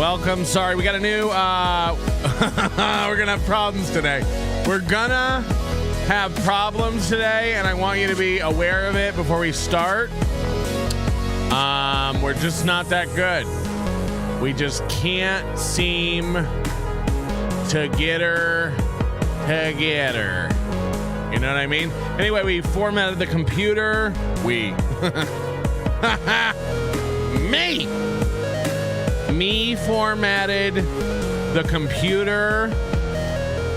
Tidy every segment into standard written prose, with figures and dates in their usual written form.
Welcome. Sorry, we got a new, we're going to have problems today. We're going to have problems today, and I want you to be aware of it before we start. We're just not that good. We just can't seem to get her together. You know what I mean? Anyway, we formatted the computer. Me formatted the computer.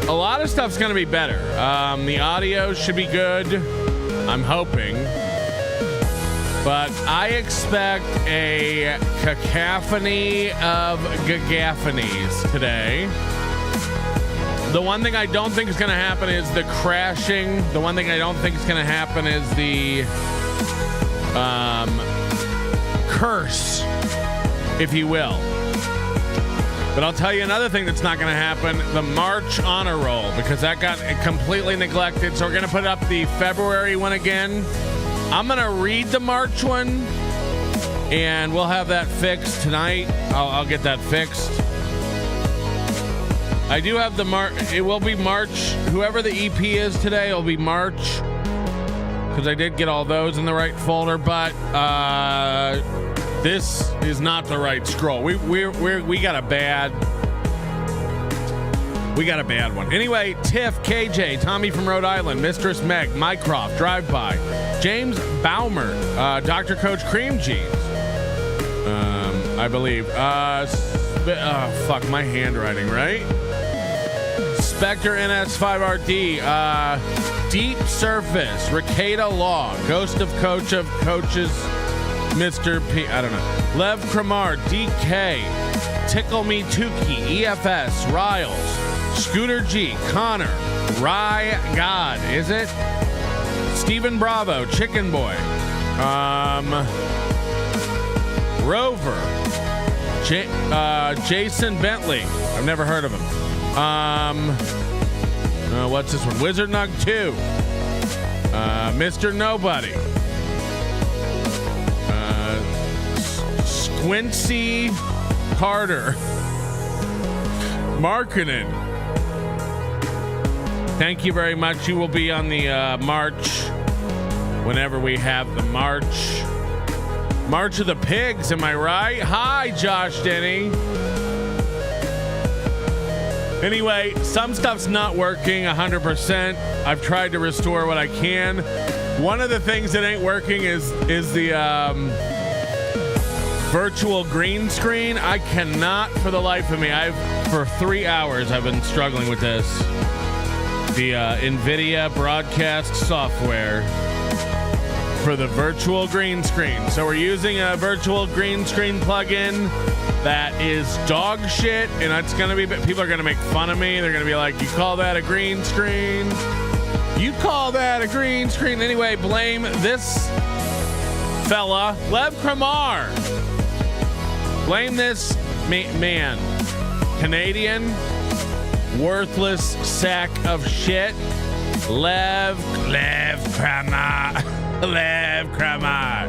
A lot of stuff's going to be better. The audio should be good. I'm hoping. But I expect a cacophony of gagaphonies today. The one thing I don't think is going to happen is the crashing. The one thing I don't think is going to happen is the curse, if you will. But I'll tell you another thing that's not going to happen, the March honor roll, because that got completely neglected. So we're going to put up the February one again. I'm going to read the March one, and we'll have that fixed tonight. I'll get that fixed. I do have the March. It will be March. Whoever the EP is today will be March, because I did get all those in the right folder. But this is not the right scroll. We got a bad. We got a bad one. Anyway, Tiff, KJ, Tommy from Rhode Island, Mistress Meg, Mycroft, Drive By, James Baumer, Dr. Coach Cream Jeans, I believe. Fuck, my handwriting, right? Spectre NS5RD, Deep Surface, Ricada Law, Ghost of Coaches, Mr. P, I don't know. Lev Kramar, DK, Tickle Me Tukey, EFS, Riles, Scooter G, Connor, Rye God, is it? Stephen Bravo, Chicken Boy, Rover, Jason Bentley, I've never heard of him. What's this one? Wizard Nug 2, Mr. Nobody, Squincy Carter, Markkinen. Thank you very much. You will be on the March whenever we have the March of the Pigs. Am I right? Hi, Josh Denny. Anyway, some stuff's not working 100%. I've tried to restore what I can. One of the things that ain't working is the virtual green screen. I cannot for the life of me. For 3 hours I've been struggling with this. The NVIDIA broadcast software for the virtual green screen. So we're using a virtual green screen plugin that is dog shit, and it's gonna be, people are gonna make fun of me. They're gonna be like, you call that a green screen? You call that a green screen? Anyway, blame this fella, Lev Kramar. Blame this man, Canadian, worthless sack of shit, Lev Kramar. Lev Kramar.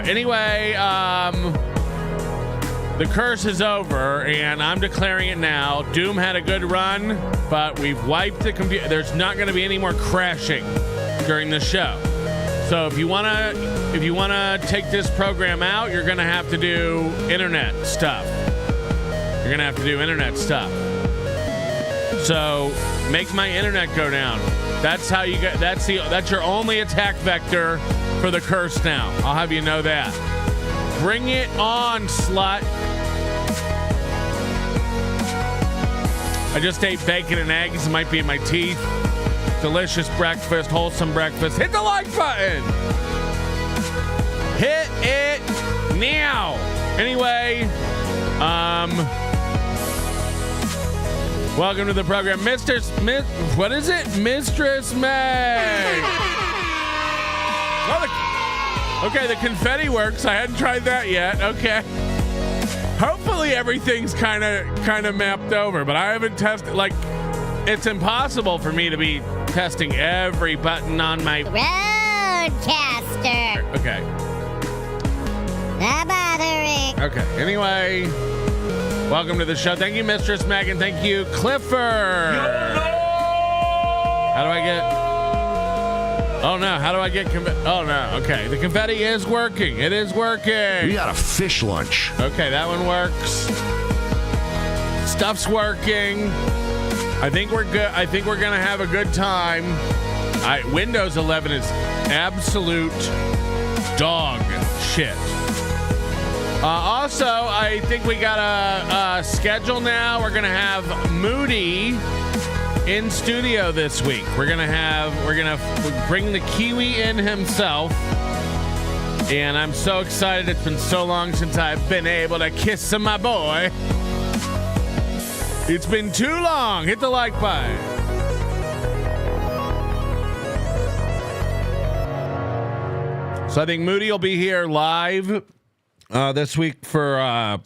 Anyway, the curse is over, and I'm declaring it now. Doom had a good run, but we've wiped the computer. There's not going to be any more crashing during the show. So if you wanna take this program out, you're gonna have to do internet stuff. You're gonna have to do internet stuff. So make my internet go down. That's how you get. That's your only attack vector for the curse now. I'll have you know that. Bring it on, slut. I just ate bacon and eggs. It might be in my teeth. Delicious breakfast, wholesome breakfast. Hit the like button. Hit it now. Anyway, welcome to the program, what is it? Mistress Meg. Okay, the confetti works. I hadn't tried that yet. Okay. Hopefully everything's kind of mapped over, but I haven't tested. Like, it's impossible for me to be testing every button on my Roadcaster. Okay. The battery. Okay. Anyway, welcome to the show. Thank you, Mistress Megan. Thank you, Clifford. How do I get? Oh no! How do I get? Oh no! Okay, the confetti is working. It is working. We got a fish lunch. Okay, that one works. Stuff's working. I think we're good. I think we're gonna have a good time. Windows 11 is absolute dog shit. Also, I think we got a schedule now. We're gonna have Moody in studio this week. We're gonna bring the Kiwi in himself, and I'm so excited. It's been so long since I've been able to kiss my boy. It's been too long. Hit the like button. So I think Moody will be here live this week for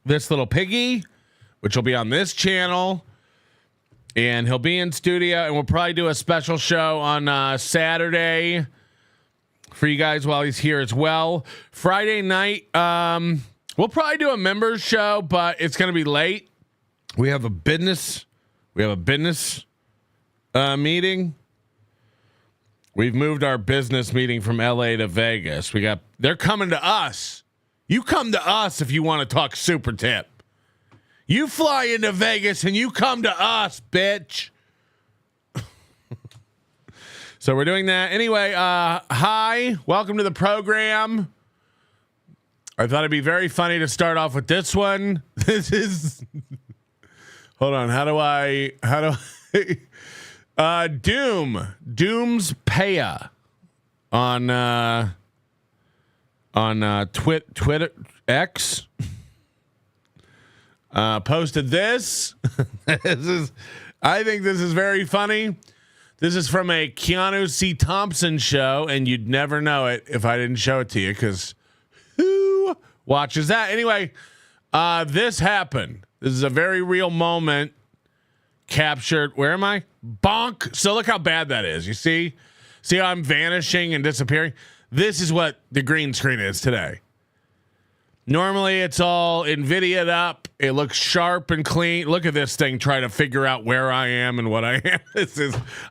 this little piggy, which will be on this channel. And he'll be in studio, and we'll probably do a special show on Saturday for you guys while he's here as well. Friday night, we'll probably do a members show, but it's going to be late. We have a business meeting. We've moved our business meeting from LA to Vegas. They're coming to us. You come to us if you want to talk super tip. You fly into Vegas and you come to us, bitch. So we're doing that. Anyway, hi. Welcome to the program. I thought it'd be very funny to start off with this one. This is... Hold on. How do I Doom's Paya on Twitter X posted this. I think this is very funny. This is from a Keanu C. Thompson show, and you'd never know it if I didn't show it to you, because who watches that? Anyway, this happened. This is a very real moment captured. Where am I? Bonk. So look how bad that is. You see how I'm vanishing and disappearing? This is what the green screen is today. Normally it's all NVIDIA'd up. It looks sharp and clean. Look at this thing trying to figure out where I am and what I am.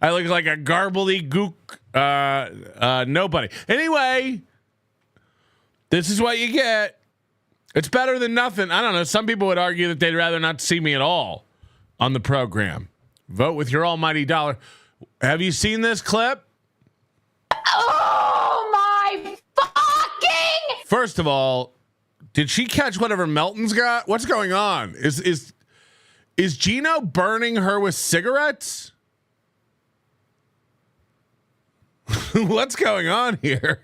I look like a gook. Nobody. Anyway, this is what you get. It's better than nothing. I don't know. Some people would argue that they'd rather not see me at all on the program. Vote with your almighty dollar. Have you seen this clip? Oh my fucking! First of all, did she catch whatever Melton's got? What's going on? Is Gino burning her with cigarettes? What's going on here?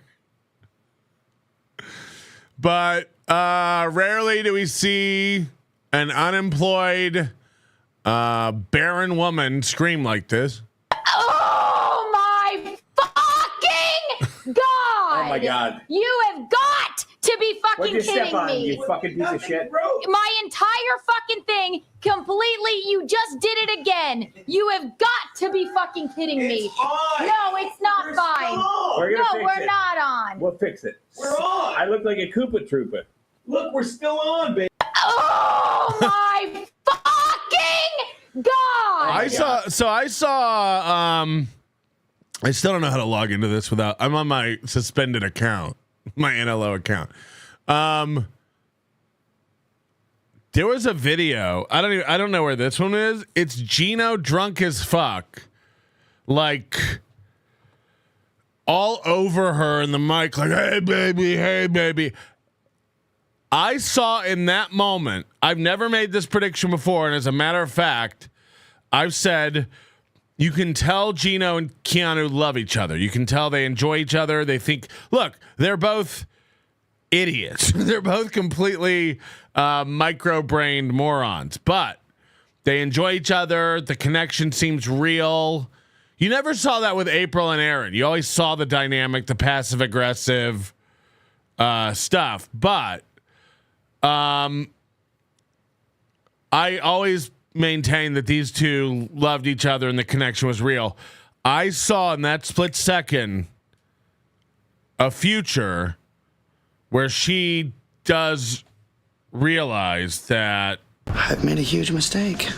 But rarely do we see an unemployed barren woman scream like this. Oh my fucking god! Oh my god! You have got to be fucking kidding me! You fucking piece of shit! My entire fucking thing completely. You just did it again. You have got to be fucking kidding me! It's fine. No, it's not fine. We're not on. We'll fix it. We're on. I look like a Koopa Troopa. Look, we're still on, baby. Oh my fucking god! I still don't know how to log into this without. I'm on my suspended account, my NLO account. There was a video. I don't know where this one is. It's Gino drunk as fuck, like all over her in the mic, like, hey baby. I saw in that moment, I've never made this prediction before, and as a matter of fact, I've said you can tell Gino and Keanu love each other. You can tell they enjoy each other. They think, look, they're both idiots. They're both completely micro-brained morons, but they enjoy each other. The connection seems real. You never saw that with April and Aaron. You always saw the dynamic, the passive-aggressive stuff, but I always maintained that these two loved each other and the connection was real. I saw in that split second a future where she does realize that I've made a huge mistake.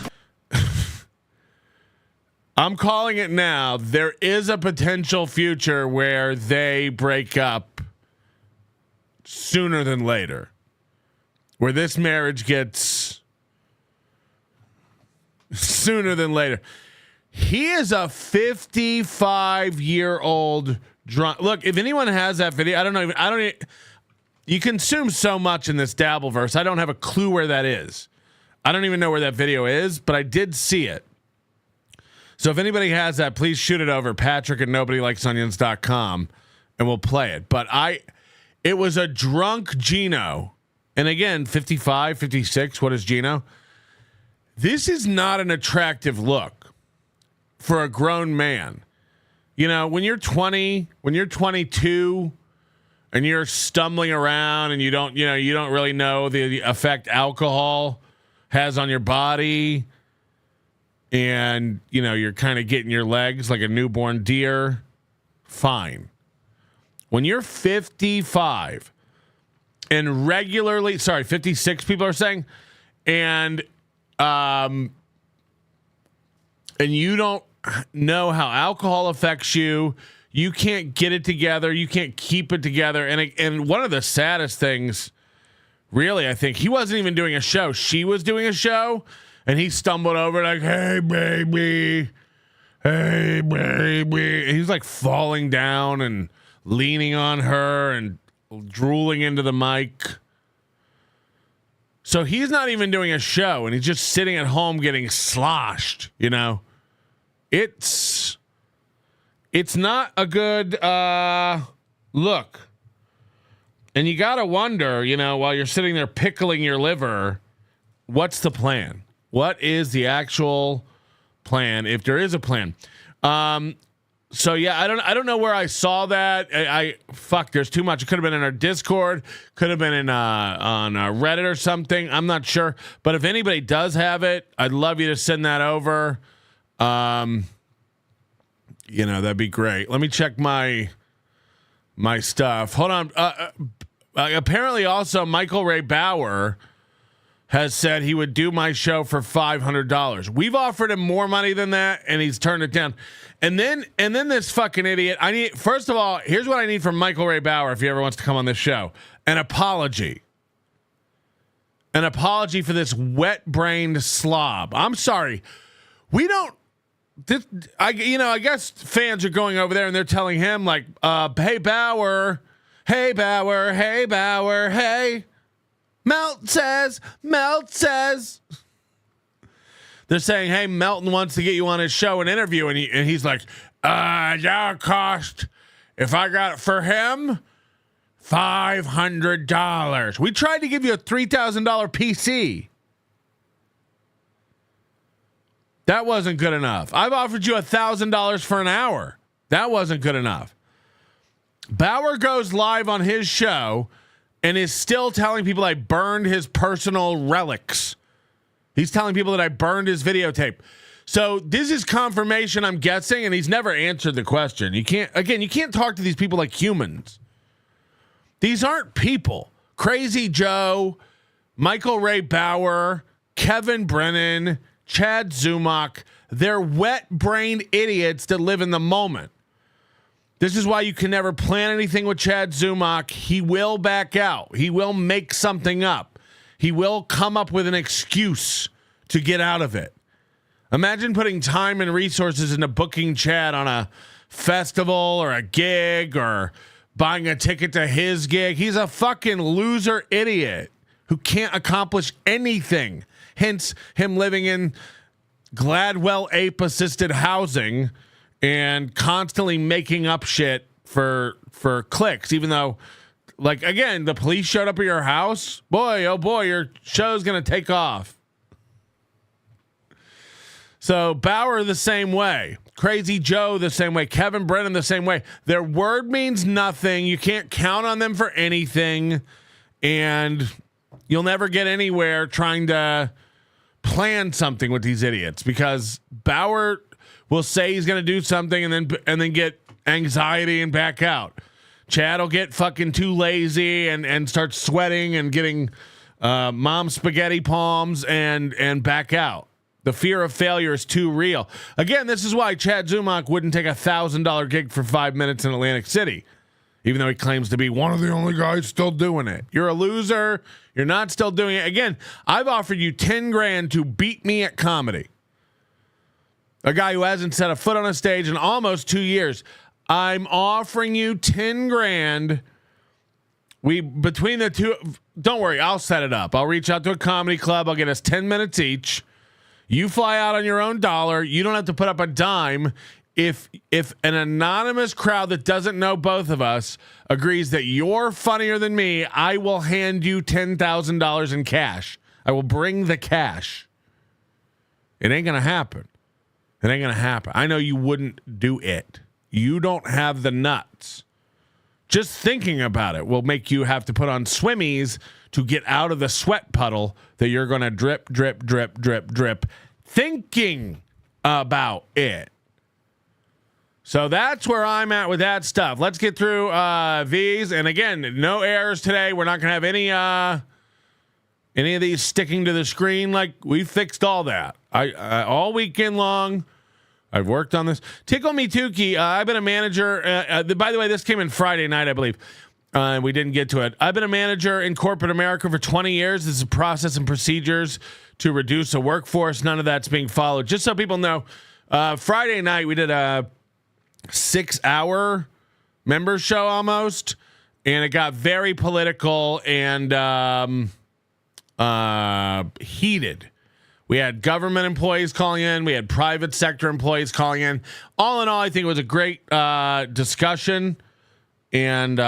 I'm calling it now. There is a potential future where they break up sooner than later, where this marriage gets sooner than later. He is a 55-year-old drunk. Look, if anyone has that video, I don't know. You consume so much in this Dabbleverse. I don't have a clue where that is. I don't even know where that video is, but I did see it. So if anybody has that, please shoot it over, Patrick@nobodylikesonions.com, and we'll play it. But it was a drunk Gino. And again, 55, 56, what is Gino? This is not an attractive look for a grown man. You know, when you're 20, when you're 22, and you're stumbling around and you don't really know the effect alcohol has on your body, and you're kind of getting your legs like a newborn deer, fine. When you're 55 and 56 people are saying, and you don't know how alcohol affects you, you can't get it together, you can't keep it together, and one of the saddest things, really, I think, he wasn't even doing a show. She was doing a show, and he stumbled over like, "Hey, baby. Hey, baby." And he's like falling down and leaning on her and drooling into the mic. So he's not even doing a show, and he's just sitting at home getting sloshed, It's not a good look. And you got to wonder, while you're sitting there pickling your liver, what's the plan? What is the actual plan, if there is a plan? So yeah, I don't know where I saw that. There's too much. It could have been in our Discord, could have been on Reddit or something. I'm not sure. But if anybody does have it, I'd love you to send that over. That'd be great. Let me check my stuff. Hold on. Apparently also Michael Ray Bauer has said he would do my show for $500. We've offered him more money than that, and he's turned it down. And then this fucking idiot. First of all, here's what I need from Michael Ray Bauer if he ever wants to come on this show: an apology. An apology for this wet-brained slob. I'm sorry. We don't. I guess fans are going over there and they're telling him like, "Hey Bauer, hey Bauer, hey Bauer, hey." Melt says. They're saying, "Hey, Melton wants to get you on his show and interview," and he's like, "That cost, if I got it for him, $500. We tried to give you a $3,000 PC. That wasn't good enough. I've offered you $1,000 for an hour. That wasn't good enough." Bauer goes live on his show and is still telling people I burned his personal relics. He's telling people that I burned his videotape. So this is confirmation, I'm guessing, and he's never answered the question. You can't talk to these people like humans. These aren't people. Crazy Joe, Michael Ray Bauer, Kevin Brennan, Chad Zumock, they're wet-brained idiots that live in the moment. This is why you can never plan anything with Chad Zumock. He will back out. He will make something up. He will come up with an excuse to get out of it. Imagine putting time and resources into booking Chad on a festival or a gig or buying a ticket to his gig. He's a fucking loser idiot who can't accomplish anything. Hence him living in Gladwell ape-assisted housing and constantly making up shit for clicks, even though, like, again, the police showed up at your house. Boy, oh boy, your show's gonna take off. So Bauer the same way, Crazy Joe the same way, Kevin Brennan the same way. Their word means nothing. You can't count on them for anything, and you'll never get anywhere trying to plan something with these idiots, because Bauer will say he's going to do something and then get anxiety and back out. Chad will get fucking too lazy and start sweating and getting mom spaghetti palms and back out. The fear of failure is too real. Again, this is why Chad Zumock wouldn't take $1,000 gig for 5 minutes in Atlantic City, even though he claims to be one of the only guys still doing it. You're a loser. You're not still doing it. Again, I've offered you 10 grand to beat me at comedy. A guy who hasn't set a foot on a stage in almost 2 years. I'm offering you 10 grand. Between the two, don't worry, I'll set it up. I'll reach out to a comedy club. I'll get us 10 minutes each. You fly out on your own dollar. You don't have to put up a dime. If an anonymous crowd that doesn't know both of us agrees that you're funnier than me, I will hand you $10,000 in cash. I will bring the cash. It ain't gonna happen. It ain't gonna happen. I know you wouldn't do it. You don't have the nuts. Just thinking about it will make you have to put on swimmies to get out of the sweat puddle that you're going to drip, drip, drip, drip, drip, thinking about it. So that's where I'm at with that stuff. Let's get through these. And again, no errors today. We're not going to have any of these sticking to the screen. Like, we fixed all that. I all weekend long, I've worked on this. Tickle Me Tukey. I've been a manager. By the way, this came in Friday night, I believe. We didn't get to it. I've been a manager in corporate America for 20 years. This is a process and procedures to reduce a workforce. None of that's being followed. Just so people know, Friday night we did a 6-hour member show almost, and it got very political and heated. We had government employees calling in. We had private sector employees calling in. All in all, I think it was a great discussion. And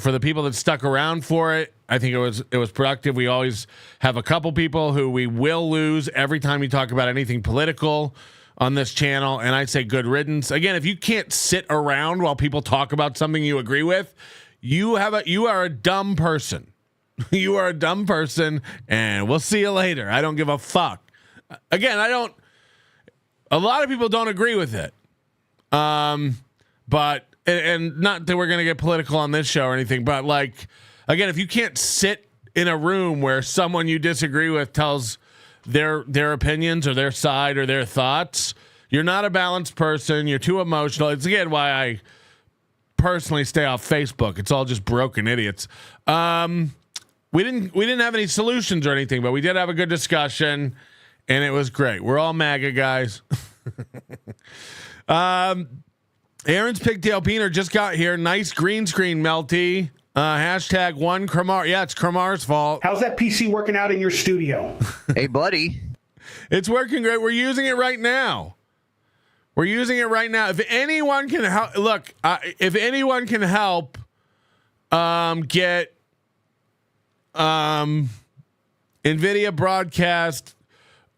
for the people that stuck around for it, I think it was productive. We always have a couple people who we will lose every time we talk about anything political on this channel. And I say good riddance. Again, if you can't sit around while people talk about something you agree with, you are a dumb person. You are a dumb person, and we'll see you later. I don't give a fuck. Again, a lot of people don't agree with it. But not that we're going to get political on this show or anything, but like, again, if you can't sit in a room where someone you disagree with tells their opinions or their side or their thoughts, you're not a balanced person. You're too emotional. It's again why I personally stay off Facebook. It's all just broken idiots. We didn't have any solutions or anything, but we did have a good discussion. And it was great. We're all MAGA guys. Aaron's Pigtail Peener just got here. Nice green screen, Melty. Hashtag one Kramar. Yeah, it's Kramar's fault. How's that PC working out in your studio? Hey, buddy. It's working great. We're using it right now. If anyone can help, look, if anyone can help get NVIDIA broadcast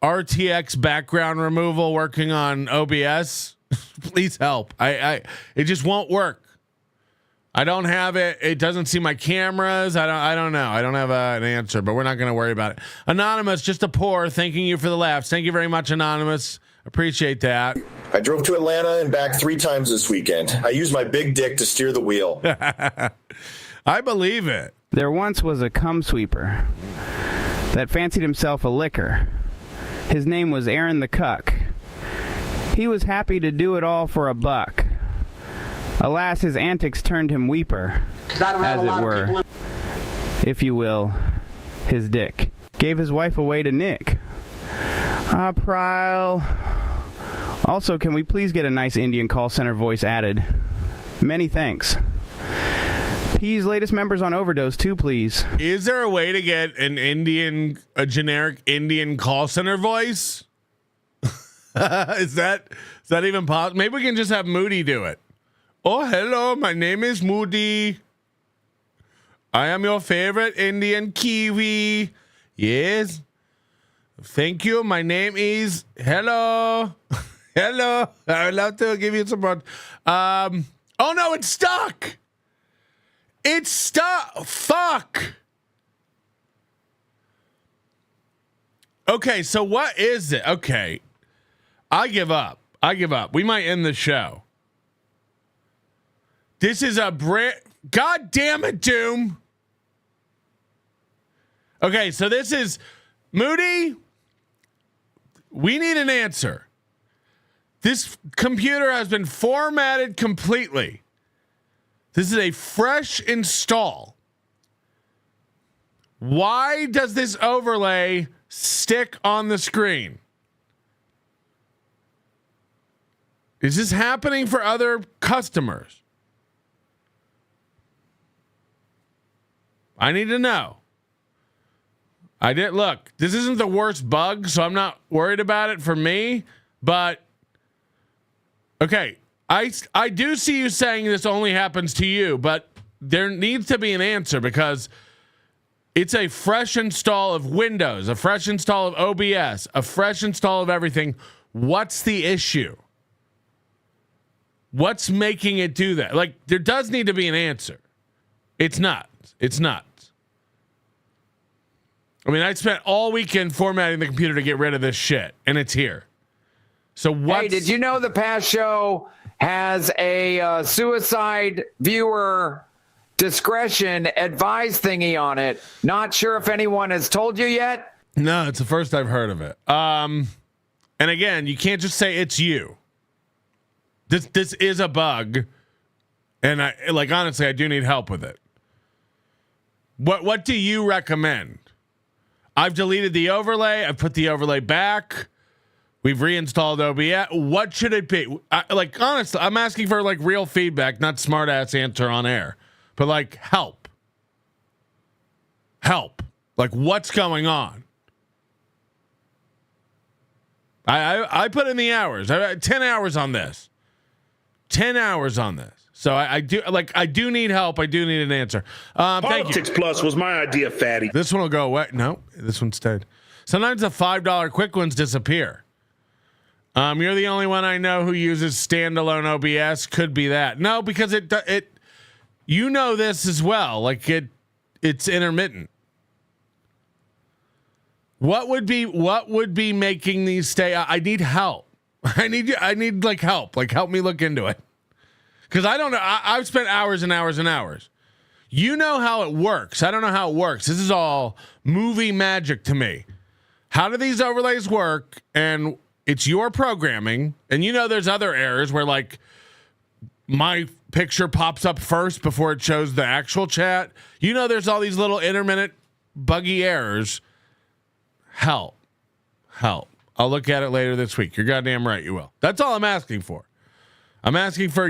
RTX background removal working on OBS, please help. It just won't work. I don't have it. It doesn't see my cameras. I don't know. I don't have an answer, but we're not going to worry about it. Anonymous, just a pour. Thanking you for the laughs. Thank you very much, Anonymous. Appreciate that. I drove to Atlanta and back 3 times this weekend. I used my big dick to steer the wheel. I believe it. There once was a cum sweeper that fancied himself a liquor. His name was Aaron the Cuck. He was happy to do it all for $1. Alas, his antics turned him weeper, as it were, if you will, his dick. Gave his wife away to Nick. Prile. Also, can we please get a nice Indian call center voice added? Many thanks. P's latest members on Overdose too, please. Is there a way to get a generic Indian call center voice? Is that even possible? Maybe we can just have Moody do it. Oh, hello, my name is Moody. I am your favorite Indian Kiwi. Yes. Thank you. My name is hello. Hello. I would love to give you some more. Oh no, it's stuck. It's stuck. Fuck. Okay, so what is it? Okay. I give up. We might end the show. This is a God damn it, Doom. Okay, so this is Moody. We need an answer. This computer has been formatted completely. This is a fresh install. Why does this overlay stick on the screen? Is this happening for other customers? I need to know. I did look. This isn't the worst bug, so I'm not worried about it for me. But okay, I do see you saying this only happens to you, but there needs to be an answer because it's a fresh install of Windows, a fresh install of OBS, a fresh install of everything. What's the issue? What's making it do that? Like, there does need to be an answer. It's not. It's not. I mean, I spent all weekend formatting the computer to get rid of this shit, and it's here. So what? Hey, did you know the past show has a suicide viewer discretion advise thingy on it? Not sure if anyone has told you yet. No, it's the first I've heard of it. And again, you can't just say it's you. This is a bug, and I honestly, I do need help with it. What do you recommend? I've deleted the overlay. I've put the overlay back. We've reinstalled OBS. What should it be? Honestly, I'm asking for real feedback, not smart ass answer on air, but help. Help. What's going on? I put in the hours. I had 10 hours on this. 10 hours on this. So I do need help. I do need an answer. Thank you. Politics Plus was my idea, fatty. This one will go away. No, this one stayed. Sometimes the $5 quick ones disappear. You're the only one I know who uses standalone OBS. Could be that. No, because it you know this as well. It's intermittent. What would be making these stay? I need help. I need help. Help me look into it. Because I don't know. I've spent hours and hours and hours. You know how it works. I don't know how it works. This is all movie magic to me. How do these overlays work? And it's your programming. And there's other errors where my picture pops up first before it shows the actual chat. There's all these little intermittent buggy errors. Help. I'll look at it later this week. You're goddamn right, you will. That's all I'm asking for. I'm asking for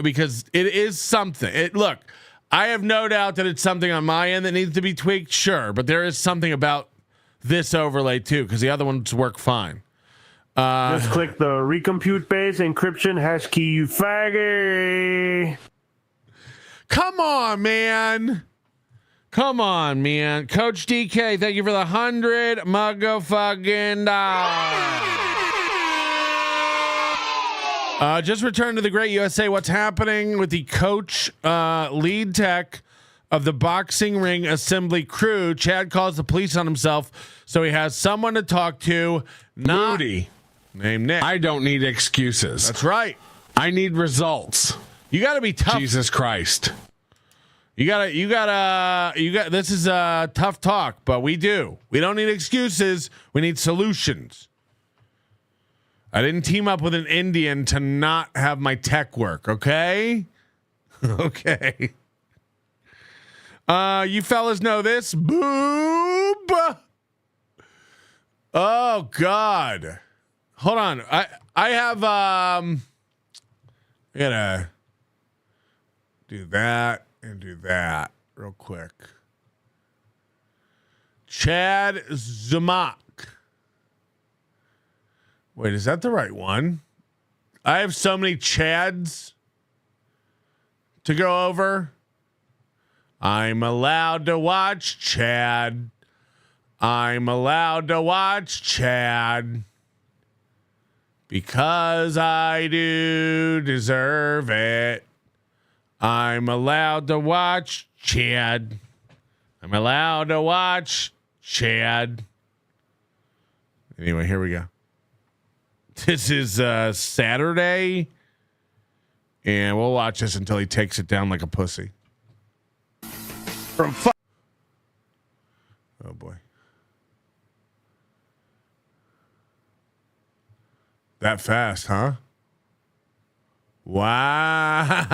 because it is something. Look, I have no doubt that it's something on my end that needs to be tweaked, sure, but there is something about this overlay too, because the other ones work fine. Just click the recompute base encryption hash key, you faggot. Come on, man. Coach DK, thank you for the 100 motherfucking dollars. Just returned to the Great USA. What's happening with the coach lead tech of the boxing ring assembly crew? Chad calls the police on himself, so he has someone to talk to. Moody. Named Nick. I don't need excuses. That's right. I need results. You got to be tough. Jesus Christ. You got this is tough talk, but we don't need excuses. We need solutions. I didn't team up with an Indian to not have my tech work. Okay. Okay. You fellas know this. Boob. Oh God. Hold on. I have I gotta do that and do that real quick. Chad Zumock. Wait, is that the right one? I have so many Chads to go over. I'm allowed to watch Chad. I'm allowed to watch Chad. Because I do deserve it. I'm allowed to watch Chad. I'm allowed to watch Chad. Anyway, here we go. This is Saturday, and we'll watch this until he takes it down like a pussy. Oh, boy. That fast, huh? Wow.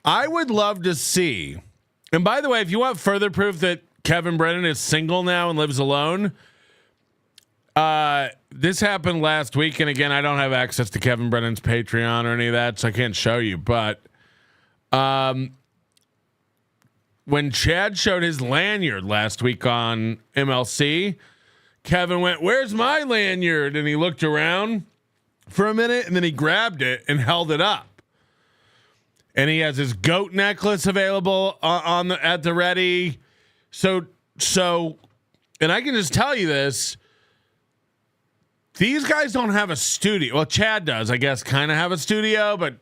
I would love to see, and by the way, if you want further proof that Kevin Brennan is single now and lives alone, this happened last week, and again, I don't have access to Kevin Brennan's Patreon or any of that, so I can't show you, but when Chad showed his lanyard last week on MLC, Kevin went, "Where's my lanyard?" And he looked around for a minute, and then he grabbed it and held it up. And he has his goat necklace available at the ready. So, and I can just tell you this: these guys don't have a studio. Well, Chad does, I guess, kind of have a studio, but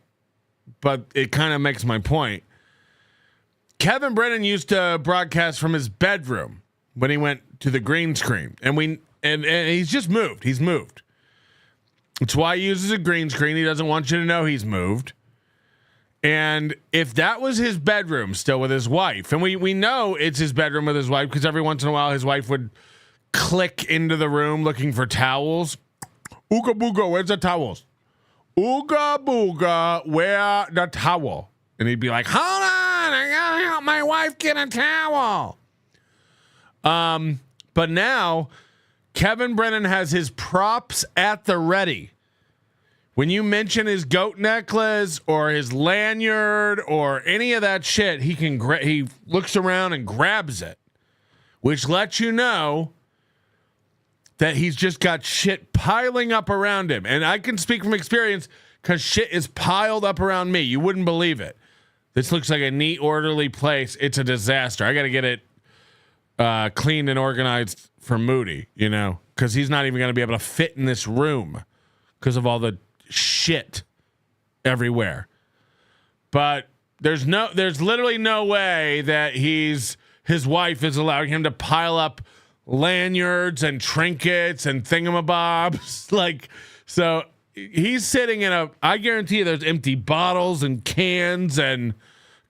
it kind of makes my point. Kevin Brennan used to broadcast from his bedroom when he went to the green screen, and he's just moved. He's moved. It's why he uses a green screen. He doesn't want you to know he's moved. And if that was his bedroom still with his wife, and we know it's his bedroom with his wife because every once in a while his wife would click into the room looking for towels. Ooga booga, where's the towels? Ooga booga, where the towel? And he'd be like, hold on, I gotta help my wife get a towel. But now Kevin Brennan has his props at the ready. When you mention his goat necklace or his lanyard or any of that shit, he looks around and grabs it, which lets you know that he's just got shit piling up around him. And I can speak from experience because shit is piled up around me. You wouldn't believe it. This looks like a neat, orderly place. It's a disaster. I got to get it cleaned and organized for Moody, because he's not even going to be able to fit in this room because of all the shit everywhere. But there's literally no way that his wife is allowing him to pile up lanyards and trinkets and thingamabobs. So he's sitting I guarantee you there's empty bottles and cans and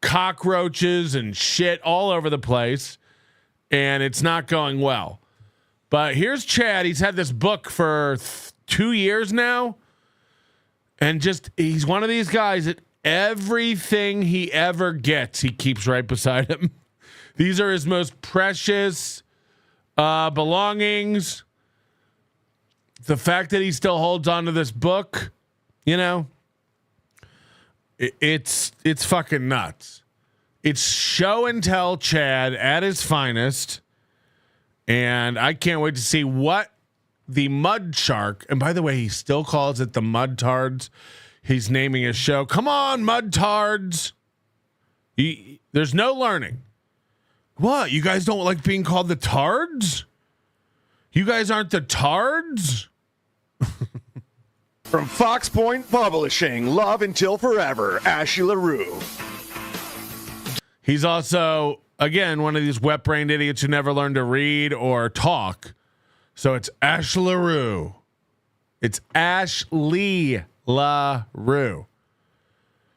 cockroaches and shit all over the place, and it's not going well. But here's Chad. He's had this book for 2 years now. And he's one of these guys that everything he ever gets, he keeps right beside him. These are his most precious belongings. The fact that he still holds on to this book, it's fucking nuts. It's show and tell Chad at his finest. And I can't wait to see what the Mud Shark, and by the way, he still calls it the Mud Tards. He's naming his show. Come on, Mud Tards. There's no learning. What? You guys don't like being called the Tards? You guys aren't the Tards? From Fox Point Publishing, Love Until Forever, Ashley LaRue. He's also, again, one of these wet-brained idiots who never learned to read or talk. So it's Ash LaRue. It's Ashley LaRue.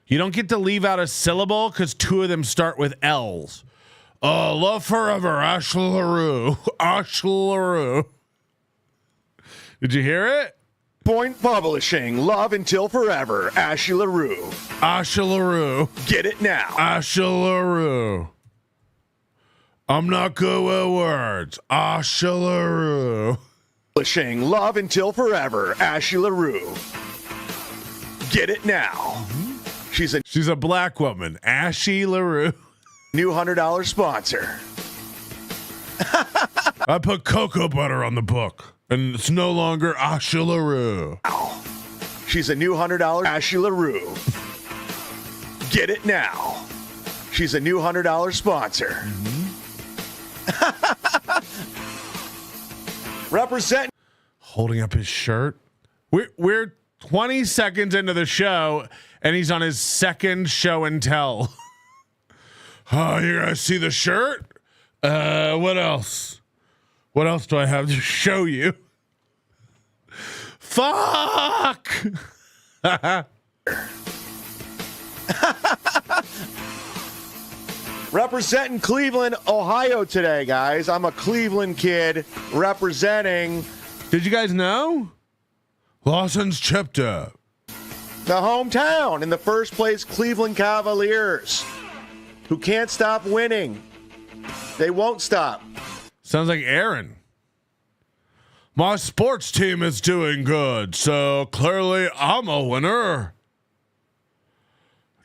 You don't get to leave out a syllable because 2 of them start with L's. Love forever, Ashley LaRue. Ashley LaRue. Did you hear it? Point Publishing, Love Until Forever, Ashley LaRue. Ashley LaRue. Get it now. Ashley LaRue. I'm not good with words. Ashley LaRue. Publishing, Love Until Forever, Ashley LaRue. Get it now. She's a black woman, Ashley LaRue. New $100 sponsor. I put cocoa butter on the book, and it's no longer Ashley LaRue. She's a new $100 Ashley LaRue. Get it now. She's a new $100 sponsor. Represent. Holding up his shirt. We're 20 seconds into the show, and he's on his second show and tell. Oh, you guys see the shirt? What else? What else do I have to show you? Fuck! Representing Cleveland, Ohio today, guys. I'm a Cleveland kid representing. Did you guys know? Lawson's Chipta. The hometown in the first place Cleveland Cavaliers, who can't stop winning. They won't stop. Sounds like Aaron. My sports team is doing good, so clearly I'm a winner.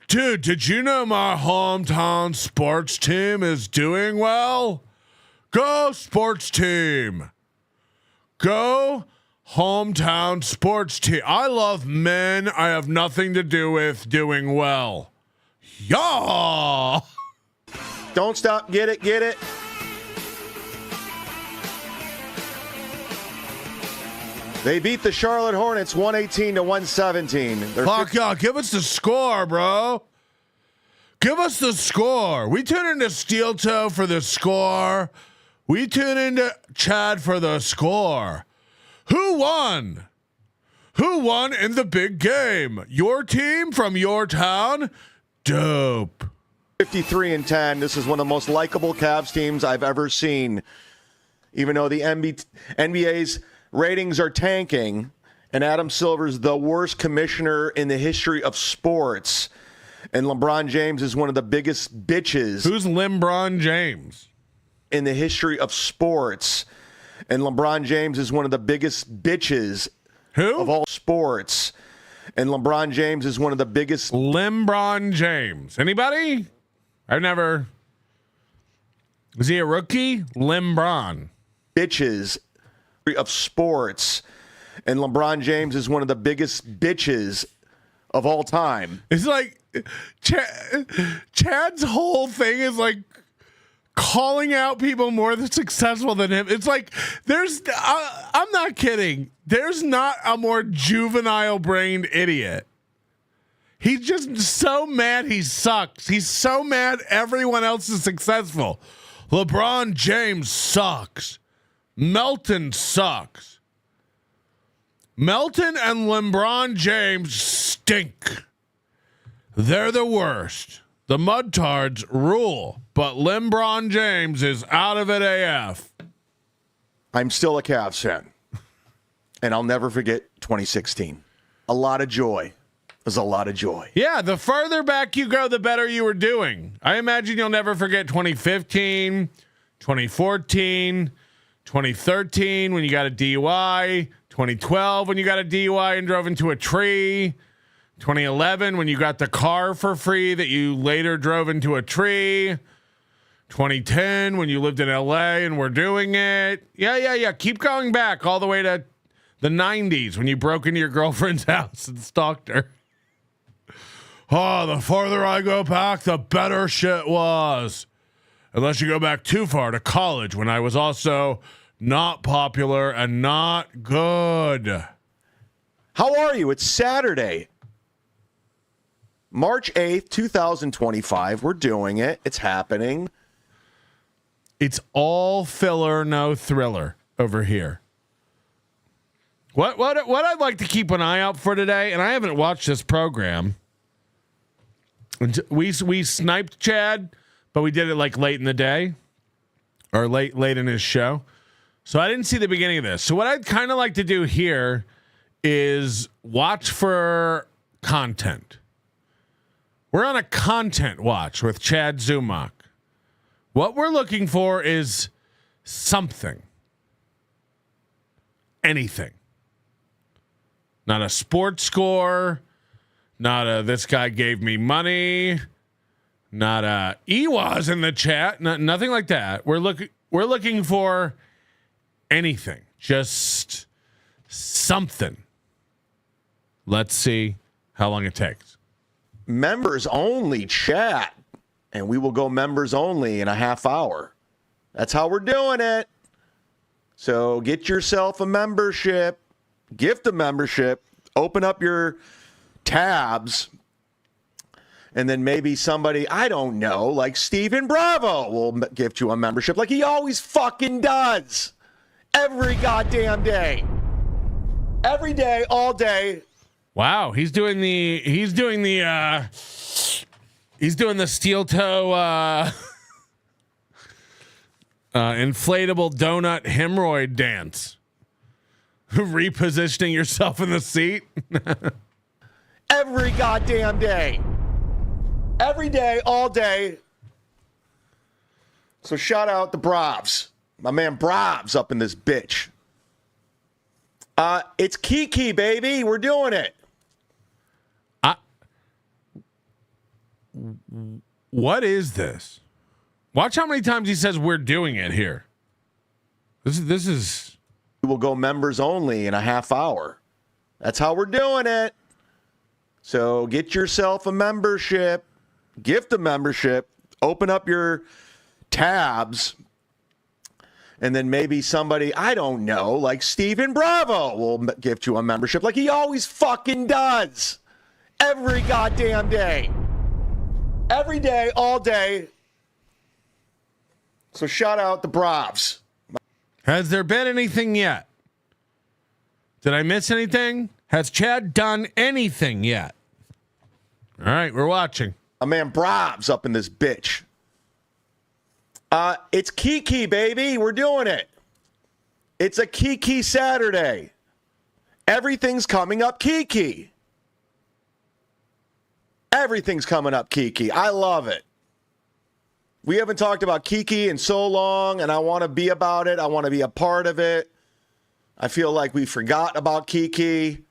Dude, did you know my hometown sports team is doing well? Go sports team. Go hometown sports team. I love men I have nothing to do with doing well. Yeah. Don't stop. Get it. Get it. They beat the Charlotte Hornets 118-117. Fuck yeah, give us the score, bro. Give us the score. We tune into Steel Toe for the score. We tune into Chad for the score. Who won? Who won in the big game? Your team from your town? Dope. 53-10. This is one of the most likable Cavs teams I've ever seen. Even though the NBA's ratings are tanking, and Adam Silver's the worst commissioner in the history of sports, and LeBron James is one of the biggest bitches. Who's LeBron James? In the history of sports, and LeBron James is one of the biggest bitches. Who? Of all sports, and LeBron James is one of the biggest. LeBron James. Anybody? I've never. Is he a rookie? LeBron. Bitches of sports, and LeBron James is one of the biggest bitches of all time. It's like Chad's whole thing is like calling out people more successful than him. It's like I'm not kidding. There's not a more juvenile brained idiot. He's just so mad he sucks. He's so mad everyone else is successful. LeBron James sucks. Melton sucks. Melton and LeBron James stink. They're the worst. The Mudtards rule, but LeBron James is out of it AF. I'm still a Cavs fan, and I'll never forget 2016. A lot of joy. There's a lot of joy. Yeah, the further back you go, the better you were doing. I imagine you'll never forget 2015, 2014, 2013 when you got a DUI, 2012 when you got a DUI and drove into a tree, 2011 when you got the car for free that you later drove into a tree, 2010 when you lived in LA and were doing it. Yeah. Keep going back all the way to the 90s when you broke into your girlfriend's house and stalked her. Oh, the farther I go back, the better shit was. Unless you go back too far to college when I was also not popular and not good. How are you? It's Saturday, March 8th, 2025. We're doing it. It's happening. It's all filler, no thriller over here. What I'd like to keep an eye out for today, and I haven't watched this program. We sniped Chad, but we did it like late in the day or late in his show. So I didn't see the beginning of this. So what I'd kind of like to do here is watch for content. We're on a content watch with Chad Zumock. What we're looking for is something. Anything. Not a sports score. Not a this guy gave me money. Not a Ewa's in the chat. Nothing like that. We're looking for anything. Just something. Let's see how long it takes. Members only chat, and we will go members only in a half hour. That's how we're doing it. So get yourself a membership, gift a membership. Open up your tabs, and then maybe somebody, I don't know, like Steven Bravo will gift you a membership like he always fucking does. Every goddamn day. Every day, all day. Wow, he's doing the steel toe inflatable donut hemorrhoid dance. Repositioning yourself in the seat. Every goddamn day. Every day, all day. So shout out to Bravs. My man Bravs up in this bitch. It's Kiki, baby. We're doing it. What is this? Watch how many times he says we're doing it here. This is. We will go members only in a half hour. That's how we're doing it. So get yourself a membership. Gift a membership. Open up your tabs. And then maybe somebody, I don't know, like Steven Bravo will gift you a membership like he always fucking does. Every goddamn day. Every day, all day. So shout out to Bravs. Has there been anything yet? Did I miss anything? Has Chad done anything yet? All right, we're watching. My man Bravs up in this bitch. It's Kiki, baby. We're doing it. It's a Kiki Saturday. Everything's coming up Kiki. Everything's coming up Kiki. I love it. We haven't talked about Kiki in so long, and I want to be about it. I want to be a part of it. I feel like we forgot about Kiki.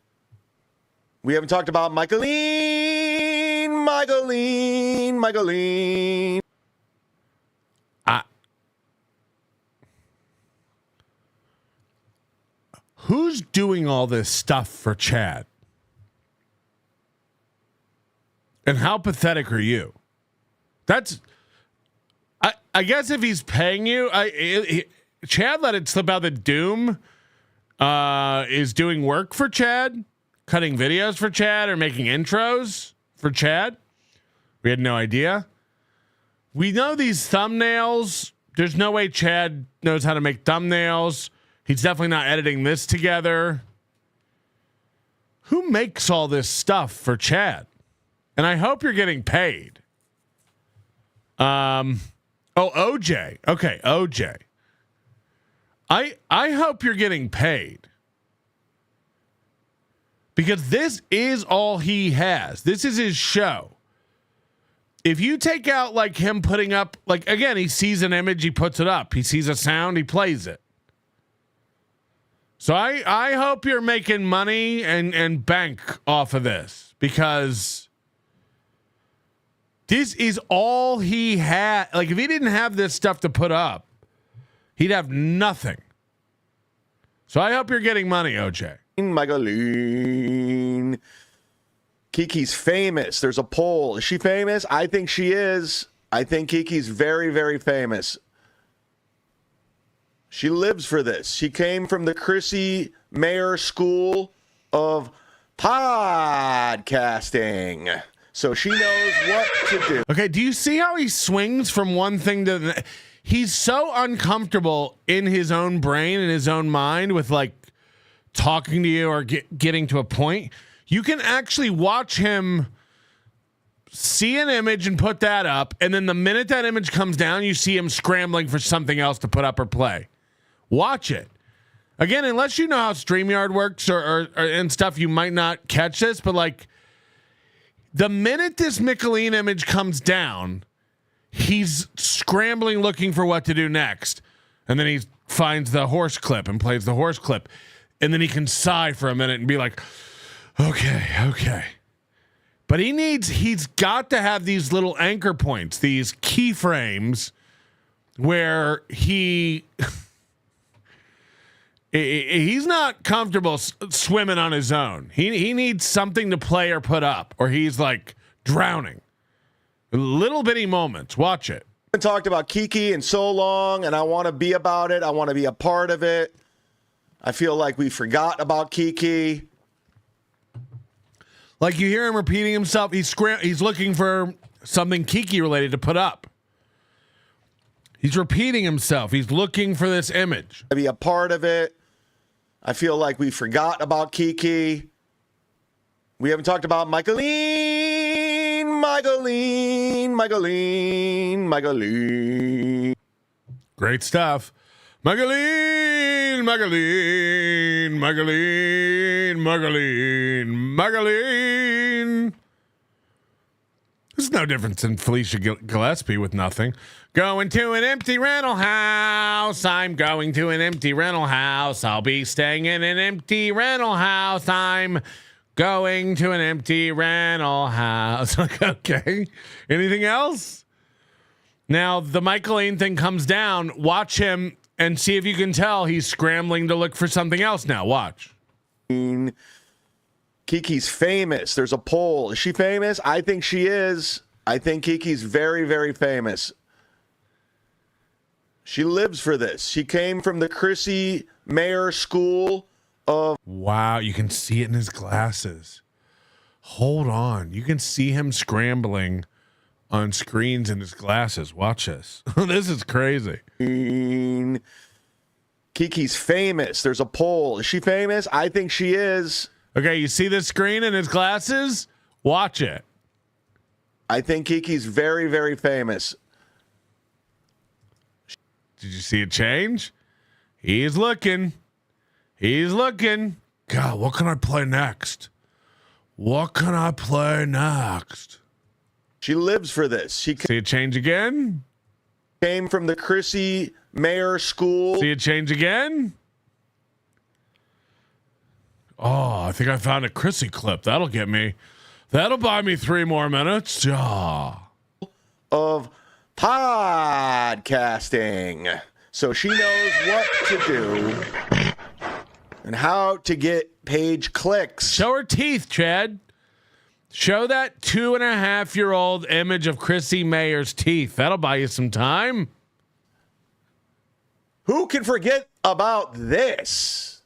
We haven't talked about Michaeline. Who's doing all this stuff for Chad? And how pathetic are you? I guess if he's paying you, Chad let it slip out that Doom is doing work for Chad, cutting videos for Chad, or making intros for Chad. We had no idea. We know these thumbnails. There's no way Chad knows how to make thumbnails. He's definitely not editing this together. Who makes all this stuff for Chad? And I hope you're getting paid. OJ. Okay, OJ. I hope you're getting paid. Because this is all he has. This is his show. If you take out like him putting up, like again, he sees an image, he puts it up. He sees a sound, he plays it. So I hope you're making money and bank off of this, because this is all he had. Like if he didn't have this stuff to put up, he'd have nothing. So I hope you're getting money, OJ. Michaeline. Kiki's famous. There's a poll. Is she famous? I think she is. I think Kiki's very, very famous. She lives for this. She came from the Chrissy Mayer School of Podcasting. So she knows what to do. Okay, do you see how he swings from one thing to the He's so uncomfortable in his own brain and his own mind with like talking to you or getting to a point. You can actually watch him see an image and put that up, and then the minute that image comes down, you see him scrambling for something else to put up or play. Watch it. Again, unless you know how StreamYard works or and stuff, you might not catch this, but like the minute this Micheline image comes down, he's scrambling looking for what to do next. And then he finds the horse clip and plays the horse clip. And then he can sigh for a minute and be like, okay. But he's got to have these little anchor points, these keyframes where he's not comfortable swimming on his own. He needs something to play or put up, or he's like drowning. Little bitty moments. Watch it. I haven't talked about Kiki in so long, and I want to be about it. I want to be a part of it. I feel like we forgot about Kiki. Like you hear him repeating himself. He's looking for something Kiki related to put up. He's repeating himself. He's looking for this image. To be a part of it. I feel like we forgot about Kiki. We haven't talked about Michaeline. Great stuff. Michaeline. This is no different than Felicia Gillespie with nothing. Going to an empty rental house. I'm going to an empty rental house. I'll be staying in an empty rental house. I'm going to an empty rental house. Okay. Anything else? Now, the Michaeline thing comes down. Watch him and see if you can tell he's scrambling to look for something else now. Watch. Kiki's famous. There's a poll. Is she famous? I think she is. I think Kiki's very, very famous. She lives for this. She came from the Chrissy Mayer School of... Wow, you can see it in his glasses. Hold on. You can see him scrambling on screens in his glasses. Watch this. This is crazy. Kiki's famous. There's a poll. Is she famous? I think she is. Okay, you see this screen in his glasses? Watch it. I think Kiki's very, very famous. Did you see it change? He's looking. God, what can I play next? She lives for this. She See it change again? came from the Chrissy Mayer School. See it change again? Oh, I think I found a Chrissy clip. That'll get me. That'll buy me 3 more minutes. Of podcasting. So she knows what to do and how to get page clicks. Show her teeth, Chad. Show that 2.5-year-old image of Chrissy Mayer's teeth. That'll buy you some time. Who can forget about this?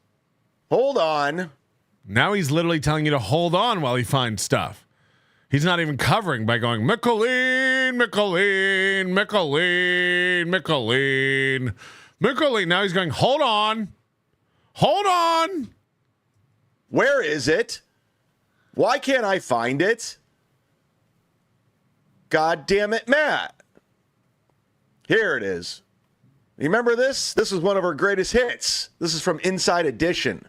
Hold on. Now he's literally telling you to hold on while he finds stuff. He's not even covering by going, Micheline. Now he's going, hold on. Where is it? Why can't I find it? God damn it, Matt. Here it is. You remember this? This was one of her greatest hits. This is from Inside Edition.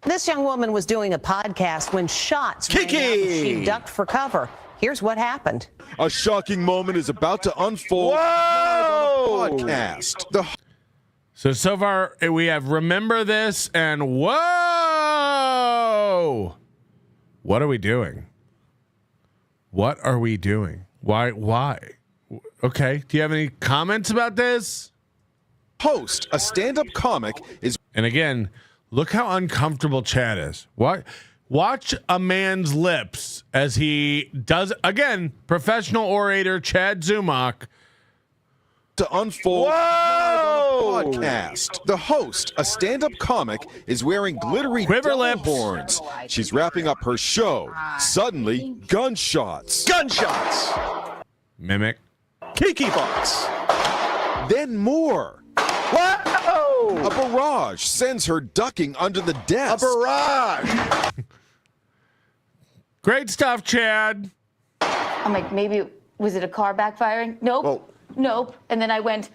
This young woman was doing a podcast when shots rang out and she ducked for cover. Here's what happened. A shocking moment is about to unfold. Whoa! Podcast. So far we have Remember This and Whoa! What are we doing? Why? Okay. Do you have any comments about this? Host, a stand-up comic, is... And again, look how uncomfortable Chad is. Watch a man's lips as he does, again, professional orator Chad Zumock. To unfold. Whoa! Podcast. The host, a stand-up comic, is wearing glittery Quiver devil lips. horns. She's wrapping up her show. Suddenly, gunshots. Mimic. Kiki Box. Then more. Whoa! A barrage sends her ducking under the A desk. barrage. Great stuff, Chad. I'm like, maybe, was it a car backfiring? Nope. Whoa. Nope. And then I went,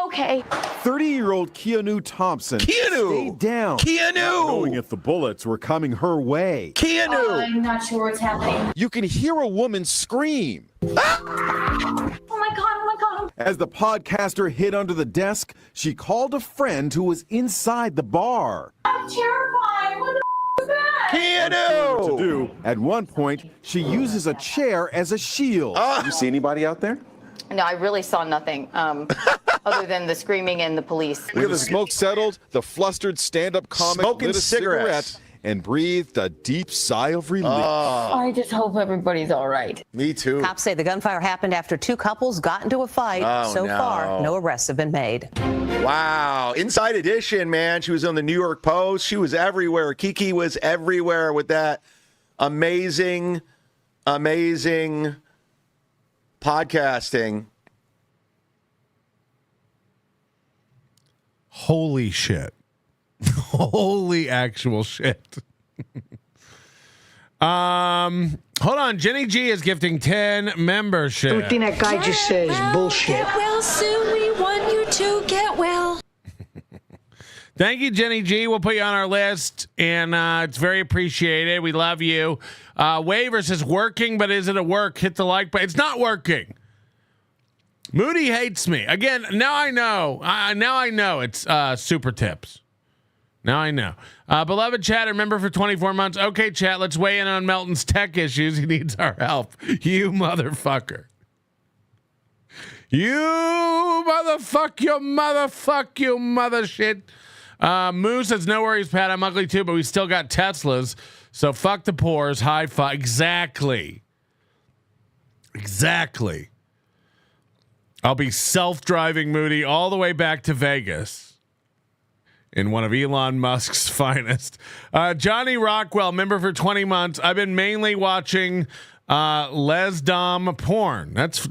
okay. 30-year-old Keanu Thompson stayed down, knowing if the bullets were coming her way. I'm not sure what's happening. You can hear a woman scream. Oh my God. As the podcaster hid under the desk, she called a friend who was inside the bar. I'm terrified. What the is that? Keanu! To do. At one point, she uses a chair as a shield. You see anybody out there? No, I really saw nothing other than the screaming and the police. When the smoke settled, the flustered stand-up comic Smoking lit a cigarettes. cigarette and breathed a deep sigh of relief. I just hope everybody's all right. Me too. Cops say the gunfire happened after 2 couples got into a fight. Oh, So no. far, no arrests have been made. Wow. Inside Edition, man. She was on the New York Post. She was everywhere. Kiki was everywhere with that amazing podcasting. Holy shit. Holy actual shit. Hold on. Jenny G is gifting 10 membership. Everything that guy just said is bullshit. Get well soon. We want you to get well. Thank you, Jenny G. We'll put you on our list, and it's very appreciated. We love you. Waver says working, but is it a work? Hit the like button. It's not working. Moody hates me. Again, now I know. Now I know it's super tips. Now I know. Beloved chat, remember for 24 months. Okay, chat, let's weigh in on Melton's tech issues. He needs our help. You motherfucker. You mother shit. Moose says, no worries, Pat. I'm ugly too, but we still got Teslas. So fuck the pores. High five. Exactly. I'll be self-driving Moody all the way back to Vegas in one of Elon Musk's finest. Johnny Rockwell, member for 20 months. I've been mainly watching lesdom porn. That's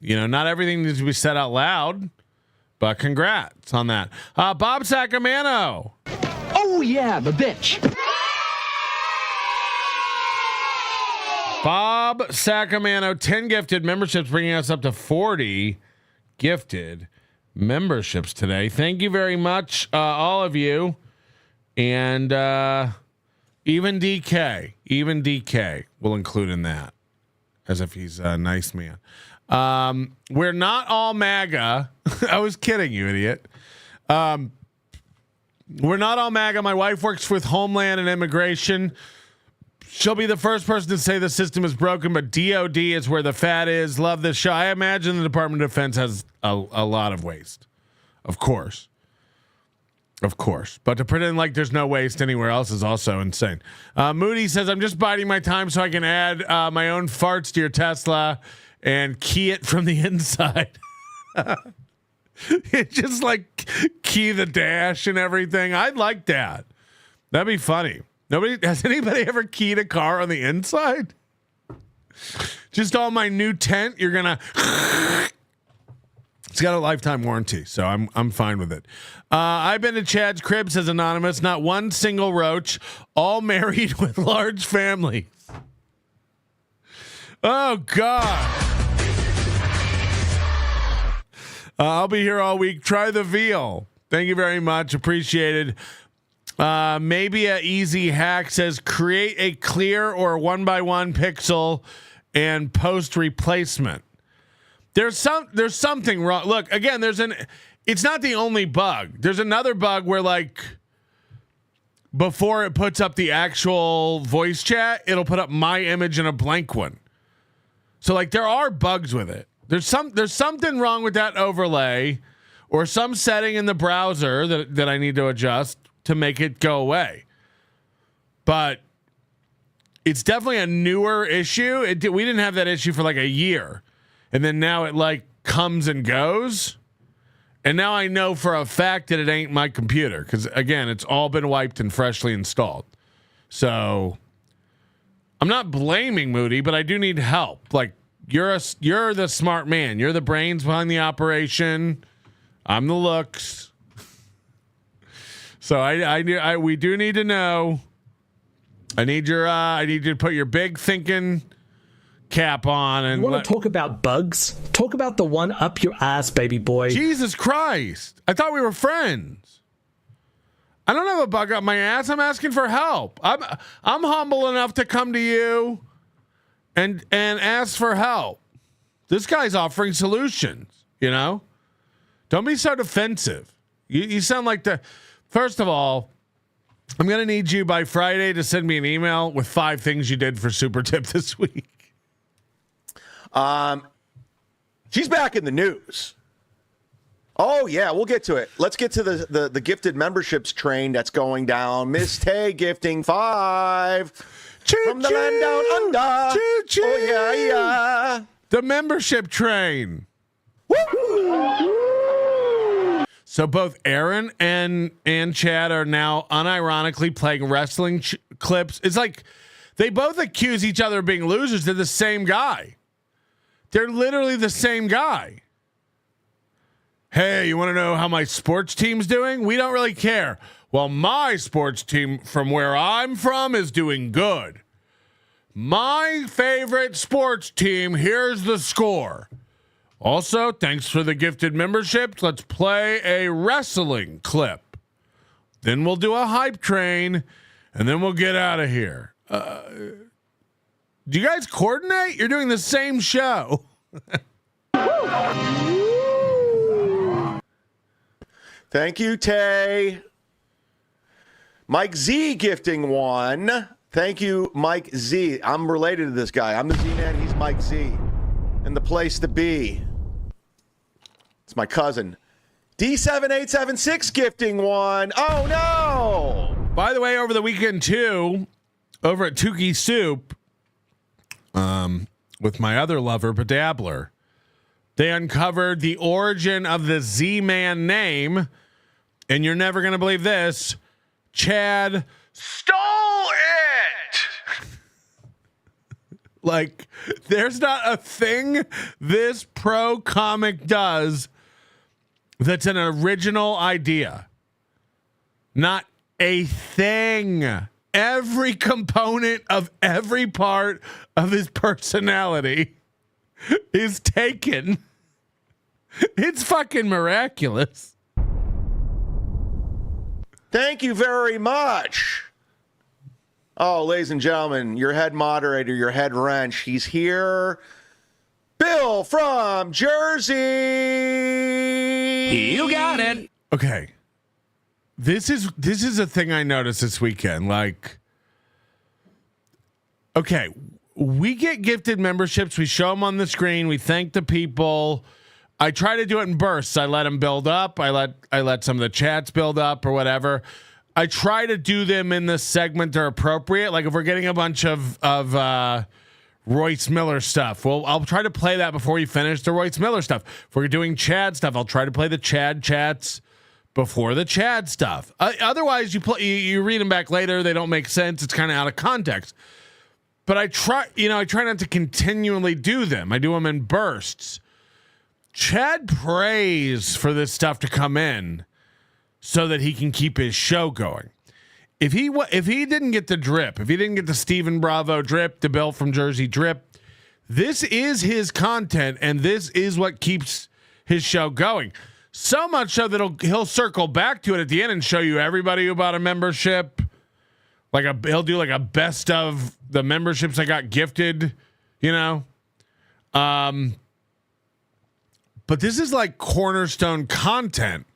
not everything needs to be said out loud, but congrats on that. Bob Sacramento. Oh, yeah, the bitch. Bob Sacramento, 10 gifted memberships, bringing us up to 40 gifted memberships today. Thank you very much, all of you. And even DK will include in that, as if he's a nice man. We're not all MAGA. I was kidding, you idiot. We're not all MAGA. My wife works with Homeland and Immigration. She'll be the first person to say the system is broken, but DOD is where the fat is. Love this show. I imagine the Department of Defense has a lot of waste. Of course. But to pretend like there's no waste anywhere else is also insane. Moody says, I'm just biding my time so I can add my own farts to your Tesla and key it from the inside. It's just like key the dash and everything. I'd like that. That'd be funny. Has anybody ever keyed a car on the inside? Just on my new tent, you're gonna. It's got a lifetime warranty, so I'm fine with it. I've been to Chad's crib, says Anonymous. Not one single roach. All married with large families. Oh God. I'll be here all week. Try the veal. Thank you very much. Appreciated. Maybe a easy hack says create a clear or 1x1 pixel and post replacement. There's something wrong. Look, again, it's not the only bug. There's another bug where, like, before it puts up the actual voice chat, it'll put up my image in a blank one. So, like, there are bugs with it. There's something wrong with that overlay or some setting in the browser that I need to adjust to make it go away. But it's definitely a newer issue. We didn't have that issue for like a year. And then now it like comes and goes. And now I know for a fact that it ain't my computer. Because again, it's all been wiped and freshly installed. So I'm not blaming Moody, but I do need help. Like you're the smart man. You're the brains behind the operation. I'm the looks. So we do need to know. I need you to put your big thinking cap on. And you want to talk about bugs? Talk about the one up your ass, baby boy. Jesus Christ! I thought we were friends. I don't have a bug up my ass. I'm asking for help. I'm humble enough to come to you and ask for help. This guy's offering solutions. You know, don't be so defensive. You sound like the. First of all, I'm going to need you by Friday to send me an email with 5 things you did for Super Tip this week. She's back in the news. Oh, yeah, we'll get to it. Let's get to the gifted memberships train that's going down. Miss Tay gifting 5 from the land down under. Choo-choo. Oh, yeah. The membership train. Woo! So both Aaron and Chad are now unironically playing wrestling clips. It's like They both accuse each other of being losers. They're the same guy. They're literally the same guy. Hey, you want to know how my sports team's doing? We don't really care. Well, my sports team from where I'm from is doing good. My favorite sports team, here's the score. Also, thanks for the gifted memberships. Let's play a wrestling clip. Then we'll do a hype train, and then we'll get out of here. Do you guys coordinate? You're doing the same show. Thank you, Tay. Mike Z gifting one. Thank you, Mike Z. I'm related to this guy. I'm the Z-Man. He's Mike Z. And the place to be. It's my cousin. D7876 gifting one. Oh, no. By the way, over the weekend, too, over at Tukey Soup, with my other lover, Bedabbler, they uncovered the origin of the Z-Man name. And you're never going to believe this. Chad stole it. Like, there's not a thing this pro comic does that's an original idea. Not a thing. Every component of every part of his personality is taken. It's fucking miraculous. Thank you very much. Oh, ladies and gentlemen, your head moderator, your head wrench, he's here. Bill from Jersey. You got it. Okay. This is a thing I noticed this weekend. Like, okay, we get gifted memberships. We show them on the screen. We thank the people. I try to do it in bursts. I let them build up. I let some of the chats build up or whatever. I try to do them in the segment they're appropriate. Like if we're getting a bunch of Royce Miller stuff, well, I'll try to play that before you finish the Royce Miller stuff. If we're doing Chad stuff, I'll try to play the Chad chats before the Chad stuff. Otherwise, you read them back later. They don't make sense. It's kind of out of context. But I try not to continually do them. I do them in bursts. Chad prays for this stuff to come in so that he can keep his show going. If he didn't get the drip, if he didn't get the Stephen Bravo drip, the Bill from Jersey drip, this is his content and this is what keeps his show going. So much so that he'll circle back to it at the end and show you everybody who bought a membership. He'll do like a best of the memberships I got gifted, you know. But this is like cornerstone content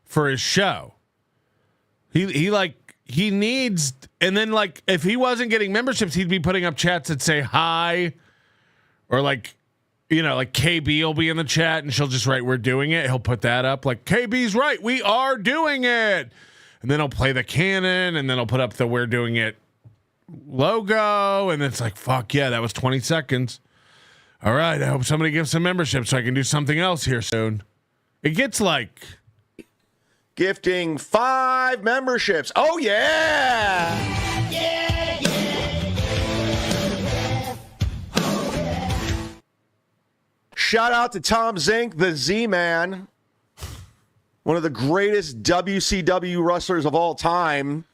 for his show. He needs, and then like if he wasn't getting memberships, he'd be putting up chats that say hi, or like, you know, like KB will be in the chat and she'll just write "we're doing it." He'll put that up like KB's right, we are doing it, and then he'll play the cannon, and then he'll put up the "we're doing it" logo, and it's like fuck yeah, that was 20 seconds. All right, I hope somebody gives some membership so I can do something else here soon. It gets like gifting 5 memberships. Oh yeah. Shout out to Tom Zink, the Z-Man, one of the greatest WCW wrestlers of all time.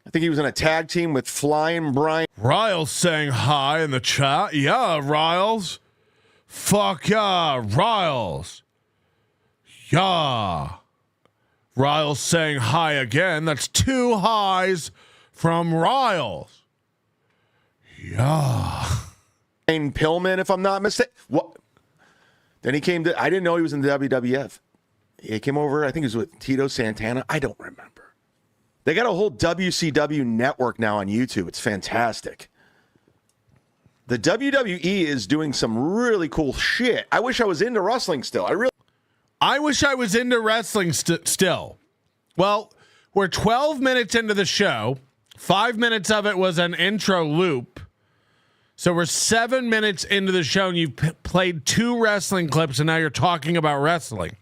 I think he was in a tag team with Flying Brian. Riles saying hi in the chat. Yeah, Riles. Fuck yeah, Riles. Yeah. Riles saying hi again. That's 2 highs from Riles. Yeah. Pillman, if I'm not mistaken. What? Then he came to, I didn't know he was in the WWF. He came over, I think he was with Tito Santana. I don't remember. They got a whole WCW network now on YouTube. It's fantastic. The WWE is doing some really cool shit. I wish I was into wrestling still. I wish I was into wrestling still. Well, we're 12 minutes into the show. 5 minutes of it was an intro loop. So we're 7 minutes into the show, and you've played 2 wrestling clips, and now you're talking about wrestling.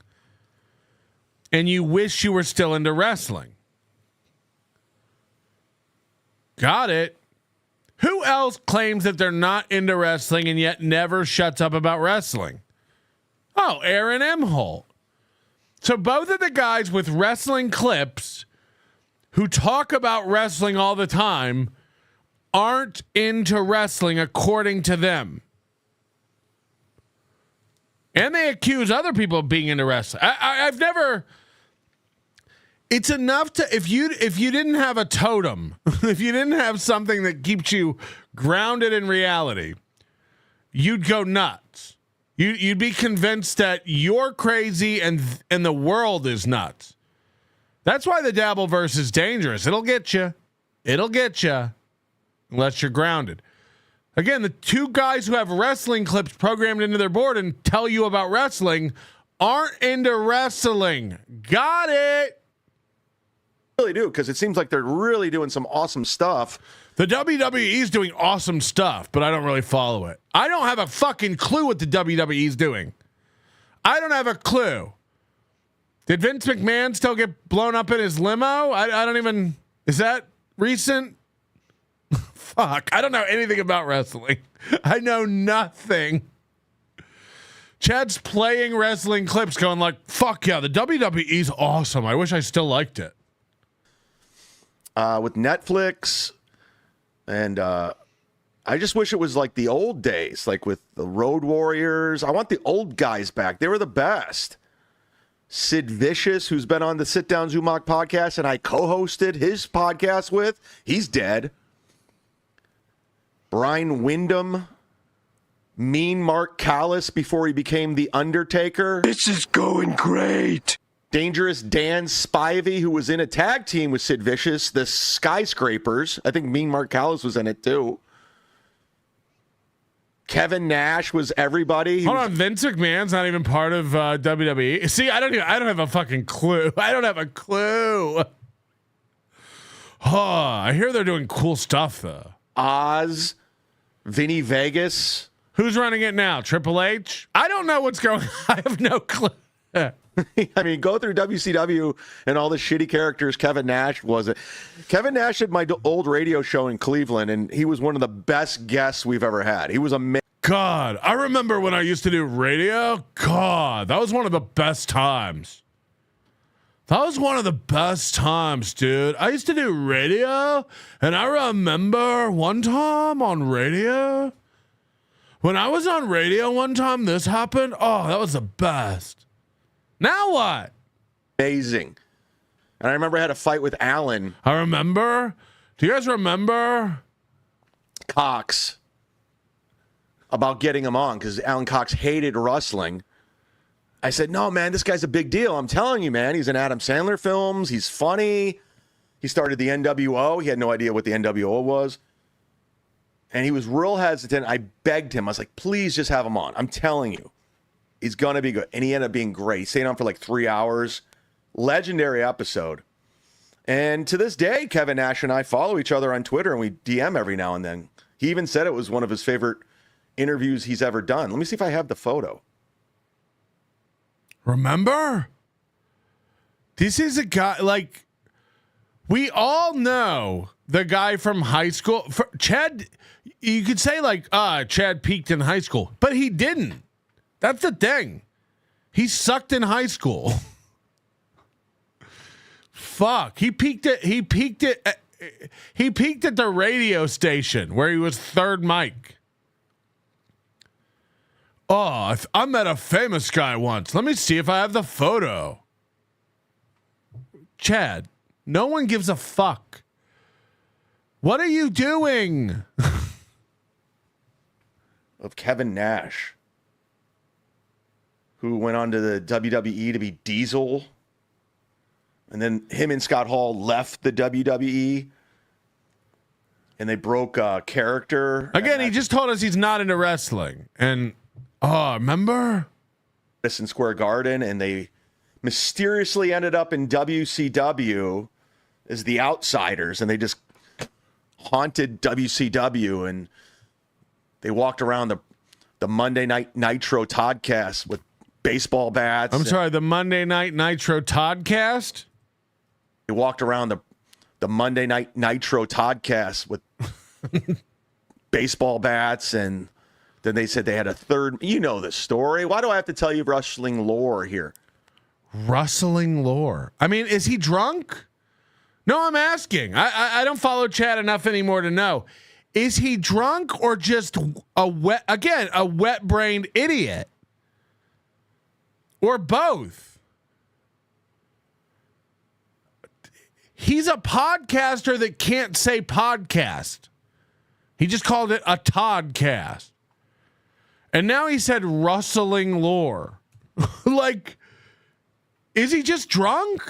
And you wish you were still into wrestling. Got it. Who else claims that they're not into wrestling and yet never shuts up about wrestling? Oh, Aaron Imholte. So both of the guys with wrestling clips who talk about wrestling all the time aren't into wrestling according to them. And they accuse other people of being into wrestling. I've never... It's enough to if you didn't have a totem, if you didn't have something that keeps you grounded in reality, you'd go nuts. You'd be convinced that you're crazy and the world is nuts. That's why the Dabbleverse is dangerous. It'll get you. It'll get you unless you're grounded. Again, the two guys who have wrestling clips programmed into their board and tell you about wrestling aren't into wrestling. Got it. Really do, because it seems like they're really doing some awesome stuff. The WWE is doing awesome stuff, but I don't really follow it. I don't have a fucking clue what the WWE is doing. I don't have a clue. Did Vince McMahon still get blown up in his limo? I don't even... Is that recent? Fuck. I don't know anything about wrestling. I know nothing. Chad's playing wrestling clips going like, fuck yeah, the WWE's awesome. I wish I still liked it. With Netflix, and I just wish it was like the old days, like with the Road Warriors. I want the old guys back. They were the best. Sid Vicious, who's been on the Sit Down Zumock podcast, and I co-hosted his podcast with. He's dead. Brian Wyndham. Mean Mark Callis before he became the Undertaker. This is going great. Dangerous Dan Spivey, who was in a tag team with Sid Vicious, the Skyscrapers. I think Mean Mark Callis was in it too. Kevin Nash was everybody. Hold on, Vince McMahon's not even part of WWE. See, I don't have a fucking clue. I don't have a clue. Oh, I hear they're doing cool stuff though. Oz, Vinny Vegas. Who's running it now? Triple H? I don't know what's going on. I have no clue. I mean, go through WCW and all the shitty characters Kevin Nash was. Kevin Nash did my old radio show in Cleveland, and he was one of the best guests we've ever had. He was amazing. God, I remember when I used to do radio. God, that was one of the best times. That was one of the best times, dude. I used to do radio, and I remember one time on radio. When I was on radio one time, this happened. Oh, that was the best. Now what? Amazing. And I remember I had a fight with Alan. I remember. Do you guys remember? Cox. About getting him on because Alan Cox hated wrestling. I said, no, man, this guy's a big deal. I'm telling you, man. He's in Adam Sandler films. He's funny. He started the NWO. He had no idea what the NWO was. And he was real hesitant. I begged him. I was like, please just have him on. I'm telling you. He's going to be good. And he ended up being great. He stayed on for like 3 hours. Legendary episode. And to this day, Kevin Nash and I follow each other on Twitter, and we DM every now and then. He even said it was one of his favorite interviews he's ever done. Let me see if I have the photo. Remember? This is a guy, like, we all know the guy from high school. Chad, you could say, like, Chad peaked in high school, but he didn't. That's the thing. He sucked in high school. Fuck. He peaked at the radio station where he was third mic. Oh, I met a famous guy once. Let me see if I have the photo. Chad, no one gives a fuck. What are you doing? Of Kevin Nash, who went on to the WWE to be Diesel. And then him and Scott Hall left the WWE. And they broke character. Again, he just told us he's not into wrestling. And, remember? Madison Square Garden. And they mysteriously ended up in WCW as the Outsiders. And they just haunted WCW. And they walked around the Monday Night Nitro Toddcast with baseball bats. I'm sorry, the Monday Night Nitro Toddcast? They walked around the Monday Night Nitro Toddcast with baseball bats, and then they said they had a third. You know the story. Why do I have to tell you rustling lore here? Rustling lore. I mean, is he drunk? No, I'm asking. I don't follow Chad enough anymore to know. Is he drunk or just a wet-brained idiot? Or both? He's a podcaster that can't say podcast. He just called it a Toddcast. And now he said rustling lore. Like, is he just drunk?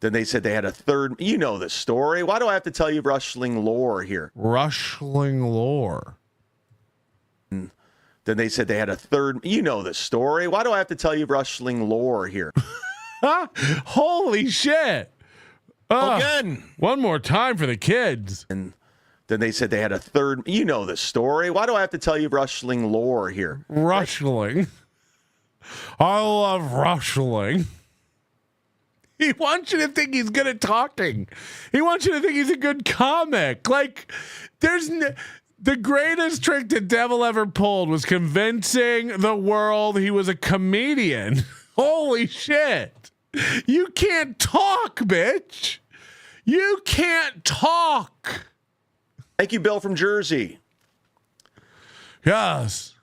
Then they said they had a third. You know the story. Why do I have to tell you rustling lore here? Rustling lore. Then they said they had a third. You know the story. Why do I have to tell you rustling lore here? Holy shit. Again. One more time for the kids. And then they said they had a third. You know the story. Why do I have to tell you rustling lore here? Rustling. I love rustling. He wants you to think he's good at talking. He wants you to think he's a good comic. Like, the greatest trick the devil ever pulled was convincing the world he was a comedian. Holy shit. You can't talk, bitch. You can't talk. Thank you, Bill from Jersey. Yes.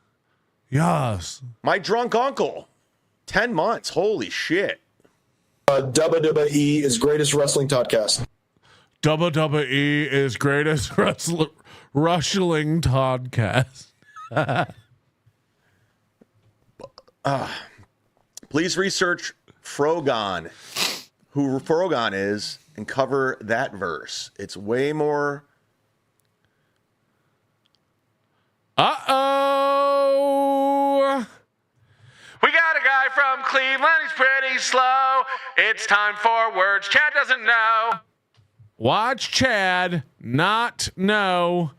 Yes. My drunk uncle. 10 months. Holy shit. WWE is greatest wrestling podcast. WWE is greatest wrestling podcast. Please research Frogon, who Frogon is, and cover that verse. It's way more. Uh-oh. We got a guy from Cleveland. He's pretty slow. It's time for words Chad doesn't know. Watch Chad not know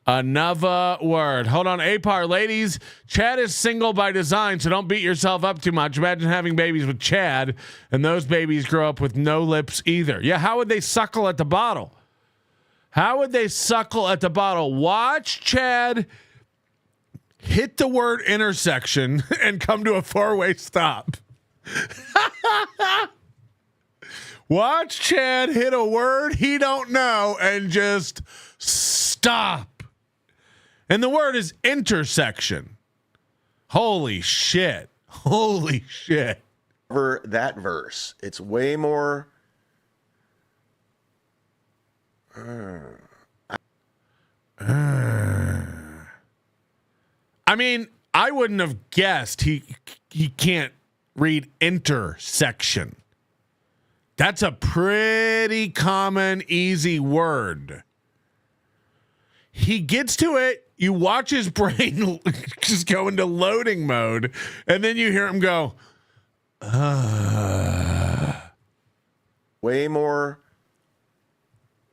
another word. Hold on, APAR. Ladies, Chad is single by design, so don't beat yourself up too much. Imagine having babies with Chad, and those babies grow up with no lips either. Yeah, how would they suckle at the bottle? How would they suckle at the bottle? Watch Chad hit the word intersection and come to a four-way stop. Watch Chad hit a word he don't know and just stop. And the word is intersection. Holy shit. Holy shit. Cover that verse. It's way more. I mean, I wouldn't have guessed he can't read intersection. That's a pretty common, easy word. He gets to it. You watch his brain just go into loading mode, and then you hear him go, Way more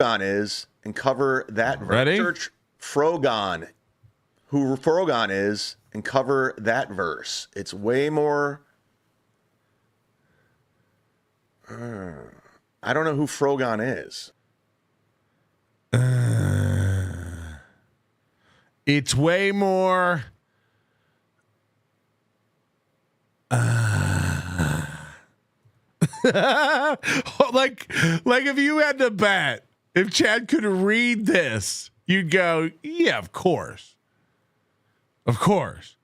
on is, and cover that verse. Ready? Search Frogon, who Frogon is, and cover that verse. It's way more. I don't know who Frogon is. It's way more. like if you had to bet, if Chad could read this, you'd go, yeah, of course. Of course.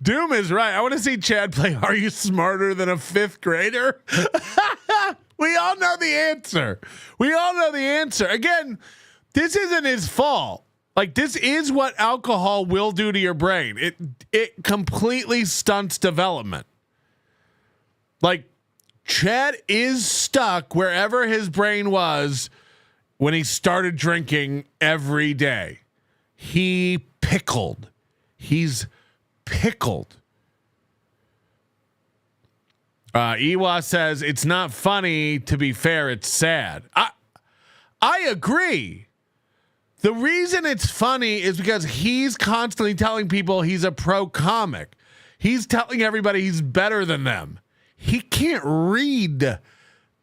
Doom is right. I want to see Chad play Are You Smarter Than a Fifth Grader? We all know the answer. We all know the answer. Again, this isn't his fault. Like, this is what alcohol will do to your brain. It completely stunts development. Like, Chad is stuck wherever his brain was when he started drinking every day. He pickled. He's pickled. Iwa says it's not funny. To be fair, it's sad. I agree. The reason it's funny is because he's constantly telling people he's a pro comic. He's telling everybody he's better than them. He can't read.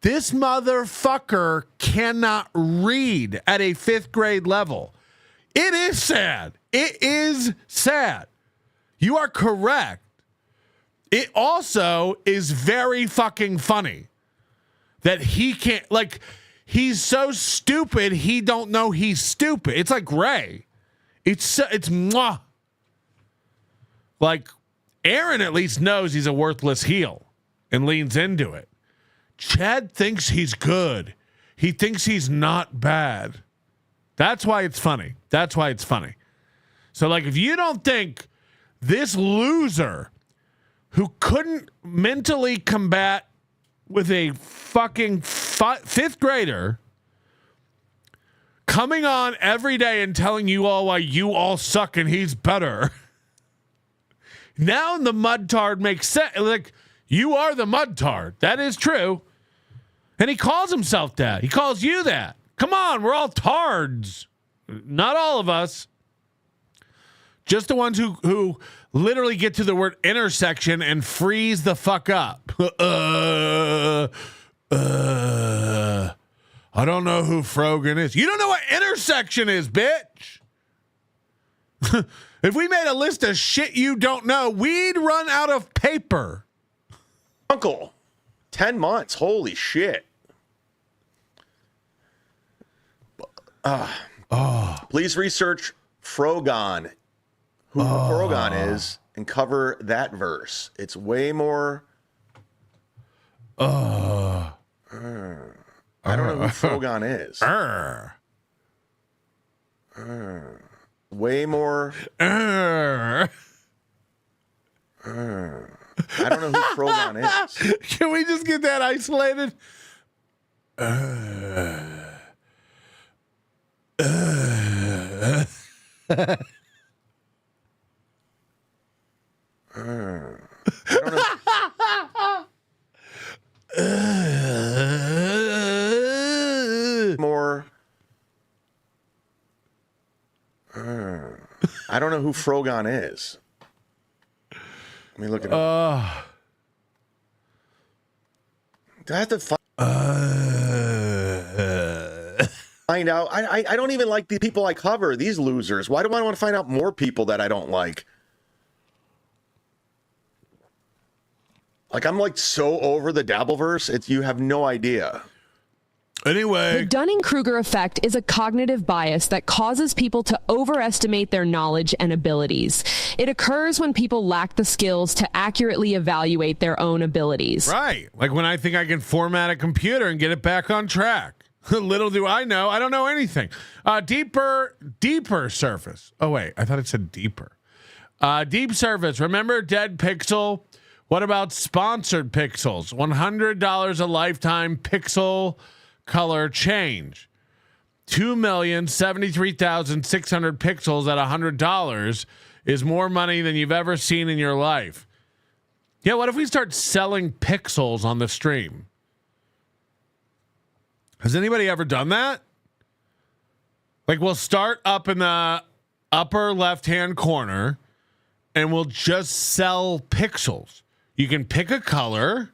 This motherfucker cannot read at a 5th grade level. It is sad. It is sad. You are correct. It also is very fucking funny that he can't, like, he's so stupid he don't know he's stupid. It's like Ray. It's mwah. Like, Aaron at least knows he's a worthless heel and leans into it. Chad thinks he's good. He thinks he's not bad. That's why it's funny. That's why it's funny. So, like, if you don't think this loser who couldn't mentally combat with a fucking 5th grader coming on every day and telling you all why you all suck and he's better. Now the mudtard makes sense. Like, you are the mudtard. That is true. And he calls himself that. He calls you that. Come on, we're all tards. Not all of us. Just the ones who literally get to the word intersection and freeze the fuck up. I don't know who Frogan is. You don't know what intersection is, bitch. If we made a list of shit you don't know, we'd run out of paper. Uncle, 10 months. Holy shit. Please research Frogon, who Frogon is, and cover that verse. It's way more. I don't know who Frogon is. Way more. I don't know who Frogon is. Can we just get that isolated? I don't know. More. I don't know who Frogon is. Let me look it up. Do I have to find out? I don't even like the people I cover, these losers. Why do I want to find out more people that I don't like? Like, I'm like so over the Dabbleverse, you have no idea. Anyway. The Dunning-Kruger effect is a cognitive bias that causes people to overestimate their knowledge and abilities. It occurs when people lack the skills to accurately evaluate their own abilities. Right. Like when I think I can format a computer and get it back on track. Little do I know, I don't know anything. Deeper surface. Oh, wait, I thought it said deeper. Deep surface. Remember Dead Pixel? What about sponsored pixels? $100 a lifetime pixel color change. 2,073,600 pixels at $100 is more money than you've ever seen in your life. Yeah, what if we start selling pixels on the stream? Has anybody ever done that? Like, we'll start up in the upper left-hand corner and we'll just sell pixels. You can pick a color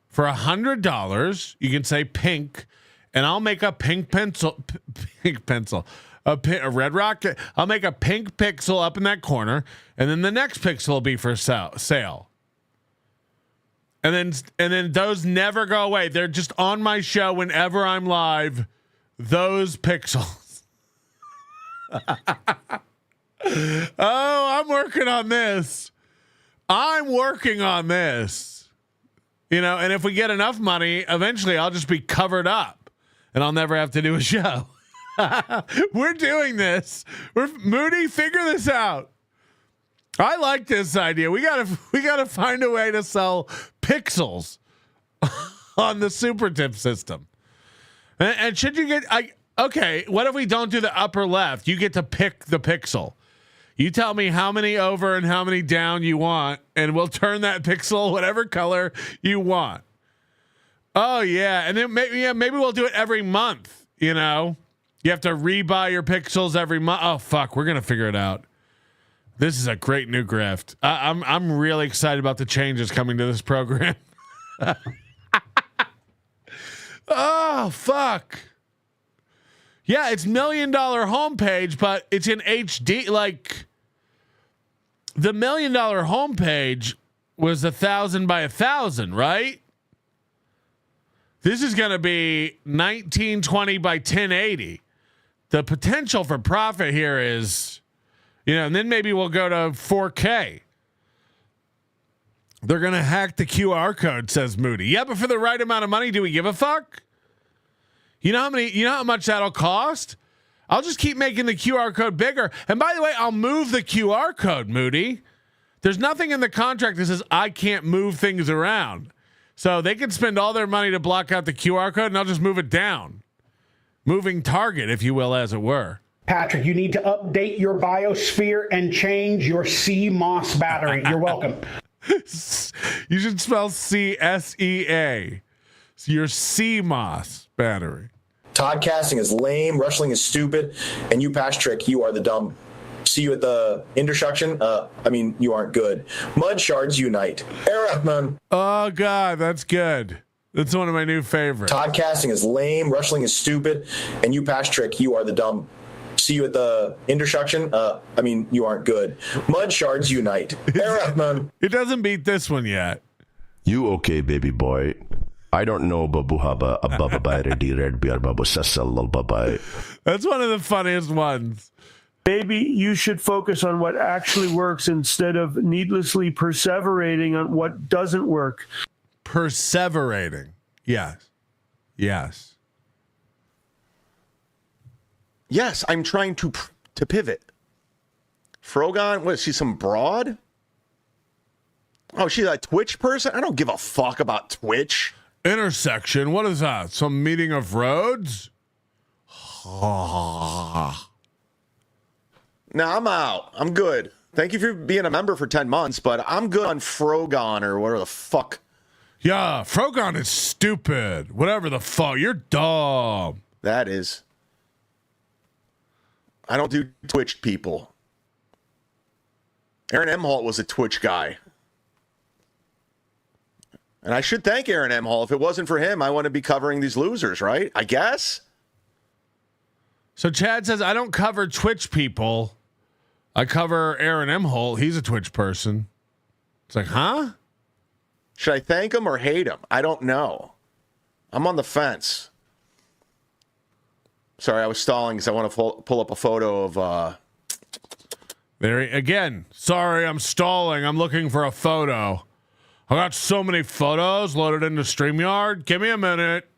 for $100. You can say pink, and I'll make a pink pencil, a red rock. I'll make a pink pixel up in that corner, and then the next pixel will be for sale. And then those never go away. They're just on my show whenever I'm live. Those pixels. Oh, I'm working on this. You know, and if we get enough money, eventually I'll just be covered up and I'll never have to do a show. We're doing this. Moody, figure this out. I like this idea. We gotta find a way to sell pixels on the super tip system. And should you get okay, what if we don't do the upper left? You get to pick the pixel. You tell me how many over and how many down you want, and we'll turn that pixel whatever color you want. Oh yeah, and then maybe we'll do it every month. You know, you have to rebuy your pixels every month. Oh fuck, we're gonna figure it out. This is a great new grift. I'm really excited about the changes coming to this program. Oh, fuck. Yeah, it's $1 million homepage, but it's in HD. Like, the $1 million homepage was 1,000 by 1,000, right? This is going to be 1920 by 1080. The potential for profit here is, and then maybe we'll go to 4K. They're going to hack the QR code, says Moody. Yeah, but for the right amount of money, do we give a fuck? You know how much that'll cost? I'll just keep making the QR code bigger. And by the way, I'll move the QR code, Moody. There's nothing in the contract that says I can't move things around. So they can spend all their money to block out the QR code, and I'll just move it down. Moving target, if you will, as it were. Patrick, you need to update your biosphere and change your CMOS battery. You're welcome. You should spell CSEA. So your CMOS battery. Toddcasting is lame. Wrestling is stupid. And you, Patrick, you are the dumb. See you at the intersection. You aren't good. Mud shards unite. Erachman. Oh, God, that's good. That's one of my new favorites. Toddcasting is lame. Wrestling is stupid. And you, Patrick, you are the dumb. See you at the intersection. You aren't good. Mud shards unite. Erachman. It doesn't beat this one yet. You okay, baby boy? I don't know, babu haba ababa by ready red beer babu sasal babai. That's one of the funniest ones. Maybe you should focus on what actually works instead of needlessly perseverating on what doesn't work. Perseverating. Yes. Yes. Yes, I'm trying to pivot. Frogon, what is she, some broad? Oh, she's a Twitch person? I don't give a fuck about Twitch. Intersection, what is that? Some meeting of roads? No, I'm out. I'm good. Thank you for being a member for 10 months, but I'm good on Frogon or whatever the fuck. Yeah, Frogon is stupid. Whatever the fuck. You're dumb. That is. I don't do Twitch people. Aaron Imholte was a Twitch guy. And I should thank Aaron Imholte. If it wasn't for him, I wouldn't be covering these losers, right? I guess. So Chad says, I don't cover Twitch people. I cover Aaron Imholte. He's a Twitch person. It's like, huh? Should I thank him or hate him? I don't know. I'm on the fence. Sorry, I was stalling because I want to pull up a photo of... There again. Sorry, I'm stalling. I'm looking for a photo. I got so many photos loaded into StreamYard. Give me a minute.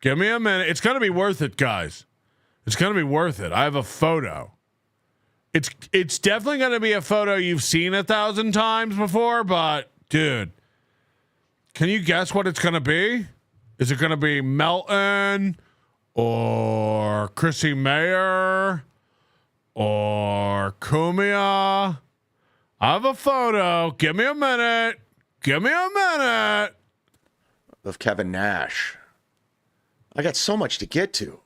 Give me a minute. It's going to be worth it, guys. It's going to be worth it. I have a photo. It's definitely going to be a photo you've seen 1,000 times before, but, dude, can you guess what it's going to be? Is it going to be Melton or Chrissy Mayer or Kumia? I have a photo. Give me a minute. Give me a minute. Of Kevin Nash. I got so much to get to.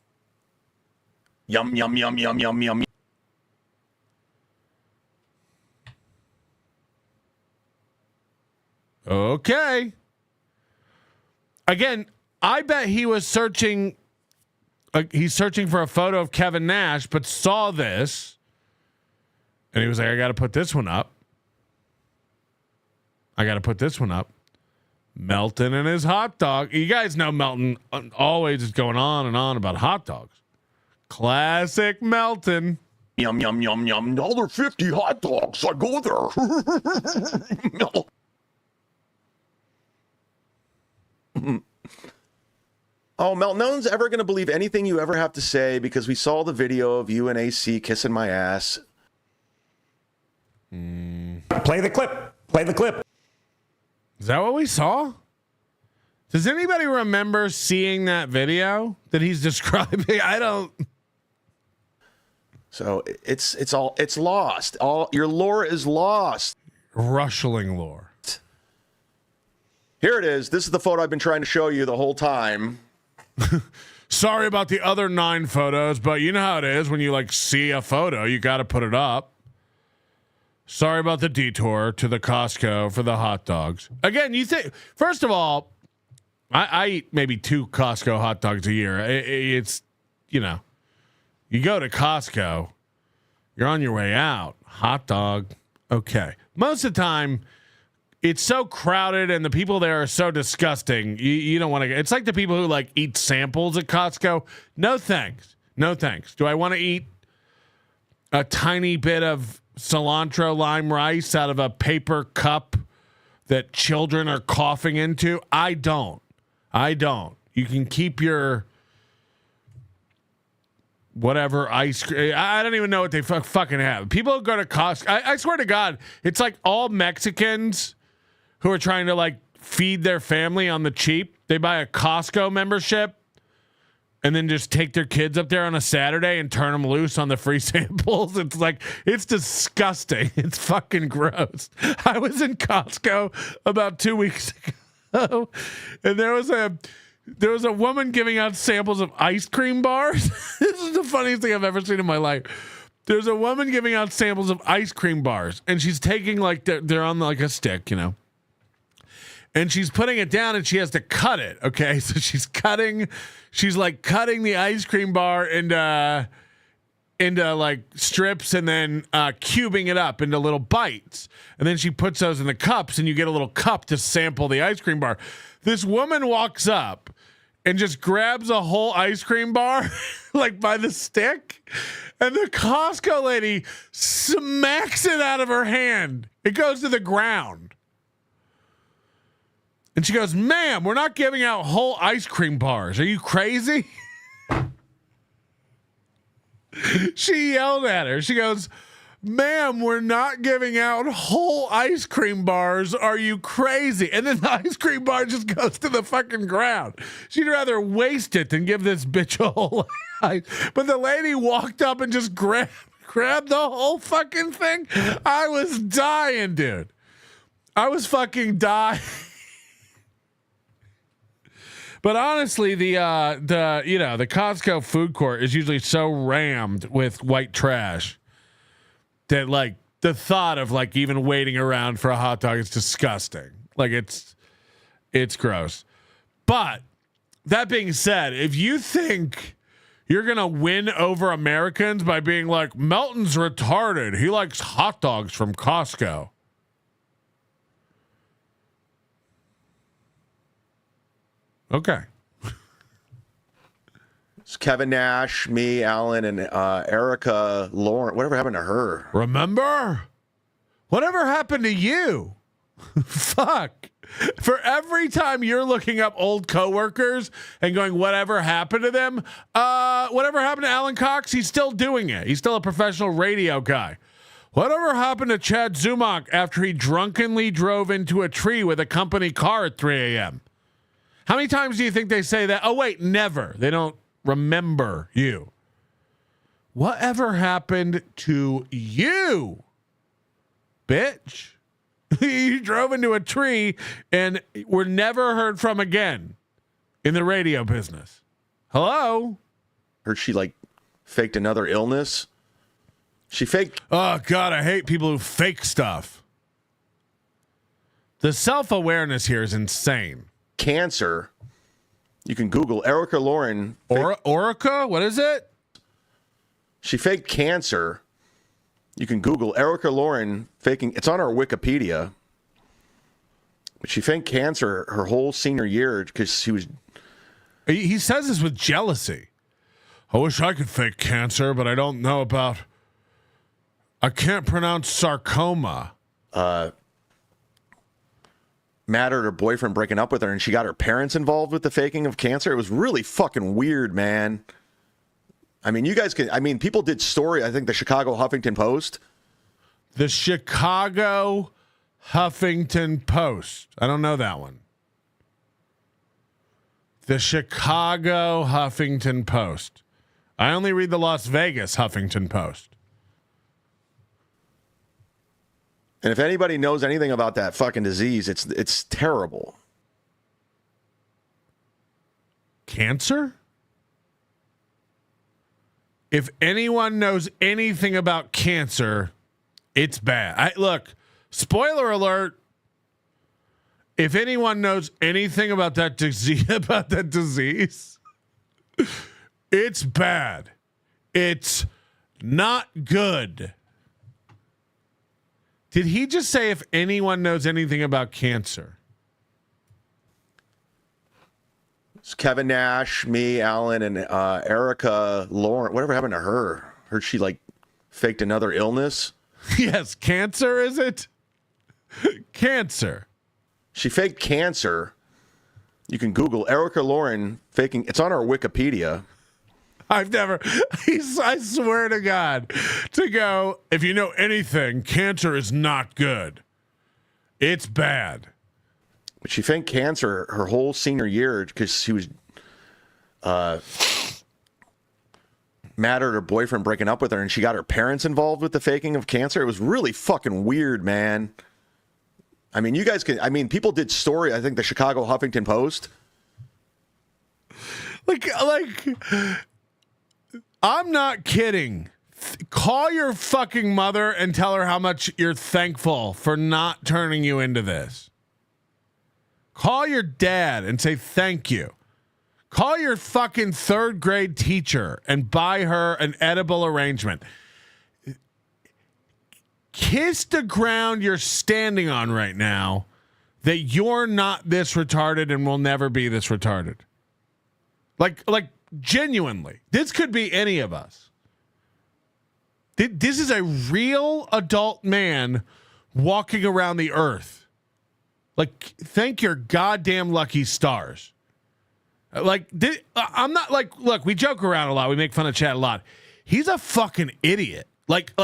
Yum, yum, yum, yum, yum, yum. Okay. Again, I bet he was searching. He's searching for a photo of Kevin Nash, but saw this. And he was like, I got to put this one up. I got to put this one up. Melton and his hot dog. You guys know Melton always is going on and on about hot dogs. Classic Melton. Yum, yum, yum, yum. $1.50 hot dogs. I go there. Oh, Melton, no one's ever going to believe anything you ever have to say because we saw the video of you and AC kissing my ass. Play the clip. Play the clip. Is that what we saw? Does anybody remember seeing that video that he's describing? I don't. So it's lost. All your lore is lost. Rustling lore. Here it is. This is the photo I've been trying to show you the whole time. Sorry about the other 9 photos, but you know how it is when you like see a photo, you got to put it up. Sorry about the detour to the Costco for the hot dogs. Again, you think, first of all, I eat maybe 2 Costco hot dogs a year. It's, you know, you go to Costco, you're on your way out, hot dog. Okay. Most of the time, it's so crowded and the people there are so disgusting. You don't want to. It's like the people who like eat samples at Costco. No thanks. No thanks. Do I want to eat a tiny bit of cilantro lime rice out of a paper cup that children are coughing into? I don't. You can keep your whatever ice cream. I don't even know what they fucking have. People who go to Costco. I swear to God, it's like all Mexicans who are trying to like feed their family on the cheap. They buy a Costco membership and then just take their kids up there on a Saturday and turn them loose on the free samples. It's like, it's disgusting. It's fucking gross. I was in Costco about 2 weeks ago and there was a woman giving out samples of ice cream bars. This is the funniest thing I've ever seen in my life. There's a woman giving out samples of ice cream bars and she's taking like, they're on like a stick, you know, and she's putting it down and she has to cut it. Okay. So she's like cutting the ice cream bar into like strips and then cubing it up into little bites. And then she puts those in the cups and you get a little cup to sample the ice cream bar. This woman walks up and just grabs a whole ice cream bar like by the stick. And the Costco lady smacks it out of her hand. It goes to the ground. And she goes, "Ma'am, we're not giving out whole ice cream bars. Are you crazy?" She yelled at her. She goes, "Ma'am, we're not giving out whole ice cream bars. Are you crazy?" And then the ice cream bar just goes to the fucking ground. She'd rather waste it than give this bitch a whole ice. But the lady walked up and just grabbed the whole fucking thing. I was dying, dude. I was fucking dying. But honestly, the Costco food court is usually so rammed with white trash that like the thought of like even waiting around for a hot dog is disgusting. Like it's gross. But that being said, if you think you're gonna win over Americans by being like, Melton's retarded, he likes hot dogs from Costco. Okay. It's Kevin Nash, me, Alan, and Erica Lauren. Whatever happened to her? Remember? Whatever happened to you? Fuck. For every time you're looking up old coworkers and going, whatever happened to them? Whatever happened to Alan Cox? He's still doing it. He's still a professional radio guy. Whatever happened to Chad Zumock after he drunkenly drove into a tree with a company car at 3 a.m.? How many times do you think they say that? Oh, wait, never. They don't remember you. Whatever happened to you, bitch? You drove into a tree and were never heard from again in the radio business. Hello? Heard she like faked another illness. She faked. Oh, God, I hate people who fake stuff. The self-awareness here is insane. Cancer. You can Google Erica Lauren. Orica? What is it? She faked cancer. You can Google Erica Lauren faking. It's on our Wikipedia. But she faked cancer her whole senior year because she was. He says this with jealousy. I wish I could fake cancer, but I don't know about. I can't pronounce sarcoma. Mad at her boyfriend breaking up with her, and she got her parents involved with the faking of cancer. It was really fucking weird, man. I mean, you guys can. I mean, people did story. I think the Chicago Huffington Post. The Chicago Huffington Post. I don't know that one. The Chicago Huffington Post. I only read the Las Vegas Huffington Post. And if anybody knows anything about that fucking disease, it's terrible. Cancer? If anyone knows anything about cancer, It's bad. Look, spoiler alert. If anyone knows anything about that disease, it's bad. It's not good. Did he just say if anyone knows anything about cancer? It's Kevin Nash, me, Alan, and Erica Lauren. Whatever happened to her? Heard she like faked another illness. Yes, cancer, is it? Cancer. She faked cancer. You can Google Erica Lauren faking. It's on our Wikipedia. I've never, I swear to God, to go, if you know anything, cancer is not good. It's bad. But she faked cancer her whole senior year because she was mad at her boyfriend breaking up with her, and she got her parents involved with the faking of cancer. It was really fucking weird, man. I mean, you guys can, I mean, people did story, I think the Chicago Huffington Post. Like, I'm not kidding. Call your fucking mother and tell her how much you're thankful for not turning you into this. Call your dad and say thank you. Call your fucking third grade teacher and buy her an edible arrangement. Kiss the ground you're standing on right now that you're not this retarded and will never be this retarded. Like genuinely, this could be any of us. This is a real adult man walking around the earth. Like, thank your goddamn lucky stars. I'm not like, look, we joke around a lot. We make fun of Chad a lot. He's a fucking idiot. Like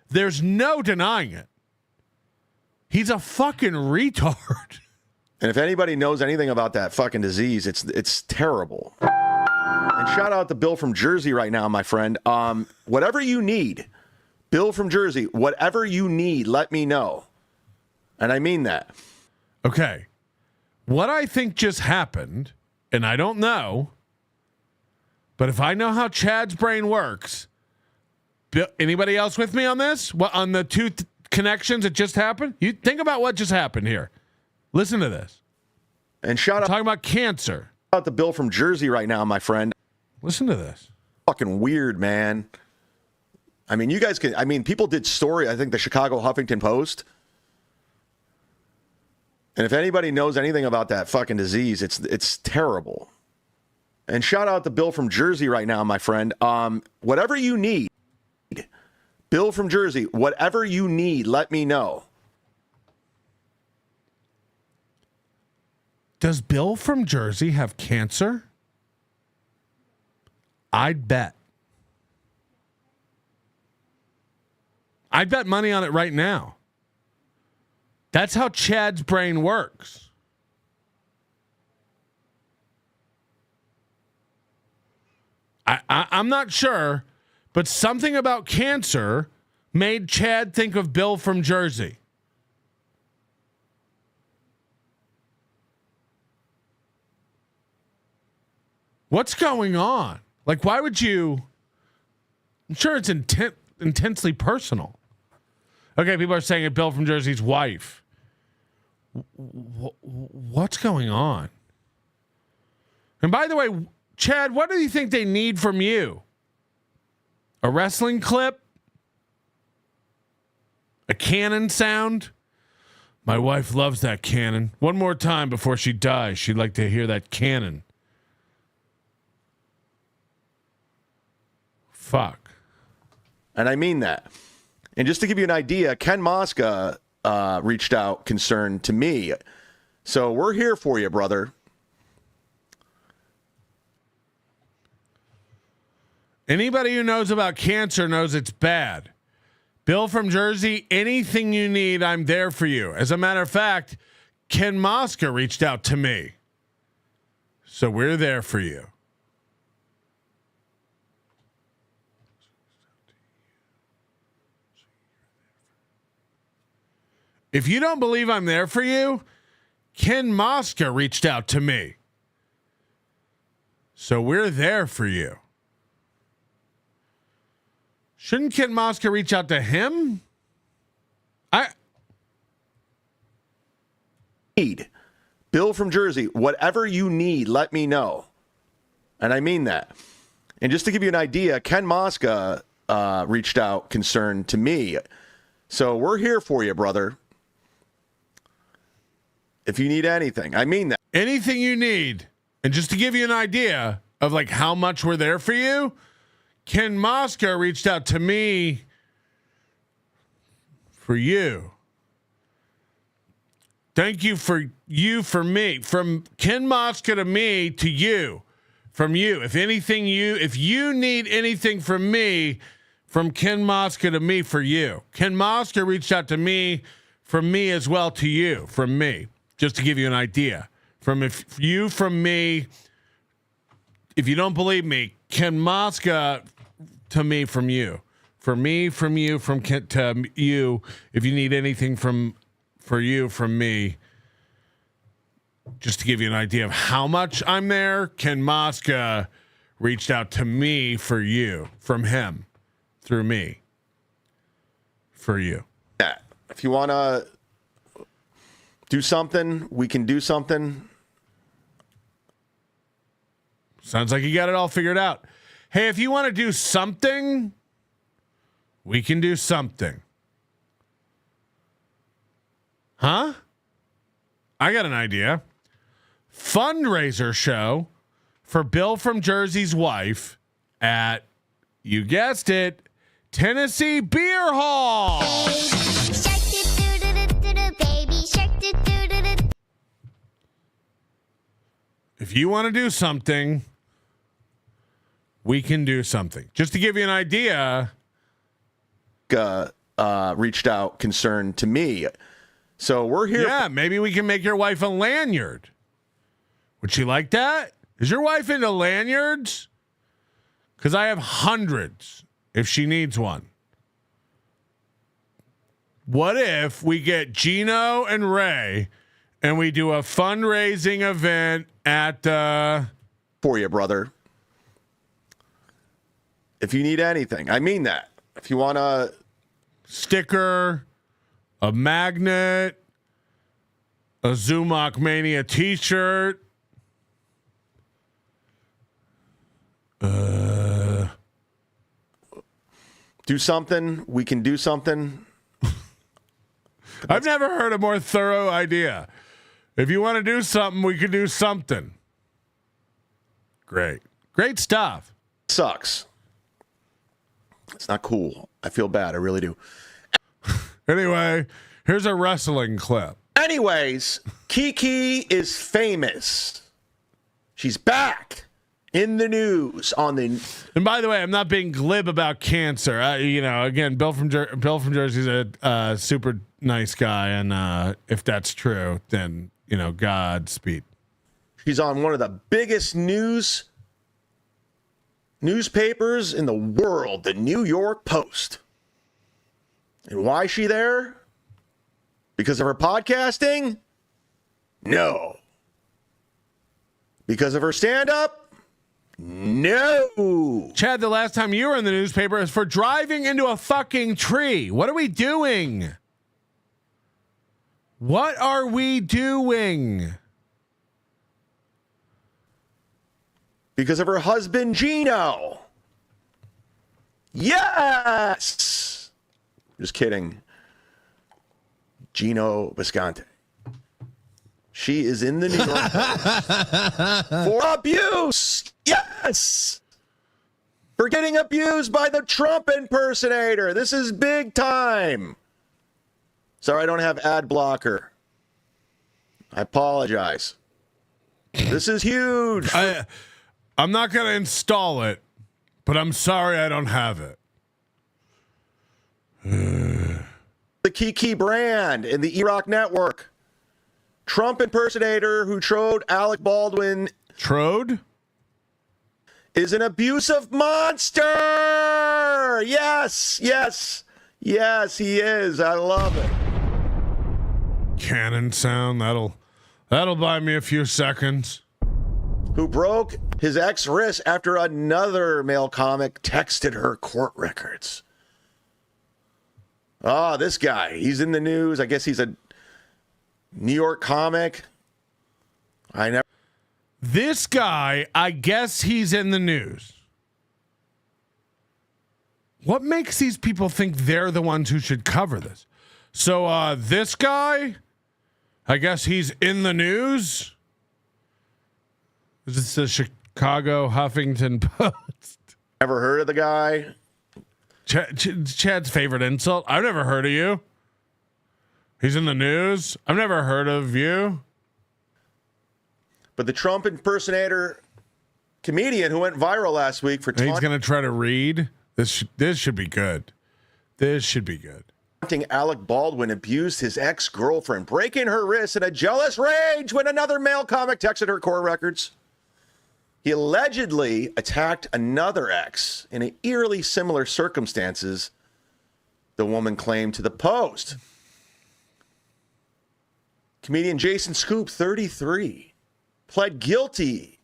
there's no denying it. He's a fucking retard. And if anybody knows anything about that fucking disease, it's terrible. And shout out to Bill from Jersey right now, my friend. Whatever you need, Bill from Jersey, whatever you need, let me know. And I mean that. Okay. What I think just happened, and I don't know, but if I know how Chad's brain works, anybody else with me on this? What, on the two connections that just happened? You think about what just happened here. Listen to this. And shout out talking about cancer. Shout out to Bill from Jersey right now, my friend. Listen to this. Fucking weird, man. I mean, you guys can, I mean, people did story, I think the Chicago Huffington Post. And if anybody knows anything about that fucking disease, it's terrible. And shout out to Bill from Jersey right now, my friend. Whatever you need, Bill from Jersey, whatever you need, let me know. Does Bill from Jersey have cancer? I'd bet. I'd bet money on it right now. That's how Chad's brain works. I'm not sure, but something about cancer made Chad think of Bill from Jersey. What's going on? Like, why would you? I'm sure it's intensely personal. Okay, people are saying it. Bill from Jersey's wife. What's going on? And by the way, Chad, what do you think they need from you? A wrestling clip? A cannon sound? My wife loves that cannon. One more time before she dies, she'd like to hear that cannon. Fuck. And I mean that. And just to give you an idea, Ken Mosca reached out concerned to me. So we're here for you, brother. Anybody who knows about cancer knows it's bad. Bill from Jersey, anything you need, I'm there for you. As a matter of fact, Ken Mosca reached out to me. So we're there for you. If you don't believe I'm there for you, Ken Mosca reached out to me. So we're there for you. Shouldn't Ken Mosca reach out to him? need. Bill from Jersey, whatever you need, let me know. And I mean that. And just to give you an idea, Ken Mosca reached out concerned to me. So we're here for you, brother. If you need anything, I mean that. Anything you need. And just to give you an idea of like how much we're there for you, Ken Mosca reached out to me for you. Thank you for me. From Ken Mosca to me to you. From you. If you need anything from me, from Ken Mosca to me for you. Ken Mosca reached out to me from me as well to you. From me. Just to give you an idea. From me. If you don't believe me, Ken Mosca to me from you. For me, from you, from Ken to you. If you need anything for you, from me. Just to give you an idea of how much I'm there, Ken Mosca reached out to me for you. From him. Through me. For you. Yeah. If you want to do something, we can do something. Sounds like you got it all figured out. Hey, if you want to do something, we can do something. Huh? I got an idea. Fundraiser show for Bill from Jersey's wife at, you guessed it, Tennessee Beer Hall. If you want to do something, we can do something. Just to give you an idea. Reached out concerned to me. So we're here. Yeah, maybe we can make your wife a lanyard. Would she like that? Is your wife into lanyards? Because I have hundreds if she needs one. What if we get Gino and Ray and we do a fundraising event at for you, brother. If you need anything, I mean that. If you want a sticker, a magnet, a Zumock Mania t-shirt, do something, we can do something. I've never heard a more thorough idea. If you want to do something, we can do something. Great. Great stuff. Sucks. It's not cool. I feel bad. I really do. Anyway, here's a wrestling clip. Anyways, Kiki is famous. She's back in the news on the. And by the way, I'm not being glib about cancer. Again, Bill from Jersey's a super nice guy, and if that's true, then Godspeed. She's on one of the biggest newspapers in the world, the New York Post. And why is she there? Because of her podcasting? No. Because of her stand-up? No. Chad, the last time you were in the newspaper is for driving into a fucking tree. What are we doing? What are we doing? Because of her husband, Gino. Yes. Just kidding. Gino Visconti. She is in the New York Post for abuse. Yes. For getting abused by the Trump impersonator. This is big time. Sorry, I don't have ad blocker. I apologize. This is huge. I'm not going to install it, but I'm sorry I don't have it. The Kiki brand in the E-Rock network. Trump impersonator who trode Alec Baldwin. Trode? Is an abusive monster. Yes, yes, yes, he is. I love it. Cannon sound. That'll buy me a few seconds. Who broke his ex wrist after another male comic texted her court records. Oh, this guy. He's in the news. I guess he's a New York comic. This guy, I guess he's in the news. What makes these people think they're the ones who should cover this? So this guy, I guess he's in the news. Is this the Chicago Huffington Post? Ever heard of the guy? Chad's favorite insult. I've never heard of you. He's in the news. I've never heard of you. But the Trump impersonator comedian who went viral last week for he's going to try to read. This should be good. This should be good. Alec Baldwin abused his ex-girlfriend, breaking her wrist in a jealous rage when another male comic texted her court records. He allegedly attacked another ex in eerily similar circumstances, the woman claimed to the Post. Comedian Jason Scoop, 33, pled guilty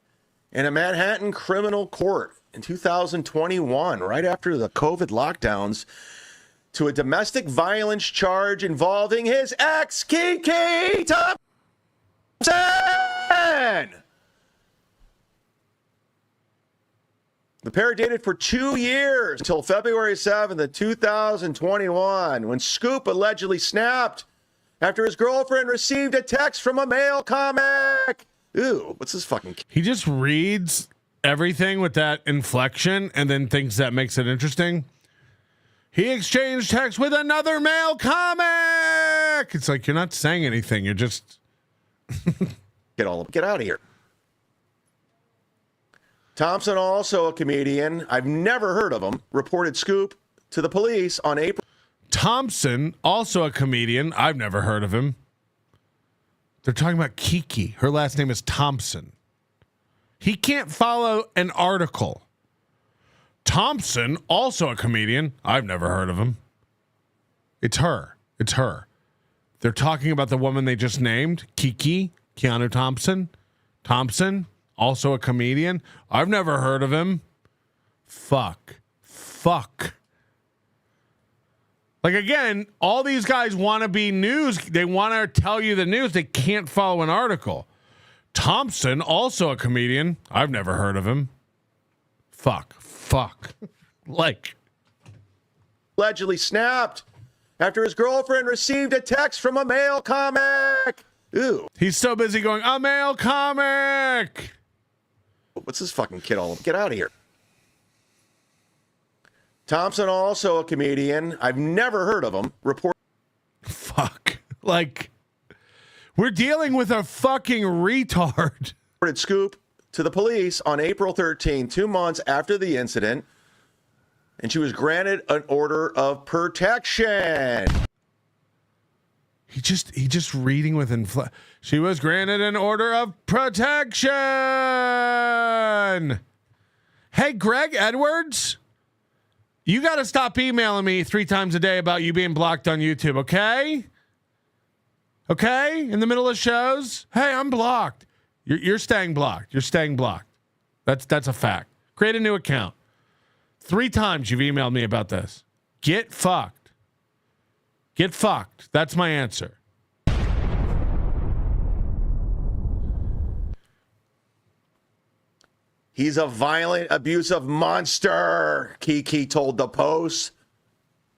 in a Manhattan criminal court in 2021, right after the COVID lockdowns, to a domestic violence charge involving his ex, Kiki Thompson. The pair dated for 2 years until February 7th, 2021, when Scoop allegedly snapped after his girlfriend received a text from a male comic. Ooh, what's this fucking... He just reads everything with that inflection and then thinks that makes it interesting. He exchanged text with another male comic. It's like, you're not saying anything. You're just... Get out of here. Thompson, also a comedian, I've never heard of him, reported Scoop to the police on April. Thompson, also a comedian, I've never heard of him. They're talking about Kiki. Her last name is Thompson. He can't follow an article. Thompson, also a comedian, I've never heard of him. It's her. It's her. They're talking about the woman they just named, Kiki, Keanu Thompson. Thompson, also a comedian. I've never heard of him. Fuck. Like, again, all these guys want to be news. They want to tell you the news. They can't follow an article. Thompson, also a comedian. I've never heard of him. Fuck. Like. Allegedly snapped after his girlfriend received a text from a male comic. Ooh. He's so busy going, a male comic. What's this fucking kid all about? Get out of here. Thompson, also a comedian. I've never heard of him. Fuck. Like, we're dealing with a fucking retard. Reported Scoop to the police on April 13, 2 months after the incident, and she was granted an order of protection. He just reading with she was granted an order of protection. Hey, Greg Edwards, you got to stop emailing me 3 times a day about you being blocked on YouTube, okay? Okay? In the middle of shows? Hey, I'm blocked. You're staying blocked. You're staying blocked. That's a fact. Create a new account. 3 times you've emailed me about this. Get fucked. Get fucked. That's my answer. He's a violent, abusive monster, Kiki told the Post.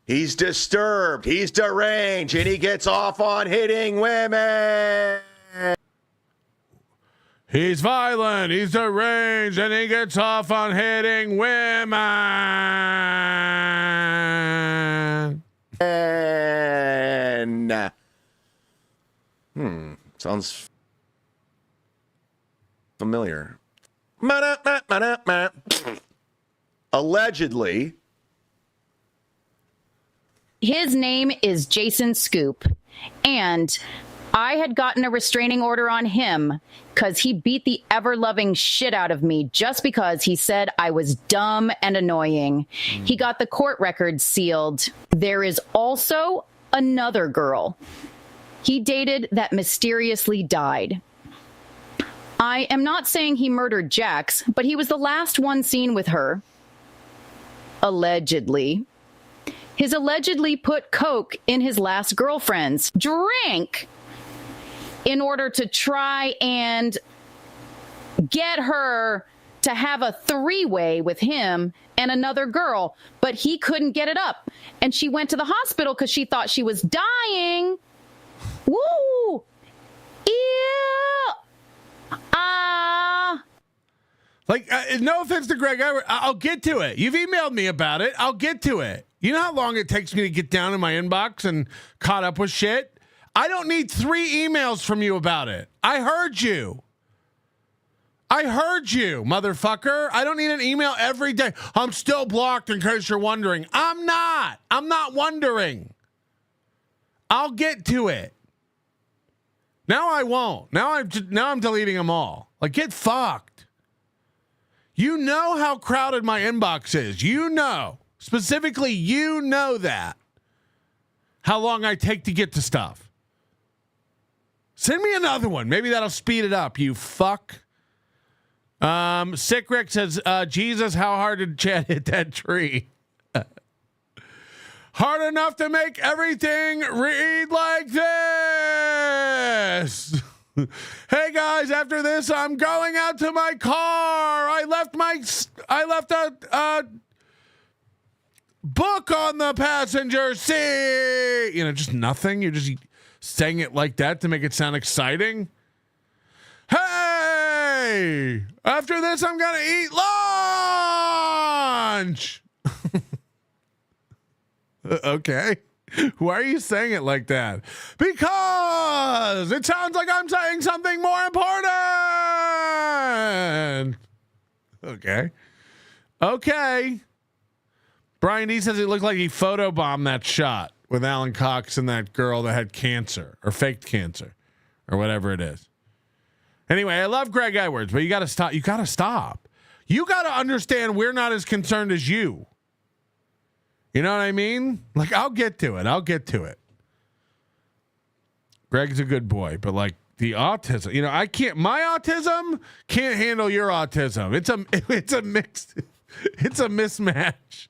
He's disturbed, he's deranged, and he gets off on hitting women. He's violent, he's deranged, and he gets off on hitting women. And sounds familiar. Allegedly. His name is Jason Scoop, and I had gotten a restraining order on him because he beat the ever-loving shit out of me just because he said I was dumb and annoying. He got the court records sealed. There is also another girl he dated that mysteriously died. I am not saying he murdered Jax, but he was the last one seen with her. Allegedly. His allegedly put coke in his last girlfriend's drink in order to try and get her to have a three-way with him and another girl, but he couldn't get it up. And she went to the hospital because she thought she was dying. Woo! Ew! Like, no offense to Greg, I'll get to it. You've emailed me about it. I'll get to it. You know how long it takes me to get down in my inbox and caught up with shit? I don't need 3 emails from you about it. I heard you. Motherfucker. I don't need an email every day. I'm still blocked in case you're wondering. I'm not. I'm not wondering. I'll get to it. Now I won't. Now I'm deleting them all. Like, get fucked. You know how crowded my inbox is. You know. Specifically, you know that. How long I take to get to stuff. Send me another one. Maybe that'll speed it up, you fuck. Sick Rick says, Jesus, how hard did Chad hit that tree? Hard enough to make everything read like this. Hey guys, after this, I'm going out to my car. I left a book on the passenger seat. You know, just nothing. You're just saying it like that to make it sound exciting. Hey, after this, I'm going to eat lunch. Okay. Why are you saying it like that? Because it sounds like I'm saying something more important. Okay. Brian D says it looked like he photobombed that shot with Alan Cox and that girl that had cancer or faked cancer or whatever it is. Anyway, I love Greg Edwards, but you got to stop. You got to understand we're not as concerned as you. You know what I mean? Like, I'll get to it. Greg's a good boy, but like the autism, you know, my autism can't handle your autism. It's a mismatch.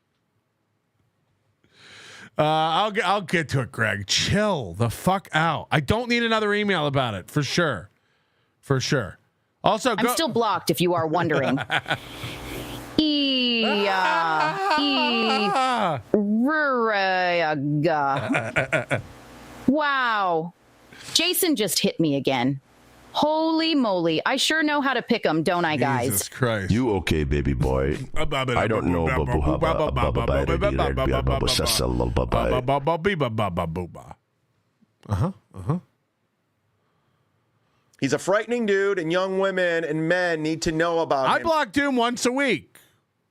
I'll get to it, Greg. Chill the fuck out. I don't need another email about it for sure. Also, I'm still blocked if you are wondering. Wow. Jason just hit me again. Holy moly. I sure know how to pick them, don't I, guys? Jesus Christ. You okay, baby boy? I don't know. He's a frightening dude, and young women and men need to know about him. I block Doom once a week,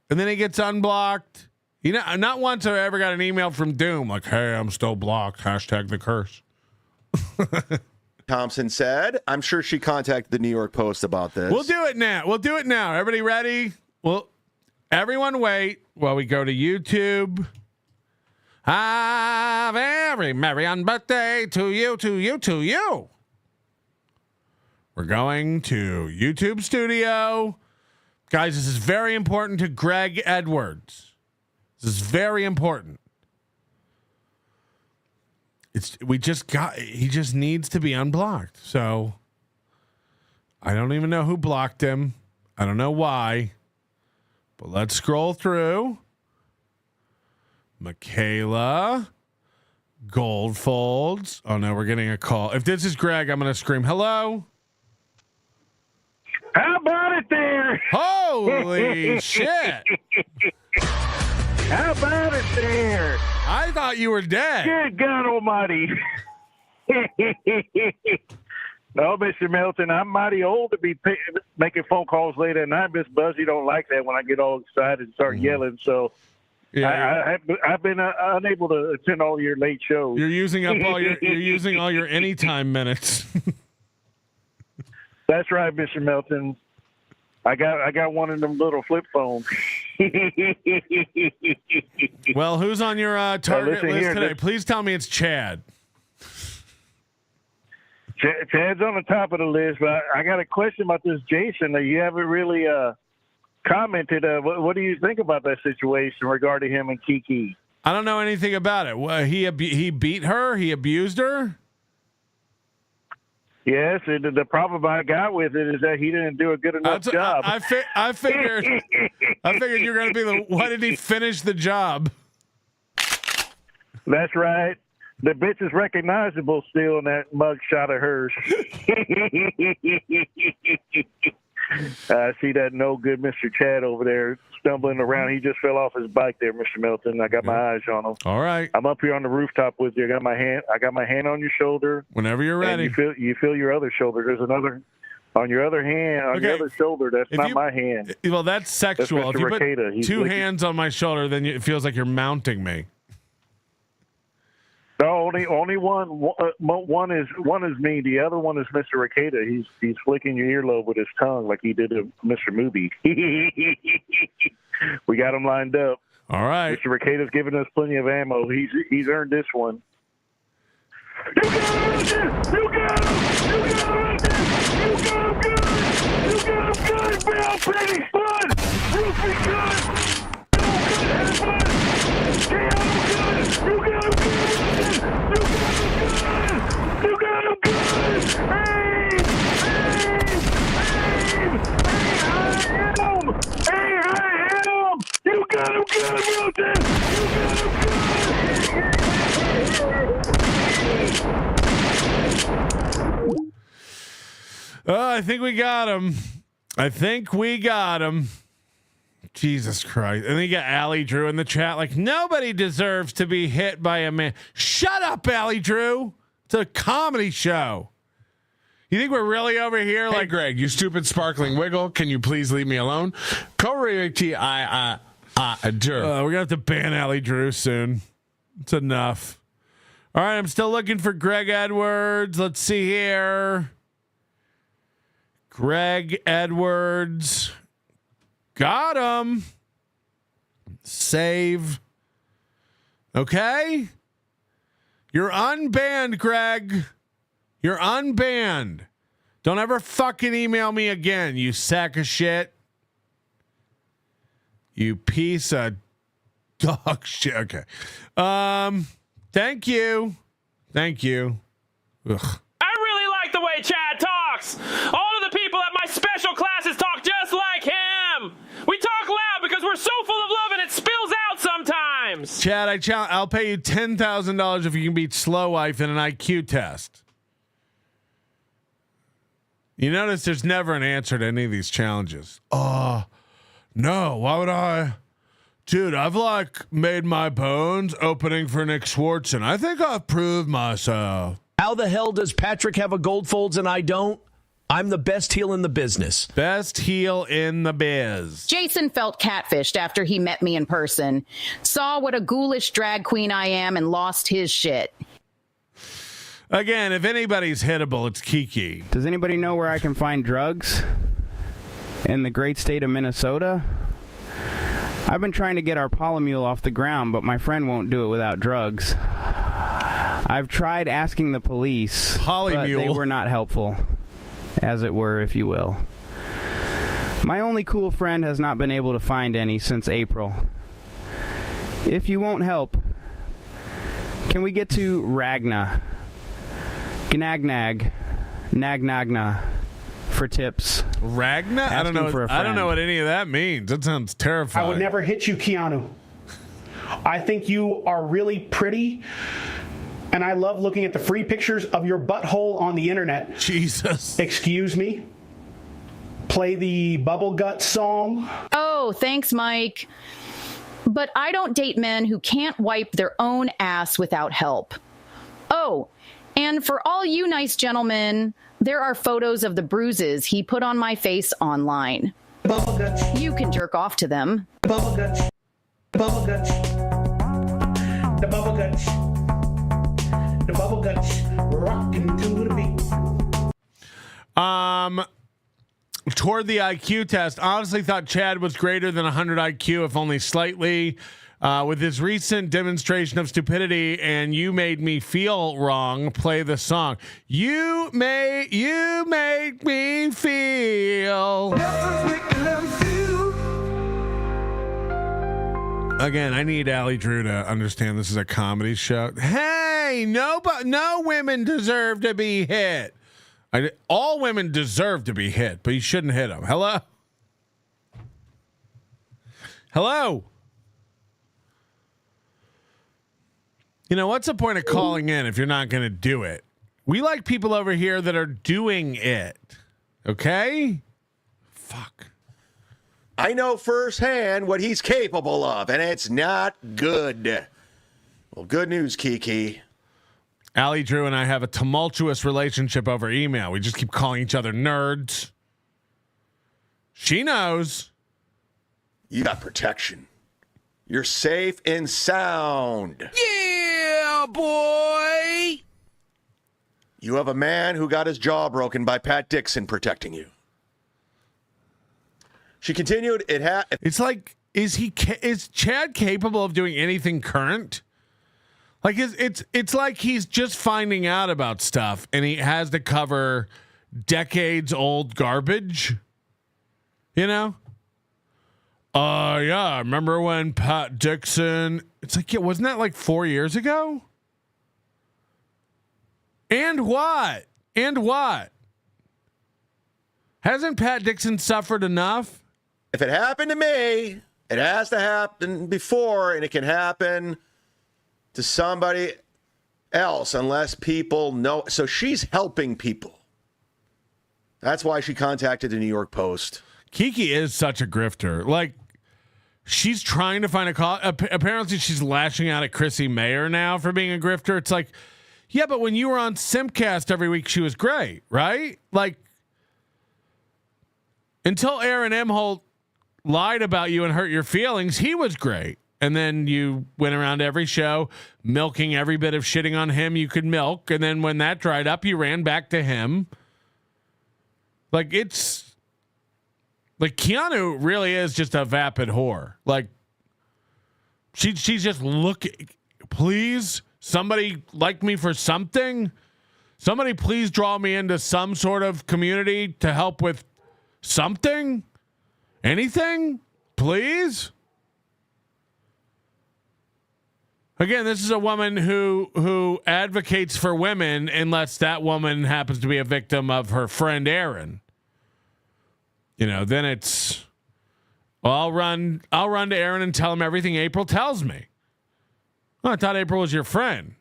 and then he gets unblocked. You know, not once have I ever got an email from Doom like, "Hey, I'm still blocked." # the curse. Thompson said, "I'm sure she contacted the New York Post about this." We'll do it now. Everybody ready? Well, everyone wait while we go to YouTube. A very merry on birthday to you. We're going to YouTube Studio. Guys, this is very important to Greg Edwards. This is very important. He just needs to be unblocked. So I don't even know who blocked him. I don't know why. But let's scroll through. Michaela Goldfolds. Oh no, we're getting a call. If this is Greg, I'm going to scream, "Hello." How about it there? Holy shit. How about it there? I thought you were dead. Good God almighty. No, Mr. Melton, I'm mighty old to be making phone calls late at night. Miss Buzzy don't like that when I get all excited and start yelling. So Yeah, I've been unable to attend all your late shows. You're using up all your anytime minutes. That's right, Mr. Melton. I got one of them little flip phones. Well, who's on your target list today? Please tell me it's Chad. Chad's on the top of the list, but I got a question about this Jason. You haven't really commented. What do you think about that situation regarding him and Kiki? I don't know anything about it. Well, he beat her. He abused her. Yes, and the problem I got with it is that he didn't do a good enough job. I figured you're going to be the. Why did he finish the job? That's right. The bitch is recognizable still in that mug shot of hers. I see that no good Mr. Chad over there stumbling around. He just fell off his bike there, Mr. Melton. I got my eyes on him. All right. I'm up here on the rooftop with you. I got my hand on your shoulder. Whenever you're ready. And you feel your other shoulder. There's another on your other hand, on your other shoulder. That's not my hand. Well, that's sexual. That's if you Ricada. put two hands on my shoulder, then it feels like you're mounting me. No, only one. One is me. The other one is Mr. Ricada. He's flicking your earlobe with his tongue like he did to Mr. Moobie. We got him lined up. All right. Mr. Ricada's giving us plenty of ammo. He's earned this one. You got him! You got him! You got him! You got him good! You got him good! Bell Penny Spud! Roofing good! You got him good! You got him good! Hey! I am! You got him good, Milton! You got him good! I think we got him. Jesus Christ. And then you got Allie Drew in the chat like, nobody deserves to be hit by a man. Shut up, Allie Drew. It's a comedy show. You think we're really over here? Hey, like Greg, you stupid sparkling wiggle. Can you please leave me alone? We're going to have to ban Allie Drew soon. It's enough. All right, I'm still looking for Greg Edwards. Let's see here. Greg Edwards. Got him. Save. Okay. You're unbanned, Greg. You're unbanned. Don't ever fucking email me again, you sack of shit. You piece of dog shit. Okay. Thank you. Ugh. I really like the way Chad talks. All of the people at my special classes talk just like him. We talk loud because we're so full of love and it spills out sometimes. Chad, I'll pay you $10,000 if you can beat Slow Wife in an IQ test. You notice there's never an answer to any of these challenges. No, why would I? Dude, I've made my bones opening for Nick Swartzen. I think I've proved myself. How the hell does Patrick have a gold folds and I don't? I'm the best heel in the business. Best heel in the biz. Jason felt catfished after he met me in person, saw what a ghoulish drag queen I am, and lost his shit. Again, if anybody's hittable, it's Kiki. Does anybody know where I can find drugs in the great state of Minnesota? I've been trying to get our polymule off the ground, but my friend won't do it without drugs. I've tried asking the police, but they were not helpful, as it were, if you will. My only cool friend has not been able to find any since April. If you won't help, can we get to Ragna? Gnagnag. Nagnagna. For tips. Ragna? I don't know what any of that means. That sounds terrifying. I would never hit you, Keanu. I think you are really pretty, and I love looking at the free pictures of your butthole on the internet. Jesus. Excuse me? Play the Bubble Gut song. Oh, thanks, Mike. But I don't date men who can't wipe their own ass without help. Oh, and for all you nice gentlemen, there are photos of the bruises he put on my face online. Bubble Gut. You can jerk off to them. Bubble Gut. Bubble Gut. The Bubble Gut. The Bubble Gut. Rocking to the beat. Toward the IQ test, honestly thought Chad was greater than 100 IQ, if only slightly. With his recent demonstration of stupidity, and you made me feel wrong, play the song. You make me feel. Again, I need Allie Drew to understand this is a comedy show. Hey, no women deserve to be hit. All women deserve to be hit, but you shouldn't hit them. Hello? Hello? You know, what's the point of calling in if you're not going to do it? We like people over here that are doing it. Okay? Fuck. I know firsthand what he's capable of, and it's not good. Well, good news, Kiki. Allie Drew and I have a tumultuous relationship over email. We just keep calling each other nerds. She knows. You got protection. You're safe and sound. Yeah, boy. You have a man who got his jaw broken by Pat Dixon protecting you. She continued, it's like, is Chad capable of doing anything current? Like, it's like he's just finding out about stuff and he has to cover decades old garbage. You know? Yeah, remember when Pat Dixon, it's like, yeah, wasn't that like 4 years ago? And what? Hasn't Pat Dixon suffered enough? If it happened to me, it has to happen before, and it can happen to somebody else unless people know. So she's helping people. That's why she contacted the New York Post. Kiki is such a grifter. Like, she's trying to find a call. Apparently, she's lashing out at Chrissy Mayer now for being a grifter. It's like, yeah, but when you were on Simcast every week, she was great, right? Like, until Aaron Imholte lied about you and hurt your feelings, he was great. And then you went around every show milking every bit of shitting on him you could milk. And then when that dried up, you ran back to him. Like, it's like Keanu really is just a vapid whore. Like, she's just looking, please, somebody like me for something. Somebody please draw me into some sort of community to help with something. Anything, please. Again, this is a woman who advocates for women unless that woman happens to be a victim of her friend Aaron. You know, then it's, well, I'll run to Aaron and tell him everything April tells me. Oh, I thought April was your friend.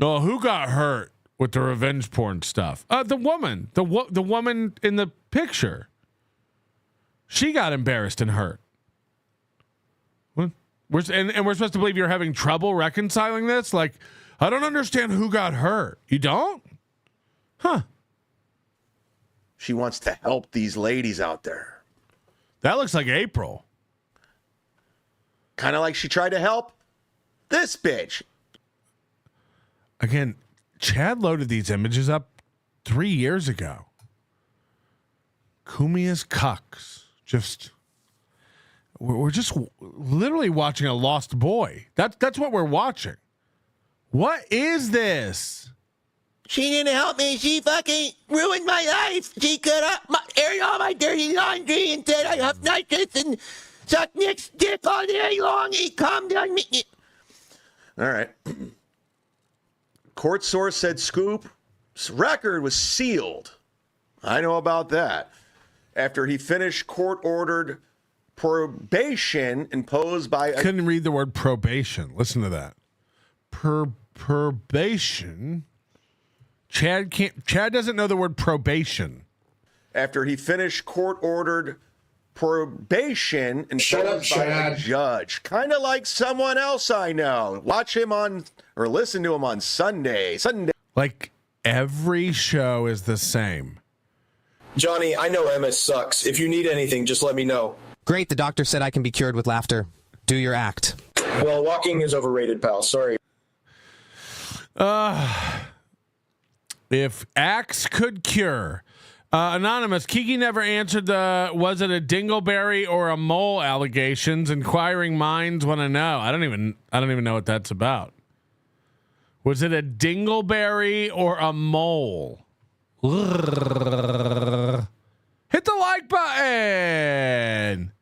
Oh, who got hurt with the revenge porn stuff? The woman, the woman in the picture. She got embarrassed and hurt. What? We're supposed to believe you're having trouble reconciling this? Like, I don't understand who got hurt. You don't? Huh. She wants to help these ladies out there. That looks like April. Kind of like she tried to help this bitch. Again, Chad loaded these images up 3 years ago. Kumia's cucks. We're just literally watching a lost boy. That's what we're watching. What is this? She didn't help me. She fucking ruined my life. She could aired all my dirty laundry and said I have nitrous and sucked Nick's dick all day long. He calmed on me. All right. Court source said Scoop's record was sealed. I know about that. After he finished court-ordered probation imposed by... Couldn't read the word probation. Listen to that. Probation. Chad doesn't know the word probation. After he finished court-ordered probation imposed by a judge. Kind of like someone else I know. Watch him on, or listen to him on Sunday. Like, every show is the same. Johnny, I know MS sucks. If you need anything, just let me know. Great, the doctor said I can be cured with laughter. Do your act. Well, walking is overrated, pal. Sorry. If acts could cure. Anonymous, Kiki never answered the was it a dingleberry or a mole allegations. Inquiring minds want to know. I don't even know what that's about. Was it a dingleberry or a mole? Hit the like button.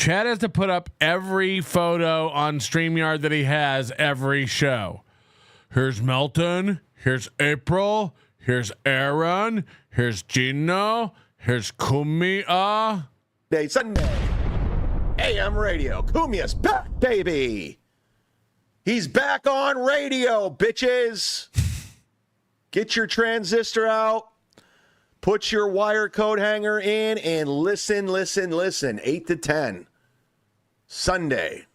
Chad has to put up every photo on StreamYard that he has every show. Here's Melton. Here's April. Here's Aaron. Here's Gino. Here's Kumia. Sunday. AM radio. Kumia's back, baby. He's back on radio, bitches. Get your transistor out. Put your wire coat hanger in and listen. 8 to 10. Sunday.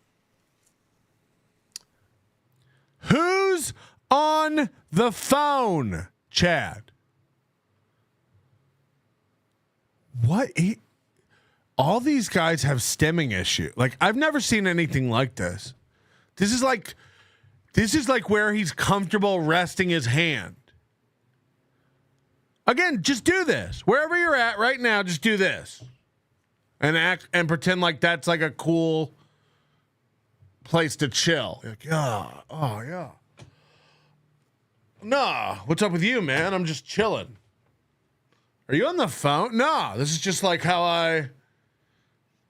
Who's on the phone, Chad? What? All these guys have stimming issue. Like, I've never seen anything like this. This is like where he's comfortable resting his hand. Again, just do this. Wherever you're at right now, just do this. And act and pretend like that's like a cool place to chill. You're like, yeah. Nah, what's up with you, man? I'm just chilling. Are you on the phone? Nah, this is just like how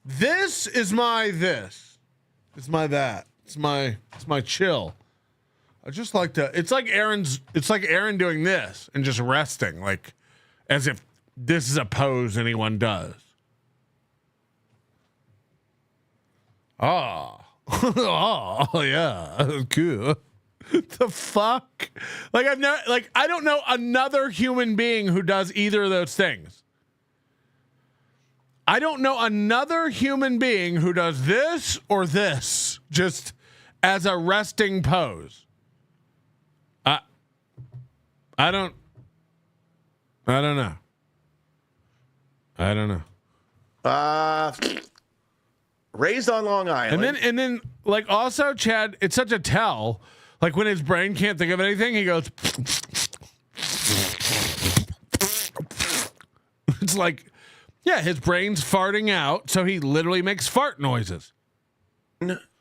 this is my this. It's my that. It's my chill. I just like to. It's like Aaron doing this and just resting, like as if this is a pose anyone does. Oh yeah, cool. The fuck? Like I don't know another human being who does either of those things. I don't know another human being who does this or this just as a resting pose. I don't know. Raised on Long Island. And then like also Chad, it's such a tell. Like when his brain can't think of anything, he goes it's like, yeah, his brain's farting out, so he literally makes fart noises.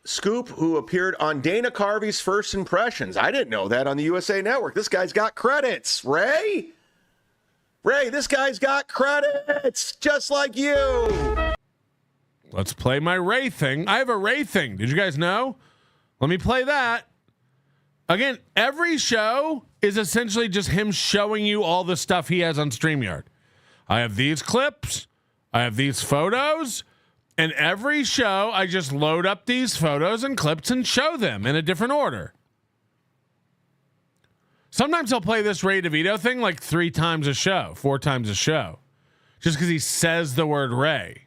Scoop, who appeared on Dana Carvey's First Impressions. I didn't know that on the USA Network. This guy's got credits. Ray, this guy's got credits, just like you. Let's play my Ray thing. I have a Ray thing. Did you guys know? Let me play that. Again, every show is essentially just him showing you all the stuff he has on StreamYard. I have these clips. I have these photos. And every show, I just load up these photos and clips and show them in a different order. Sometimes I'll play this Ray DeVito thing like 3 times a show, 4 times a show, just because he says the word Ray.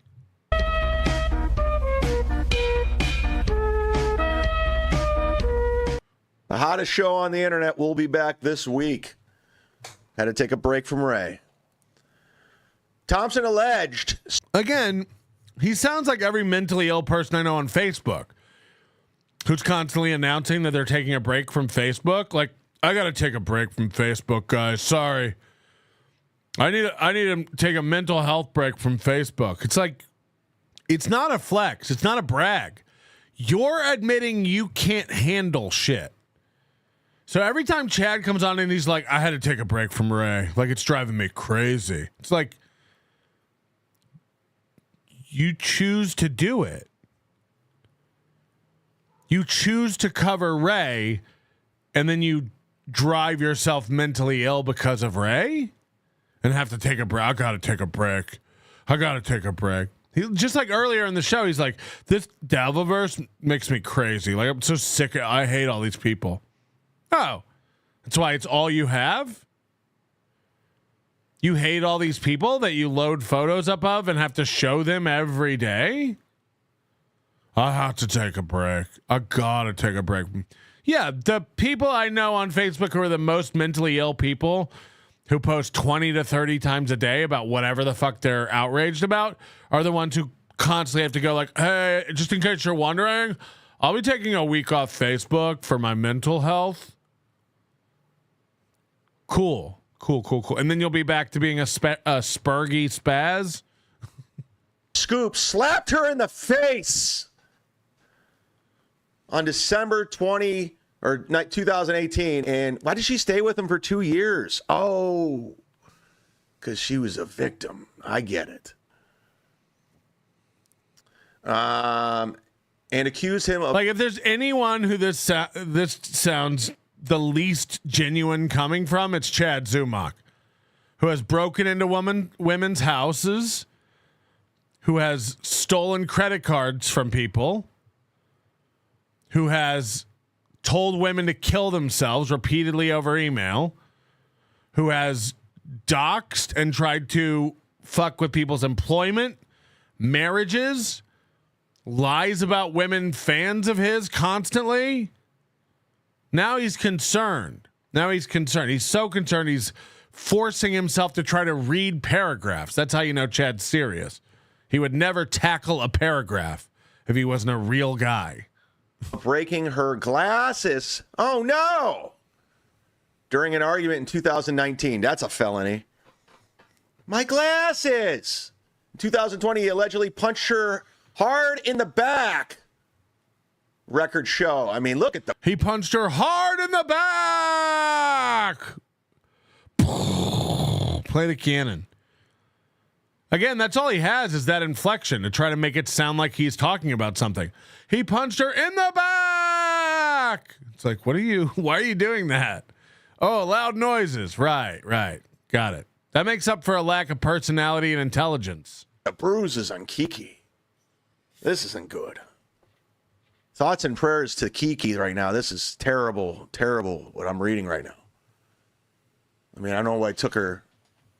The hottest show on the internet will be back this week. Had to take a break from Ray. Thompson alleged. Again, he sounds like every mentally ill person I know on Facebook who's constantly announcing that they're taking a break from Facebook. Like, I got to take a break from Facebook, guys. Sorry. I need to take a mental health break from Facebook. It's like, it's not a flex. It's not a brag. You're admitting you can't handle shit. So every time Chad comes on and he's like, I had to take a break from Ray. Like, it's driving me crazy. It's like, you choose to do it. You choose to cover Ray, and then you drive yourself mentally ill because of Ray and have to take a break. I got to take a break. Just like earlier in the show, he's like, this Devilverse makes me crazy. Like, I'm so sick. I hate all these people. Oh, that's why it's all you have? You hate all these people that you load photos up of and have to show them every day? I have to take a break. I gotta take a break. Yeah, the people I know on Facebook who are the most mentally ill people who post 20 to 30 times a day about whatever the fuck they're outraged about are the ones who constantly have to go like, hey, just in case you're wondering, I'll be taking a week off Facebook for my mental health. Cool. And then you'll be back to being a spurgy spaz. Scoop slapped her in the face on December 2018. And why did she stay with him for 2 years? Oh, because she was a victim. I get it. And accuse him of like if there's anyone who this sounds the least genuine coming from, it's Chad Zumock, who has broken into women's houses, who has stolen credit cards from people, who has told women to kill themselves repeatedly over email, who has doxed and tried to fuck with people's employment, marriages, lies about women fans of his constantly. Now he's concerned. He's so concerned he's forcing himself to try to read paragraphs. That's how you know Chad's serious. He would never tackle a paragraph if he wasn't a real guy. Breaking her glasses. Oh, no. During an argument in 2019. That's a felony. My glasses. In 2020, he allegedly punched her hard in the back. Records show. I mean, look at He punched her hard in the back. Play the cannon. Again, that's all he has is that inflection to try to make it sound like he's talking about something. He punched her in the back. It's like, why are you doing that? Oh, loud noises. Right. Got it. That makes up for a lack of personality and intelligence. The bruises on Kiki. This isn't good. Thoughts and prayers to Kiki right now. This is terrible what I'm reading right now. I mean, I don't know why I took her.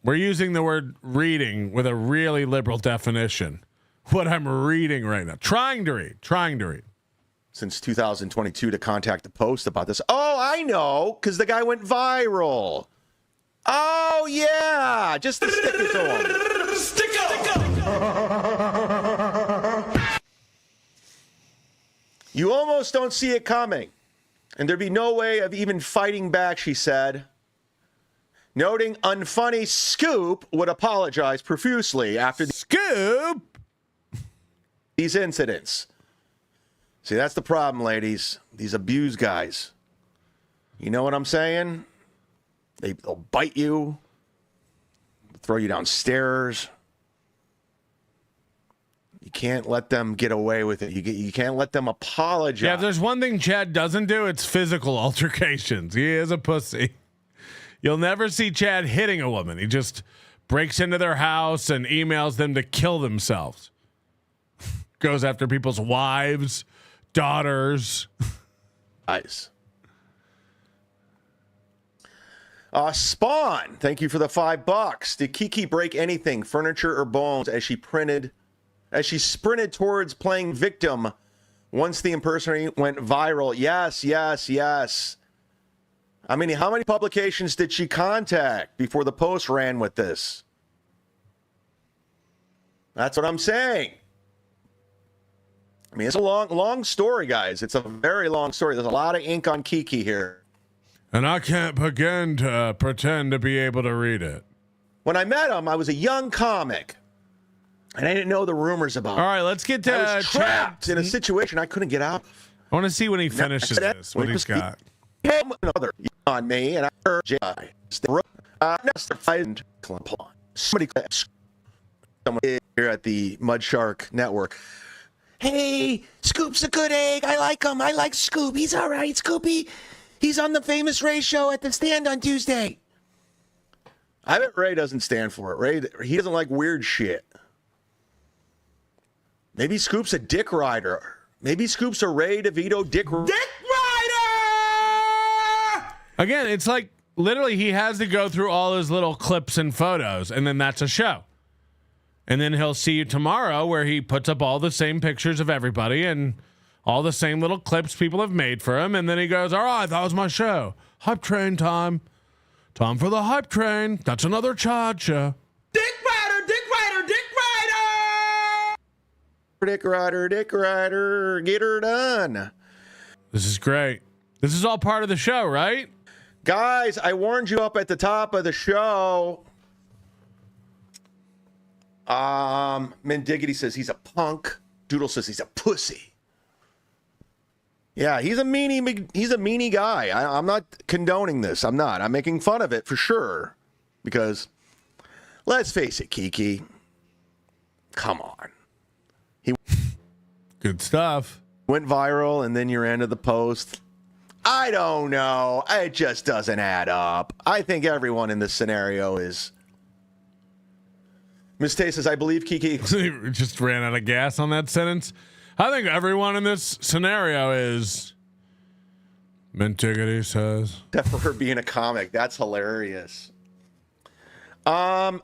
We're using the word reading with a really liberal definition. What I'm reading right now. Trying to read. Since 2022 to contact the Post about this. Oh, I know, because the guy went viral. Oh, yeah. Just to stick it to him. Stick it. You almost don't see it coming. And there'd be no way of even fighting back, she said. Noting unfunny Scoop would apologize profusely after these incidents. See, that's the problem, ladies. These abused guys. You know what I'm saying? They'll bite you, throw you downstairs. You can't let them get away with it. You can't let them apologize. Yeah, if there's one thing Chad doesn't do, it's physical altercations. He is a pussy. You'll never see Chad hitting a woman. He just breaks into their house and emails them to kill themselves. Goes after people's wives, daughters. Nice. Spawn, thank you for the $5. Did Kiki break anything, furniture or bones, as she sprinted towards playing victim once the impersonator went viral? Yes. I mean, how many publications did she contact before the Post ran with this? That's what I'm saying. I mean, it's a long story, guys. It's a very long story. There's a lot of ink on Kiki here. And I can't begin to pretend to be able to read it. When I met him, I was a young comic. And I didn't know the rumors about him. All right, let's get to I was trapped in a situation I couldn't get out of. I want to see when he finishes this, what he's got. Another on me, and I heard J.I. Somebody here at the Mud Shark Network. Hey, Scoop's a good egg. I like him. I like Scoop. He's all right, Scoopy. He's on the Famous Ray show at the Stand on Tuesday. I bet Ray doesn't stand for it. He doesn't like weird shit. Maybe Scoop's a dick rider. Maybe Scoop's a Ray DeVito dick rider. Again, it's like literally he has to go through all his little clips and photos, and then that's a show. And then he'll see you tomorrow where he puts up all the same pictures of everybody and all the same little clips people have made for him. And then he goes, all right, that was my show. Hype train time. Time for the hype train. That's another Chad show. Dick rider, get her done. This is great. This is all part of the show, right? Guys, I warned you up at the top of the show. Mendiggity says he's a punk. Doodle says he's a pussy. Yeah, he's a meanie guy. I'm not condoning this. I'm not. I'm making fun of it for sure. Because, let's face it, Kiki. Come on. Good stuff. Went viral, and then you ran to the post. I don't know. It just doesn't add up. I think everyone in this scenario is. Miss Tay says, I believe Kiki. Just ran out of gas on that sentence. I think everyone in this scenario is. Mintiggity says. Except for her being a comic. That's hilarious. We're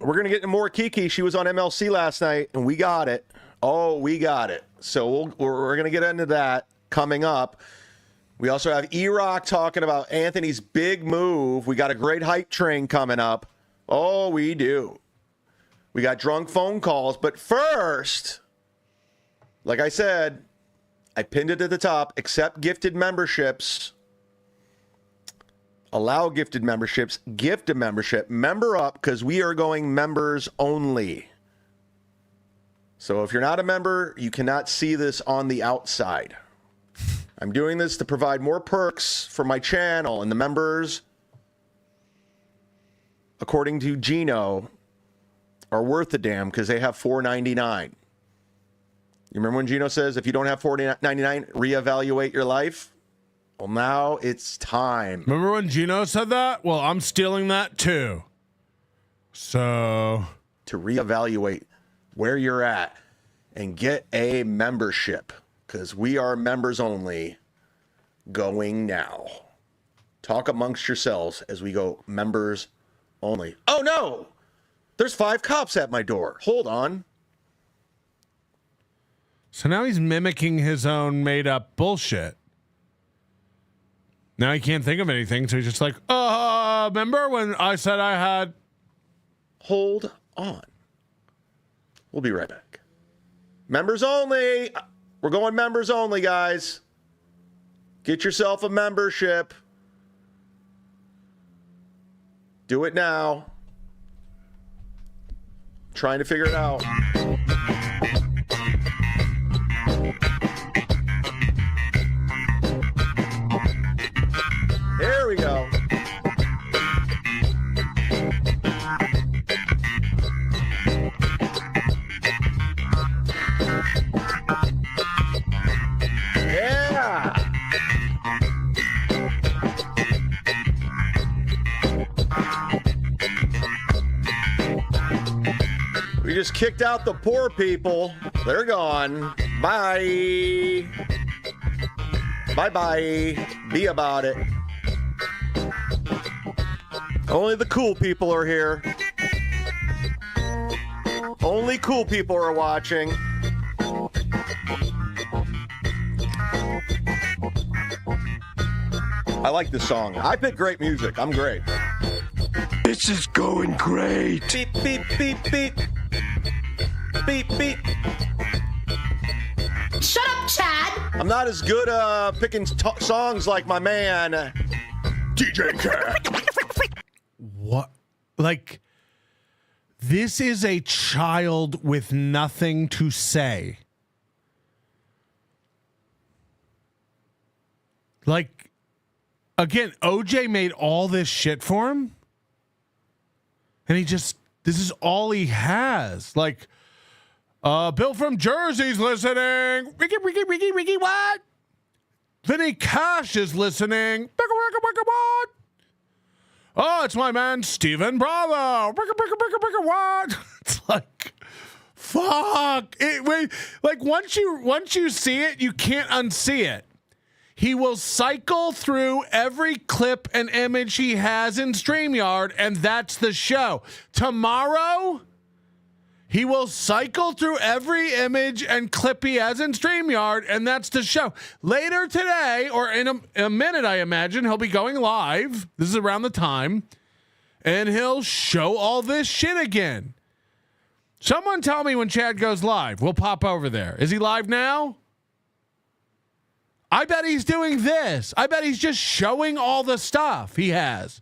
going to get into more Kiki. She was on MLC last night, and we got it. Oh, we got it. So we're going to get into that coming up. We also have E-Rock talking about Anthony's big move. We got a great hype train coming up. Oh, we do. We got drunk phone calls. But first, like I said, I pinned it at the top. Accept gifted memberships. Allow gifted memberships. Gift a membership. Member up, because we are going members only. So if you're not a member, you cannot see this on the outside. I'm doing this to provide more perks for my channel, and the members, according to Gino, are worth a damn because they have $4.99. You remember when Gino says if you don't have $4.99, reevaluate your life? Well, now it's time. Remember when Gino said that? Well, I'm stealing that too. So to reevaluate where you're at and get a membership, because we are members only going now. Talk amongst yourselves as we go members only. Oh no! There's 5 cops at my door. Hold on. So now he's mimicking his own made up bullshit. Now he can't think of anything, so he's just like, remember when I said I had... Hold on. We'll be right back. Members only. We're going members only, guys. Get yourself a membership. Do it now. Trying to figure it out. There we go. Yeah. We just kicked out the poor people. They're gone. Bye. Bye-bye. Be about it. Only the cool people are here. Only cool people are watching. I like this song. I pick great music. I'm great. This is going great. Beep, beep, beep, beep. Beep, beep. Shut up, Chad. I'm not as good picking songs like my man, DJ Cat. What? Like, this is a child with nothing to say. Like, again, OJ made all this shit for him. And this is all he has. Like, Bill from Jersey's listening. Ricky, what? Vinny Cash is listening. What? Oh, it's my man, Steven Bravo. What? It's like, fuck. Like, once you see it, you can't unsee it. He will cycle through every clip and image he has in StreamYard, and that's the show. Tomorrow, he will cycle through every image and clip he has in StreamYard, and that's the show. Later today, or in a minute, I imagine, he'll be going live. This is around the time. And he'll show all this shit again. Someone tell me when Chad goes live. We'll pop over there. Is he live now? I bet he's doing this. I bet he's just showing all the stuff he has.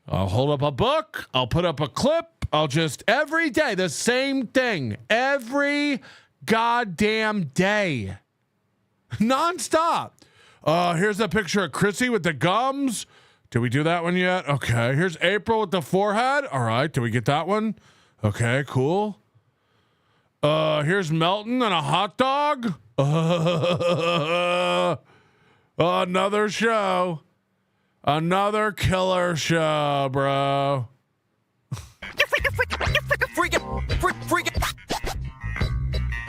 I'll hold up a book. I'll put up a clip. I'll just, every day, the same thing. Every goddamn day. Nonstop. Here's a picture of Chrissy with the gums. Did we do that one yet? Okay. Here's April with the forehead. All right. Did we get that one? Okay, cool. Here's Melton and a hot dog. Another show. Another killer show, bro.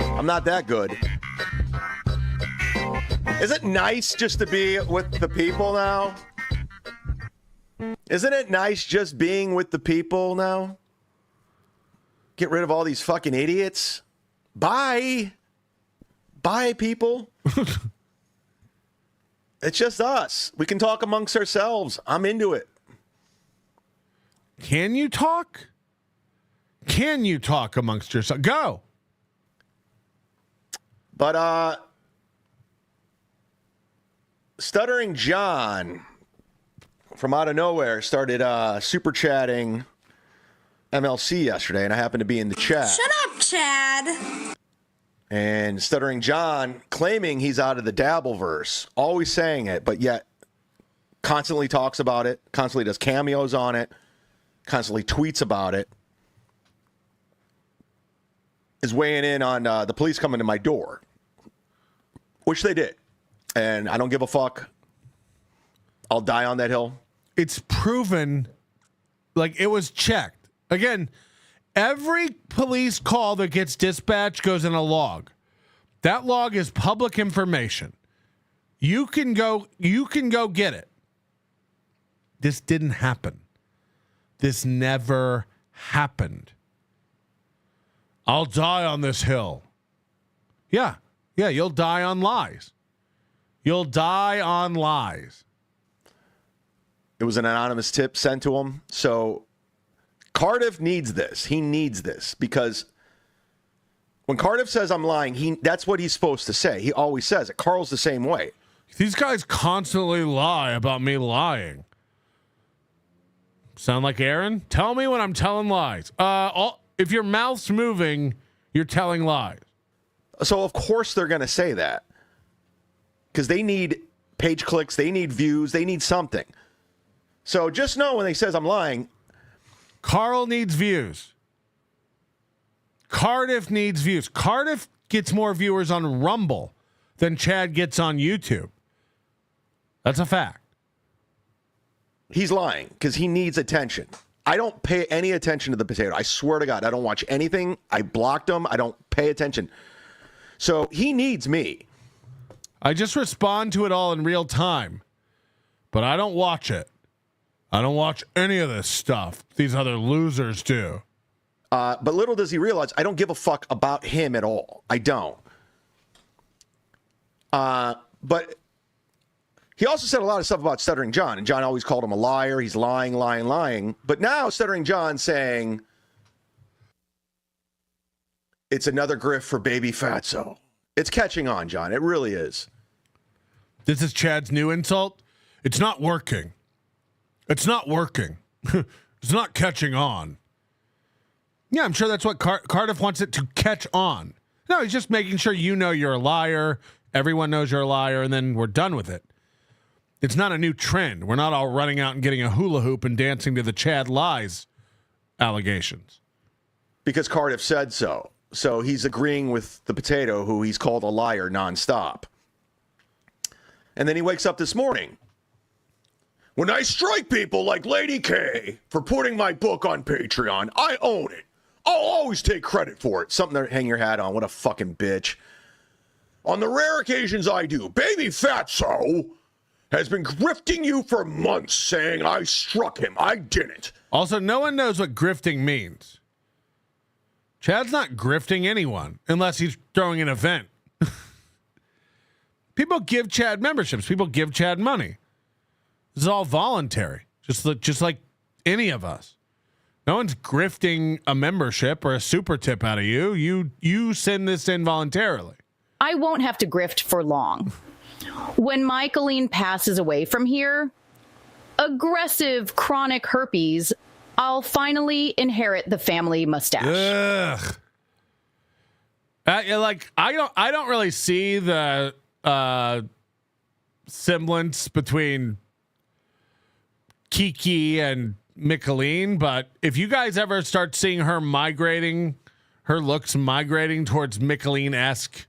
I'm not that good. Is it nice just to be with the people now? Isn't it nice just being with the people now? Get rid of all these fucking idiots. Bye. Bye, people. It's just us. We can talk amongst ourselves. I'm into it. Can you talk? Can you talk amongst yourself? Go. But Stuttering John from out of nowhere started super chatting MLC yesterday, and I happened to be in the chat. Shut up, Chad. And Stuttering John claiming he's out of the Dabbleverse, always saying it, but yet constantly talks about it, constantly does cameos on it, constantly tweets about it, is weighing in on the police coming to my door, which they did. And I don't give a fuck. I'll die on that hill. It's proven, like it was checked. Again, every police call that gets dispatched goes in a log. That log is public information. You can go get it. This didn't happen. This never happened. I'll die on this hill. Yeah, you'll die on lies. You'll die on lies. It was an anonymous tip sent to him. So Cardiff needs this. He needs this because when Cardiff says I'm lying, that's what he's supposed to say. He always says it. Carl's the same way. These guys constantly lie about me lying. Sound like Aaron? Tell me when I'm telling lies. If your mouth's moving, you're telling lies. So of course they're going to say that because they need page clicks, they need views, they need something. So just know when they says I'm lying, Carl needs views. Cardiff needs views. Cardiff gets more viewers on Rumble than Chad gets on YouTube. That's a fact. He's lying because he needs attention. I don't pay any attention to the potato. I swear to God, I don't watch anything. I blocked him. I don't pay attention. So he needs me. I just respond to it all in real time, but I don't watch it. I don't watch any of this stuff these other losers do. But little does he realize, I don't give a fuck about him at all. I don't. But he also said a lot of stuff about Stuttering John, and John always called him a liar. He's lying. But now Stuttering John saying it's another grift for Baby Fatso. It's catching on, John. It really is. This is Chad's new insult. It's not working. It's not working. It's not catching on. Yeah, I'm sure that's what Cardiff wants it to catch on. No, he's just making sure you know you're a liar. Everyone knows you're a liar, and then we're done with it. It's not a new trend. We're not all running out and getting a hula hoop and dancing to the Chad lies allegations. Because Cardiff said so. So he's agreeing with the potato who he's called a liar nonstop. And then he wakes up this morning. When I strike people like Lady K for putting my book on Patreon, I own it. I'll always take credit for it. Something to hang your hat on. What a fucking bitch. On the rare occasions I do, Baby Fatso has been grifting you for months saying I struck him. I didn't. Also, no one knows what grifting means. Chad's not grifting anyone unless he's throwing an event. People give Chad memberships. People give Chad money. This is all voluntary, just like any of us. No one's grifting a membership or a super tip out of you. You send this in voluntarily. I won't have to grift for long. When Michaeline passes away from here, aggressive chronic herpes, I'll finally inherit the family mustache. Ugh. I don't really see the semblance between Kiki and Micheline, but if you guys ever start seeing her migrating her looks migrating towards Michelin-esque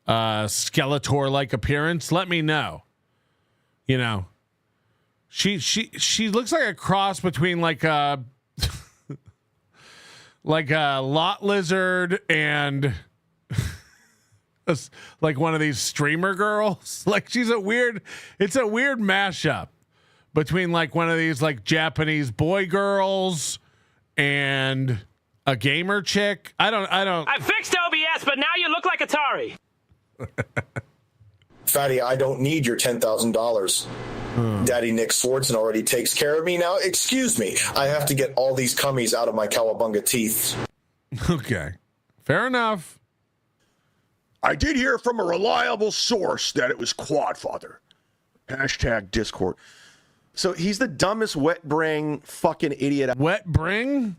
Skeletor-like appearance, let me know. You know, she looks like a cross between like a like a lot lizard and like one of these streamer girls. Like it's a weird mashup between like one of these like Japanese boy girls and a gamer chick. I don't. I fixed OBS, but now you look like Atari. Fatty, I don't need your $10,000. Daddy Nick Swartzen already takes care of me now. Excuse me. I have to get all these cummies out of my cowabunga teeth. Okay. Fair enough. I did hear from a reliable source that it was Quadfather. Hashtag Discord. So he's the dumbest wet brain fucking idiot. Wet brain?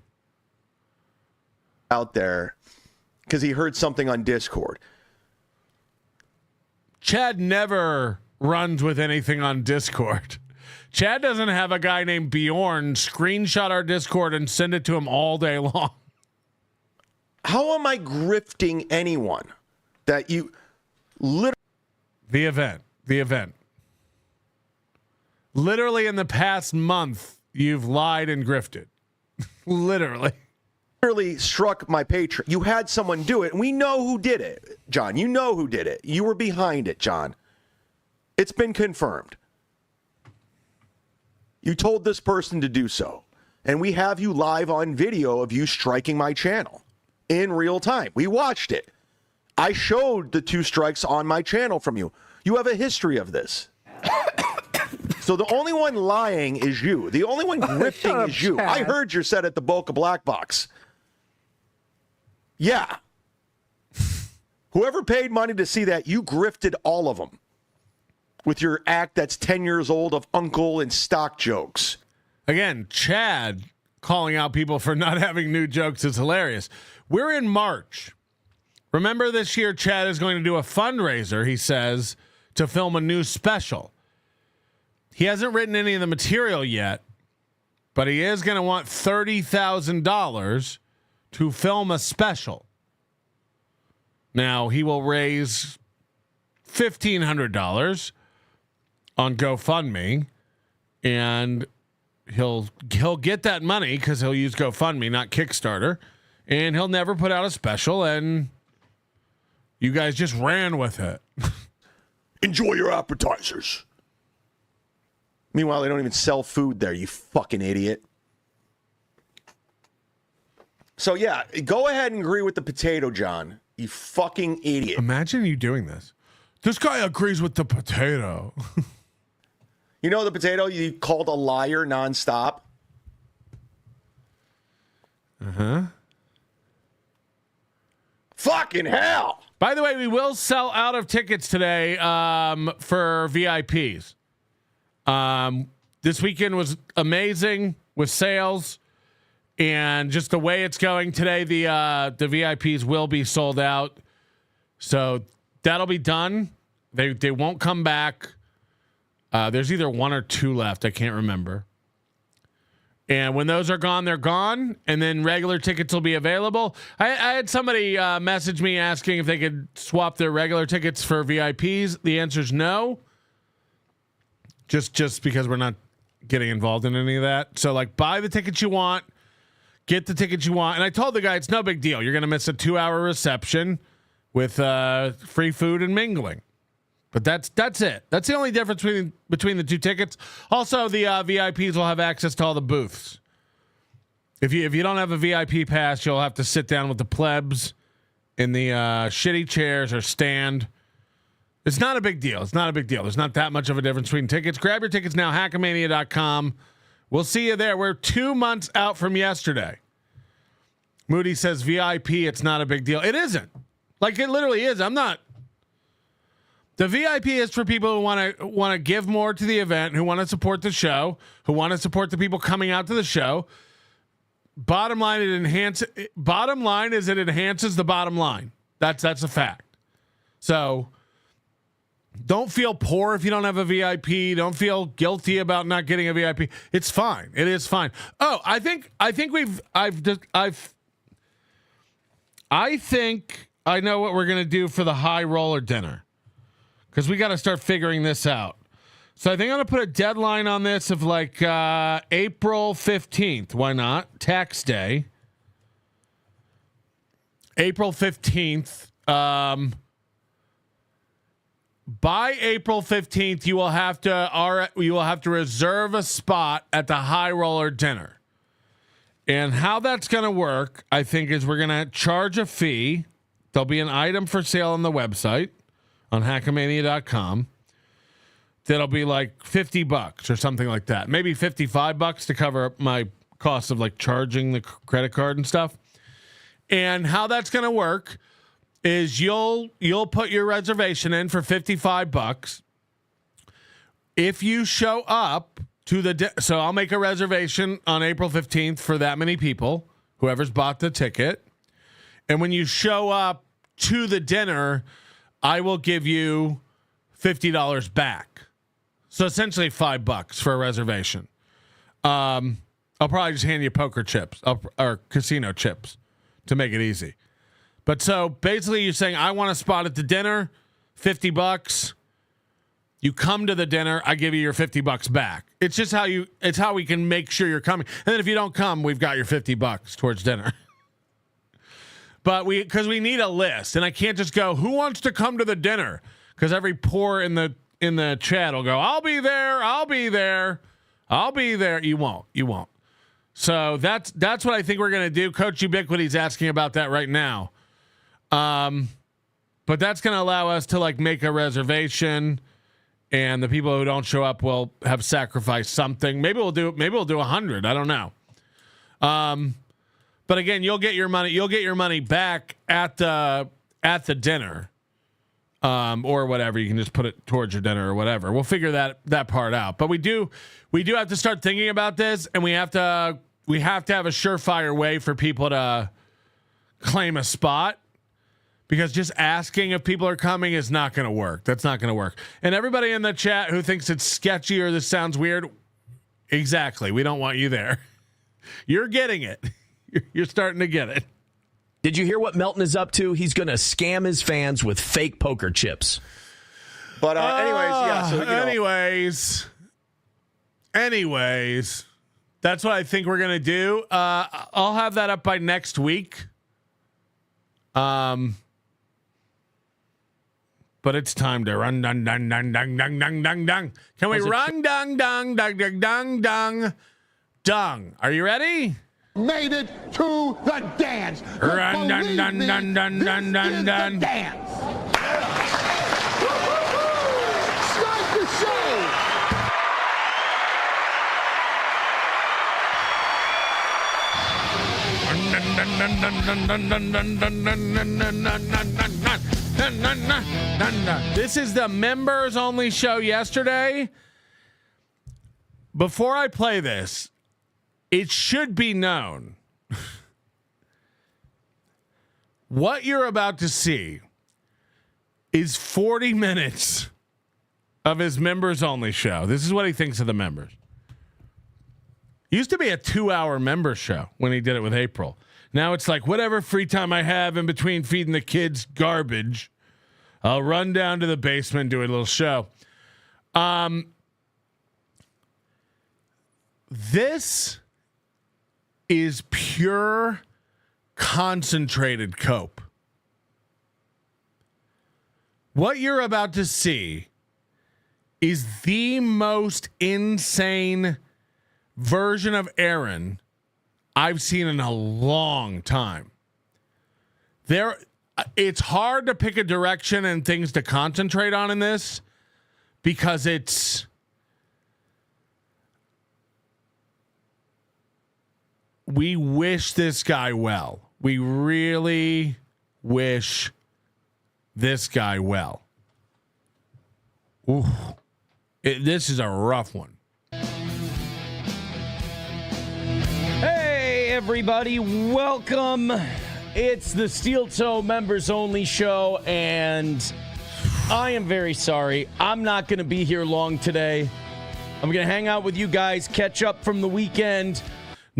Out there. Because he heard something on Discord. Chad never runs with anything on Discord. Chad doesn't have a guy named Bjorn screenshot our Discord and send it to him all day long. How am I grifting anyone that you literally... The event. Literally in the past month, you've lied and grifted. Literally struck my Patreon. You had someone do it, and we know who did it, John. You know who did it. You were behind it, John. It's been confirmed. You told this person to do so, and we have you live on video of you striking my channel in real time. We watched it. I showed the 2 strikes on my channel from you. You have a history of this. So the only one lying is you. The only one grifting is you. I heard your set at the Boca Black Box. Yeah. Whoever paid money to see that, you grifted all of them with your act that's 10 years old of uncle and stock jokes. Again, Chad calling out people for not having new jokes is hilarious. We're in March. Remember this year, Chad is going to do a fundraiser, he says, to film a new special. He hasn't written any of the material yet, but he is going to want $30,000 to film a special. Now, he will raise $1,500 on GoFundMe, and he'll get that money because he'll use GoFundMe, not Kickstarter, and he'll never put out a special, and you guys just ran with it. Enjoy your appetizers. Meanwhile, they don't even sell food there, you fucking idiot. So, yeah, go ahead and agree with the potato, John. You fucking idiot. Imagine you doing this. This guy agrees with the potato. You know the potato you called a liar nonstop? Uh-huh. Fucking hell. By the way, we will sell out of tickets today for VIPs. This weekend was amazing with sales. And just the way it's going today, the VIPs will be sold out. So that'll be done. They won't come back. There's either 1 or 2 left. I can't remember. And when those are gone, they're gone. And then regular tickets will be available. I had somebody message me asking if they could swap their regular tickets for VIPs. The answer is no. Just because we're not getting involved in any of that. So like buy the tickets you want. Get the tickets you want. And I told the guy, it's no big deal. You're going to miss a 2-hour reception with free food and mingling. But that's it. That's the only difference between the 2 tickets. Also, the VIPs will have access to all the booths. If you don't have a VIP pass, you'll have to sit down with the plebs in the shitty chairs or stand. It's not a big deal. It's not a big deal. There's not that much of a difference between tickets. Grab your tickets now, hackamania.com. We'll see you there. We're 2 months out from yesterday. Moody says VIP, it's not a big deal. It isn't. Like it literally is. I'm not. The VIP is for people who want to give more to the event, who want to support the show, who want to support the people coming out to the show. Bottom line, it enhances the bottom line. That's a fact. So don't feel poor if you don't have a VIP. Don't feel guilty about not getting a VIP. It's fine. It is fine. Oh, I think I think I know what we're going to do for the high roller dinner, because we got to start figuring this out. So I think I'm going to put a deadline on this of like April 15th. Why not? Tax day. April 15th. By April 15th, you will have to reserve a spot at the high roller dinner. And how that's going to work, I think, is we're going to charge a fee. There'll be an item for sale on the website on hackamania.com. That'll be like $50 or something like that. Maybe $55 to cover my cost of like charging the credit card and stuff. And how that's going to work is you'll put your reservation in for $55. If you show up to so I'll make a reservation on April 15th for that many people, whoever's bought the ticket. And when you show up to the dinner, I will give you $50 back. So essentially $5 for a reservation. I'll probably just hand you poker chips or casino chips to make it easy. But so basically you're saying, I want a spot at the dinner, $50. You come to the dinner, I give you your $50 back. It's just it's how we can make sure you're coming. And then if you don't come, we've got your $50 towards dinner. But because we need a list, and I can't just go, who wants to come to the dinner? Because every poor in the chat will go, I'll be there, I'll be there, I'll be there. You won't. So that's what I think we're gonna do. Coach Ubiquity's asking about that right now. But that's gonna allow us to like make a reservation, and the people who don't show up will have sacrificed something. Maybe we'll do 100. I don't know. But again, you'll get your money back at the dinner, or whatever. You can just put it towards your dinner or whatever. We'll figure that part out. But we do have to start thinking about this, and we have to have a surefire way for people to claim a spot, because just asking if people are coming is not going to work. That's not going to work. And everybody in the chat who thinks it's sketchy or this sounds weird, exactly. We don't want you there. You're getting it. You're starting to get it. Did you hear what Melton is up to? He's going to scam his fans with fake poker chips. But anyways, yeah. So, anyways, that's what I think we're going to do. I'll have that up by next week. But it's time to run, dung, dung, dung, dung, dung, dung, dung, dung. Can we run, dung, dung, dung, dung, dung, dung, dung? Are you ready? Made it to the dance. Run, dun, dun, dun, dun, dun, dun, dun. Dance. Start the show. This is the members only show yesterday. Before I play this, it should be known what you're about to see is 40 minutes of his members only show. This is what he thinks of the members. Used to be a 2-hour member show when he did it with April. Now it's like, whatever free time I have in between feeding the kids garbage, I'll run down to the basement and do a little show. This is pure concentrated cope. What you're about to see is the most insane version of Aaron I've seen in a long time. It's hard to pick a direction and things to concentrate on in this, because we wish this guy well. We really wish this guy well. Ooh, this is a rough one. Hey, everybody. Welcome. It's the Steel Toe Members Only Show, and I am very sorry. I'm not going to be here long today. I'm going to hang out with you guys, catch up from the weekend.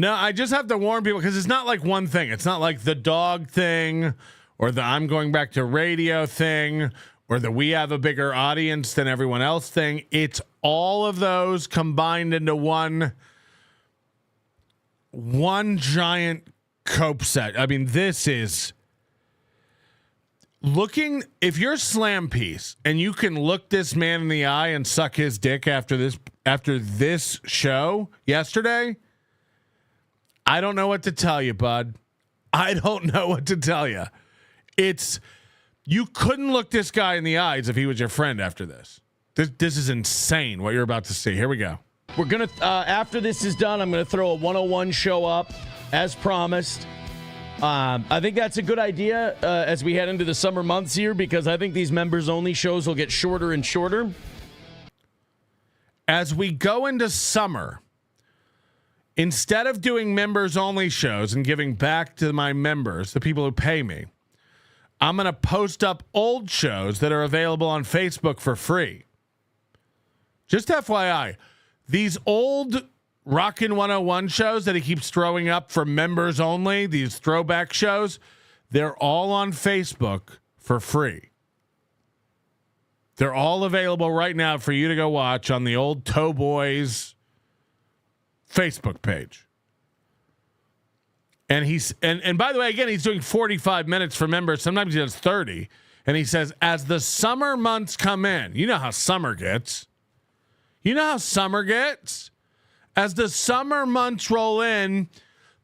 No, I just have to warn people because it's not like one thing. It's not like the dog thing or the I'm going back to radio thing or the we have a bigger audience than everyone else thing. It's all of those combined into one giant cope set. I mean, this is looking, if you're Slam Piece and you can look this man in the eye and suck his dick after this show yesterday, I don't know what to tell you, bud. I don't know what to tell you. You couldn't look this guy in the eyes if he was your friend after this. This is insane what you're about to see. Here we go. We're going to, after this is done, I'm going to throw a 101 show up as promised. I think that's a good idea as we head into the summer months here, because I think these members only shows will get shorter and shorter. As we go into summer, instead of doing members only shows and giving back to my members, the people who pay me, I'm going to post up old shows that are available on Facebook for free. Just FYI, these old Rockin' 101 shows that he keeps throwing up for members only, these throwback shows, they're all on Facebook for free. They're all available right now for you to go watch on the old Toe Boys Facebook page. And and by the way, again, he's doing 45 minutes for members. Sometimes he does 30. And he says, as the summer months come in, you know how summer gets. As the summer months roll in,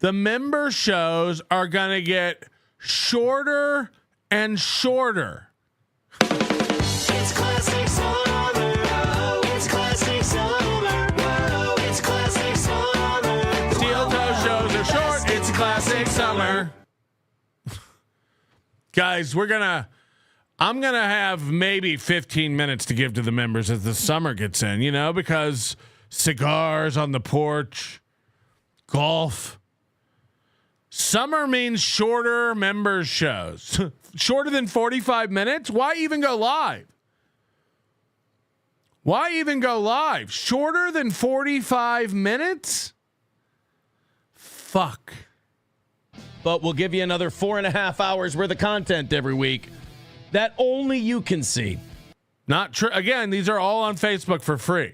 the member shows are going to get shorter and shorter. It's classic summer. Oh, it's classic summer. Oh, it's classic summer. Steel toe shows are short. It's classic summer. Guys, I'm going to have maybe 15 minutes to give to the members as the summer gets in, because cigars on the porch, golf. Summer means shorter members shows. Shorter than 45 minutes? Why even go live? Shorter than 45 minutes? Fuck. But we'll give you another 4.5 hours worth of content every week that only you can see. Not true. Again, these are all on Facebook for free.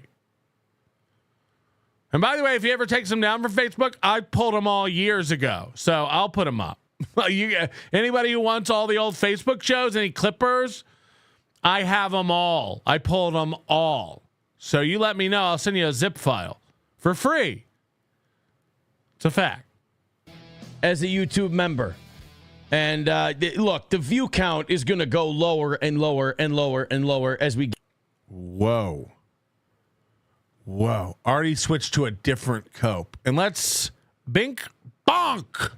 And by the way, if you ever take them down from Facebook, I pulled them all years ago, so I'll put them up. Anybody who wants all the old Facebook shows, any clippers, I have them all. I pulled them all. So you let me know. I'll send you a zip file for free. It's a fact. As a YouTube member. And look, the view count is going to go lower and lower and lower and lower as we. Whoa. Already switched to a different cope. And let's bink bonk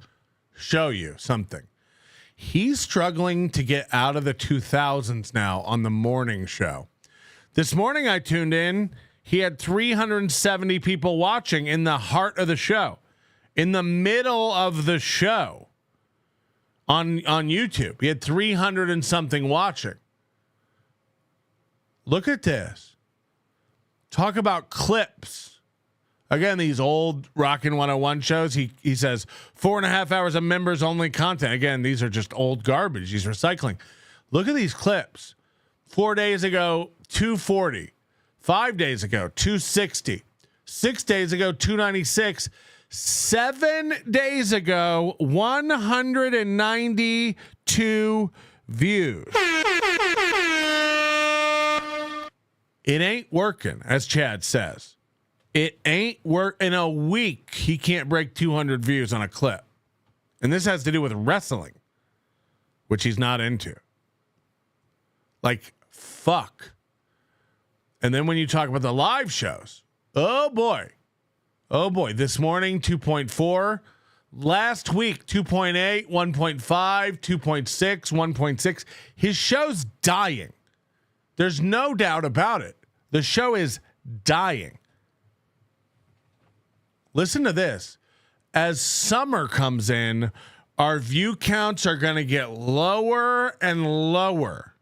show you something. He's struggling to get out of the 2000s now on the morning show. This morning I tuned in. He had 370 people watching in the heart of the show. In the middle of the show. On YouTube. He had 300 and something watching. Look at this. Talk about clips. Again, these old Rockin' 101 shows. He says 4.5 hours of members only content. Again, these are just old garbage. He's recycling. Look at these clips. 4 days ago, 240. 5 days ago, 260. 6 days ago, 296. 7 days ago, 192 views. It ain't working, as Chad says. It ain't work. In a week, he can't break 200 views on a clip. And this has to do with wrestling, which he's not into. Like, fuck. And then when you talk about the live shows, oh boy. This morning, 2.4. Last week, 2.8, 1.5, 2.6, 1.6. His show's dying. There's no doubt about it. The show is dying. Listen to this. As summer comes in, our view counts are going to get lower and lower.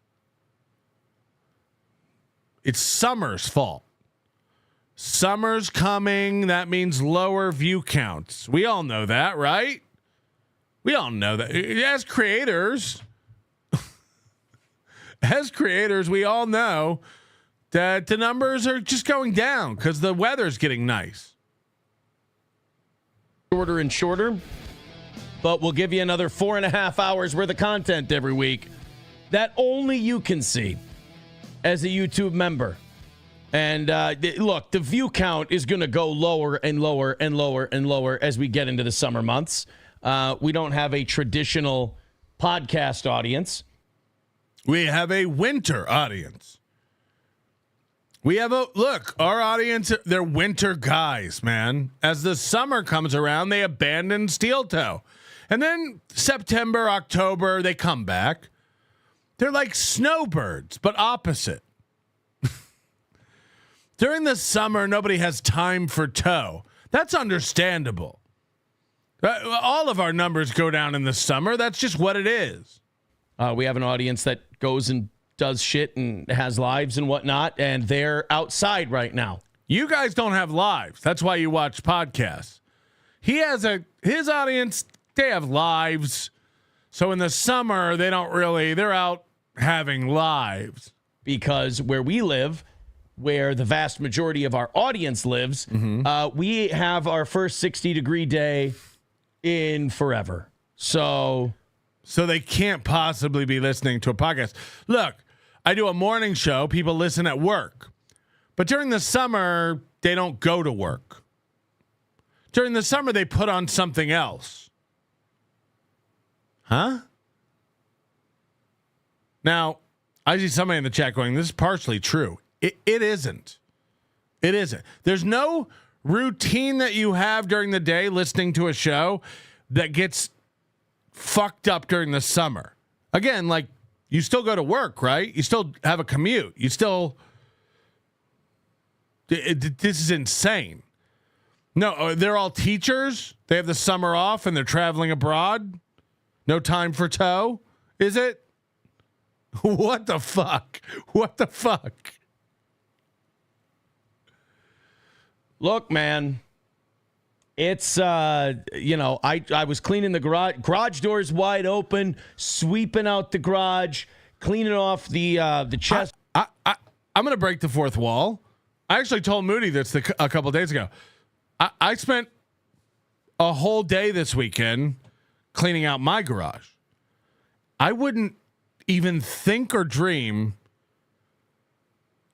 It's summer's fault. Summer's coming. That means lower view counts. We all know that, right? We all know that. As creators, we all know that the numbers are just going down because the weather's getting nice. Shorter and shorter, but we'll give you another 4.5 hours worth of content every week that only you can see as a YouTube member. And look, the view count is going to go lower and lower and lower and lower as we get into the summer months. We don't have a traditional podcast audience. We have a winter audience. We have our audience, they're winter guys, man. As the summer comes around, they abandon steel toe. And then September, October, they come back. They're like snowbirds, but opposite. During the summer, nobody has time for toe. That's understandable. All of our numbers go down in the summer. That's just what it is. We have an audience that goes and does shit and has lives and whatnot, and they're outside right now. You guys don't have lives. That's why you watch podcasts. His audience, they have lives. So in the summer, they're out having lives. Because where we live, where the vast majority of our audience lives, we have our first 60-degree day in forever. So they can't possibly be listening to a podcast. Look, I do a morning show. People listen at work. But during the summer, they don't go to work. During the summer, they put on something else. Huh? Now, I see somebody in the chat going, this is partially true. It isn't. It isn't. There's no routine that you have during the day listening to a show that gets fucked up during the summer. Again, like, you still go to work, right? You still have a commute. You still... This is insane. No, they're all teachers. They have the summer off and they're traveling abroad. No time for toe, is it? What the fuck? What the fuck? Look, man, it's, I was cleaning the garage doors wide open, sweeping out the garage, cleaning off the chest. I'm going to break the fourth wall. I actually told Moody this a couple days ago. I spent a whole day this weekend cleaning out my garage. I wouldn't even think or dream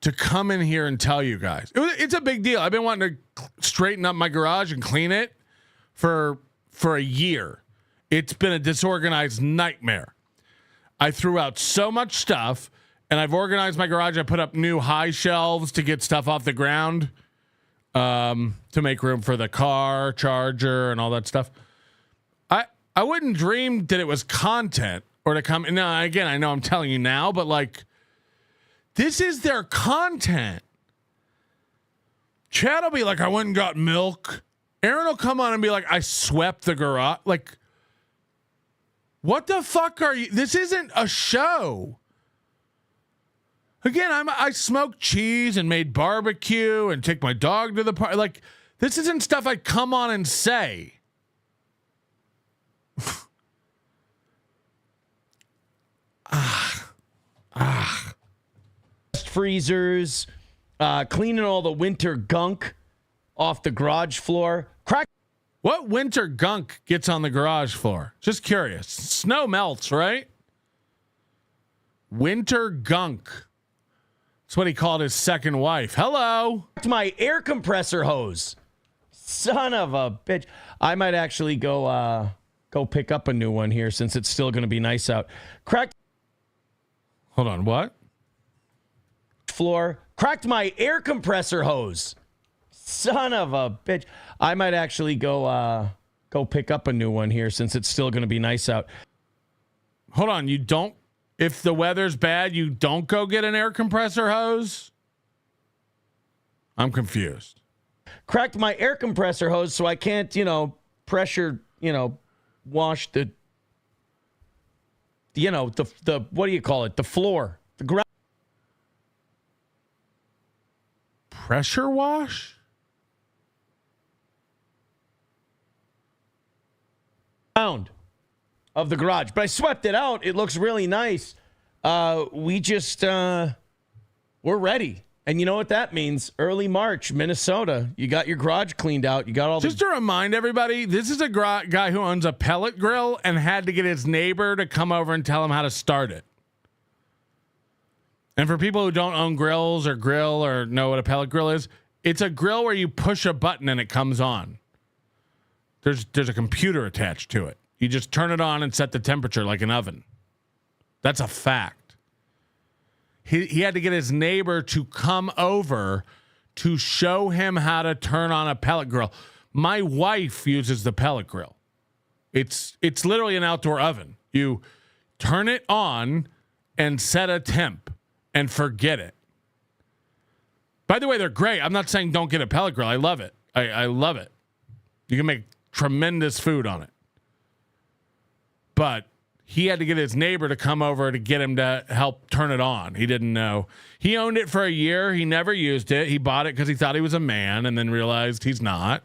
to come in here and tell you guys. It's a big deal. I've been wanting to straighten up my garage and clean it for a year. It's been a disorganized nightmare. I threw out so much stuff, and I've organized my garage. I put up new high shelves to get stuff off the ground, to make room for the car, charger, and all that stuff. I wouldn't dream that it was content or to come. Now, again, I know I'm telling you now, but like, this is their content. Chad will be like, I went and got milk. Aaron will come on and be like, I swept the garage. Like, what the fuck are you? This isn't a show. Again, I smoked cheese and made barbecue and take my dog to the park. Like, this isn't stuff I come on and say. Freezers, cleaning all the winter gunk off the garage floor. What winter gunk gets on the garage floor? Just curious. Snow melts, right? Winter gunk. That's what he called his second wife. Hello. My air compressor hose. Son of a bitch. I might actually go pick up a new one here since it's still going to be nice out. Hold on, what? Floor. Cracked my air compressor hose. Son of a bitch. I might actually go pick up a new one here since it's still going to be nice out. Hold on, you don't, if the weather's bad, you don't go get an air compressor hose? I'm confused. Cracked my air compressor hose so I can't, pressure, wash the what do you call it? The floor. The ground. Pressure wash? Of the garage. But I swept it out. It looks really nice. We just, we're ready. And you know what that means? Early March, Minnesota. You got your garage cleaned out. You got all Just to remind everybody, this is a guy who owns a pellet grill and had to get his neighbor to come over and tell him how to start it. And for people who don't own grills or grill or know what a pellet grill is, it's a grill where you push a button and it comes on. There's a computer attached to it. You just turn it on and set the temperature like an oven. That's a fact. He had to get his neighbor to come over to show him how to turn on a pellet grill. My wife uses the pellet grill. It's literally an outdoor oven. You turn it on and set a temp and forget it. By the way, they're great. I'm not saying don't get a pellet grill. I love it. I love it. You can make tremendous food on it. But he had to get his neighbor to come over to get him to help turn it on. He didn't know. He owned it for a year. He never used it. He bought it because he thought he was a man and then realized he's not.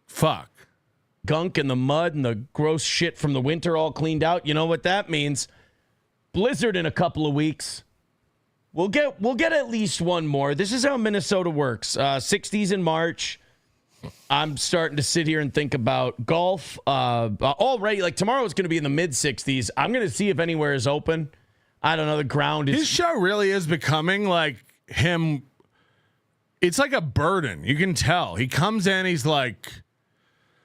Fuck. gunk and the mud and the gross shit from the winter all cleaned out. You know what that means? Blizzard in a couple of weeks. We'll get at least one more. This is how Minnesota works. 60s in March. I'm starting to sit here and think about golf. Already, like tomorrow is going to be in the mid 60s. I'm going to see if anywhere is open. I don't know. The ground is. His show really is becoming like him. It's like a burden. You can tell. He comes in. He's like,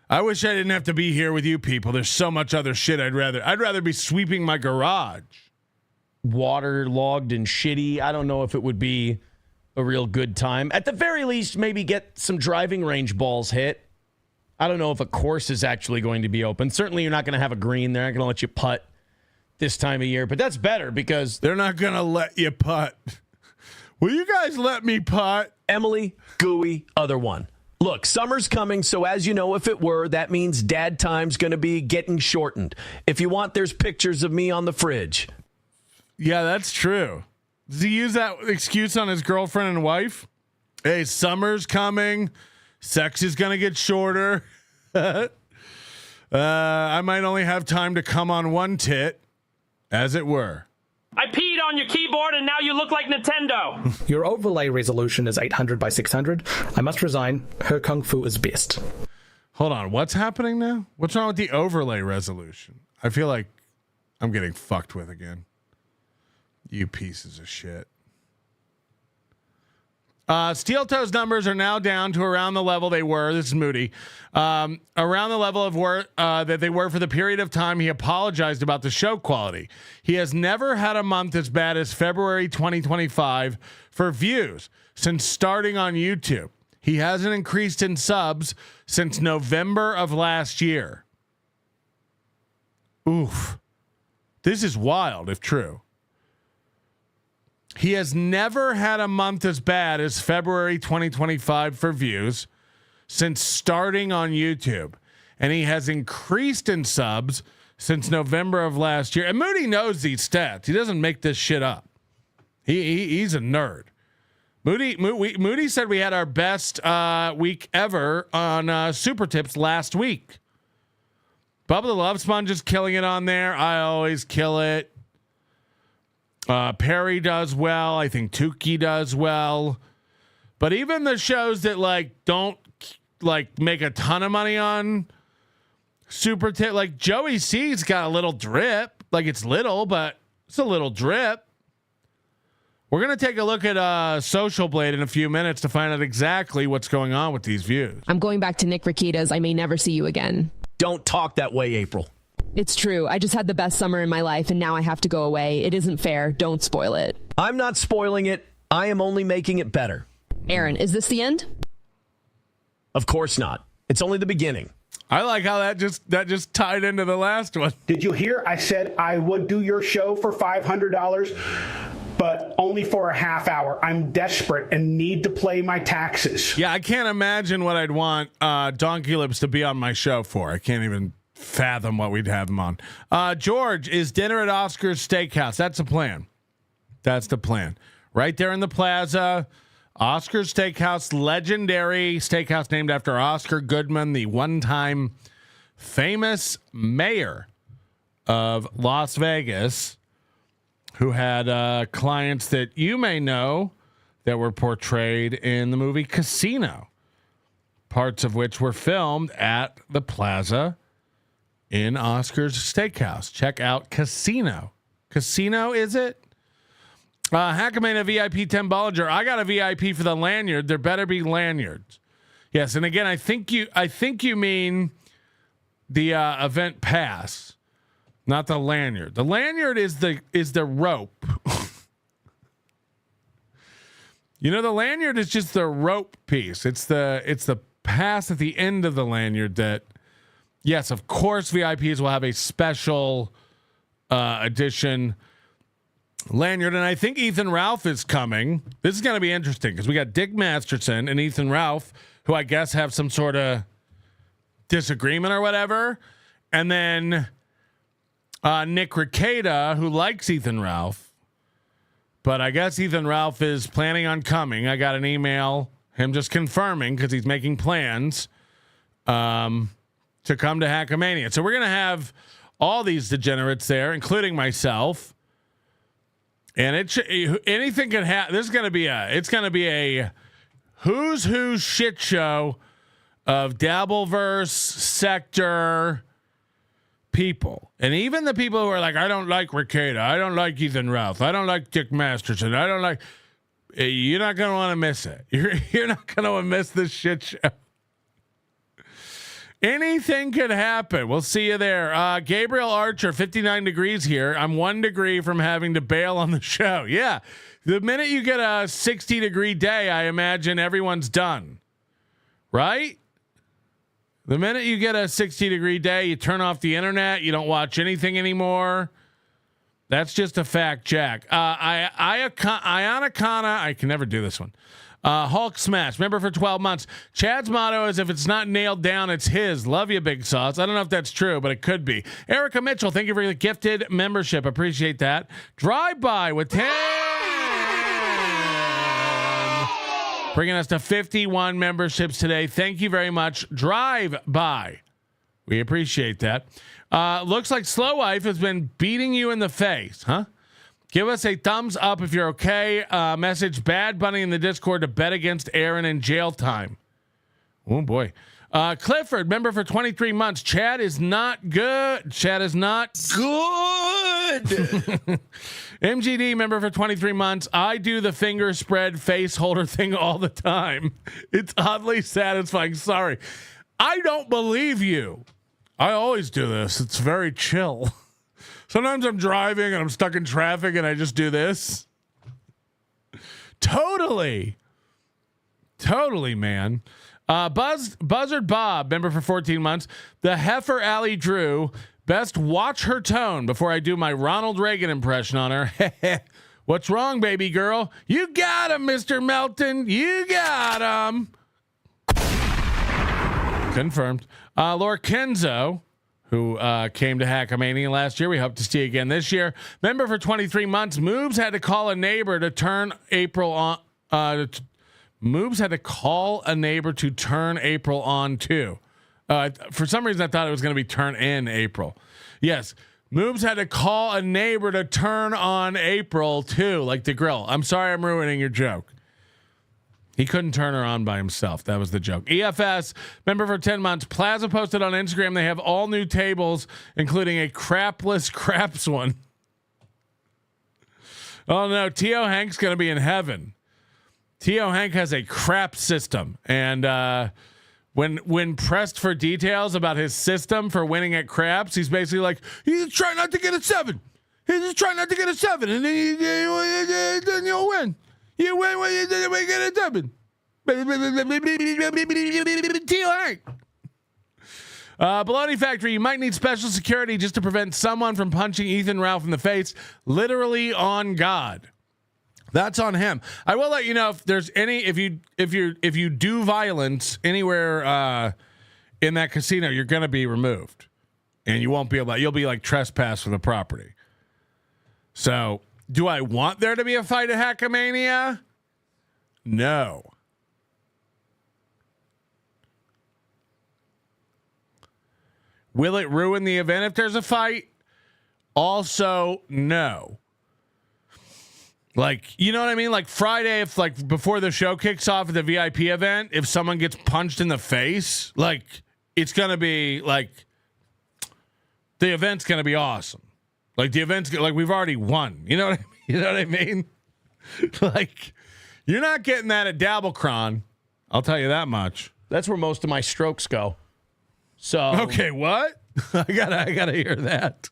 I wish I didn't have to be here with you people. There's so much other shit I'd rather be sweeping my garage. Waterlogged and shitty. I don't know if it would be a real good time. At the very least, maybe get some driving range balls hit. I don't know if a course is actually going to be open. Certainly, you're not going to have a green. They're not going to let you putt this time of year. But that's better because they're not going to let you putt. Will you guys let me putt? Emily, gooey, other one. Look, summer's coming, so as you know, if it were, that means dad time's going to be getting shortened. If you want, there's pictures of me on the fridge. Yeah, that's true. Does he use that excuse on his girlfriend and wife? Hey, summer's coming. Sex is going to get shorter. I might only have time to come on one tit, as it were. I peed on your keyboard and now you look like Nintendo. Your overlay resolution is 800 by 600. I must resign. Her kung fu is best. Hold on. What's happening now? What's wrong with the overlay resolution? I feel like I'm getting fucked with again. You pieces of shit. Steel Toe's numbers are now down to around the level they were. This is Moody. Around the level of work that they were for the period of time he apologized about the show quality. He has never had a month as bad as February 2025 for views since starting on YouTube. He hasn't increased in subs since November of last year. Oof. This is wild if true. He has never had a month as bad as February 2025 for views since starting on YouTube. And he has increased in subs since November of last year. And Moody knows these stats. He doesn't make this shit up. He's a nerd. Moody said we had our best week ever on Super Tips last week. Bubba the Love Sponge is killing it on there. I always kill it. Perry does well. I think Tukey does well. But even the shows that like don't like make a ton of money on Super Tip, like Joey C's got a little drip. Like it's little, but it's a little drip. We're going to take a look at Social Blade in a few minutes to find out exactly what's going on with these views. I'm going back to Nick Rakita's I May Never See You Again. Don't talk that way, April. It's true. I just had the best summer in my life, and now I have to go away. It isn't fair. Don't spoil it. I'm not spoiling it. I am only making it better. Aaron, is this the end? Of course not. It's only the beginning. I like how that just tied into the last one. Did you hear? I said I would do your show for $500, but only for a half hour. I'm desperate and need to pay my taxes. Yeah, I can't imagine what I'd want Donkey Lips to be on my show for. I can't even fathom what we'd have him on. George, is dinner at Oscar's Steakhouse? That's the plan. That's the plan. Right there in the plaza. Oscar's Steakhouse, legendary steakhouse named after Oscar Goodman, the one-time famous mayor of Las Vegas who had clients that you may know that were portrayed in the movie Casino, parts of which were filmed at the Plaza in Oscar's Steakhouse. Check out Casino. Casino, is it? Hackamania VIP 10 Bollinger. I got a VIP for the lanyard. There better be lanyards. Yes, and again, I think you mean the event pass, not the lanyard. The lanyard is the rope. You know, the lanyard is just the rope piece. It's the pass at the end of the lanyard that, yes, of course, VIPs will have a special edition lanyard. And I think Ethan Ralph is coming. This is going to be interesting because we got Dick Masterson and Ethan Ralph, who I guess have some sort of disagreement or whatever. And then Nick Rekieta, who likes Ethan Ralph. But I guess Ethan Ralph is planning on coming. I got an email, him just confirming because he's making plans to come to Hackamania. So we're going to have all these degenerates there, including myself. And anything can happen. It's going to be a who's who shit show of Dabbleverse sector people. And even the people who are like, I don't like Rekieta, I don't like Ethan Ralph, I don't like Dick Masterson, I don't like. You're not going to want to miss it. You're not going to miss this shit show. Anything could happen. We'll see you there. Gabriel Archer, 59 degrees here. I'm 1 degree from having to bail on the show. Yeah. The minute you get a 60-degree day, I imagine everyone's done. Right? The minute you get a 60-degree day, you turn off the internet. You don't watch anything anymore. That's just a fact, Jack. Iana Kana, I can never do this one. Hulk Smash, member for 12 months. Chad's motto is if it's not nailed down, it's his. Love you, Big Sauce. I don't know if that's true, but it could be. Erica Mitchell, thank you for the gifted membership. Appreciate that. Drive by with 10. Bringing us to 51 memberships today. Thank you very much. Drive by. We appreciate that. Looks like Slow Life has been beating you in the face, huh? Give us a thumbs up if you're okay. Message Bad Bunny in the Discord to bet against Aaron in jail time. Oh, boy. Clifford, member for 23 months. Chad is not good. Chad is not good. MGD, member for 23 months. I do the finger spread face holder thing all the time. It's oddly satisfying. Sorry. I don't believe you. I always do this. It's very chill. Sometimes I'm driving and I'm stuck in traffic and I just do this. Totally, man. Buzzard Bob, member for 14 months. The Heifer Allie Drew. Best watch her tone before I do my Ronald Reagan impression on her. What's wrong, baby girl? You got him, Mr. Melton. You got him. Confirmed. Laura Kenzo, who came to Hackamania last year. We hope to see you again this year. Member for 23 months. Moobs had to call a neighbor to turn April on. Moobs had to call a neighbor to turn April on too. For some reason, I thought it was going to be turn in April. Yes. Moobs had to call a neighbor to turn on April too, like the grill. I'm sorry I'm ruining your joke. He couldn't turn her on by himself. That was the joke. EFS, member for 10 months. Plaza posted on Instagram they have all new tables, including a crapless craps one. Oh, no. T.O. Hank's going to be in heaven. T.O. Hank has a crap system. And when pressed for details about his system for winning at craps, he's basically like, he's trying not to get a 7. He's just trying not to get a 7. And then you'll win. You win when you get a 7. T.O. Hank. Baloney Factory, you might need special security just to prevent someone from punching Ethan Ralph in the face. Literally on God. That's on him. I will let you know if there's any if you do violence anywhere in that casino, you're going to be removed, and you won't be able. You'll be like trespass from the property. So, do I want there to be a fight at Hackamania? No. Will it ruin the event if there's a fight? Also, no. Like, you know what I mean? Like Friday, if like before the show kicks off at the VIP event, if someone gets punched in the face, like it's going to be like, the event's going to be awesome. Like the event's like we've already won. You know what I mean? You know what I mean? Like you're not getting that at Dabblecron. I'll tell you that much. That's where most of my strokes go. So okay, what? I gotta hear that.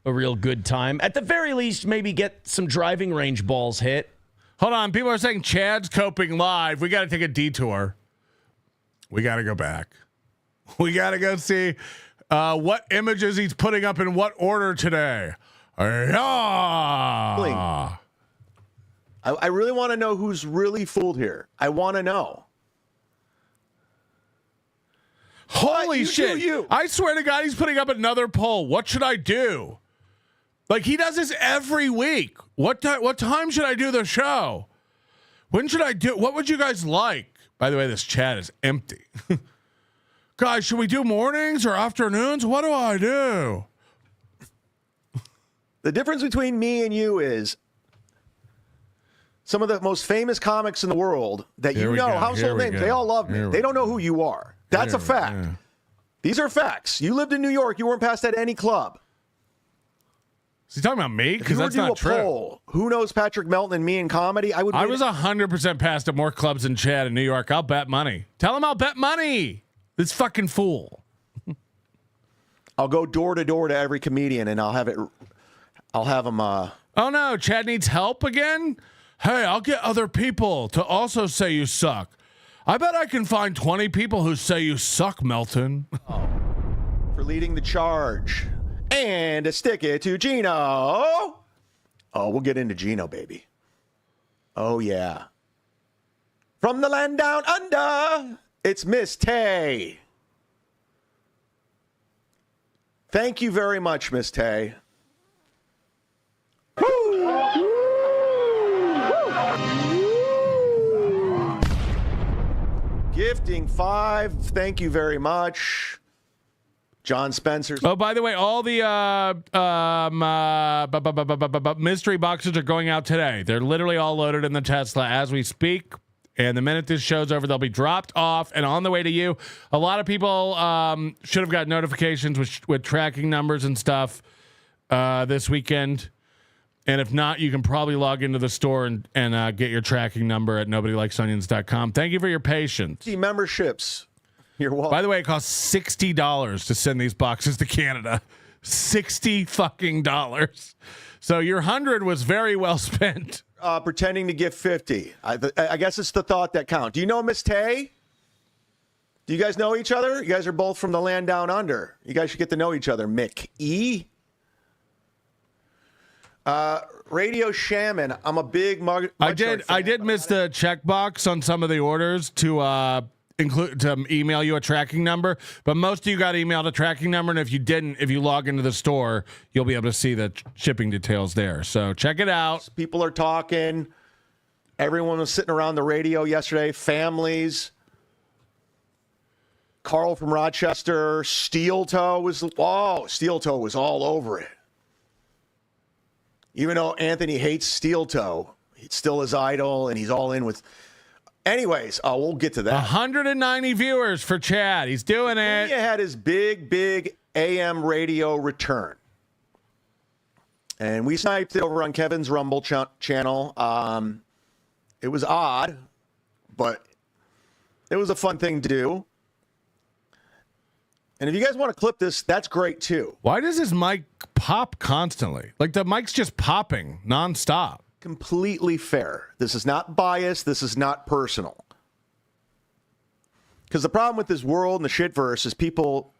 A real good time. At the very least, maybe get some driving range balls hit. Hold on. People are saying Chad's coping live. We got to take a detour. We got to go back. We got to go see what images he's putting up in what order today. I really want to know who's really fooled here. I want to know. Holy shit. I swear to God, he's putting up another poll. What should I do? Like, he does this every week. What time should I do the show? When should I do? What would you guys like? By the way, this chat is empty. Guys, should we do mornings or afternoons? What do I do? The difference between me and you is some of the most famous comics in the world that you know, household names, they all love me. They don't know who you are. That's a fact. These are facts. You lived in New York. You weren't passed at any club. Is he talking about me? Because that's not true. Poll, who knows Patrick Melton and me in comedy? I was 100% passed at more clubs than Chad in New York. I'll bet money. Tell him I'll bet money. This fucking fool. I'll go door to door to every comedian and I'll have him. Oh no, Chad needs help again? Hey, I'll get other people to also say you suck. I bet I can find 20 people who say you suck, Melton. For leading the charge. And to stick it to Gino. Oh, we'll get into Gino, baby. Oh, yeah. From the land down under, it's Miss Tay. Thank you very much, Miss Tay. Gifting 5. Thank you very much. John Spencer. Oh, by the way, all the mystery boxes are going out today. They're literally all loaded in the Tesla as we speak. And the minute this show's over, they'll be dropped off and on the way to you. A lot of people should have got notifications with tracking numbers and stuff this weekend. And if not, you can probably log into the store and get your tracking number at nobodylikesonions.com. Thank you for your patience. Memberships. You're welcome. By the way, it costs $60 to send these boxes to Canada. $60 fucking dollars. So your 100 was very well spent. Pretending to give 50. I guess it's the thought that counts. Do you know Miss Tay? Do you guys know each other? You guys are both from the land down under. You guys should get to know each other. Mick E. Radio Shaman. I'm a big mug. I did miss the checkbox on some of the orders to email you a tracking number, but most of you got emailed a tracking number, and if you didn't, if you log into the store, you'll be able to see the shipping details there. So check it out. People are talking. Everyone was sitting around the radio yesterday. Families. Carl from Rochester. Steel Toe was all over it. Even though Anthony hates Steel Toe, it's still his idol, and he's all in with. Anyways, we'll get to that. 190 viewers for Chad. He's doing it. He had his big AM radio return. And we sniped it over on Kevin's Rumble channel. It was odd, but it was a fun thing to do. And if you guys want to clip this, that's great too. Why does his mic pop constantly? Like the mic's just popping nonstop. Completely fair. This is not biased. This is not personal. Because the problem with this world and the shitverse is people,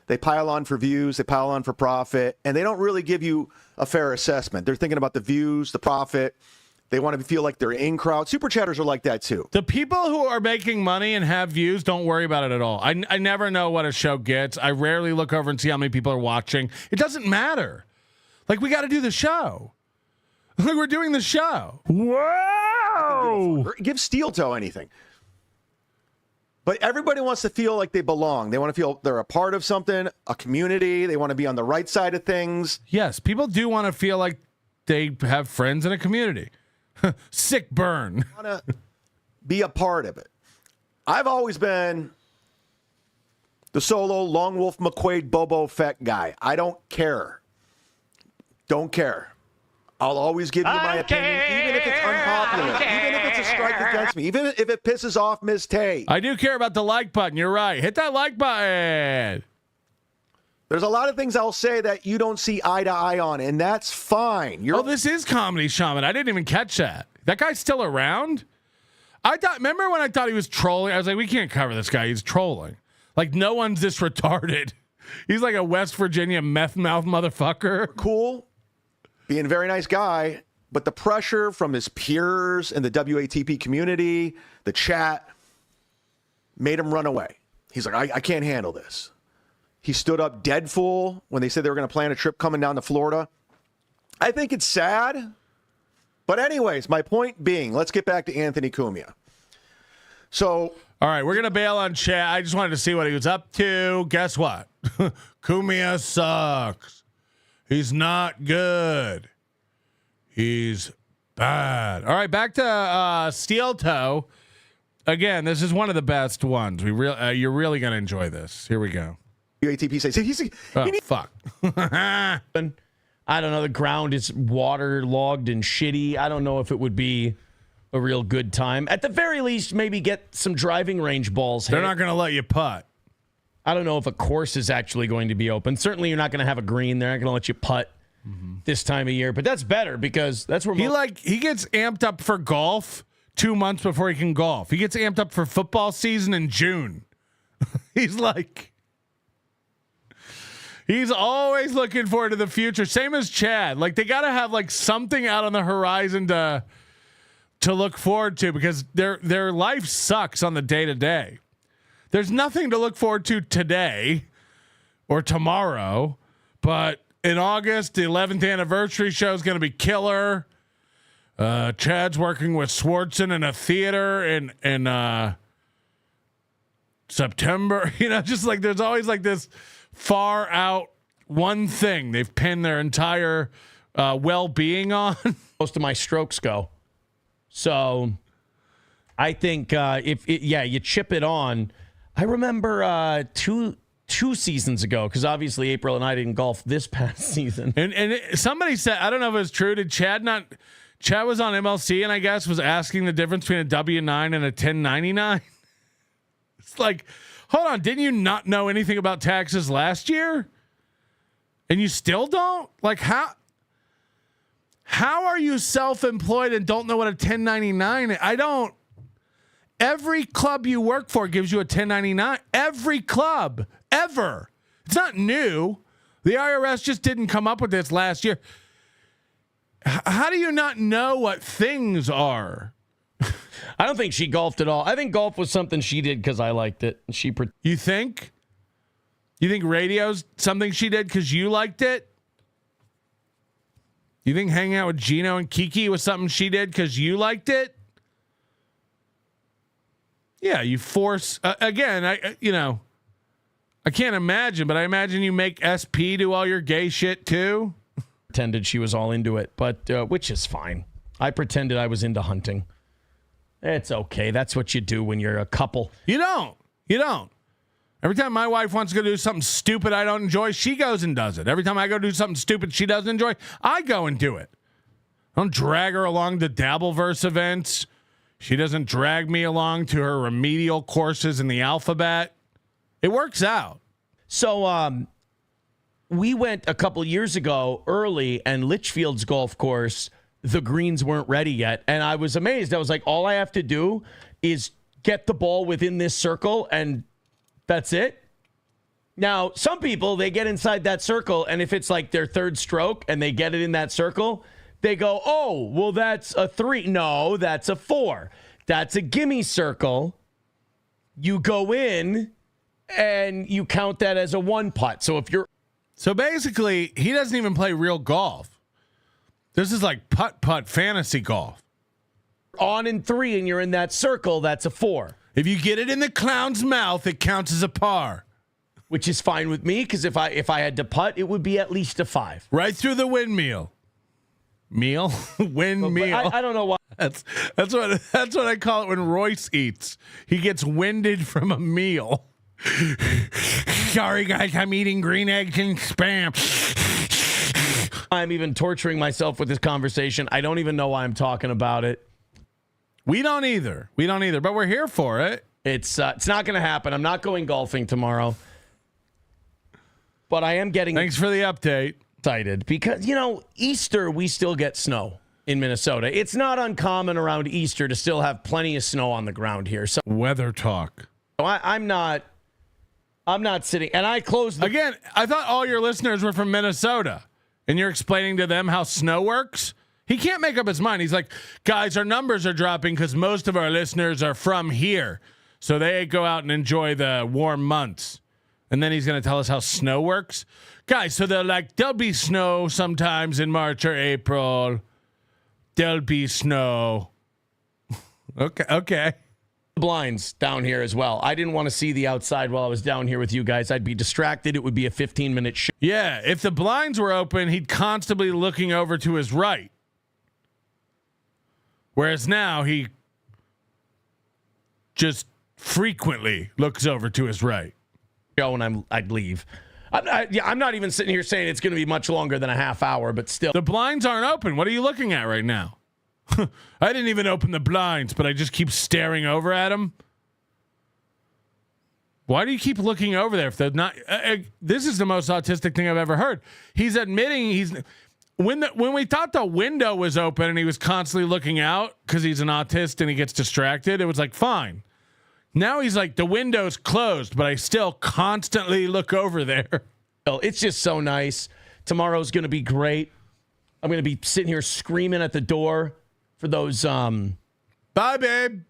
they pile on for views, they pile on for profit, and they don't really give you a fair assessment. They're thinking about the views, the profit. They want to feel like they're in crowd. Super chatters are like that too. The people who are making money and have views don't worry about it at all. I never know what a show gets. I rarely look over and see how many people are watching. It doesn't matter. Like, we got to do the show. Like, we're doing the show. Whoa! Give Steel Toe anything. But everybody wants to feel like they belong. They want to feel they're a part of something, a community. They want to be on the right side of things. Yes, people do want to feel like they have friends in a community. Sick burn. Want to be a part of it. I've always been the solo Lone Wolf McQuaid Bobo Fett guy. I don't care. Don't care. I'll always give you my opinion, even if it's unpopular, even if it's a strike against me, even if it pisses off Miss Tay. I do care about the like button. You're right. Hit that like button. There's a lot of things I'll say that you don't see eye to eye on, and that's fine. This is Comedy Shaman. I didn't even catch that. That guy's still around? Remember when I thought he was trolling? I was like, we can't cover this guy. He's trolling. Like, no one's this retarded. He's like a West Virginia meth mouth motherfucker. Cool. Being a very nice guy, but the pressure from his peers in the WATP community, the chat, made him run away. He's like, I can't handle this. He stood up dead full when they said they were going to plan a trip coming down to Florida. I think it's sad. But anyways, my point being, let's get back to Anthony Cumia. So, all right, we're going to bail on chat. I just wanted to see what he was up to. Guess what? Cumia sucks. He's not good. He's bad. All right, back to Steel Toe. Again, this is one of the best ones. You're really going to enjoy this. Here we go. WATP says fuck. I don't know. The ground is waterlogged and shitty. I don't know if it would be a real good time. At the very least, maybe get some driving range balls. They're not going to let you putt. I don't know if a course is actually going to be open. Certainly, you're not going to have a green. They're not going to let you putt this time of year. But that's better because that's where he gets amped up for golf 2 months before he can golf. He gets amped up for football season in June. He's always looking forward to the future. Same as Chad. Like, they got to have like something out on the horizon to look forward to because their life sucks on the day to day. There's nothing to look forward to today or tomorrow, but in August, the 11th anniversary show is going to be killer. Chad's working with Swartzen in a theater in September. You know, just like there's always like this far out one thing they've pinned their entire well-being on. Most of my strokes go. So I think you chip it on. I remember two seasons ago, because obviously April and I didn't golf this past season. And somebody said, I don't know if it's true, did Chad was on MLC and I guess was asking the difference between a W-9 and a 1099? It's like, hold on, didn't you not know anything about taxes last year? And you still don't? Like, how are you self-employed and don't know what a 1099 is? I don't. Every club you work for gives you a 1099. Every club, ever. It's not new. The IRS just didn't come up with this last year. How do you not know what things are? I don't think she golfed at all. I think golf was something she did because I liked it. You think? You think radio's something she did because you liked it? You think hanging out with Gino and Kiki was something she did because you liked it? Yeah, you force again. I can't imagine, but I imagine you make SP do all your gay shit too. Pretended she was all into it, but which is fine. I pretended I was into hunting. It's okay. That's what you do when you're a couple. You don't. Every time my wife wants to go do something stupid I don't enjoy, she goes and does it. Every time I go do something stupid she doesn't enjoy, I go and do it. I don't drag her along to Dabbleverse events. She doesn't drag me along to her remedial courses in the alphabet. It works out. So we went a couple years ago early, and Litchfield's golf course, the greens weren't ready yet. And I was amazed. I was like, all I have to do is get the ball within this circle, and that's it. Now, some people, they get inside that circle, and if it's like their third stroke and they get it in that circle, they go, oh, well, that's a 3. No, that's a 4. That's a gimme circle. You go in and you count that as a 1 putt. So basically, he doesn't even play real golf. This is like putt fantasy golf. On in 3 and you're in that circle, that's a 4. If you get it in the clown's mouth, it counts as a par. Which is fine with me, because if I had to putt, it would be at least a 5. Right through the windmill. Meal? Windmill. I don't know why. That's what I call it when Royce eats. He gets winded from a meal. Sorry, guys, I'm eating green eggs and spam. I'm even torturing myself with this conversation. I don't even know why I'm talking about it. We don't either, but we're here for it. It's not going to happen. I'm not going golfing tomorrow. But I am getting... Thanks for the update. Excited because, Easter, we still get snow in Minnesota. It's not uncommon around Easter to still have plenty of snow on the ground here. So weather talk. I'm not sitting, and I closed again. I thought all your listeners were from Minnesota, and you're explaining to them how snow works. He can't make up his mind. He's like, guys, our numbers are dropping because most of our listeners are from here, so they go out and enjoy the warm months. And then he's going to tell us how snow works. Guys, so there'll be snow sometimes in March or April. There'll be snow. Okay. Blinds down here as well. I didn't want to see the outside while I was down here with you guys. I'd be distracted. It would be a 15-minute show. Yeah, if the blinds were open, he'd constantly looking over to his right. Whereas now he just frequently looks over to his right. And I'd leave. I'm not even sitting here saying it's going to be much longer than a half hour, but still. The blinds aren't open. What are you looking at right now? I didn't even open the blinds, but I just keep staring over at them. Why do you keep looking over there if they're not? This is the most autistic thing I've ever heard. He's admitting when we thought the window was open and he was constantly looking out because he's an autist and he gets distracted. It was like, fine. Now he's like, the window's closed, but I still constantly look over there. It's just so nice. Tomorrow's going to be great. I'm going to be sitting here screaming at the door for those bye, babe.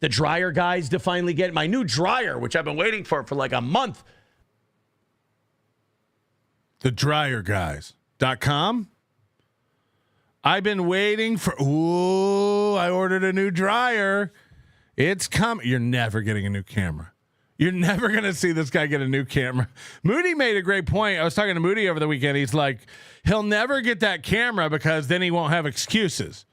The dryer guys to finally get my new dryer, which I've been waiting for like a month. TheDryerGuys.com. I've been waiting for. I ordered a new dryer. It's coming. You're never getting a new camera. You're never going to see this guy get a new camera. Moody made a great point. I was talking to Moody over the weekend. He's like, he'll never get that camera because then he won't have excuses.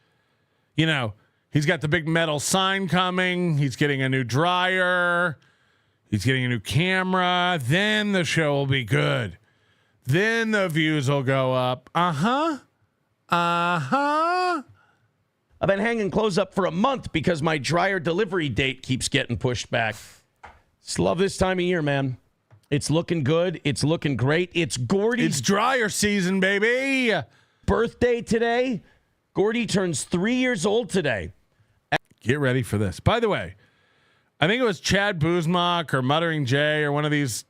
He's got the big metal sign coming. He's getting a new dryer. He's getting a new camera. Then the show will be good. Then the views will go up. I've been hanging clothes up for a month because my dryer delivery date keeps getting pushed back. Just love this time of year, man. It's looking good. It's looking great. It's Gordy's. It's dryer season, baby. Birthday today. Gordy turns 3 years old today. Get ready for this. By the way, I think it was Chad Zumock or Muttering Jay or one of these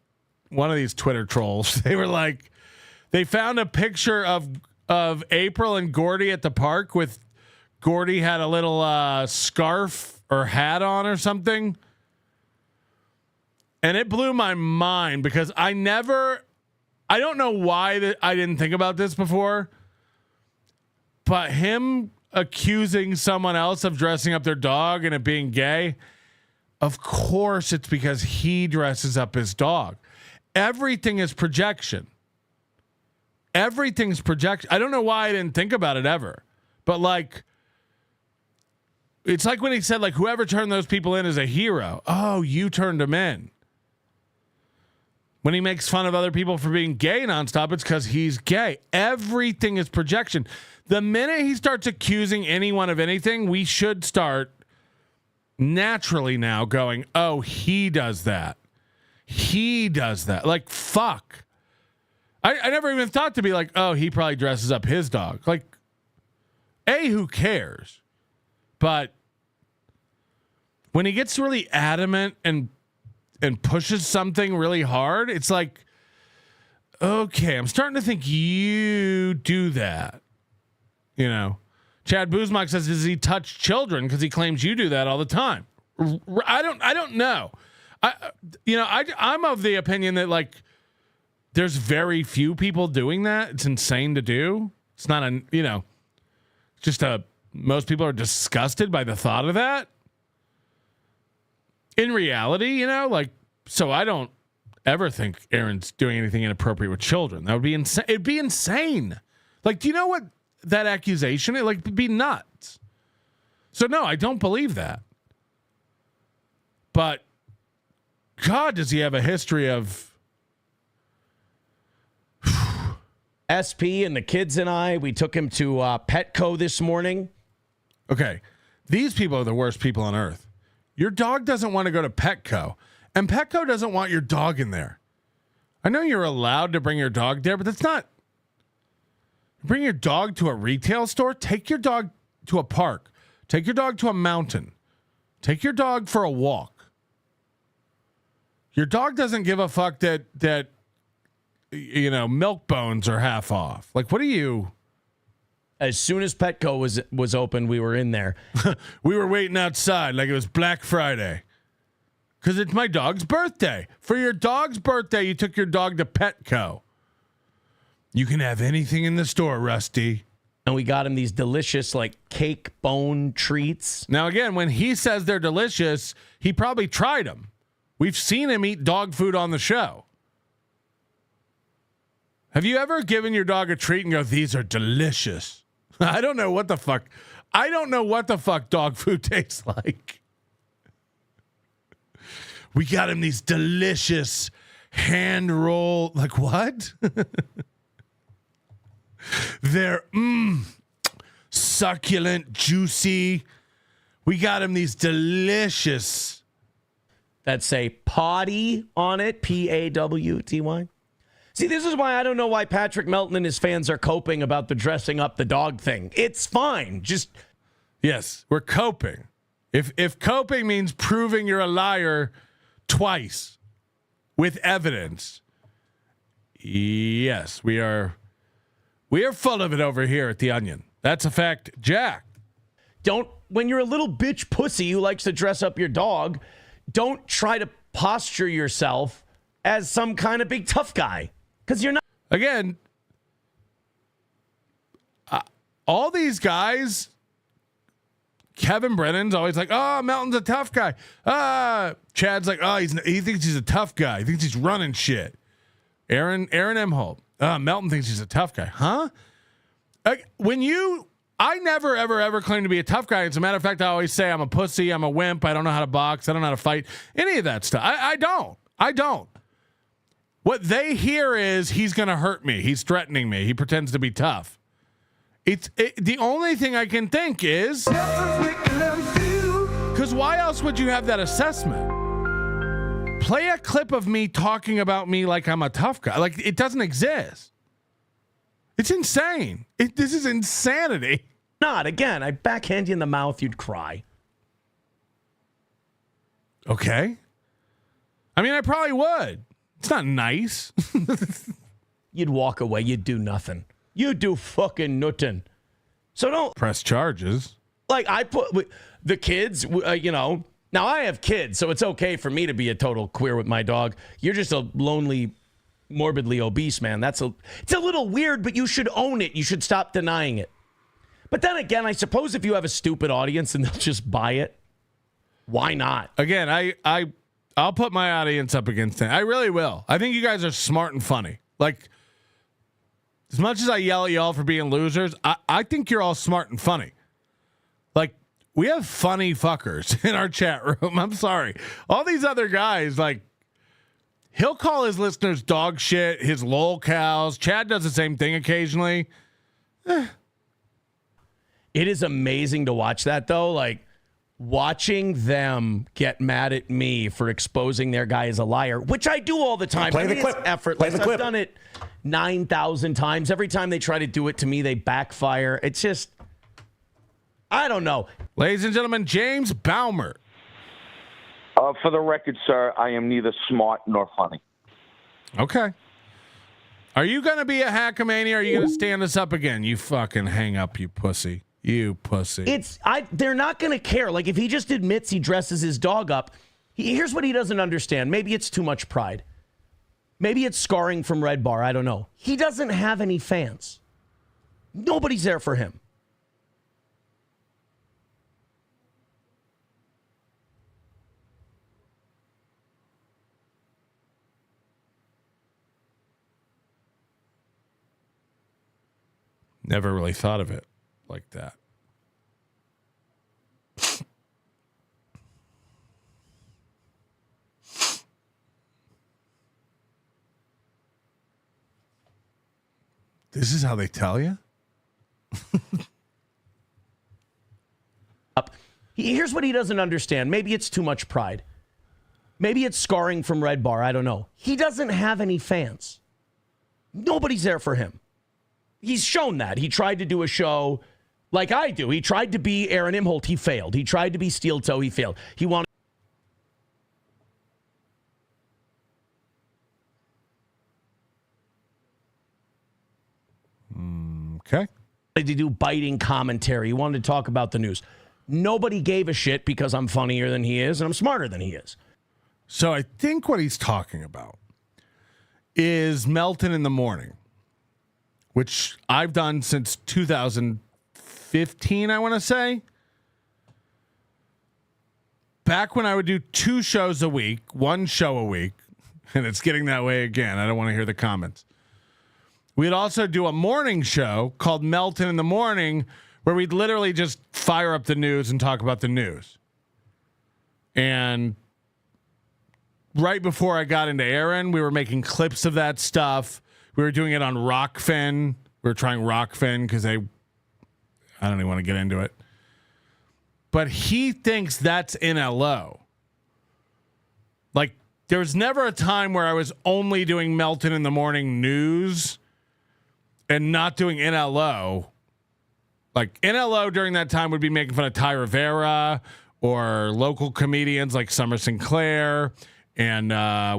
Twitter trolls. They were like, they found a picture of April and Gordy at the park with Gordy had a little scarf or hat on or something. And it blew my mind because I don't know why I didn't think about this before, but him accusing someone else of dressing up their dog and it being gay, of course it's because he dresses up his dog. Everything is projection. Everything's projection. I don't know why I didn't think about it ever, but it's like when he said, whoever turned those people in is a hero. Oh, you turned them in. When he makes fun of other people for being gay nonstop, it's because he's gay. Everything is projection. The minute he starts accusing anyone of anything, we should start naturally now going, oh, he does that. He does that. Fuck. I never even thought to be like, oh, he probably dresses up his dog. Who cares? But when he gets really adamant and pushes something really hard, it's like, okay, I'm starting to think you do that. Chad Zumock says, does he touch children? Because he claims you do that all the time. I don't know. I'm of the opinion that there's very few people doing that. It's insane to do. It's not most people are disgusted by the thought of that. in reality, like, so I don't ever think Aaron's doing anything inappropriate with children. That would be insane. It'd be insane. Like, do you know what that accusation is? Like, it'd be nuts. So no, I don't believe that. But God, does he have a history of SP and the kids and we took him to Petco this morning. Okay, these people are the worst people on earth. Your dog doesn't want to go to Petco, and Petco doesn't want your dog in there. I know you're allowed to bring your dog there, but that's not. Bring your dog to a retail store. Take your dog to a park. Take your dog to a mountain. Take your dog for a walk. Your dog doesn't give a fuck that milk bones are half off. Like, what are you? As soon as Petco was open, we were in there. We were waiting outside like it was Black Friday. Because it's my dog's birthday. For your dog's birthday, you took your dog to Petco. You can have anything in the store, Rusty. And we got him these delicious, like, cake bone treats. Now, again, when he says they're delicious, he probably tried them. We've seen him eat dog food on the show. Have you ever given your dog a treat and go, these are delicious? I don't know what the fuck. I don't know what the fuck dog food tastes like. We got him these delicious hand roll. Like what? They're succulent, juicy. We got him these delicious. That say potty on it. Pawty. See, this is why I don't know why Patrick Melton and his fans are coping about the dressing up the dog thing. It's fine. Just yes, we're coping. If coping means proving you're a liar twice with evidence, yes, we are full of it over here at The Onion. That's a fact, Jack. When you're a little bitch pussy who likes to dress up your dog, don't try to posture yourself as some kind of big tough guy. Because you're not. Again, all these guys, Kevin Brennan's always like, oh, Melton's a tough guy. Chad's like, oh, he thinks he's a tough guy. He thinks he's running shit. Aaron Imholte. Melton thinks he's a tough guy. Huh? I never, ever claim to be a tough guy. As a matter of fact, I always say I'm a pussy. I'm a wimp. I don't know how to box. I don't know how to fight. Any of that stuff. I don't. What they hear is he's going to hurt me. He's threatening me. He pretends to be tough. The only thing I can think is because why else would you have that assessment? Play a clip of me talking about me like I'm a tough guy. Like it doesn't exist. It's insane. This is insanity. Not again. I backhand you in the mouth. You'd cry. Okay. I mean, I probably would. It's not nice. You'd walk away. You'd do nothing. You do fucking nothing. So don't press charges. Like I put the kids, now I have kids, so it's okay for me to be a total queer with my dog. You're just a lonely, morbidly obese man. It's a little weird, but you should own it. You should stop denying it. But then again, I suppose if you have a stupid audience and they'll just buy it, why not? Again, I'll put my audience up against it. I really will. I think you guys are smart and funny. Like, as much as I yell at y'all for being losers, I think you're all smart and funny. Like, we have funny fuckers in our chat room. I'm sorry. All these other guys, like, he'll call his listeners dog shit, his lol cows. Chad does the same thing occasionally. It is amazing to watch that, though. Like, watching them get mad at me for exposing their guy as a liar, which I do all the time. Play the clip. Effortless. Play the clip. I've done it 9,000 times. Every time they try to do it to me, they backfire. It's just, I don't know. Ladies and gentlemen, James Baumer. For the record, sir, I am neither smart nor funny. Okay. Are you going to be a hackamania or are you going to stand us up again? You fucking hang up, you pussy. You pussy. They're not going to care. Like, if he just admits he dresses his dog up, here's what he doesn't understand. Maybe it's too much pride. Maybe it's scarring from Red Bar. I don't know. He doesn't have any fans. Nobody's there for him. Never really thought of it like that. This is how they tell you? Here's what he doesn't understand. Maybe it's too much pride. Maybe it's scarring from Red Bar. I don't know. He doesn't have any fans. Nobody's there for him. He's shown that. He tried to do a show like I do. He tried to be Aaron Imholte. He failed. He tried to be Steel Toe. He failed. He wanted. Okay. To do biting commentary. He wanted to talk about the news. Nobody gave a shit because I'm funnier than he is and I'm smarter than he is. So I think what he's talking about is Melton in the Morning, which I've done since 2015, I want to say. Back when I would do 2 shows a week, 1 show a week, and it's getting that way again. I don't want to hear the comments. We'd also do a morning show called Melton in the Morning, where we'd literally just fire up the news and talk about the news. And right before I got into Aaron, we were making clips of that stuff. We were doing it on Rockfin. We were trying Rockfin because I don't even want to get into it. But he thinks that's NLO. Like, there was never a time where I was only doing Melton in the Morning news and not doing NLO. Like, NLO during that time would be making fun of Ty Rivera or local comedians like Summer Sinclair and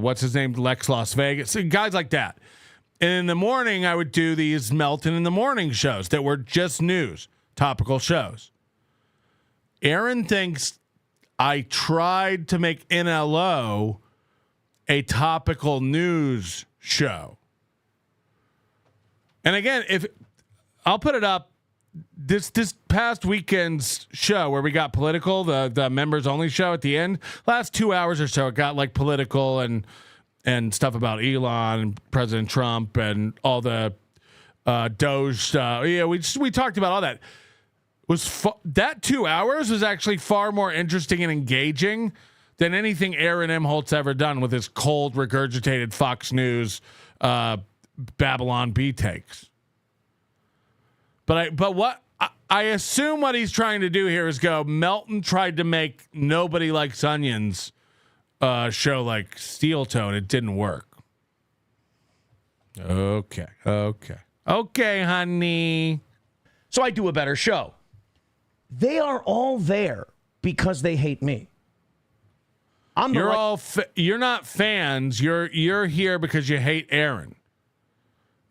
what's his name, Lex Las Vegas, guys like that. And in the morning, I would do these Melton in the Morning shows that were just news, topical shows. Aaron thinks I tried to make NLO a topical news show. And again, if I'll put it up, this past weekend's show where we got political, the members only show at the end, last 2 hours or so, it got like political and stuff about Elon and President Trump and all the Doge stuff. Yeah, we talked about all that. That 2 hours was actually far more interesting and engaging than anything Aaron Imholt's ever done with his cold, regurgitated Fox News Babylon B takes. But what I assume what he's trying to do here is go, Melton tried to make Nobody Likes Onions show like Steel Toe, and it didn't work. Okay, honey. So I do a better show. They are all there because they hate me. You're not fans. You're here because you hate Aaron.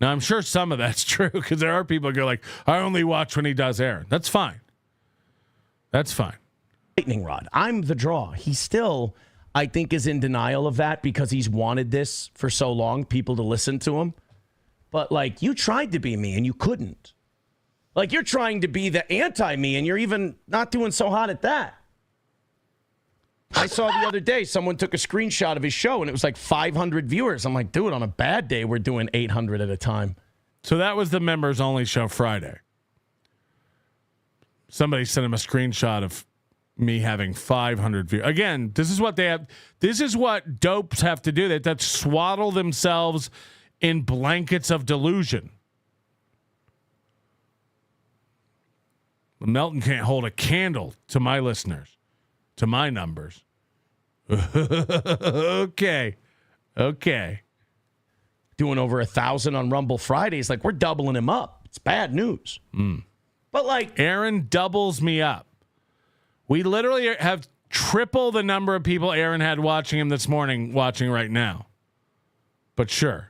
Now, I'm sure some of that's true because there are people who go like, I only watch when he does Aaron. That's fine. Lightning rod. I'm the draw. He still, I think, is in denial of that because he's wanted this for so long, people to listen to him. But, like, you tried to be me and you couldn't. Like, you're trying to be the anti-me and you're even not doing so hot at that. I saw the other day someone took a screenshot of his show and it was like 500 viewers. I'm like, dude, on a bad day, we're doing 800 at a time. So that was the members only show Friday. Somebody sent him a screenshot of me having 500 views. Again, this is what they have. This is what dopes have to do. They have to swaddle themselves in blankets of delusion. Melton can't hold a candle to my listeners, to my numbers. Okay. Doing over 1,000 on Rumble Fridays. Like, we're doubling him up. It's bad news. But, like, Aaron doubles me up. We literally have triple the number of people Aaron had watching him this morning, watching right now. But sure.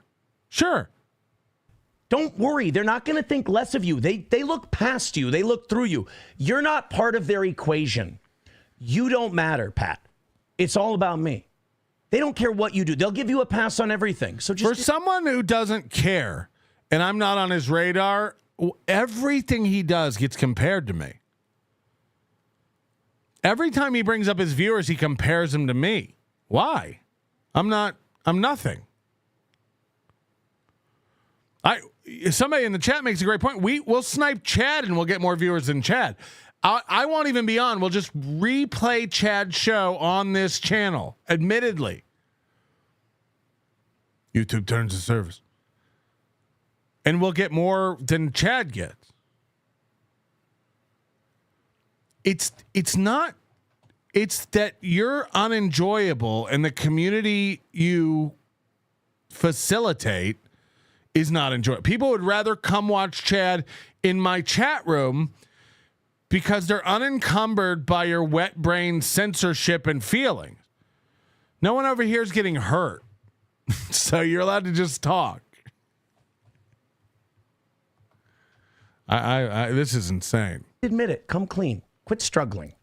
Don't worry. They're not going to think less of you. They look past you. They look through you. You're not part of their equation. You don't matter, Pat. It's all about me. They don't care what you do. They'll give you a pass on everything. So just for someone who doesn't care, and I'm not on his radar, everything he does gets compared to me. Every time he brings up his viewers, he compares them to me. Why? I'm nothing. somebody in the chat makes a great point. We'll snipe Chad and we'll get more viewers than Chad. I won't even be on. We'll just replay Chad's show on this channel. Admittedly, YouTube turns the service, and we'll get more than Chad gets. It's not. It's that you're unenjoyable, and the community you facilitate is not enjoyable. People would rather come watch Chad in my chat room because they're unencumbered by your wet brain censorship and feelings. No one over here is getting hurt, so you're allowed to just talk. This is insane. Admit it. Come clean. Quit struggling.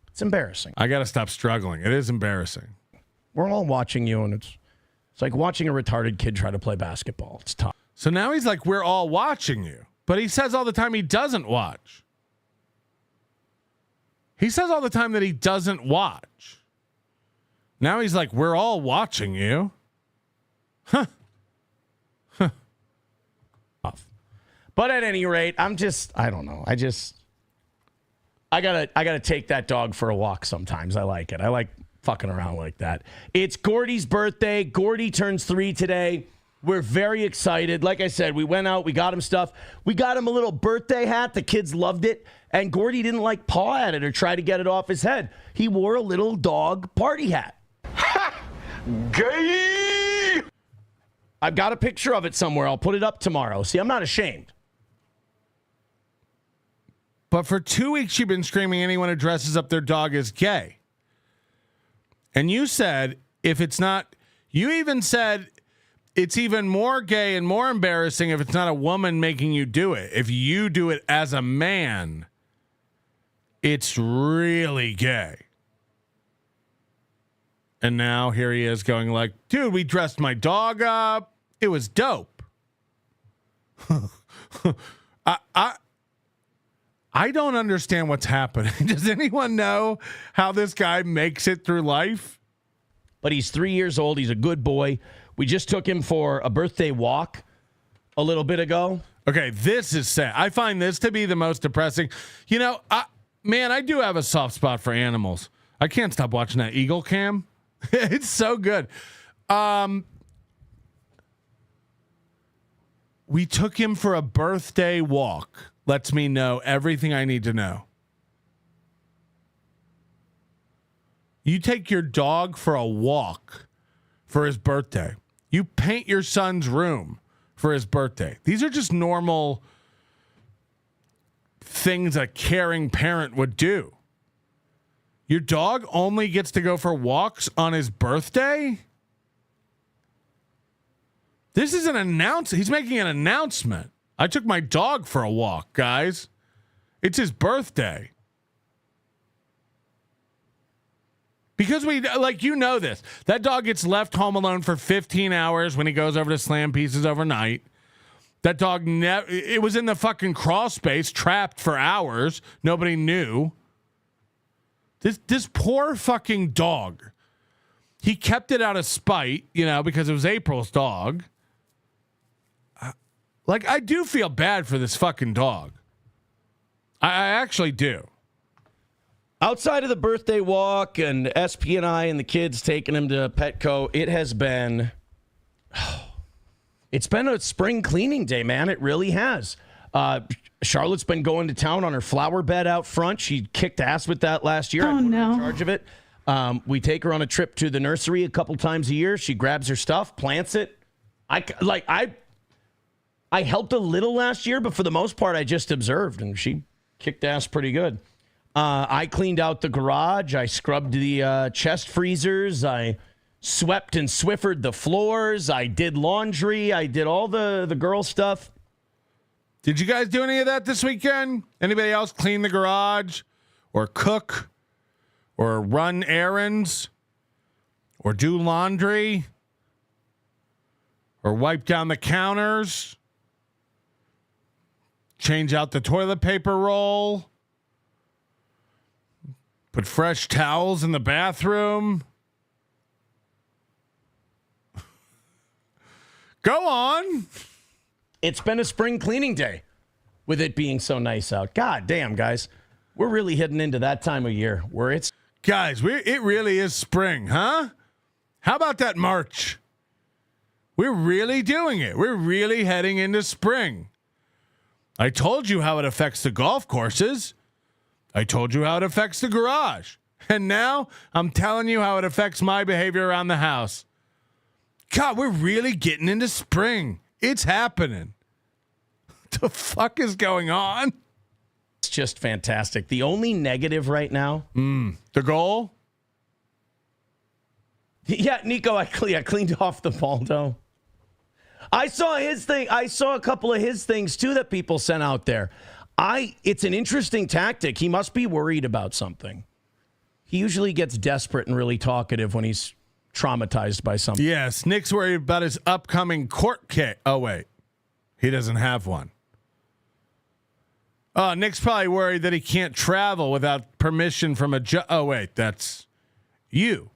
It's embarrassing. I got to stop struggling. It is embarrassing. We're all watching you, and it's like watching a retarded kid try to play basketball. It's tough. So now he's like, we're all watching you. But he says all the time he doesn't watch. He says all the time that he doesn't watch. Now he's like, we're all watching you. Huh. But at any rate, I don't know. I gotta take that dog for a walk sometimes. I like it. I like fucking around like that. It's Gordy's birthday. Gordy turns 3 today. We're very excited. Like I said, we went out, we got him stuff. We got him a little birthday hat. The kids loved it. And Gordy didn't like paw at it or try to get it off his head. He wore a little dog party hat. Gay! I've got a picture of it somewhere. I'll put it up tomorrow. See, I'm not ashamed. But for 2 weeks, you've been screaming anyone who dresses up their dog is gay. And you said, if it's not, you even said it's even more gay and more embarrassing if it's not a woman making you do it. If you do it as a man, it's really gay. And now here he is going like, dude, we dressed my dog up. It was dope. I don't understand what's happening. Does anyone know how this guy makes it through life? But he's 3 years old. He's a good boy. We just took him for a birthday walk a little bit ago. Okay, this is sad. I find this to be the most depressing. You know, I do have a soft spot for animals. I can't stop watching that Eagle Cam. It's so good. We took him for a birthday walk. Lets me know everything I need to know. You take your dog for a walk for his birthday. You paint your son's room for his birthday. These are just normal things a caring parent would do. Your dog only gets to go for walks on his birthday? This is an announcement. He's making an announcement. I took my dog for a walk, guys. It's his birthday. Because we, like, you know this. That dog gets left home alone for 15 hours when he goes over to Slam Pieces overnight. That dog, it was in the fucking crawl space, trapped for hours. Nobody knew. This poor fucking dog. He kept it out of spite, because it was April's dog. Like, I do feel bad for this fucking dog. I actually do. Outside of the birthday walk and SP and I and the kids taking him to Petco, it's been a spring cleaning day, man. It really has. Charlotte's been going to town on her flower bed out front. She kicked ass with that last year. I put her in charge of it. We take her on a trip to the nursery a couple times a year. She grabs her stuff, plants it. I helped a little last year, but for the most part, I just observed, and she kicked ass pretty good. I cleaned out the garage. I scrubbed the chest freezers. I swept and swiffered the floors. I did laundry. I did all the girl stuff. Did you guys do any of that this weekend? Anybody else clean the garage or cook or run errands or do laundry or wipe down the counters? Change out the toilet paper roll. Put fresh towels in the bathroom. Go on. It's been a spring cleaning day with it being so nice out. God damn, guys. We're really heading into that time of year where it's... Guys, it really is spring, huh? How about that March? We're really doing it. We're really heading into spring. I told you how it affects the golf courses. I told you how it affects the garage. And now I'm telling you how it affects my behavior around the house. God, we're really getting into spring. It's happening. What the fuck is going on? It's just fantastic. The only negative right now... The goal? Yeah, Nico, I cleaned off the Baldo. I saw his thing. I saw a couple of his things, too, that people sent out there. It's an interesting tactic. He must be worried about something. He usually gets desperate and really talkative when he's traumatized by something. Yes, Nick's worried about his upcoming court case. Oh, wait. He doesn't have one. Oh, Nick's probably worried that he can't travel without permission from a judge. Oh, wait, that's you.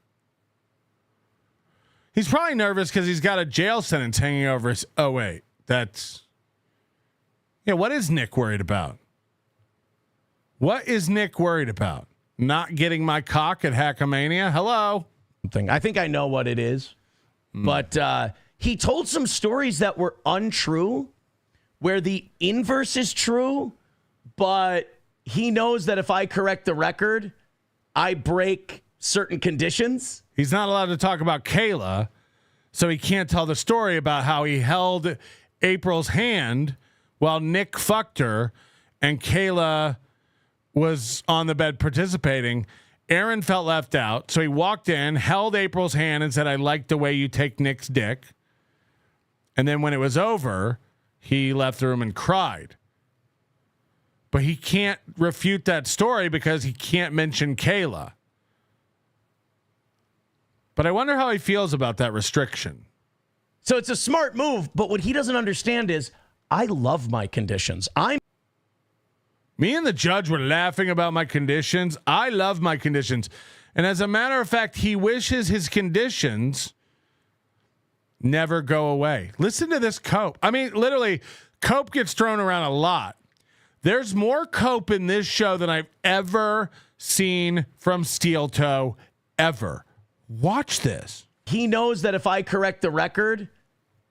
He's probably nervous because he's got a jail sentence hanging over his... Oh, wait, that's... Yeah, what is Nick worried about? What is Nick worried about? Not getting my cock at Hackamania? Hello? I think I know what it is. But he told some stories that were untrue, where the inverse is true, but he knows that if I correct the record, I break certain conditions. He's not allowed to talk about Kayla, so he can't tell the story about how he held April's hand while Nick fucked her and Kayla was on the bed participating. Aaron felt left out, so he walked in, held April's hand, and said, "I like the way you take Nick's dick." And then when it was over, he left the room and cried. But he can't refute that story because he can't mention Kayla. But I wonder how he feels about that restriction. So it's a smart move, but what he doesn't understand is I love my conditions. Me and the judge were laughing about my conditions. I love my conditions. And as a matter of fact, he wishes his conditions never go away. Listen to this cope. I mean, literally, cope gets thrown around a lot. There's more cope in this show than I've ever seen from Steel Toe, ever. Watch this. He knows that if I correct the record,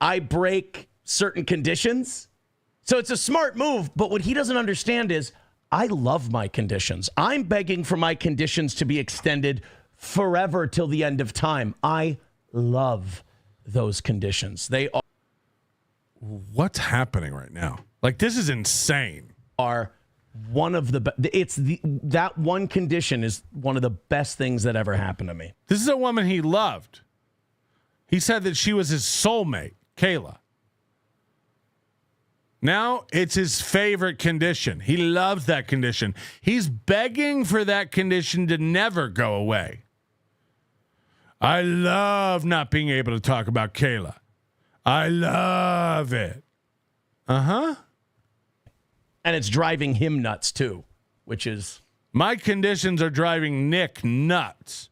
I break certain conditions. So it's a smart move, but what he doesn't understand is I love my conditions. I'm begging for my conditions to be extended forever till the end of time. I love those conditions. They are... What's happening right now? Like, this is insane. Are one of the that one condition is one of the best things that ever happened to me. This is a woman he loved. He said that she was his soulmate, Kayla. Now it's his favorite condition. He loves that condition. He's begging for that condition to never go away. I love not being able to talk about Kayla. I love it. Uh-huh. And it's driving him nuts too, which is... My conditions are driving Nick nuts.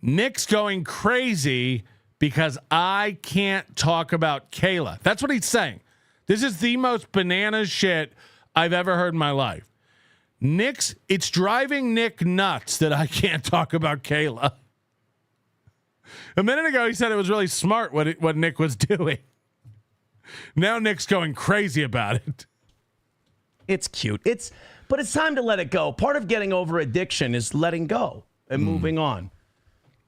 Nick's going crazy because I can't talk about Kayla. That's what he's saying. This is the most banana shit I've ever heard in my life. It's driving Nick nuts that I can't talk about Kayla. A minute ago, he said it was really smart what Nick was doing. Now Nick's going crazy about it. It's cute. But it's time to let it go. Part of getting over addiction is letting go and moving on.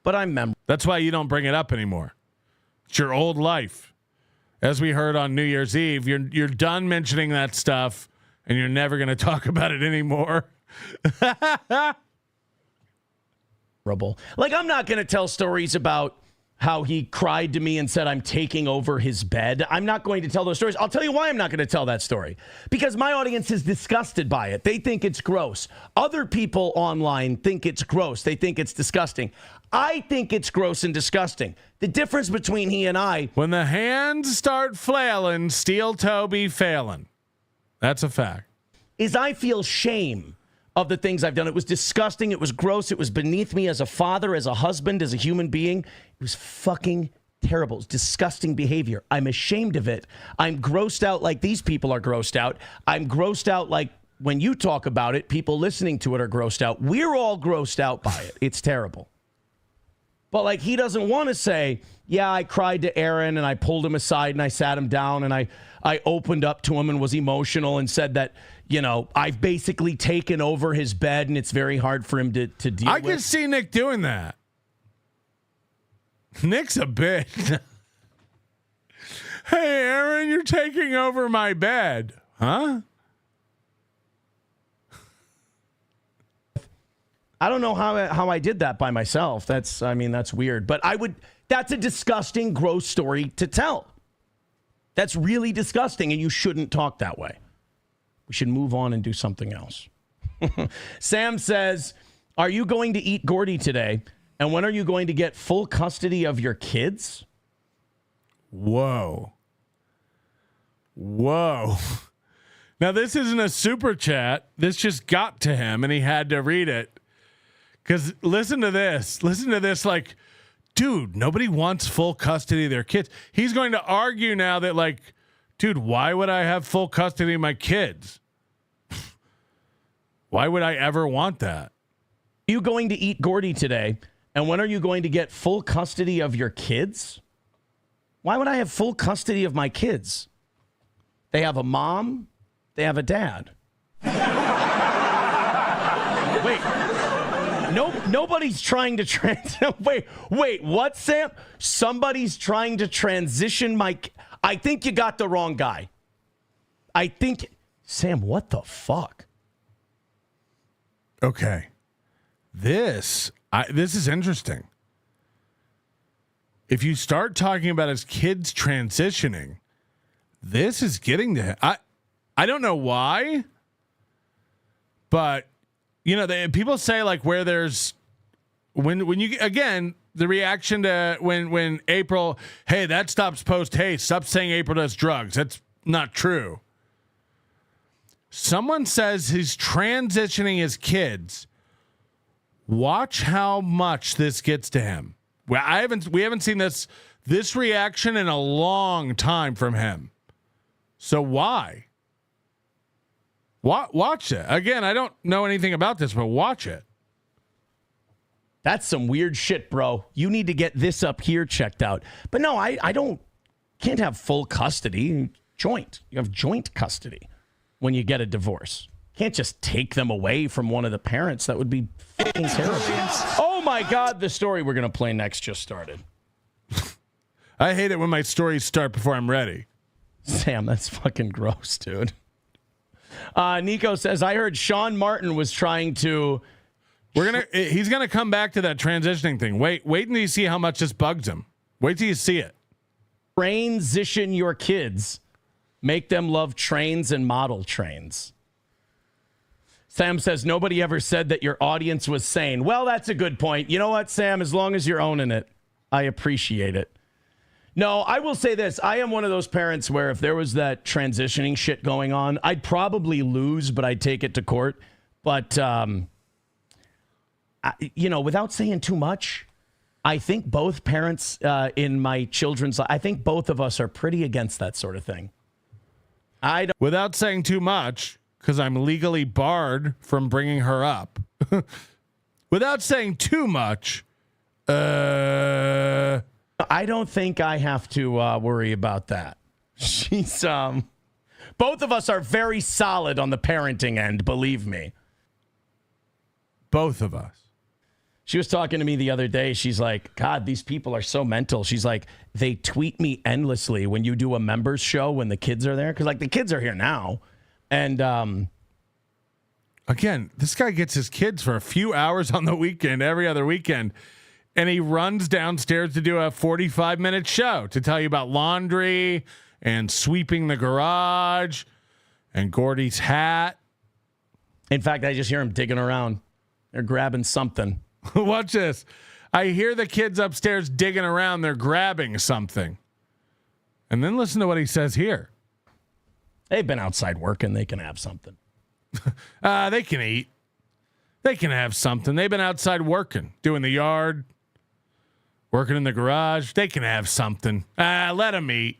But that's why you don't bring it up anymore. It's your old life. As we heard on New Year's Eve, you're done mentioning that stuff and you're never going to talk about it anymore. Like, I'm not going to tell stories about how he cried to me and said I'm taking over his bed. I'm not going to tell those stories. I'll tell you why I'm not going to tell that story. Because my audience is disgusted by it. They think it's gross. Other people online think it's gross. They think it's disgusting. I think it's gross and disgusting. The difference between he and I... When the hands start flailing, Steel Toe be failing. That's a fact. Is I feel shame of the things I've done. It was disgusting. It was gross. It was beneath me as a father, as a husband, as a human being. It was fucking terrible. It's disgusting behavior. I'm ashamed of it. I'm grossed out like these people are grossed out. I'm grossed out like when you talk about it, people listening to it are grossed out. We're all grossed out by it. It's terrible. But like, he doesn't want to say, yeah, I cried to Aaron and I pulled him aside and I sat him down and I opened up to him and was emotional and said that, you know, I've basically taken over his bed and it's very hard for him to deal with. I can see Nick doing that. Nick's a bitch. Hey, Aaron, you're taking over my bed. Huh? I don't know how I did that by myself. That's weird. But that's a disgusting, gross story to tell. That's really disgusting, and you shouldn't talk that way. We should move on and do something else. Sam says, are you going to eat Gordy today? And when are you going to get full custody of your kids? Whoa. Now, this isn't a super chat. This just got to him, and he had to read it. Because listen to this. Like, dude, nobody wants full custody of their kids. He's going to argue now that, like, dude, why would I have full custody of my kids? Why would I ever want that? Are you going to eat Gordy today? And when are you going to get full custody of your kids? Why would I have full custody of my kids? They have a mom. They have a dad. Wait. Nobody's trying to Wait, what, Sam? Somebody's trying to transition I think you got the wrong guy. Sam, what the fuck? Okay. This is interesting. If you start talking about his kids transitioning, this is getting to him. I don't know why, but you know, people say like where there's when you again the reaction to when April, hey, that stops post, hey, stop saying April does drugs. That's not true. Someone says he's transitioning his kids. Watch how much this gets to him. We haven't seen this reaction in a long time from him. So why? Watch it. Again, I don't know anything about this, but watch it. That's some weird shit, bro. You need to get this up here checked out. But no, I can't have full custody. Joint. You have joint custody when you get a divorce. Can't just take them away from one of the parents. That would be fucking terrible. Oh my God, the story we're going to play next just started. I hate it when my stories start before I'm ready. Sam, that's fucking gross, dude. Nico says, I heard Sean Martin was trying to... He's going to come back to that transitioning thing. Wait until you see how much this bugs him. Wait till you see it. Transition your kids. Make them love trains and model trains. Sam says, nobody ever said that your audience was sane. Well, that's a good point. You know what, Sam? As long as you're owning it, I appreciate it. No, I will say this. I am one of those parents where if there was that transitioning shit going on, I'd probably lose, but I'd take it to court. But, without saying too much, I think both parents in my children's life, I think both of us are pretty against that sort of thing. Without saying too much, because I'm legally barred from bringing her up. Without saying too much, I don't think I have to worry about that. She's both of us are very solid on the parenting end, believe me. Both of us. She was talking to me the other day. She's like, God, these people are so mental. She's like, they tweet me endlessly when you do a members show when the kids are there. Because, like, the kids are here now. And again, this guy gets his kids for a few hours on the weekend, every other weekend. And he runs downstairs to do a 45-minute show to tell you about laundry and sweeping the garage and Gordy's hat. In fact, I just hear him digging around. They're grabbing something. Watch this. I hear the kids upstairs digging around. They're grabbing something. And then listen to what he says here. They've been outside working. They can have something. They can eat. They can have something. They've been outside working, doing the yard, working in the garage. They can have something. Let them eat.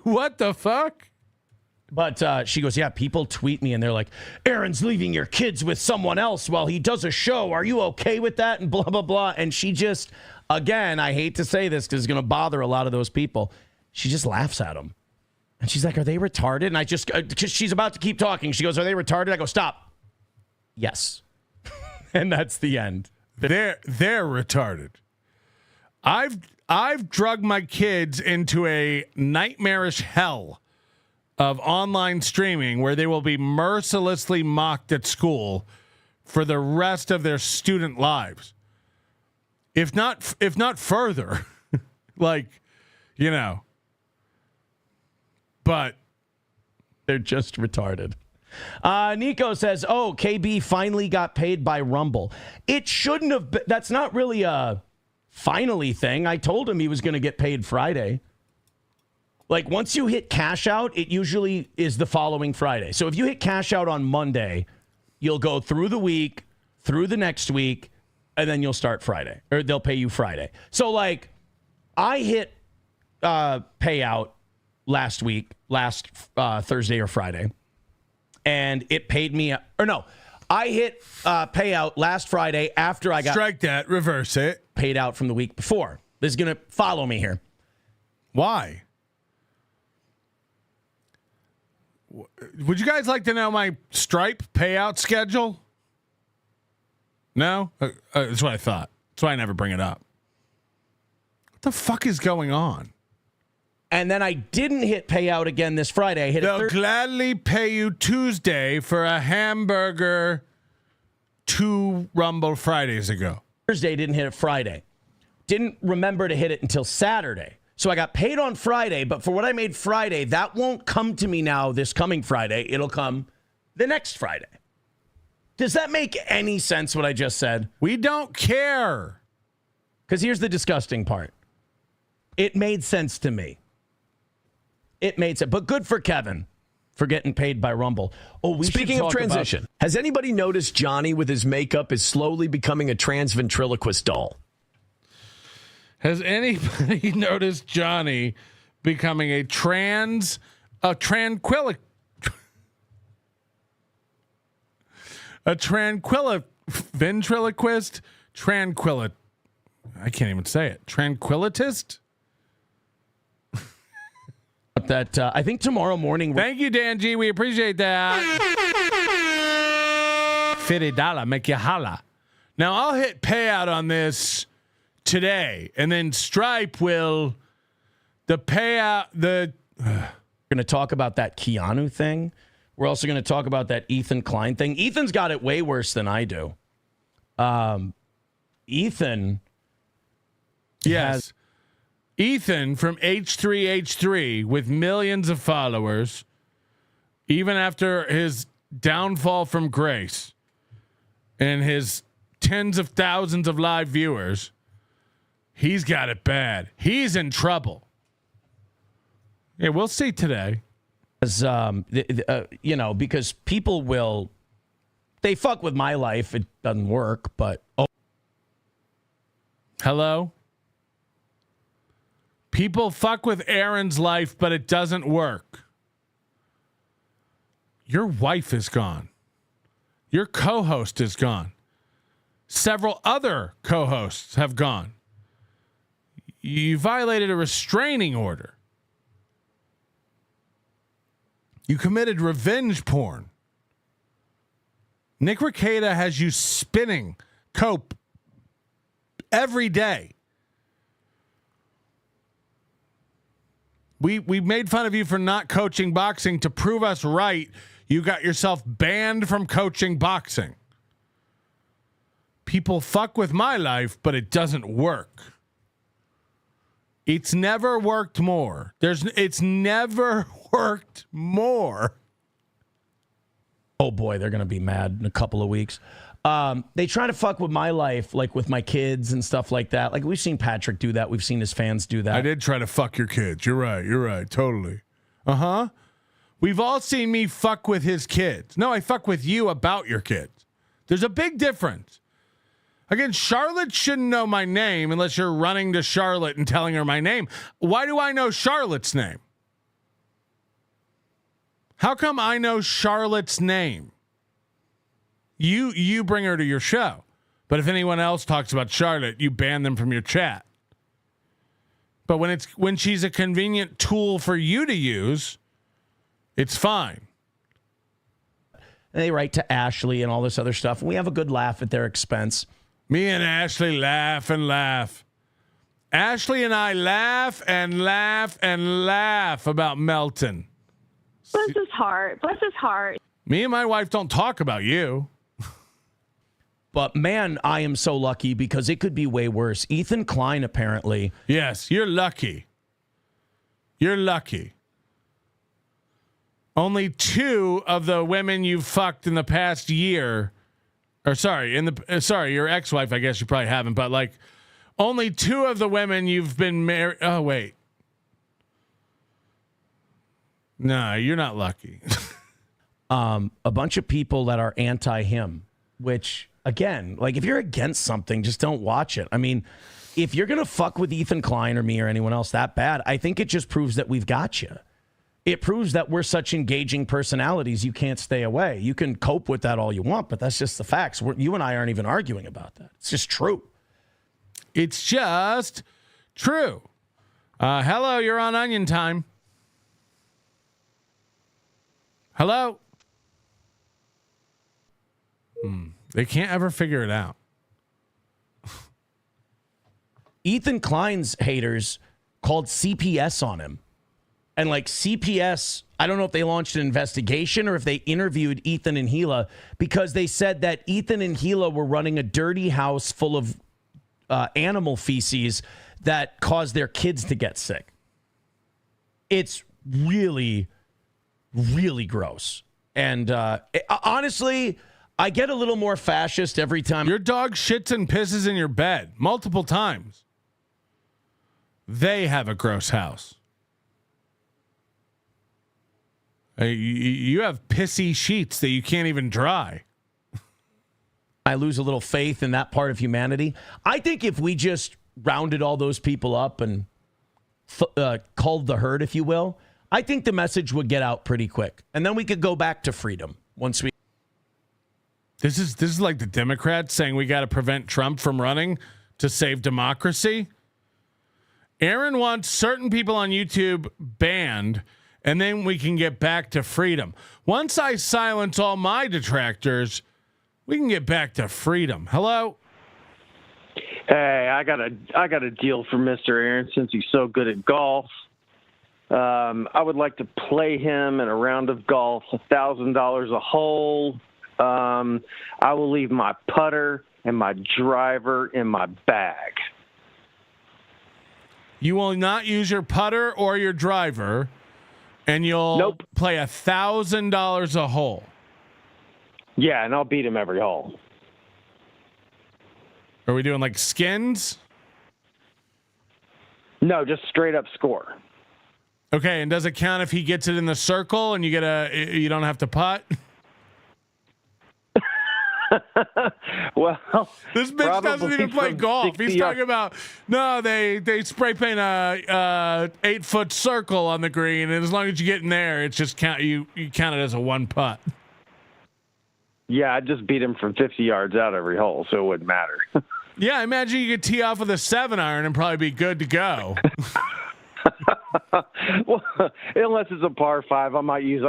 What the fuck? But she goes, yeah, people tweet me and they're like, Aaron's leaving your kids with someone else while he does a show. Are you okay with that? And blah, blah, blah. And she just, again, I hate to say this because it's going to bother a lot of those people. She just laughs at them. And she's like, are they retarded? And I just, because she's about to keep talking. She goes, are they retarded? I go, stop. Yes. And that's the end. They're retarded. I've drugged my kids into a nightmarish hell of online streaming where they will be mercilessly mocked at school for the rest of their student lives. If not further, like, you know, but they're just retarded. Nico says, oh, KB finally got paid by Rumble. It shouldn't have been. That's not really a finally thing. I told him he was going to get paid Friday. Like, once you hit cash out, it usually is the following Friday. So if you hit cash out on Monday, you'll go through the week, through the next week, and then you'll start Friday. Or they'll pay you Friday. So, like, I hit payout last Thursday or Friday. And it paid me, I hit payout last Friday after I got... Strike that, reverse it. Paid out from the week before. This is going to follow me here. Why? Would you guys like to know my Stripe payout schedule? No? That's what I thought. That's why I never bring it up. What the fuck is going on? And then I didn't hit payout again this Friday. I hit They'll gladly pay you Tuesday for a hamburger 2 Rumble Fridays ago. Thursday, didn't hit it Friday. Didn't remember to hit it until Saturday. So I got paid on Friday, but for what I made Friday, that won't come to me now this coming Friday. It'll come the next Friday. Does that make any sense, what I just said? We don't care. Because here's the disgusting part. It made sense to me. It made sense. But good for Kevin for getting paid by Rumble. Oh, Speaking of transition, has anybody noticed Johnny with his makeup is slowly becoming a trans ventriloquist doll? Has anybody noticed Johnny becoming a ventriloquist? I can't even say it. Tranquilitist? That I think tomorrow morning. Thank you, Dan G. We appreciate that. $50 make you holla. Now I'll hit payout on this today, and then Stripe will the payout. We're going to talk about that Keanu thing. We're also going to talk about that Ethan Klein thing. Ethan's got it way worse than I do. Ethan. Yes. Ethan from H3H3 with millions of followers, even after his downfall from grace and his tens of thousands of live viewers, he's got it bad. He's in trouble. Yeah, we'll see today. As, because people they fuck with my life. It doesn't work, but. Hello? People fuck with Aaron's life, but it doesn't work. Your wife is gone. Your co-host is gone. Several other co-hosts have gone. You violated a restraining order. You committed revenge porn. Nick Rekieta has you spinning cope every day. We made fun of you for not coaching boxing. To prove us right, you got yourself banned from coaching boxing. People fuck with my life, but it doesn't work. It's never worked more. It's never worked more. Oh boy, they're going to be mad in a couple of weeks. They try to fuck with my life, like with my kids and stuff like that. Like we've seen Patrick do that. We've seen his fans do that. I did try to fuck your kids. You're right. Totally. Uh-huh. We've all seen me fuck with his kids. No, I fuck with you about your kids. There's a big difference. Again, Charlotte shouldn't know my name unless you're running to Charlotte and telling her my name. Why do I know Charlotte's name? How come I know Charlotte's name? You bring her to your show. But if anyone else talks about Charlotte, you ban them from your chat. But when she's a convenient tool for you to use, it's fine. And they write to Ashley and all this other stuff. And we have a good laugh at their expense. Me and Ashley laugh and laugh. Ashley and I laugh and laugh and laugh about Melton. Bless his heart. Bless his heart. Me and my wife don't talk about you. But man, I am so lucky because it could be way worse. Ethan Klein, apparently. Yes, you're lucky. You're lucky. Only 2 of the women you've fucked in the past year, or your ex-wife, I guess you probably haven't, but like only 2 of the women you've been married. Oh, wait. No, you're not lucky. A bunch of people that are anti him, which again, like if you're against something, just don't watch it. I mean, if you're going to fuck with Ethan Klein or me or anyone else that bad, I think it just proves that we've got you. It proves that we're such engaging personalities, you can't stay away. You can cope with that all you want, but that's just the facts. You and I aren't even arguing about that. It's just true. It's just true. Hello, you're on Onion Time. Hello? They can't ever figure it out. Ethan Klein's haters called CPS on him. And like CPS, I don't know if they launched an investigation or if they interviewed Ethan and Gila because they said that Ethan and Gila were running a dirty house full of animal feces that caused their kids to get sick. It's really, really gross. And honestly, I get a little more fascist every time. Your dog shits and pisses in your bed multiple times. They have a gross house. You have pissy sheets that you can't even dry. I lose a little faith in that part of humanity. I think if we just rounded all those people up and culled the herd, if you will, I think the message would get out pretty quick. And then we could go back to freedom once we... This is like the Democrats saying we got to prevent Trump from running to save democracy. Aaron wants certain people on YouTube banned, and then we can get back to freedom. Once I silence all my detractors, we can get back to freedom. Hello? Hey, I got a deal for Mr. Aaron since he's so good at golf. I would like to play him in a round of golf, $1,000 a hole. I will leave my putter and my driver in my bag. You will not use your putter or your driver, and you'll play $1,000 a hole. Yeah, and I'll beat him every hole. Are we doing like skins? No, just straight up score. Okay, and does it count if he gets it in the circle and you don't have to putt? Well, this bitch doesn't even play golf. He's talking about they spray paint a 8-foot circle on the green, and as long as you get in there, it's just you count it as a 1 putt. Yeah, I just beat him from 50 yards out every hole, so it wouldn't matter. Yeah, I imagine you could tee off with a 7-iron and probably be good to go. Well, unless it's a par 5, I might use,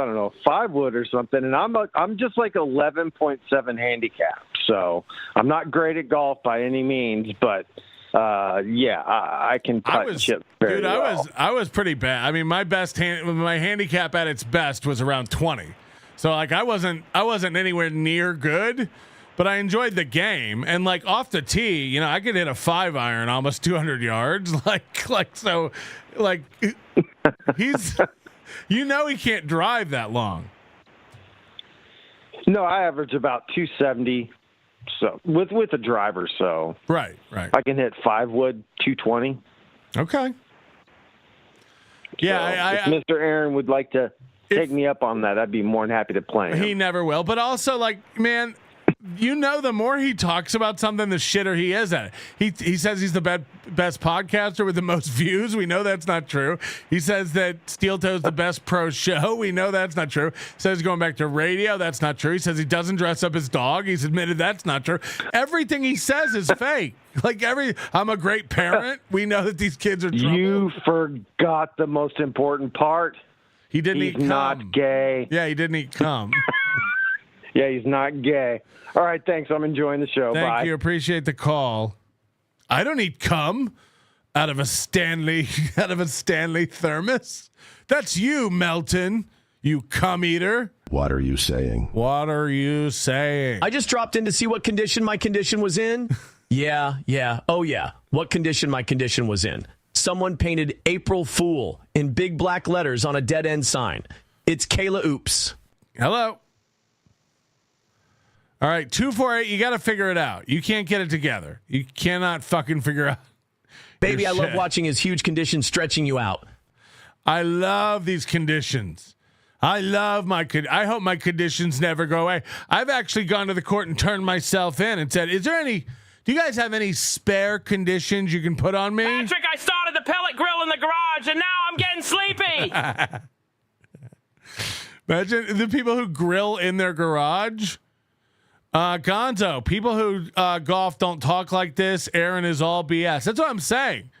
5 wood or something. And I'm just like 11.7 handicap. So I'm not great at golf by any means, but I can putt and chip very well. I was pretty bad. I mean, my handicap at its best was around 20. So like I wasn't anywhere near good, but I enjoyed the game. And like off the tee, I could hit a 5-iron almost 200 yards. He's, he can't drive that long. No, I average about 270. So with a driver, so right. I can hit 5 wood 220. Okay. Yeah, if Mr. Aaron would like to take me up on that, I'd be more than happy to play him. He never will. But also, man, the more he talks about something, the shitter he is at it. He says he's the best podcaster with the most views. We know that's not true. He says that Steel Toe's the best pro show. We know that's not true. Says he's going back to radio. That's not true. He says he doesn't dress up his dog. He's admitted that's not true. Everything he says is fake. Like I'm a great parent. We know that these kids are trouble. You forgot the most important part. He didn't He's eat cum. not gay. Yeah, he didn't eat cum. Yeah, he's not gay. All right, thanks. I'm enjoying the show. Thank Bye. you. Appreciate the call. I don't eat cum out of a Stanley thermos. That's you, Melton. You cum eater. What are you saying? What are you saying? I just dropped in to see what condition my condition was in. Yeah. Oh, yeah. What condition my condition was in. Someone painted April Fool in big black letters on a dead end sign. It's Kayla Oops. Hello. All right, 248, you got to figure it out. You can't get it together. You cannot fucking figure out. Baby, I love watching his huge condition stretching you out. I love these conditions. I hope my conditions never go away. I've actually gone to the court and turned myself in and said, do you guys have any spare conditions you can put on me? Patrick, I started the pellet grill in the garage, and now I'm getting sleepy. Imagine the people who grill in their garage. Gonzo, people who golf don't talk like this. Aaron is all BS. That's what I'm saying.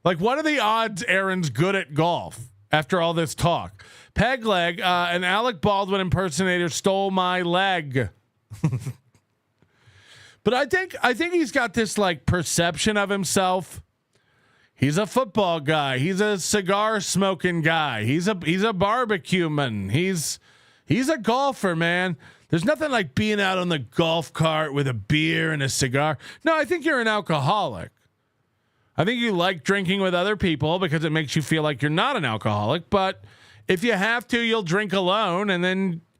Like, what are the odds Aaron's good at golf after all this talk? Peg leg, an Alec Baldwin impersonator stole my leg. But I think he's got this like perception of himself. He's a football guy. He's a cigar smoking guy. He's a barbecue man. He's a golfer, man. There's nothing like being out on the golf cart with a beer and a cigar. No, I think you're an alcoholic. I think you like drinking with other people because it makes you feel like you're not an alcoholic. But if you have to, you'll drink alone and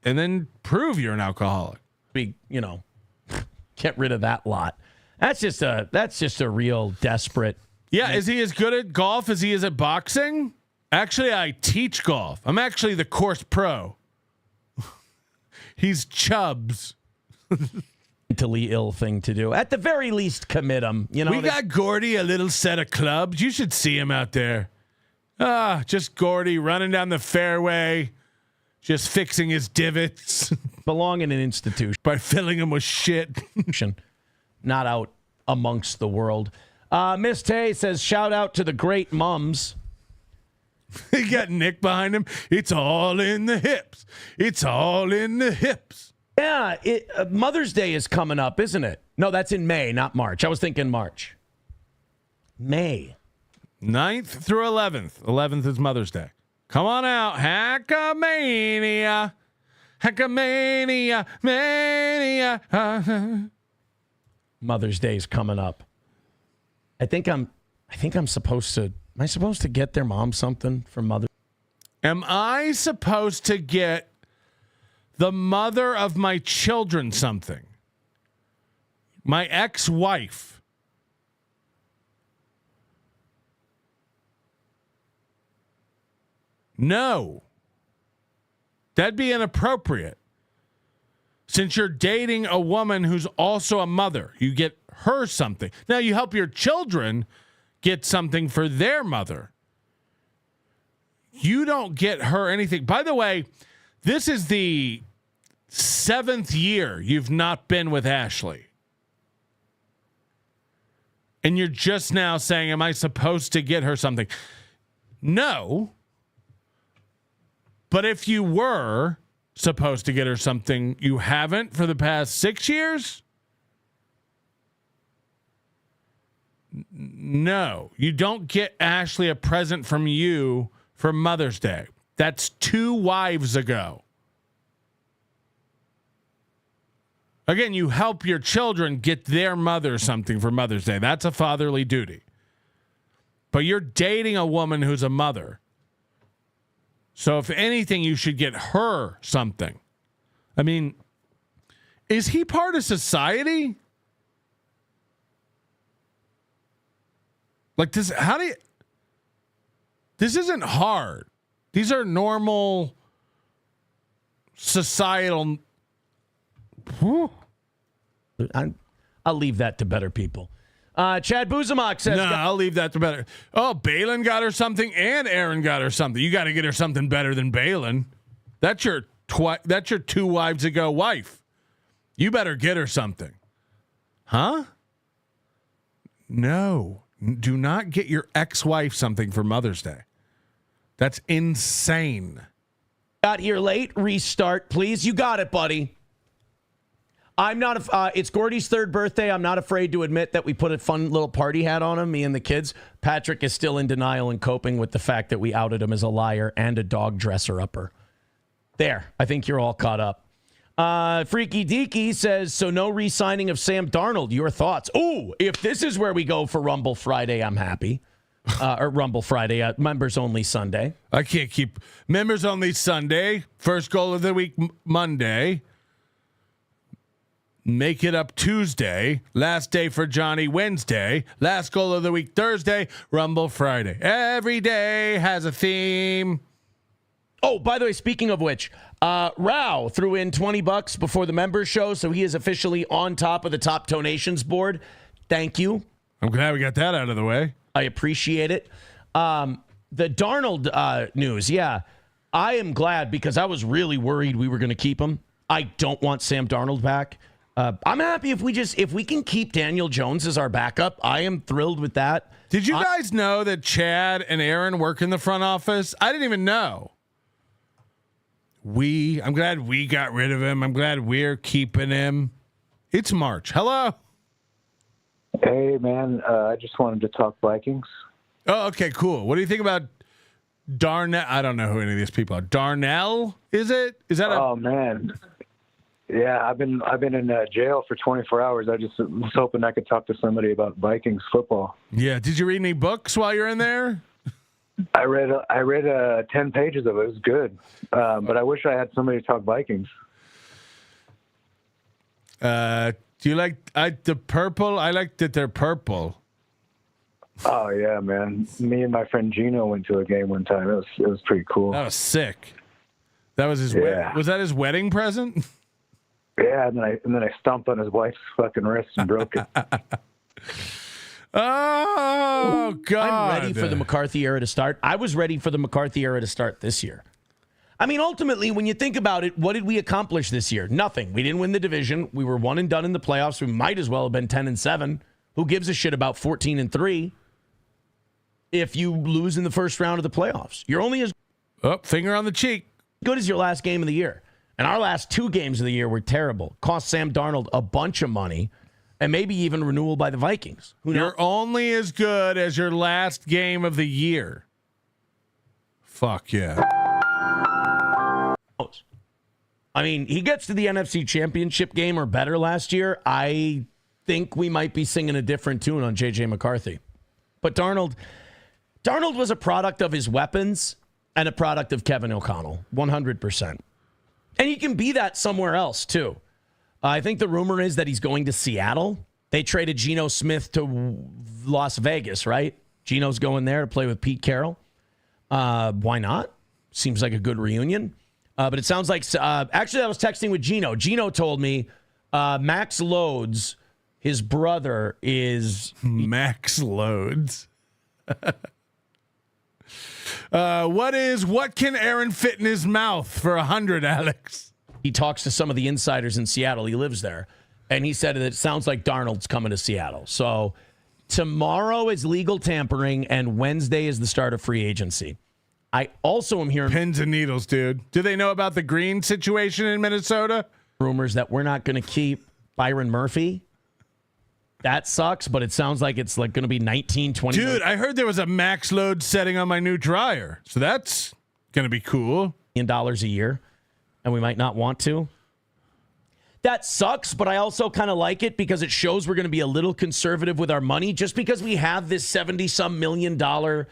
then prove you're an alcoholic. Get rid of that lot. That's just a real desperate. Yeah, is he as good at golf as he is at boxing? Actually, I teach golf. I'm actually the course pro. He's Chubbs. Mentally ill thing to do. At the very least, commit him. We got Gordy a little set of clubs. You should see him out there. Just Gordy running down the fairway, just fixing his divots. Belong in an institution by filling them with shit. Not out amongst the world. Miss Tay says, shout out to the great mums. He got Nick behind him. It's all in the hips. It's all in the hips. Yeah, Mother's Day is coming up, isn't it? No, that's in May, not March. I was thinking March. May. 9th through 11th. 11th is Mother's Day. Come on out. Hackamania. Hackamania. Mania. Mother's Day is coming up. I think I'm supposed to. Am I supposed to get their mom something for Mother? Am I supposed to get the mother of my children something? My ex-wife. No. That'd be inappropriate. Since you're dating a woman who's also a mother, you get her something. Now you help your children get something for their mother. You don't get her anything. By the way, this is the 7th year you've not been with Ashley. And you're just now saying, am I supposed to get her something? No. But if you were supposed to get her something, you haven't for the past 6 years? No, you don't get Ashley a present from you for Mother's Day. That's 2 wives ago. Again, you help your children get their mother something for Mother's Day. That's a fatherly duty. But you're dating a woman who's a mother. So if anything, you should get her something. I mean, is he part of society? Like this, this isn't hard. These are normal societal. I'll leave that to better people. Chad Zumock says, no, I'll leave that to better. Oh, Balin got her something and Aaron got her something. You got to get her something better than Balin. That's your 2 wives ago wife. You better get her something. Huh? No. Do not get your ex-wife something for Mother's Day. That's insane. Got here late. Restart, please. You got it, buddy. I'm not. It's Gordy's 3rd birthday. I'm not afraid to admit that we put a fun little party hat on him, me and the kids. Patrick is still in denial and coping with the fact that we outed him as a liar and a dog dresser-upper. There. I think you're all caught up. Freaky Deaky says, so no re-signing of Sam Darnold. Your thoughts? Ooh, if this is where we go for Rumble Friday, I'm happy. Or Rumble Friday, Members Only Sunday. I can't keep Members Only Sunday. First goal of the week, Monday. Make it up Tuesday. Last day for Johnny, Wednesday. Last goal of the week, Thursday. Rumble Friday. Every day has a theme. Oh, by the way, speaking of which, Rao threw in $20 before the members show, so he is officially on top of the top donations board. Thank you. I'm glad we got that out of the way. I appreciate it. The Darnold news, yeah. I am glad because I was really worried we were going to keep him. I don't want Sam Darnold back. I'm happy if we can keep Daniel Jones as our backup. I am thrilled with that. Did you guys know that Chad and Aaron work in the front office? I didn't even know. I'm glad we got rid of him. I'm glad we're keeping him. It's March. Hello. Hey, man. I just wanted to talk Vikings. Oh, okay, cool. What do you think about Darnell? I don't know who any of these people are. Darnell, is it? Is that Oh, man. Yeah, I've been in jail for 24 hours. I just was hoping I could talk to somebody about Vikings football. Yeah. Did you read any books while you're in there? I read 10 pages of it. It was good, but I wish I had somebody to talk Vikings. Do you like the purple? I like that they're purple. Oh yeah, man! Me and my friend Gino went to a game one time. It was pretty cool. That was sick. That was his. Was that his wedding present? Yeah, and then I stomped on his wife's fucking wrist and broke it. Oh, God. I'm ready for the McCarthy era to start. I was ready for the McCarthy era to start this year. I mean, ultimately, when you think about it, what did we accomplish this year? Nothing. We didn't win the division. We were 1 and done in the playoffs. We might as well have been 10-7. Who gives a shit about 14-3 if you lose in the first round of the playoffs? You're only as finger on the cheek. Good as your last game of the year. And our last 2 games of the year were terrible. Cost Sam Darnold a bunch of money. And maybe even renewal by the Vikings. Who knows? You're only as good as your last game of the year. Fuck yeah. I mean, he gets to the NFC Championship game or better last year. I think we might be singing a different tune on J.J. McCarthy. But Darnold was a product of his weapons and a product of Kevin O'Connell, 100%. And he can be that somewhere else, too. I think the rumor is that he's going to Seattle. They traded Geno Smith to Las Vegas, right? Geno's going there to play with Pete Carroll. Why not? Seems like a good reunion. But it sounds like, actually, I was texting with Geno. Geno told me Max Loads, his brother, is... Max Loads. What can Aaron fit in his mouth for 100, Alex? He talks to some of the insiders in Seattle. He lives there. And he said that it sounds like Darnold's coming to Seattle. So tomorrow is legal tampering, and Wednesday is the start of free agency. I also am hearing... Pins and needles, dude. Do they know about the Green situation in Minnesota? Rumors that we're not going to keep Byron Murphy. That sucks, but it sounds like it's like going to be 19, 20. Dude, I heard there was a max load setting on my new dryer. So that's going to be cool. $1 million a year. And we might not want to. That sucks, but I also kind of like it because it shows we're going to be a little conservative with our money. Just because we have this $70-some million dollars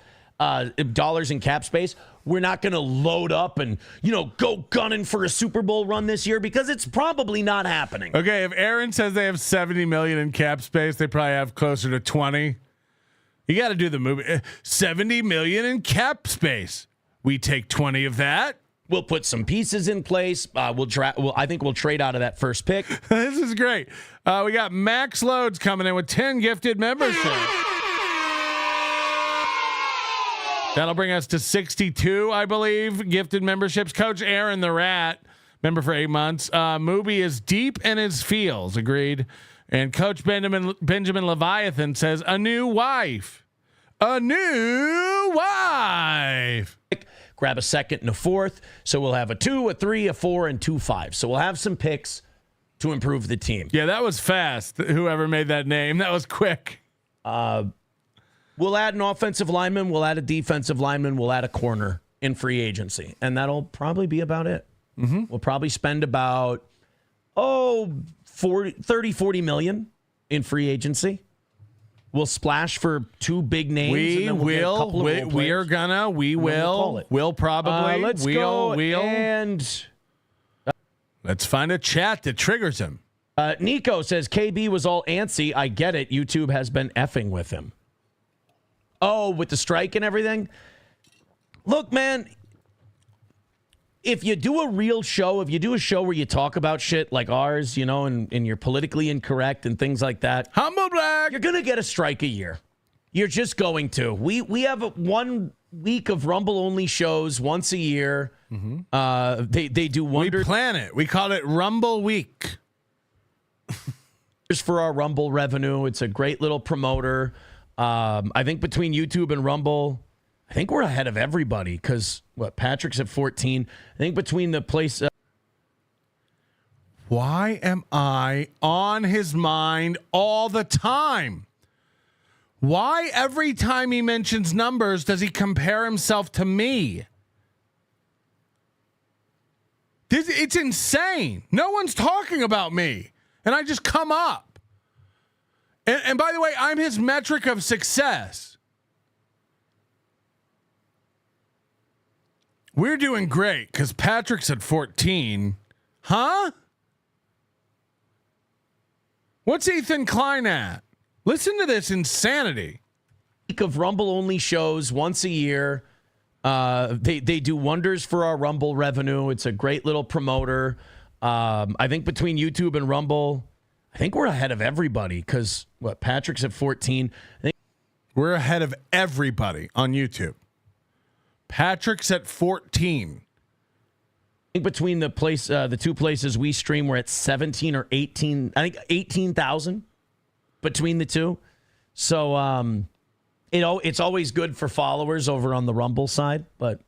in cap space, we're not going to load up and, go gunning for a Super Bowl run this year because it's probably not happening. Okay, if Aaron says they have $70 million in cap space, they probably have closer to 20. You got to do the movie. $70 million in cap space. We take 20 of that. We'll put some pieces in place. I think we'll trade out of that first pick. This is great. We got Max Loads coming in with 10 gifted memberships. That'll bring us to 62, I believe, gifted memberships. Coach Aaron the Rat, member for 8 months. Mooby is deep in his feels. Agreed. And Coach Benjamin Leviathan says, a new wife. A new wife. Grab a second and a fourth. So we'll have a 2, a 3, a 4, and 2 5. So we'll have some picks to improve the team. Yeah, that was fast. Whoever made that name, that was quick. We'll add an offensive lineman. We'll add a defensive lineman. We'll add a corner in free agency. And that'll probably be about it. Mm-hmm. We'll probably spend about, 40 million in free agency. We'll splash for 2 big names. We will. We'll probably. Let's go. And let's find a chat that triggers him. Nico says KB was all antsy. I get it. YouTube has been effing with him. Oh, with the strike and everything. Look, man. If you do a real show, if you do a show where you talk about shit like ours, and you're politically incorrect and things like that, humble brag, you're gonna get a strike a year. You're just going to. We have 1 week of Rumble only shows once a year. Mm-hmm. They do wonders. We plan it. We call it Rumble Week. For our Rumble revenue, it's a great little promoter. I think between YouTube and Rumble, I think we're ahead of everybody because Patrick's at 14. I think between the place. Why am I on his mind all the time? Why every time he mentions numbers does he compare himself to me? It's insane. No one's talking about me, and I just come up. And by the way, I'm his metric of success. We're doing great because Patrick's at 14. Huh? What's Ethan Klein at? Listen to this insanity. Week of Rumble only shows once a year. They do wonders for our Rumble revenue. It's a great little promoter. I think between YouTube and Rumble, I think we're ahead of everybody because Patrick's at 14. I think we're ahead of everybody on YouTube. Patrick's at 14. I think between the 2 places we stream, we're at 17 or 18. I think 18,000 between the 2. So, it's always good for followers over on the Rumble side, but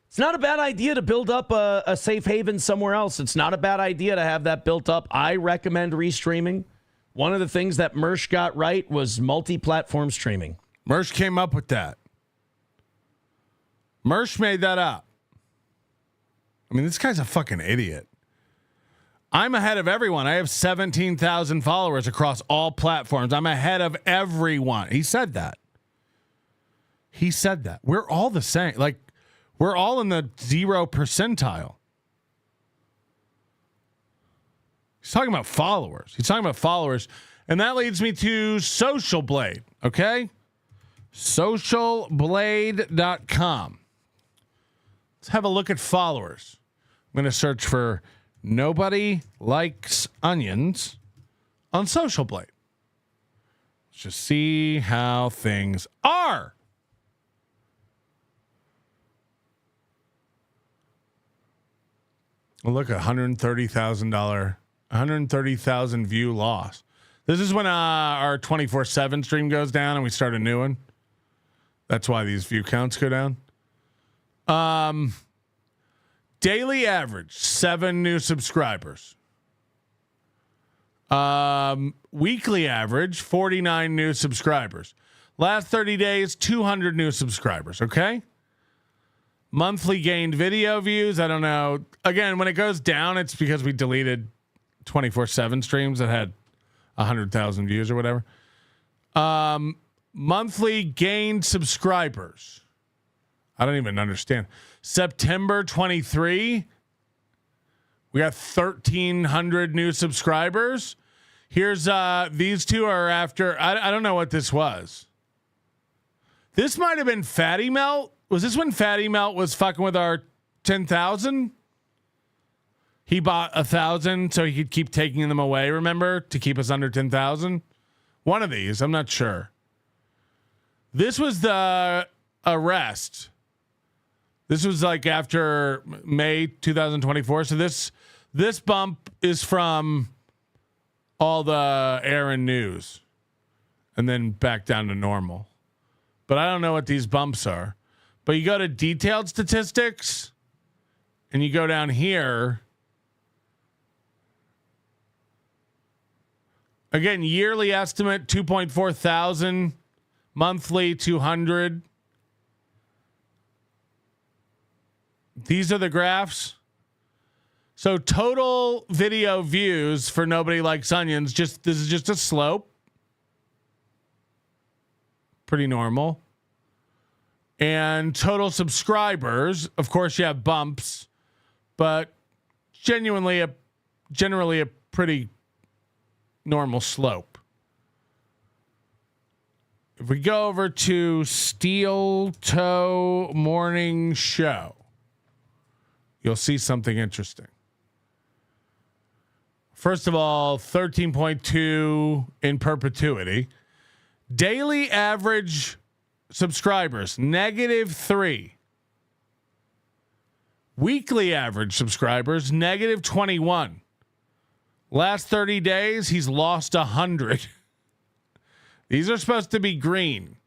it's not a bad idea to build up a safe haven somewhere else. It's not a bad idea to have that built up. I recommend restreaming. One of the things that Mersh got right was multi-platform streaming. Mersh came up with that. Mersh made that up. I mean, this guy's a fucking idiot. I'm ahead of everyone. I have 17,000 followers across all platforms. I'm ahead of everyone. He said that. We're all the same. Like, we're all in the 0 percentile. He's talking about followers. And that leads me to Social Blade, okay? Socialblade.com. Let's have a look at followers. I'm going to search for Nobody Likes Onions on Social Blade. Let's just see how things are. Well, look, $130,000 view loss. This is when our 24/7 stream goes down and we start a new one. That's why these view counts go down. Daily average, 7 new subscribers. Weekly average, 49 new subscribers. Last 30 days, 200 new subscribers, okay? Monthly gained video views, I don't know. Again, when it goes down, it's because we deleted 24/7 streams that had 100,000 views or whatever. Monthly gained subscribers. I don't even understand. September 23, we got 1,300 new subscribers. Here's these two are after. I don't know what this was. This might have been Fatty Melt. Was this when Fatty Melt was fucking with our 10,000, he bought 1,000 so he could keep taking them away, remember, to keep us under 10,000. One of these, I'm not sure. This was the arrest. This was like after May 2024. So this bump is from all the Aaron news and then back down to normal. But I don't know what these bumps are. But you go to detailed statistics and you go down here. Again, yearly estimate 2.4 thousand, monthly 200. These are the graphs. So total video views for Nobody Likes Onions, this is just a slope. Pretty normal. And total subscribers, of course you have bumps, but generally a pretty normal slope. If we go over to Steel Toe Morning Show, you'll see something interesting. First of all, 13.2 in perpetuity. Daily average subscribers, -3. Weekly average subscribers, -21. Last 30 days, he's lost 100. These are supposed to be green.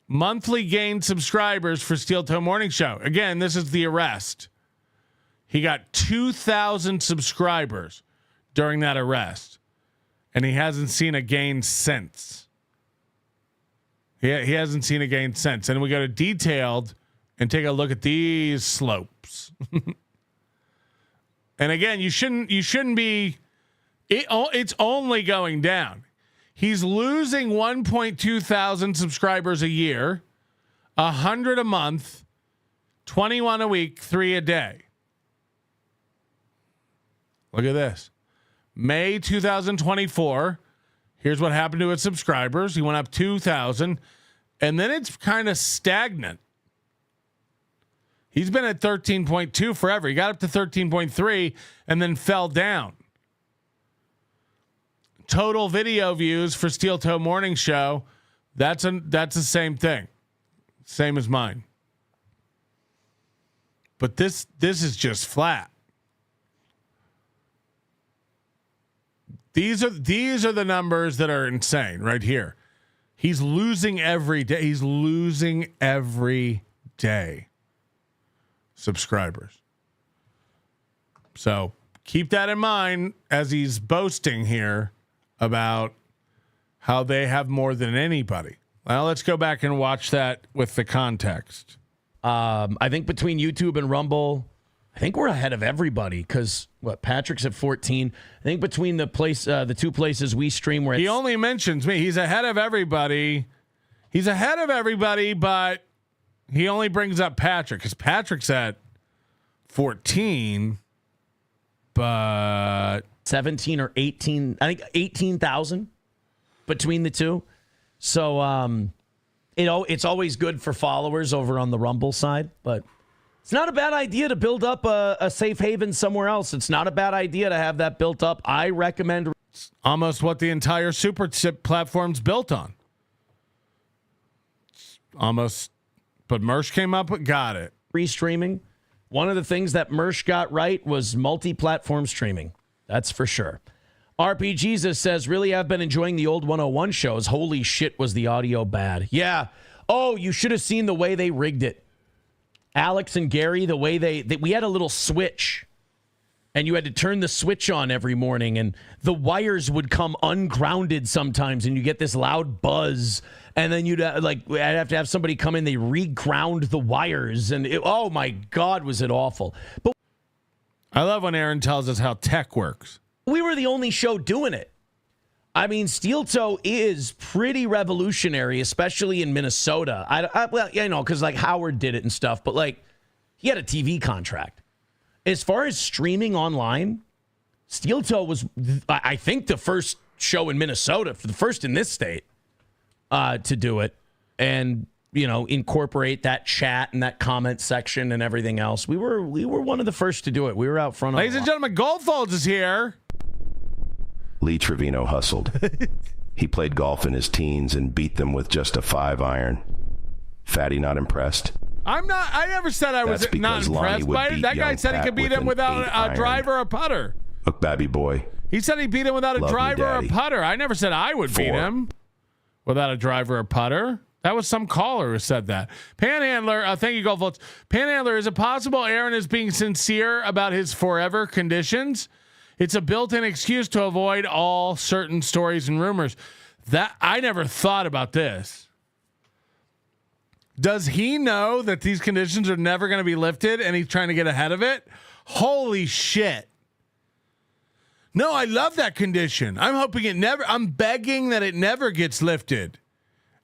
Monthly gained subscribers for Steel Toe Morning Show. Again, this is the arrest. He got 2,000 subscribers during that arrest, and he hasn't seen a gain since. He hasn't seen a gain since. And we go to detailed and take a look at these slopes. And again, you shouldn't be. It's only going down. He's losing 1.2 thousand subscribers a year, 100 a month, 21 a week, 3 a day. Look at this. May 2024. Here's what happened to his subscribers. He went up 2,000, and then it's kind of stagnant. He's been at 13.2 forever. He got up to 13.3 and then fell down. Total video views for Steel Toe Morning Show, that's the same thing. Same as mine. But this is just flat. These are the numbers that are insane right here. He's losing every day. Subscribers. So keep that in mind as he's boasting here about how they have more than anybody. Well, let's go back and watch that with the context. I think between YouTube and Rumble, I think we're ahead of everybody because Patrick's at 14. I think between the two places we stream, where he only mentions me. He's ahead of everybody. But he only brings up Patrick because Patrick's at 14, but 17 or 18. I think 18,000 between the two. So it's always good for followers over on the Rumble side, but it's not a bad idea to build up a safe haven somewhere else. It's not a bad idea to have that built up. I recommend. It's almost what the entire Super Tip platform's built on. It's almost, but Mersh came up with got it. Free streaming. One of the things that Mersh got right was multi-platform streaming. That's for sure. RP Jesus says, really have been enjoying the old 101 shows. Holy shit, was the audio bad. Yeah. Oh, you should have seen the way they rigged it. Alex and Gary, the way we had a little switch, and you had to turn the switch on every morning, and the wires would come ungrounded sometimes, and you get this loud buzz, and then I'd have to have somebody come in, they reground the wires, and oh my God, was it awful. But I love when Aaron tells us how tech works. We were the only show doing it. I mean, Steel Toe is pretty revolutionary, especially in Minnesota. Because like Howard did it and stuff, but like he had a TV contract. As far as streaming online, Steel Toe was, I think, the first show in Minnesota, for the first in this state, to do it. and incorporate that chat and that comment section and everything else. We were one of the first to do it. We were out front. Ladies and gentlemen, Goldfolds is here. Lee Trevino hustled. He played golf in his teens and beat them with just a 5-iron. Fatty not impressed? I'm not. I never said I was That's not because Lonnie impressed would by it. beat That guy young said he Pat could beat with him an without 8-iron. a driver or a putter. Look, Babby boy. He said he beat him without a Love me, driver or a Daddy. putter. I never said I would beat 4. him without a driver or putter. That was some caller who said that. Panhandler, thank you, Goldfolds. Panhandler, is it possible Aaron is being sincere about his forever conditions? It's a built-in excuse to avoid all certain stories and rumors. That I never thought about this. Does he know that these conditions are never going to be lifted and he's trying to get ahead of it? Holy shit. No, I love that condition. I'm hoping I'm begging that it never gets lifted.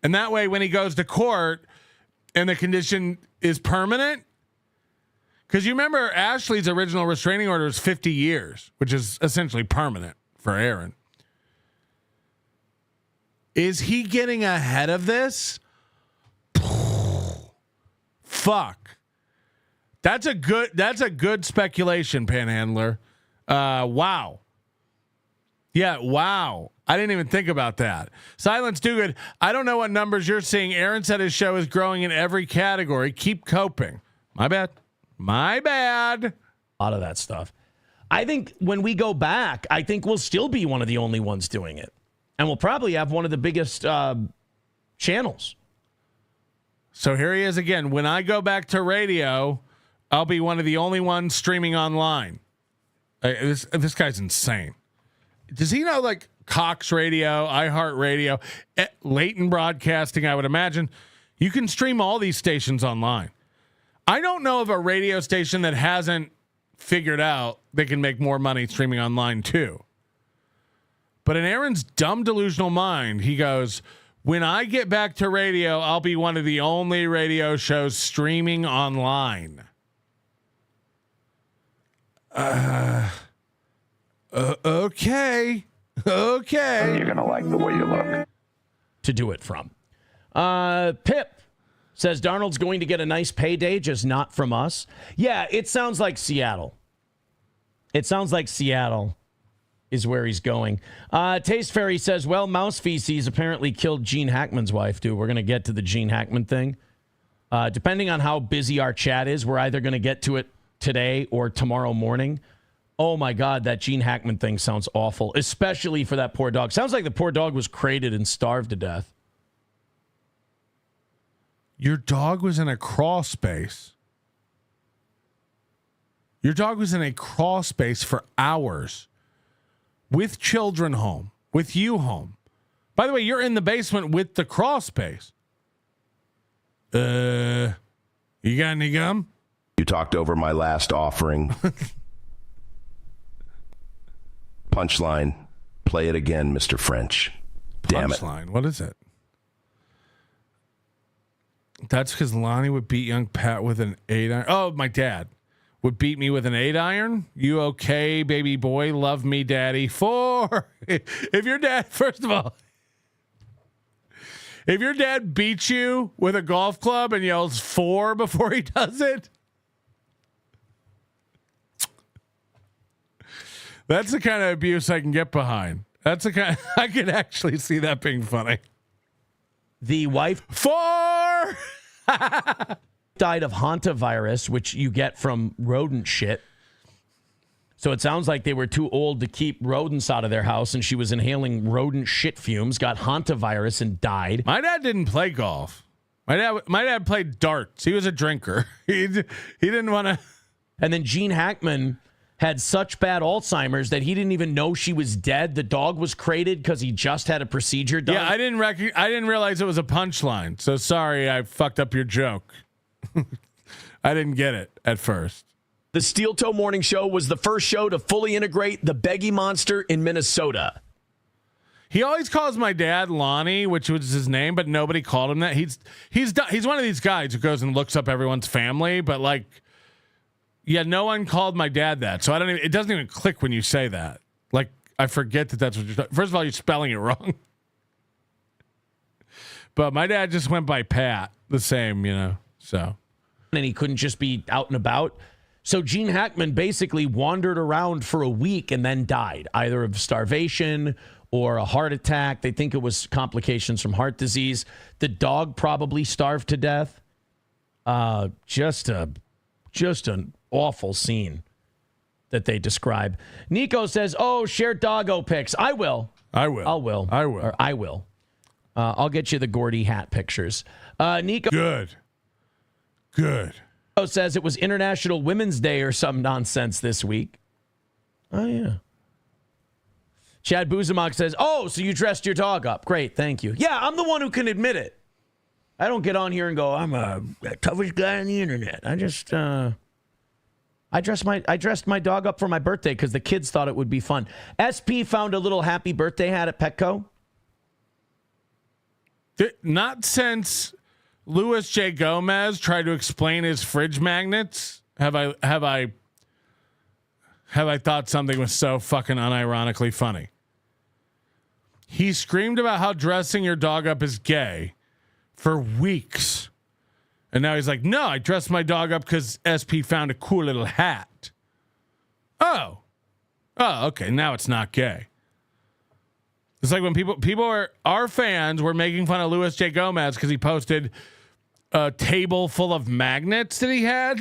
And that way, when he goes to court and the condition is permanent, because you remember Ashley's original restraining order is 50 years, which is essentially permanent for Aaron. Is he getting ahead of this? Fuck. That's a good speculation, Panhandler. Wow. Yeah, wow. I didn't even think about that. Silence Do Good. I don't know what numbers you're seeing. Aaron said his show is growing in every category. Keep coping. My bad. A lot of that stuff. I think when we go back, I think we'll still be one of the only ones doing it. And we'll probably have one of the biggest channels. So here he is again. When I go back to radio, I'll be one of the only ones streaming online. This guy's insane. Does he know like Cox Radio, iHeartRadio, Leighton Broadcasting? I would imagine you can stream all these stations online. I don't know of a radio station that hasn't figured out they can make more money streaming online too. But in Aaron's dumb delusional mind, he goes, when I get back to radio, I'll be one of the only radio shows streaming online. Okay. You're going to like the way you look. To do it from. Pip says Darnold's going to get a nice payday, just not from us. Yeah, it sounds like Seattle. It sounds like Seattle is where he's going. Taste Fairy says, well, mouse feces apparently killed Gene Hackman's wife, dude. We're going to get to the Gene Hackman thing. Depending on how busy our chat is, we're either going to get to it today or tomorrow morning. Oh, my God, that Gene Hackman thing sounds awful, especially for that poor dog. Sounds like the poor dog was crated and starved to death. Your dog was in a crawl space. Your dog was in a crawl space for hours with children home, with you home. By the way, you're in the basement with the crawl space. You got any gum? You talked over my last offering. Punchline. Play it again, Mr. French. Damn it. Punchline. What is it? That's because Lonnie would beat young Pat with an 8-iron. Oh, my dad would beat me with an 8-iron. You okay, baby boy? Love me, daddy. 4. If your dad, first of all, if your dad beats you with a golf club and yells 4 before he does it, that's the kind of abuse I can get behind. That's the kind I could actually see that being funny. The wife 4 died of hantavirus, which you get from rodent shit. So it sounds like they were too old to keep rodents out of their house, and she was inhaling rodent shit fumes, got hantavirus, and died. My dad didn't play golf. My dad played darts. He was a drinker. He didn't want to. And then Gene Hackman had such bad Alzheimer's that he didn't even know she was dead. The dog was crated because he just had a procedure done. Yeah, I didn't realize it was a punchline. So sorry, I fucked up your joke. I didn't get it at first. The Steel Toe Morning Show was the first show to fully integrate the Beggy Monster in Minnesota. He always calls my dad Lonnie, which was his name, but nobody called him that. He's one of these guys who goes and looks up everyone's family, but like, yeah, no one called my dad that. So it doesn't even click when you say that. Like, I forget that that's what you're talking. First of all, you're spelling it wrong. But my dad just went by Pat, the same, so. And he couldn't just be out and about. So Gene Hackman basically wandered around for a week and then died, either of starvation or a heart attack. They think it was complications from heart disease. The dog probably starved to death. Just an awful scene that they describe. Nico says, share doggo pics. I will. I'll get you the Gordy hat pictures. Nico. Good. Says it was International Women's Day or some nonsense this week. Oh, yeah. Chad Zumock says, so you dressed your dog up. Great, thank you. Yeah, I'm the one who can admit it. I don't get on here and go, I'm a toughest guy on the internet. I just, I dressed my dog up for my birthday because the kids thought it would be fun. SP found a little happy birthday hat at Petco. Not since Luis J. Gomez tried to explain his fridge magnets have I thought something was so fucking unironically funny. He screamed about how dressing your dog up is gay for weeks. And now he's like, no, I dressed my dog up because SP found a cool little hat. Oh, okay. Now it's not gay. It's like when our fans were making fun of Luis J. Gomez because he posted a table full of magnets that he had.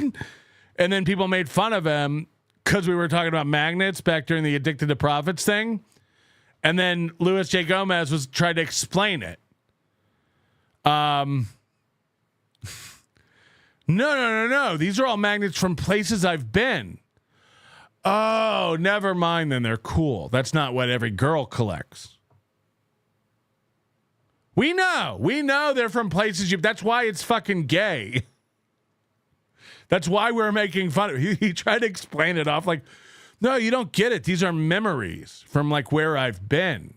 And then people made fun of him because we were talking about magnets back during the Addicted to Profits thing. And then Luis J. Gomez was trying to explain it. No. These are all magnets from places I've been. Oh, never mind then. They're cool. That's not what every girl collects. We know they're from places that's why it's fucking gay. That's why we're making fun of it. He tried to explain it off like, no, you don't get it. These are memories from like where I've been.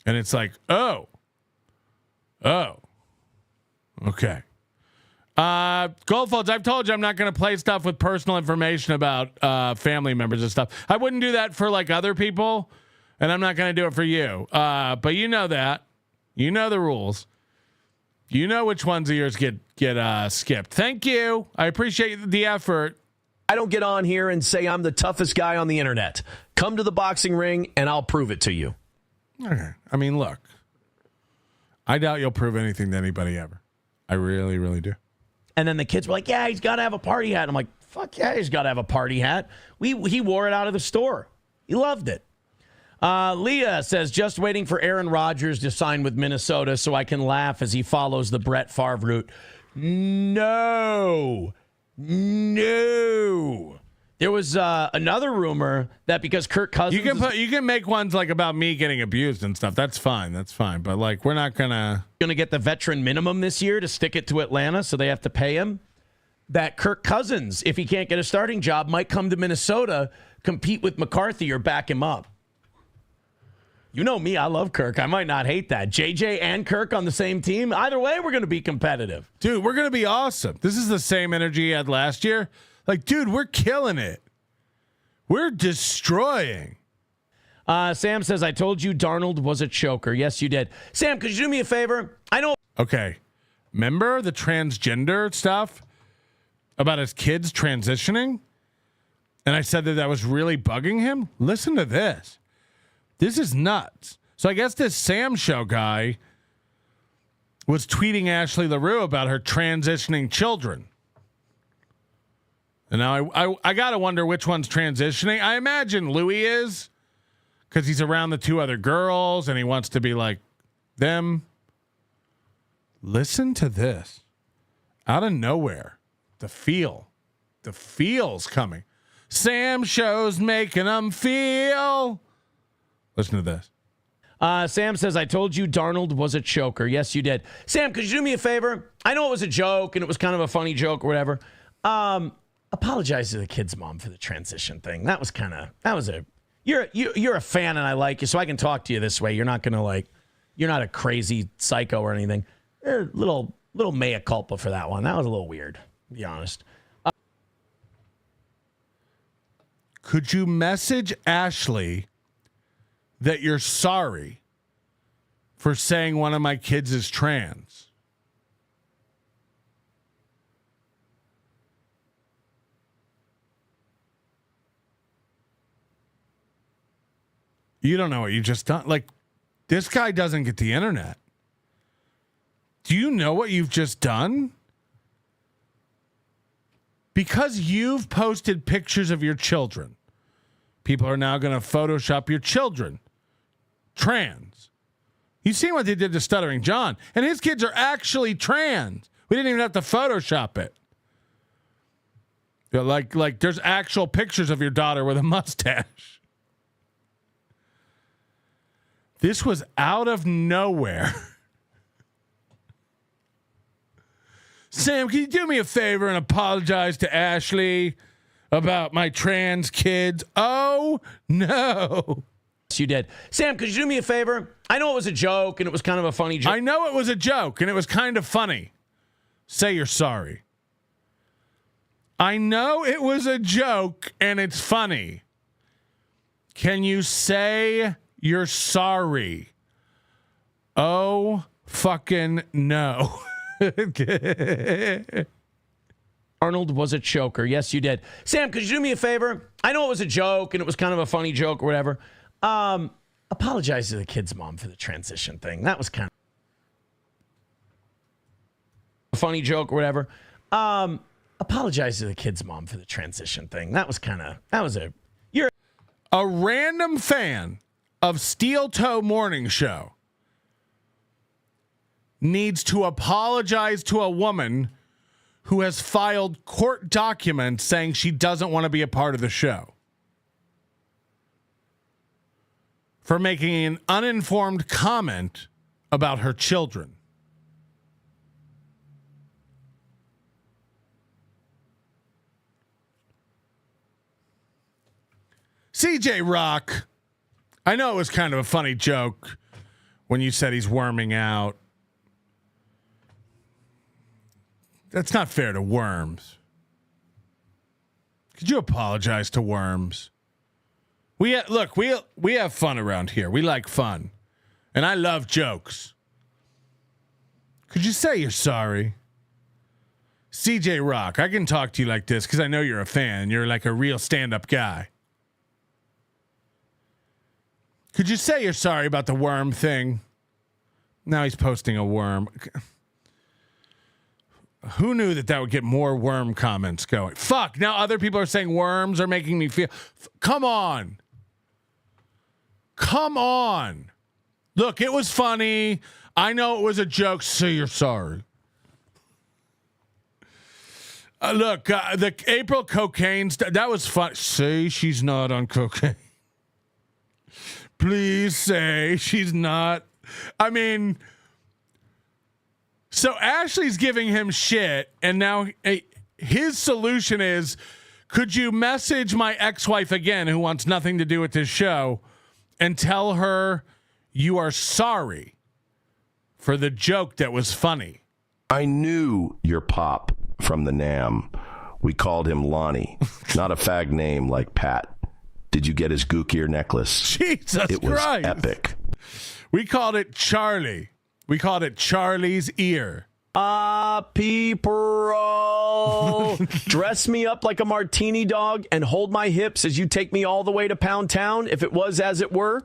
And it's like, oh, okay. Goldfolds, I've told you I'm not going to play stuff with personal information about family members and stuff. I wouldn't do that for like other people, and I'm not going to do it for you. But you know that. You know the rules. You know which ones of yours get skipped. Thank you. I appreciate the effort. I don't get on here and say I'm the toughest guy on the internet. Come to the boxing ring and I'll prove it to you. Okay. I mean, look. I doubt you'll prove anything to anybody ever. I really, really do. And then the kids were like, yeah, he's got to have a party hat. I'm like, fuck yeah, he's got to have a party hat. He wore it out of the store. He loved it. Leah says, just waiting for Aaron Rodgers to sign with Minnesota so I can laugh as he follows the Brett Favre route. No. There was another rumor that because Kirk Cousins... You can make ones like about me getting abused and stuff. That's fine. But like, we're not going to get the veteran minimum this year to stick it to Atlanta, so they have to pay him. That Kirk Cousins, if he can't get a starting job, might come to Minnesota, compete with McCarthy or back him up. You know me, I love Kirk. I might not hate that. JJ and Kirk on the same team. Either way, we're going to be competitive. Dude, we're going to be awesome. This is the same energy he had last year. Like, dude, we're killing it. We're destroying. Sam says, I told you Darnold was a choker. Yes, you did. Sam, could you do me a favor? I know. Okay. Remember the transgender stuff about his kids transitioning? And I said that was really bugging him? Listen to this. This is nuts. So I guess this Sam Show guy was tweeting Ashley LaRue about her transitioning children. And now I got to wonder which one's transitioning. I imagine Louis is, because he's around the two other girls and he wants to be like them. Listen to this. Out of nowhere, the feel's coming. Sam Show's making them feel. Listen to this. Sam says, I told you Darnold was a choker. Yes, you did. Sam, could you do me a favor? I know it was a joke and it was kind of a funny joke or whatever. Apologize to the kid's mom for the transition thing. You're a fan and I like you, so I can talk to you this way. You're not a crazy psycho or anything. Little mea culpa for that one. That was a little weird, to be honest. Could you message Ashley that you're sorry for saying one of my kids is trans. You don't know what you just done. Like, this guy doesn't get the internet. Do you know what you've just done? Because you've posted pictures of your children, people are now going to Photoshop your children trans. You've seen what they did to Stuttering John, and his kids are actually trans. We didn't even have to Photoshop it. Yeah, like there's actual pictures of your daughter with a mustache. This was out of nowhere. Sam, can you do me a favor and apologize to Ashley about my trans kids? Oh, no. Yes, you did. Sam, could you do me a favor? I know it was a joke and it was kind of a funny joke. I know it was a joke and it was kind of funny. Say you're sorry. I know it was a joke and it's funny. Can you say you're sorry? Oh, fucking no. Arnold was a choker. Yes, you did. Sam, could you do me a favor? I know it was a joke and it was kind of a funny joke or whatever. Apologize to the kid's mom for the transition thing. That was kind of a funny joke or whatever. Apologize to the kid's mom for the transition thing. You're a random fan of Steel Toe Morning Show needs to apologize to a woman who has filed court documents saying she doesn't want to be a part of the show for making an uninformed comment about her children. CJ Rock, I know it was kind of a funny joke when you said he's worming out. That's not fair to Worms. Could you apologize to Worms? We have fun around here. We like fun. And I love jokes. Could you say you're sorry? CJ Rock, I can talk to you like this because I know you're a fan. You're like a real stand-up guy. Could you say you're sorry about the worm thing? Now he's posting a worm. Who knew that would get more worm comments going? Fuck. Now other people are saying worms are making me feel. Come on. Come on. Look, it was funny. I know it was a joke. Say you're sorry. Look, the April cocaine stuff, that was fun. Say she's not on cocaine. Please say she's not. I mean, so Ashley's giving him shit, and now his solution is, could you message my ex-wife again, who wants nothing to do with this show, and tell her you are sorry for the joke that was funny? I knew your pop from the NAM. We called him Lonnie, not a fag name like Pat. Did you get his gook ear necklace? Jesus It was Christ. epic. We called it Charlie. We called it Charlie's ear. People, dress me up like a martini dog and hold my hips as you take me all the way to Pound Town, if it was as it were.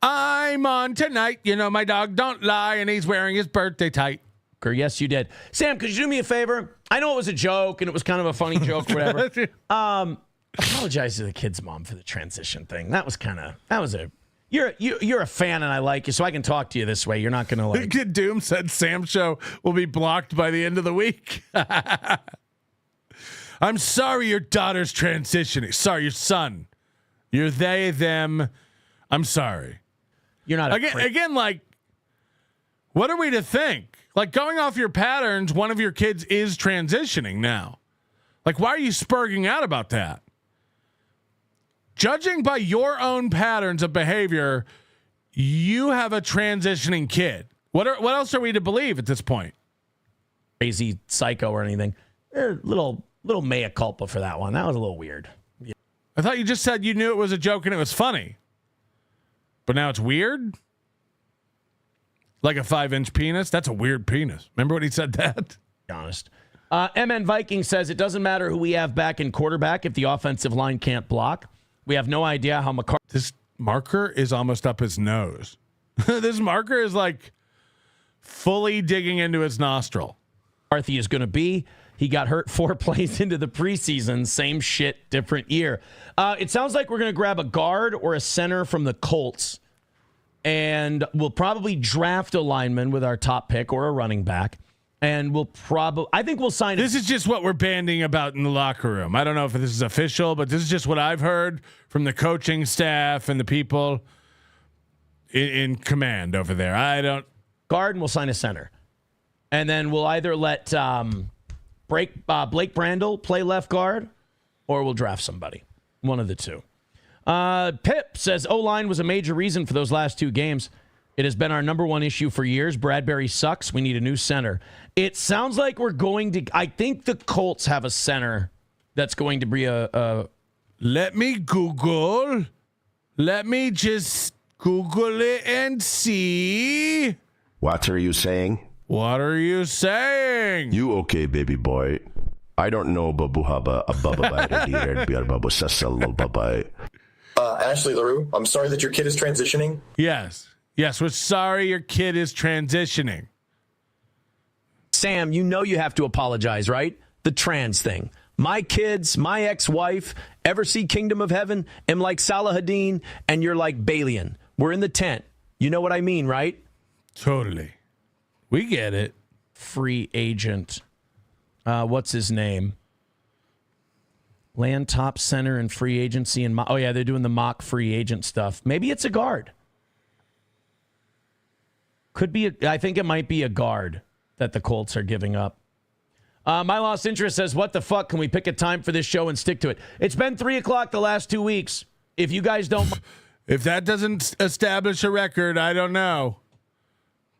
I'm on tonight. You know, my dog don't lie, and he's wearing his birthday tight. Yes, you did. Sam, could you do me a favor? I know it was a joke and it was kind of a funny joke or whatever. Apologize to the kid's mom for the transition thing. You're a fan and I like you, so I can talk to you this way. You're not going to like. Kid Doom said Sam's show will be blocked by the end of the week. I'm sorry your daughter's transitioning. Sorry, your son. You're they, them. I'm sorry. You're not again, like, what are we to think? Like, going off your patterns, one of your kids is transitioning now. Like, why are you spurging out about that? Judging by your own patterns of behavior, you have a transitioning kid. What else are we to believe at this point? Crazy psycho or anything. Little mea culpa for that one. That was a little weird. Yeah. I thought you just said you knew it was a joke and it was funny. But now it's weird? Like a 5-inch penis? That's a weird penis. Remember when he said that? Be honest. MN Viking says it doesn't matter who we have back in quarterback if the offensive line can't block. We have no idea how McCarthy. This marker is almost up his nose. This marker is like fully digging into his nostril. McCarthy is going to be. He got hurt 4 plays into the preseason. Same shit, different year. It sounds like we're going to grab a guard or a center from the Colts. And we'll probably draft a lineman with our top pick or a running back. And I think we'll sign. This is just what we're banding about in the locker room. I don't know if this is official, but this is just what I've heard from the coaching staff and the people in command over there. Guard, and we'll sign a center. And then we'll either let Blake Brandel play left guard, or we'll draft somebody. One of the two. Pip says O-line was a major reason for those last 2 games. It has been our number 1 issue for years. Bradbury sucks. We need a new center. It sounds like we're going to. I think the Colts have a center that's going to be a. Let me Google. Let me just Google it and see. What are you saying? What are you saying? You okay, baby boy? I don't know, babu haba ababa. Ashley LaRue, I'm sorry that your kid is transitioning. Yes, we're sorry your kid is transitioning. Sam, you know you have to apologize, right? The trans thing. My kids, my ex-wife, ever see Kingdom of Heaven? Am like Salahadin, and you're like Balian. We're in the tent. You know what I mean, right? Totally. We get it. Free agent. What's his name? Land top center and free agency. Oh, yeah, they're doing the mock free agent stuff. Maybe it's a guard. Could be. I think it might be a guard that the Colts are giving up. My Lost Interest says, what the fuck? Can we pick a time for this show and stick to it? It's been 3 o'clock the last 2 weeks. If you guys don't. If that doesn't establish a record, I don't know.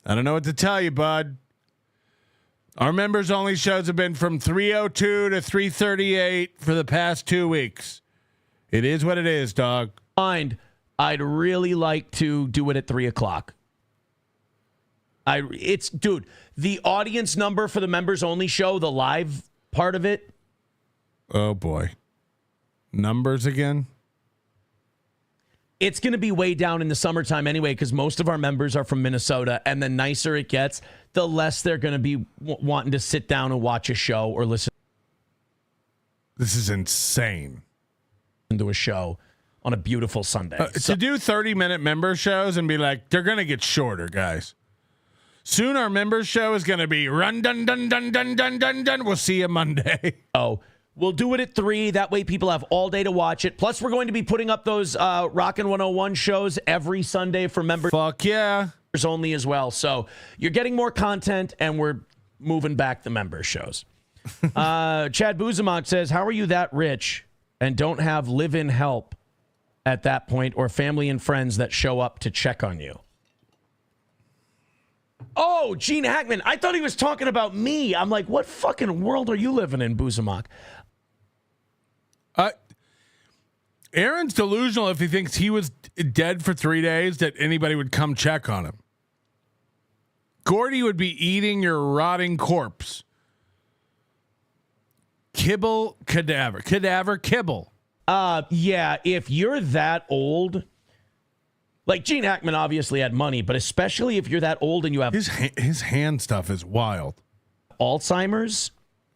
I don't know what to tell you, bud. Our members only shows have been from 3:02 to 3:38 for the past 2 weeks. It is what it is, dog. I'd really like to do it at 3 o'clock. Dude, the audience number for the members only show, the live part of it. Oh boy. Numbers again? It's going to be way down in the summertime anyway, because most of our members are from Minnesota, and the nicer it gets, the less they're going to be wanting to sit down and watch a show or listen. This is insane. To a show on a beautiful Sunday. To do 30-minute member shows and be like, they're going to get shorter, guys. Soon our member show is going to be run, dun, dun, dun, dun, dun, dun, dun. We'll see you Monday. Oh, we'll do it at 3. That way people have all day to watch it. Plus, we're going to be putting up those Rockin' 101 shows every Sunday for members. Fuck yeah. Only as well. So you're getting more content, and we're moving back the member shows. Chad Zumock says, how are you that rich and don't have live-in help at that point, or family and friends that show up to check on you? Oh, Gene Hackman. I thought he was talking about me. I'm like, what fucking world are you living in, Zumock? Aaron's delusional if he thinks he was dead for 3 days that anybody would come check on him. Gordy would be eating your rotting corpse. Kibble, cadaver. Cadaver, kibble. Yeah, if you're that old, like Gene Hackman obviously had money, but especially if you're that old and you have his hand stuff is wild. Alzheimer's.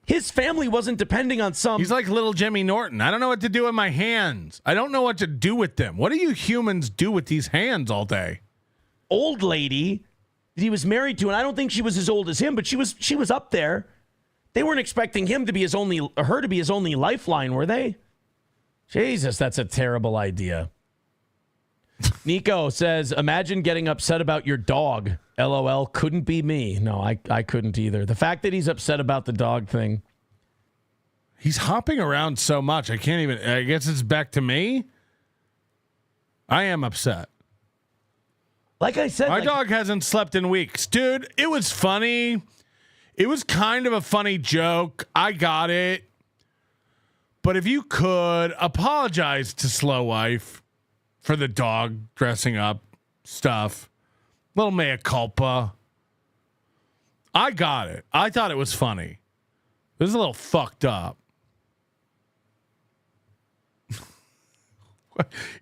His family wasn't depending on some. He's like little Jimmy Norton. I don't know what to do with my hands. I don't know what to do with them. What do you humans do with these hands all day? Old lady that he was married to, and I don't think she was as old as him, but she was up there. They weren't expecting her to be his only lifeline, were they? Jesus, that's a terrible idea. Nico says, imagine getting upset about your dog. LOL, couldn't be me. No, I couldn't either. The fact that he's upset about the dog thing. He's hopping around so much. I guess it's back to me. I am upset. Like I said, my dog hasn't slept in weeks. Dude, it was funny. It was kind of a funny joke. I got it. But if you could apologize to Slow Wife for the dog dressing up stuff. Little mea culpa. I got it. I thought it was funny. It was a little fucked up.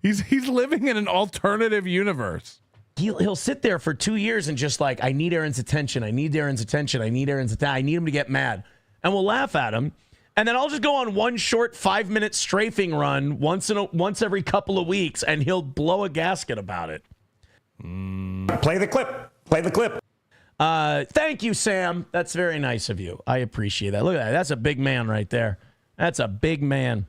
He's living in an alternative universe. He'll sit there for 2 years and just like, I need Aaron's attention. I need Aaron's attention. I need Aaron's attention. I need him to get mad. And we'll laugh at him. And then I'll just go on one short 5-minute strafing run once every couple of weeks, and he'll blow a gasket about it. Play the clip. Play the clip. Thank you, Sam. That's very nice of you. I appreciate that. Look at that. That's a big man right there. That's a big man.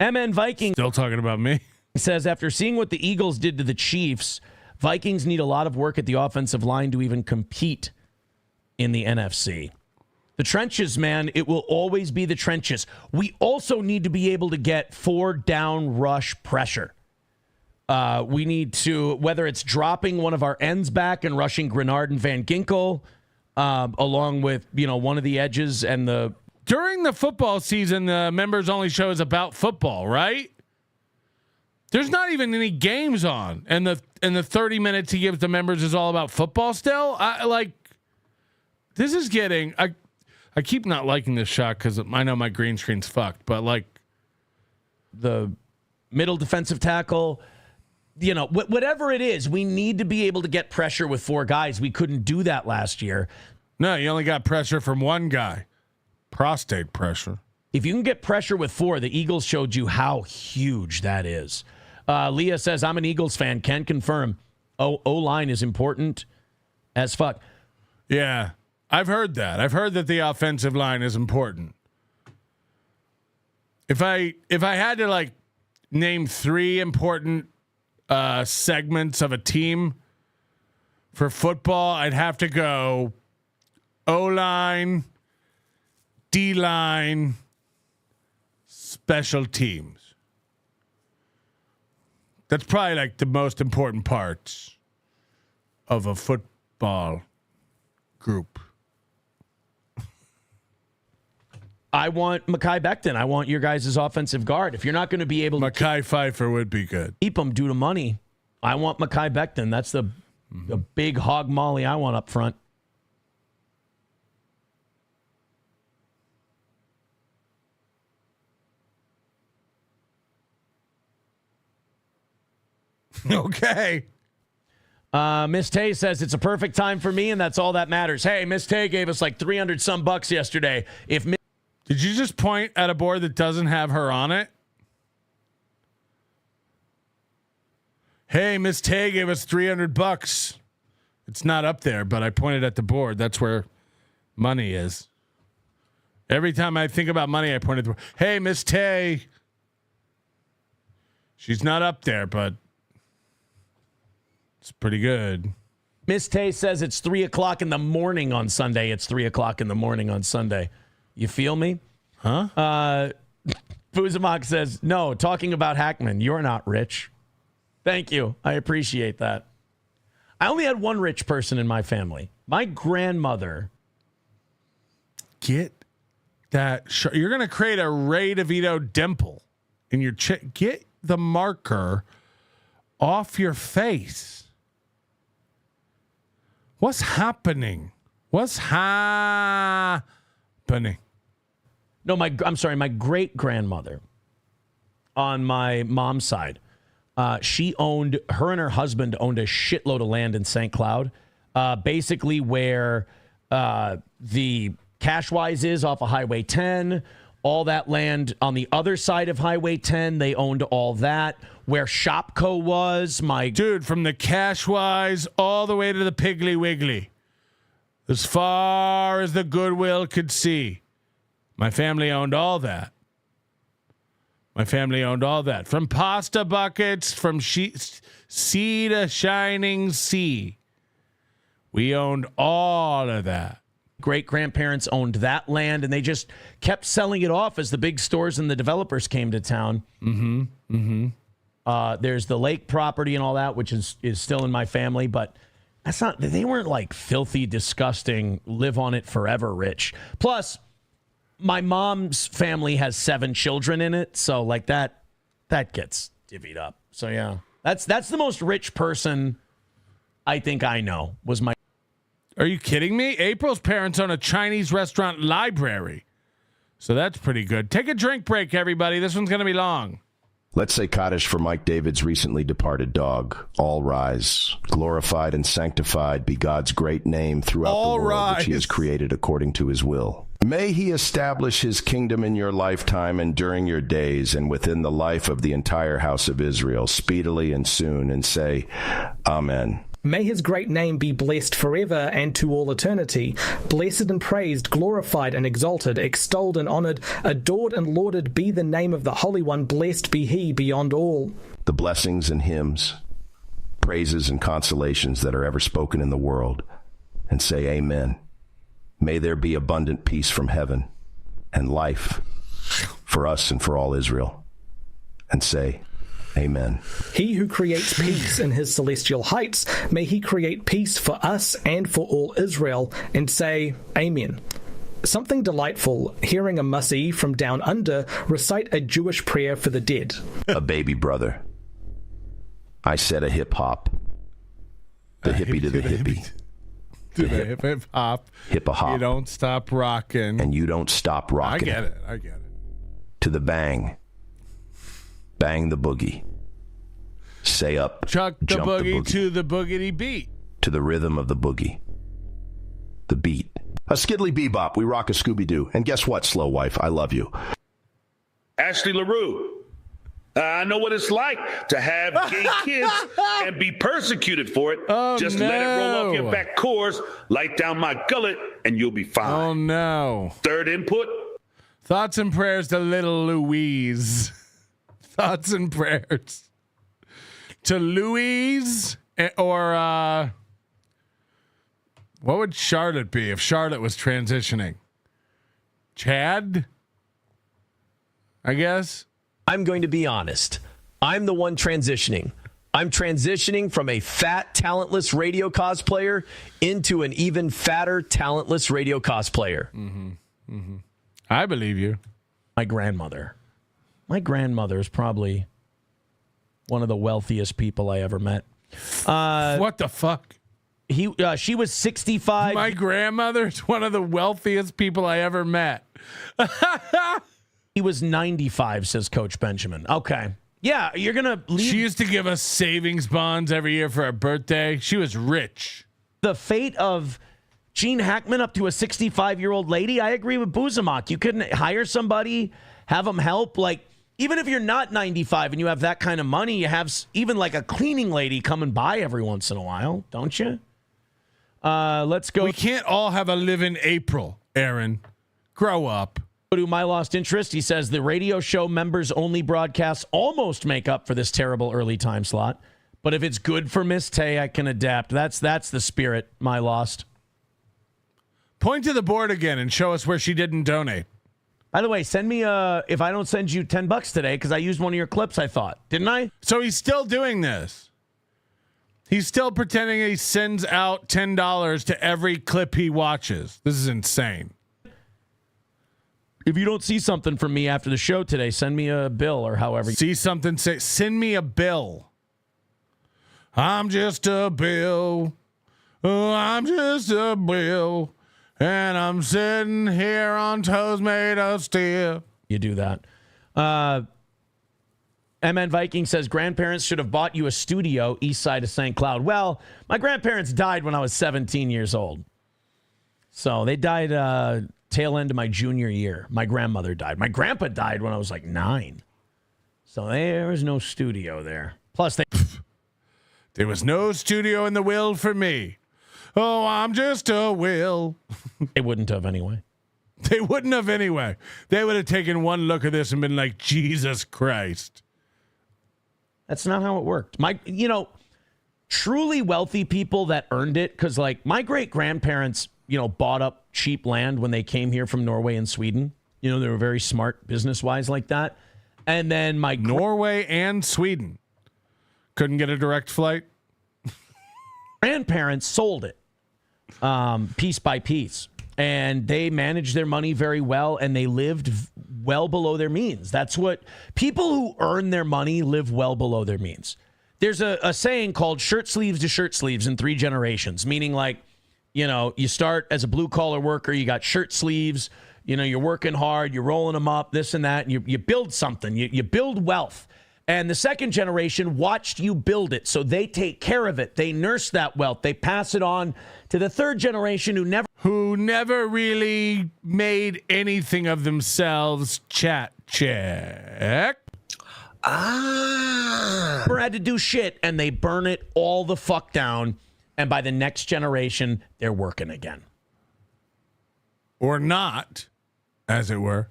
MN Vikings. Still talking about me. Says, after seeing what the Eagles did to the Chiefs, Vikings need a lot of work at the offensive line to even compete in the NFC. The trenches, man, it will always be the trenches. We also need to be able to get 4-down rush pressure. We need to, whether it's dropping one of our ends back and rushing Grenard and Van Ginkel, along with, one of the edges and the... During the football season, the members only show is about football, right? There's not even any games on, and the 30 minutes he gives the members is all about football still. This is getting... I keep not liking this shot because I know my green screen's fucked, but the middle defensive tackle, whatever it is, we need to be able to get pressure with 4 guys. We couldn't do that last year. No, you only got pressure from one guy. Prostate pressure. If you can get pressure with 4, the Eagles showed you how huge that is. Leah says, I'm an Eagles fan. Can confirm. O-line is important as fuck. Yeah. I've heard that. I've heard that the offensive line is important. If I had to name 3 important segments of a team for football, I'd have to go O-line, D-line, special teams. That's probably the most important parts of a football group. I want Mekhi Becton. I want your guys' offensive guard. If you're not going to be able to... Mekhi Pfeiffer would be good. Keep him due to money. I want Mekhi Becton. That's the big hog molly I want up front. Okay. Miss Tay says it's a perfect time for me, and that's all that matters. Hey, Miss Tay gave us $300 yesterday. Did you just point at a board that doesn't have her on it? Hey, Miss Tay gave us $300. It's not up there, but I pointed at the board. That's where money is. Every time I think about money, I point at the board. Hey, Miss Tay. She's not up there, but it's pretty good. Miss Tay says it's 3:00 in the morning on Sunday. It's 3:00 in the morning on Sunday. You feel me? Huh? Zumock says, no, talking about Hackman, you're not rich. Thank you. I appreciate that. I only had one rich person in my family. My grandmother. Get that. You're going to create a Ray DeVito dimple in your Get the marker off your face. What's happening? What's happening? No, I'm sorry, my great-grandmother on my mom's side, her and her husband owned a shitload of land in St. Cloud, basically where the Cashwise is off of Highway 10, all that land on the other side of Highway 10, they owned all that. Where Shopco was, Dude, from the Cashwise all the way to the Piggly Wiggly, as far as the Goodwill could see. My family owned all that. From pasta buckets, from sea to shining sea. We owned all of that. Great-grandparents owned that land, and they just kept selling it off as the big stores and the developers came to town. There's the lake property and all that, which is still in my family, but they weren't filthy, disgusting, live on it forever rich. Plus, my mom's family has 7 children in it, so that gets divvied up. So yeah, that's the most rich person I think I know was my. Are you kidding me? April's parents own a Chinese restaurant library. So that's pretty good. Take a drink break, everybody. This one's going to be long. Let's say Kaddish for Mike David's recently departed dog. All rise. Glorified and sanctified be God's great name throughout All the world, rise. which he has created according to his will. May he establish his kingdom in your lifetime and during your days and within the life of the entire house of Israel, speedily and soon, and say, Amen. May his great name be blessed forever and to all eternity. Blessed and praised, glorified and exalted, extolled and honored, adored and lauded be the name of the Holy One. Blessed be he beyond all. The blessings and hymns, praises and consolations that are ever spoken in the world, and say Amen. May there be abundant peace from heaven and life for us and for all Israel. And say Amen. He who creates peace in his celestial heights, may he create peace for us and for all Israel, and say Amen. Something delightful, hearing a Masi from down under recite a Jewish prayer for the dead. A baby brother. I said a hip hop. The hippie to the hippie. To the hip hip hop. Hip a hop. You don't stop rocking. And you don't stop rocking. I get it. To the bang. Bang the boogie. Say up. Chuck the jump boogie to the boogity beat. To the rhythm of the boogie. The beat. A skiddly bebop. We rock a Scooby-Doo. And guess what, slow wife? I love you. Ashley LaRue. I know what it's like to have gay kids and be persecuted for it. Just let it roll off your back cores, light down my gullet, and you'll be fine. Oh, no. Third input. Thoughts and prayers to little Louise. Thoughts and prayers to Louise, or what would Charlotte be if Charlotte was transitioning? Chad, I guess. I'm going to be honest. I'm the one transitioning. I'm transitioning from a fat, talentless radio cosplayer into an even fatter, talentless radio cosplayer. I believe you. My grandmother. My grandmother is probably one of the wealthiest people I ever met. What the fuck? She was 65. My grandmother's one of the wealthiest people I ever met. He was 95, says Coach Benjamin. Okay. Yeah, you're going to leave. She used to give us savings bonds every year for our birthday. She was rich. The fate of Gene Hackman up to a 65-year-old lady, I agree with Zumock. You couldn't hire somebody, have them help. Like, even if you're not 95 and you have that kind of money, you have even like a cleaning lady coming by every once in a while, don't you? Let's go. We can't all have a live-in April, Aaron. Grow up. To My Lost Interest, he says the radio show members only broadcasts almost make up for this terrible early time slot. But if it's good for Miss Tay, I can adapt. That's the spirit, My Lost. Point to the board again and show us where she didn't donate. By the way, send me if I don't send you $10 today, because I used one of your clips, I thought. Didn't I? So he's still doing this. He's still pretending he sends out $10 to every clip he watches. This is insane. If you don't see something from me after the show today, send me a bill or however. See something, say, send me a bill. I'm just a bill. Oh, I'm just a bill. And I'm sitting here on toes made of steel. You do that. MN Viking says grandparents should have bought you a studio east side of St. Cloud. Well, my grandparents died when I was 17 years old. So they died tail end of my junior year. My grandmother died. My grandpa died when I was like 9. So there was no studio there. Plus, there was no studio in the will for me. Oh, I'm just a will. They wouldn't have anyway. They wouldn't have anyway. They would have taken one look at this and been like, Jesus Christ. That's not how it worked. Truly wealthy people that earned it, because like my great grandparents, bought up cheap land when they came here from Norway and Sweden. They were very smart business-wise like that. And then my Norway and Sweden couldn't get a direct flight. Grandparents sold it piece by piece, and they managed their money very well, and they lived well below their means. That's what people who earn their money live well below their means. there's a saying called shirt sleeves to shirt sleeves in 3 generations, meaning like, you start as a blue collar worker, you got shirt sleeves, you're working hard, you're rolling them up, this and that, and you build something, you build wealth. And the second generation watched you build it, so they take care of it. They nurse that wealth. They pass it on to the third generation who never really made anything of themselves. Chat check. Never had to do shit, and they burn it all the fuck down. And by the next generation, they're working again. Or not, as it were.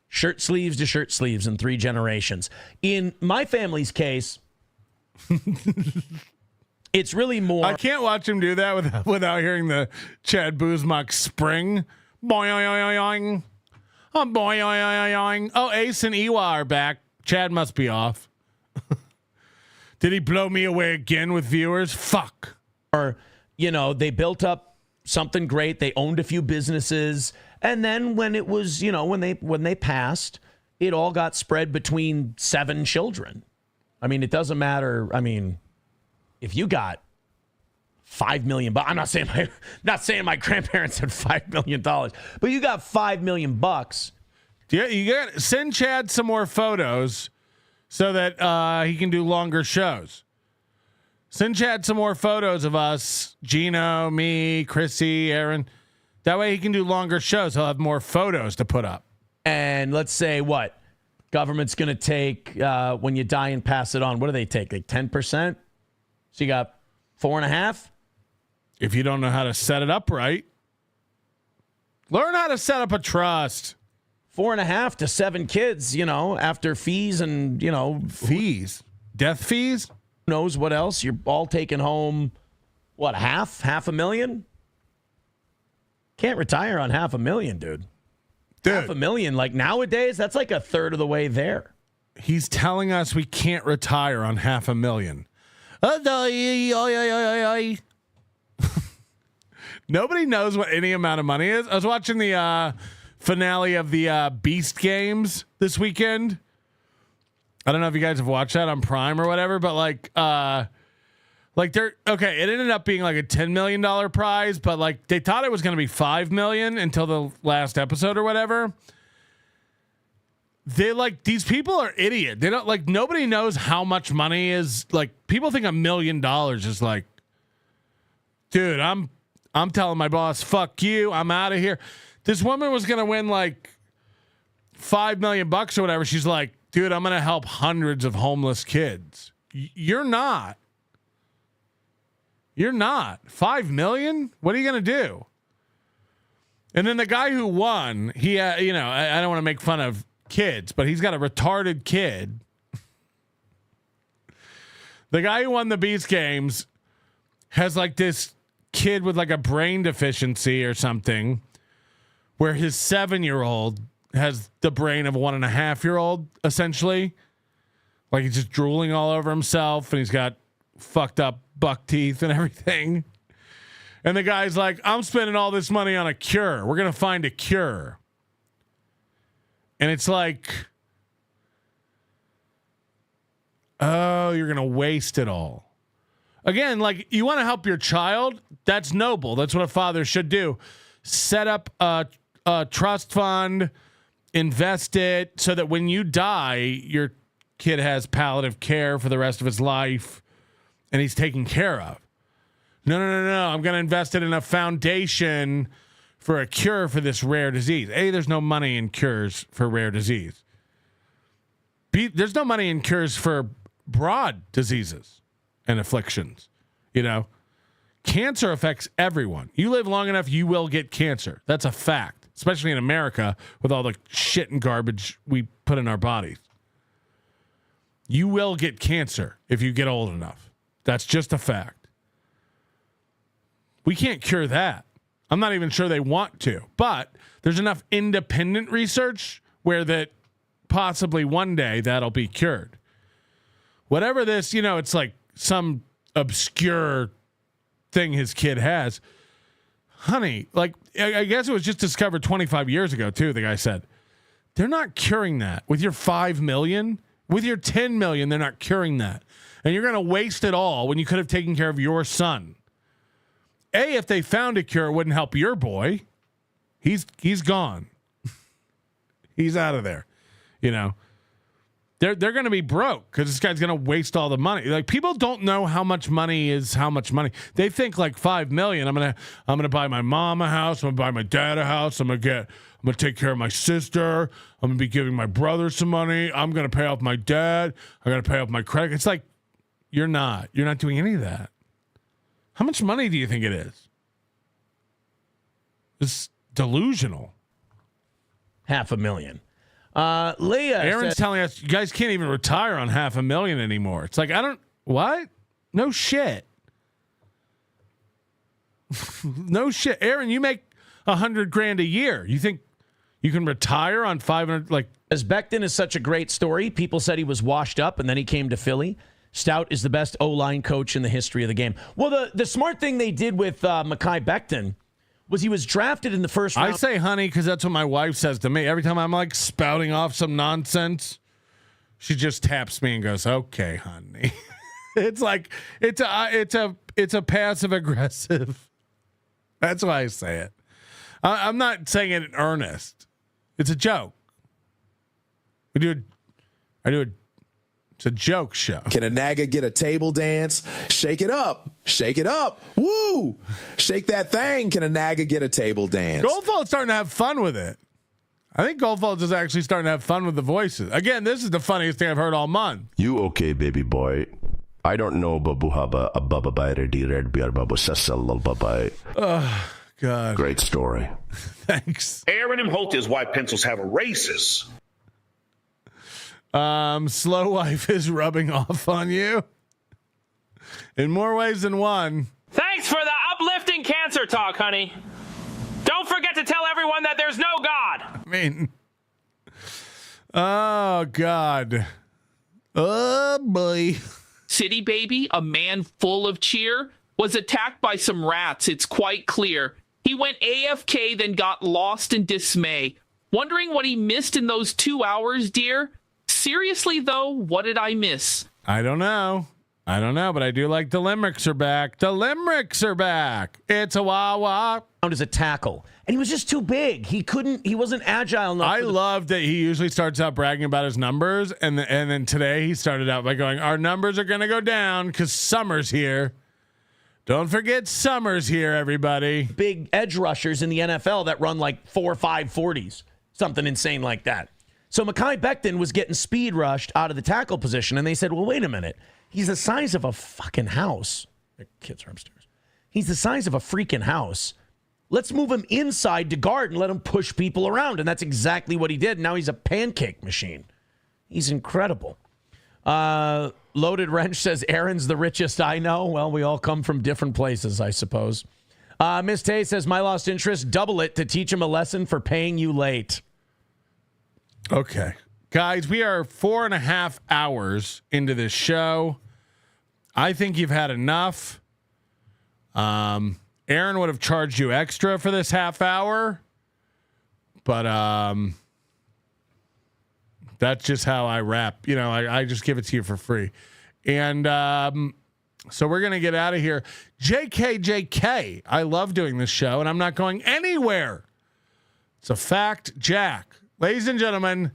Shirt sleeves to shirt sleeves in 3 generations. In my family's case, it's really more. I can't watch him do that without hearing the Chad Zumock spring. Boing. Oh, boing. Oh, Ace and Ewa are back. Chad must be off. Did he blow me away again with viewers? Fuck. Or, they built up something great. They owned a few businesses. And then when it was, when they passed, it all got spread between 7 children. I mean, it doesn't matter. I mean, if you got $5 million, I'm not saying my grandparents had $5 million, but you got $5 million. Yeah, you got to send Chad some more photos so that he can do longer shows. Send Chad some more photos of us, Gino, me, Chrissy, Aaron. That way he can do longer shows. He'll have more photos to put up. And let's say what? Government's going to take, when you die and pass it on, what do they take? Like 10%? So you got 4.5%? If you don't know how to set it up right, learn how to set up a trust. 4.5 to 7 kids, after fees and, fees, death fees. Who knows what else? You're all taking home, what, half a million? Can't retire on $500,000, dude. $500,000, like nowadays, that's like a third of the way there. He's telling us we can't retire on $500,000. Nobody knows what any amount of money is. I was watching the finale of the Beast Games this weekend. I don't know if you guys have watched that on Prime or whatever, but they're okay. It ended up being like a $10 million prize, but like they thought it was going to be $5 million until the last episode or whatever. They these people are idiot. They don't nobody knows how much money is people think $1 million is dude, I'm telling my boss, fuck you. I'm out of here. This woman was going to win $5 million or whatever. She's like, dude, I'm going to help hundreds of homeless kids. You're not. You're not. $5 million? What are you going to do? And then the guy who won, he, I don't want to make fun of kids, but he's got a retarded kid. The guy who won the Beast Games has this kid with a brain deficiency or something, where his 7-year-old has the brain of a 1.5-year-old, essentially. He's just drooling all over himself, and he's got fucked up buck teeth and everything. And the guy's like, I'm spending all this money on a cure. We're going to find a cure. And it's like, oh, you're going to waste it all. Again, you want to help your child? That's noble. That's what a father should do. Set up a trust fund, invest it so that when you die, your kid has palliative care for the rest of his life and he's taken care of. No. I'm going to invest it in a foundation for a cure for this rare disease. A, there's no money in cures for rare disease. B, there's no money in cures for broad diseases and afflictions. Cancer affects everyone. You live long enough, you will get cancer. That's a fact, especially in America with all the shit and garbage we put in our bodies. You will get cancer if you get old enough. That's just a fact. We can't cure that. I'm not even sure they want to, but there's enough independent research where that possibly one day that'll be cured. Whatever this, it's some obscure thing his kid has. Honey, I guess it was just discovered 25 years ago too, the guy said. They're not curing that with your $5 million. With your 10 million, they're not curing that. And you're going to waste it all when you could have taken care of your son. If they found a cure, it wouldn't help your boy. He's gone. He's out of there. You know, they're going to be broke because this guy's going to waste all the money. Like, people don't know how much money is how much money. They think like $5 million. I'm gonna buy my mom a house. I'm gonna buy my dad a house. I'm gonna take care of my sister. I'm gonna be giving my brother some money. I'm gonna pay off my dad. I'm gonna pay off my credit. It's like, you're not doing any of that. How much money do you think it is? It's delusional. $500,000. Leah, Aaron's telling us you guys can't even retire on $500,000 anymore. It's like, what? No shit. No shit. Aaron, you make $100,000 a year. You think you can retire on 500? Like, as Becton is such a great story, people said he was washed up and then he came to Philly. Stout is the best O-line coach in the history of the game. Well, the smart thing they did with Mekhi Becton was he was drafted in the first round. I say honey because that's what my wife says to me. Every time I'm like spouting off some nonsense, she just taps me and goes, "Okay, honey." It's like it's a passive aggressive. That's why I say it. I'm not saying it in earnest. It's a joke. It's a joke show. Can a Naga get a table dance? Shake it up. Shake it up. Woo! Shake that thing. Can a Naga get a table dance? Goldfald's starting to have fun with it. I think Goldfald's is actually starting to have fun with the voices. Again, this is the funniest thing I've heard all month. You okay, baby boy? I don't know, babuhaba ababa bayre di red biar babu sasal babai. Oh, God. Great story. Thanks. Aaron Imholte is why pencils have erasers. Slow wife is rubbing off on you in more ways than one. Thanks for the uplifting cancer talk, honey. Don't forget to tell everyone that there's no God. I mean, oh, God. Oh, boy. City Baby, a man full of cheer, was attacked by some rats. It's quite clear. He went AFK, then got lost in dismay. Wondering what he missed in those 2 hours, dear? Seriously, though, what did I miss? I don't know, but I do like the limericks are back. The limericks are back. It's a wah-wah. As a tackle. And he was just too big. He wasn't agile enough. I love that he usually starts out bragging about his numbers. And then today he started out by going, our numbers are going to go down because summer's here. Don't forget summer's here, everybody. Big edge rushers in the NFL that run like 4.5 40s. Something insane like that. So Mekhi Becton was getting speed rushed out of the tackle position, and they said, well, wait a minute. He's the size of a fucking house. The kids are upstairs. He's the size of a freaking house. Let's move him inside to guard and let him push people around. And that's exactly what he did. Now he's a pancake machine. He's incredible. Loaded Wrench says, Aaron's the richest I know. Well, we all come from different places, I suppose. Miss Tay says, my lost interest, double it to teach him a lesson for paying you late. Okay. Guys, we are 4.5 hours into this show. I think you've had enough. Aaron would have charged you extra for this half hour, but that's just how I rap. You know, I just give it to you for free. And so we're going to get out of here. JK. I love doing this show, and I'm not going anywhere. It's a fact, Jack. Ladies and gentlemen,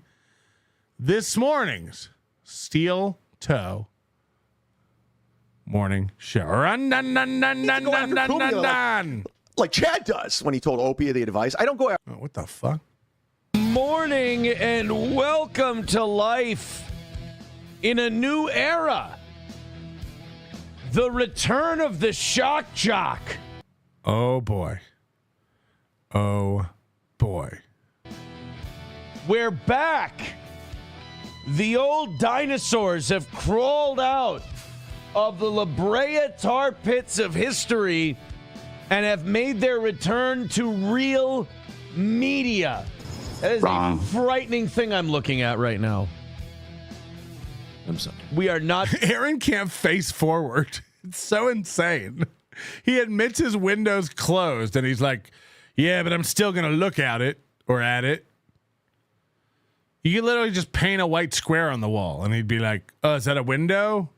this morning's Steel Toe Morning Show. Like Chad does when he told Opie the advice. I don't go after. Oh, what the fuck? Morning and welcome to life in a new era. The return of the shock jock. Oh, boy. Oh, boy. We're back. The old dinosaurs have crawled out of the La Brea tar pits of history and have made their return to real media. That is a frightening thing I'm looking at right now. I'm sorry. We are not. Aaron can't face forward. It's so insane. He admits his window's closed and he's like, yeah, but I'm still going to look at it or at it. You could literally just paint a white square on the wall, and he'd be like, "Oh, is that a window?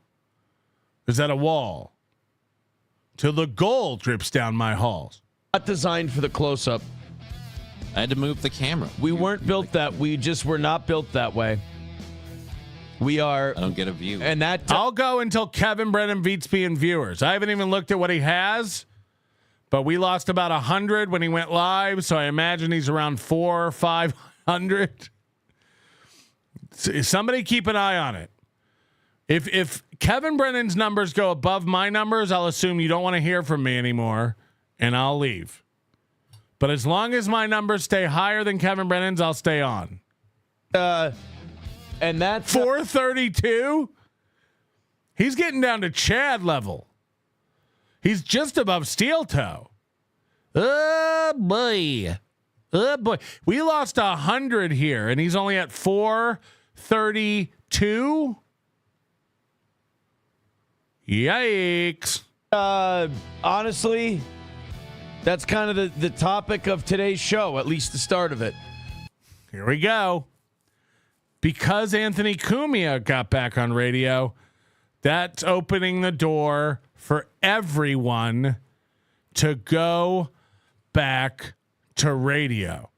Is that a wall? Till the gold drips down my halls." Not designed for the close-up. I had to move the camera. We weren't built that. We just were not built that way. We are. I don't get a view. And that I'll go until Kevin Brennan beats me in viewers. I haven't even looked at what he has, but we lost about 100 when he went live, so I imagine he's around 400 or 500. Somebody keep an eye on it. If Kevin Brennan's numbers go above my numbers, I'll assume you don't want to hear from me anymore, and I'll leave. But as long as my numbers stay higher than Kevin Brennan's, I'll stay on. And that's 432. He's getting down to Chad level. He's just above Steel Toe. Oh boy. Oh boy. We lost 100 here, and he's only at 432. Yikes. Honestly, that's kind of the topic of today's show, at least the start of it. Here we go. Because Anthony Cumia got back on radio, that's opening the door for everyone to go back to radio.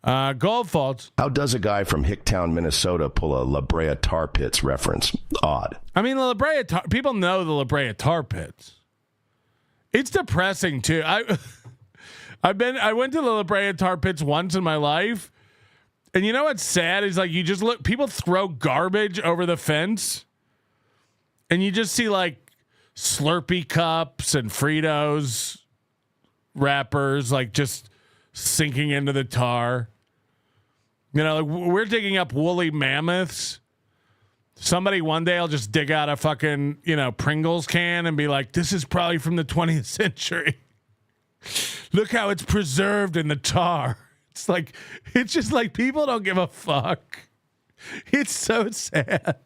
Goldfaults. How does a guy from Hicktown, Minnesota pull a La Brea Tar Pits reference? Odd. I mean, the La Brea people know the La Brea Tar Pits. It's depressing too. I went to the La Brea Tar Pits once in my life. And you know what's sad is like you just look, people throw garbage over the fence, and you just see like Slurpee cups and Fritos wrappers like just sinking into the tar. You know, like we're digging up woolly mammoths. Somebody one day will just dig out a fucking, Pringles can and be like, "This is probably from the 20th century. Look how it's preserved in the tar." It's just like people don't give a fuck. It's so sad.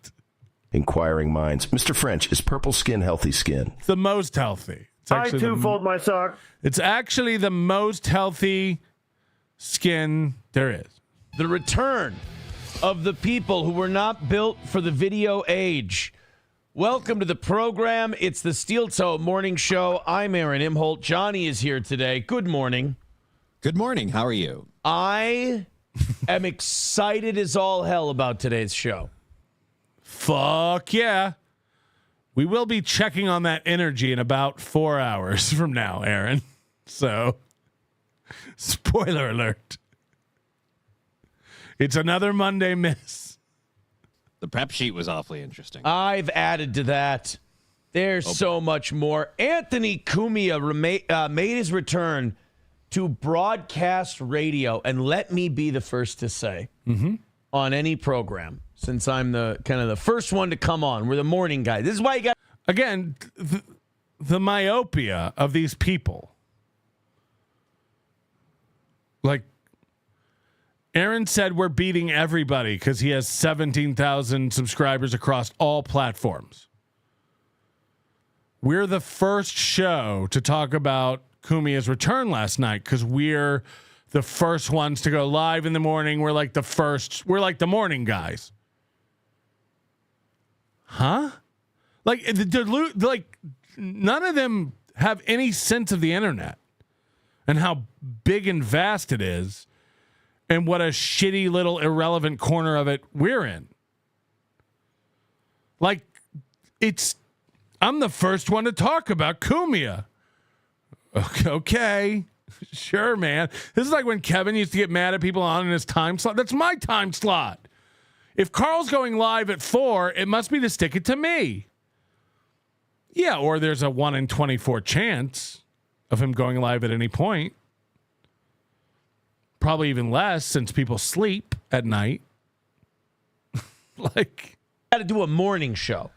Inquiring minds. Mr. French, is purple skin healthy skin? It's the most healthy. I too fold my sock. It's actually the most healthy skin there is. The return of the people who were not built for the video age. Welcome to the program. It's the Steel Toe Morning Show. I'm Aaron Imholte. Johnny is here today. Good morning. Good morning. How are you? I am excited as all hell about today's show. Fuck yeah. We will be checking on that energy in about 4 hours from now, Aaron. So, spoiler alert. It's another Monday miss. The prep sheet was awfully interesting. I've added to that. There's so much more. Anthony Cumia made his return to broadcast radio, and let me be the first to say on any program, since I'm the kind of the first one to come on. We're the morning guy. This is why you got again the myopia of these people. Like Aaron said, we're beating everybody because he has 17,000 subscribers across all platforms. We're the first show to talk about Cumia's return last night because we're the first ones to go live in the morning. We're like the morning guys. Huh? Like none of them have any sense of the internet and how big and vast it is and what a shitty little irrelevant corner of it we're in. Like I'm the first one to talk about Cumia. Okay. Sure, man. This is like when Kevin used to get mad at people on in his time slot. That's my time slot. If Carl's going live at 4, it must be to stick it to me. Yeah, or there's a 1 in 24 chance of him going live at any point. Probably even less since people sleep at night. Got to do a morning show.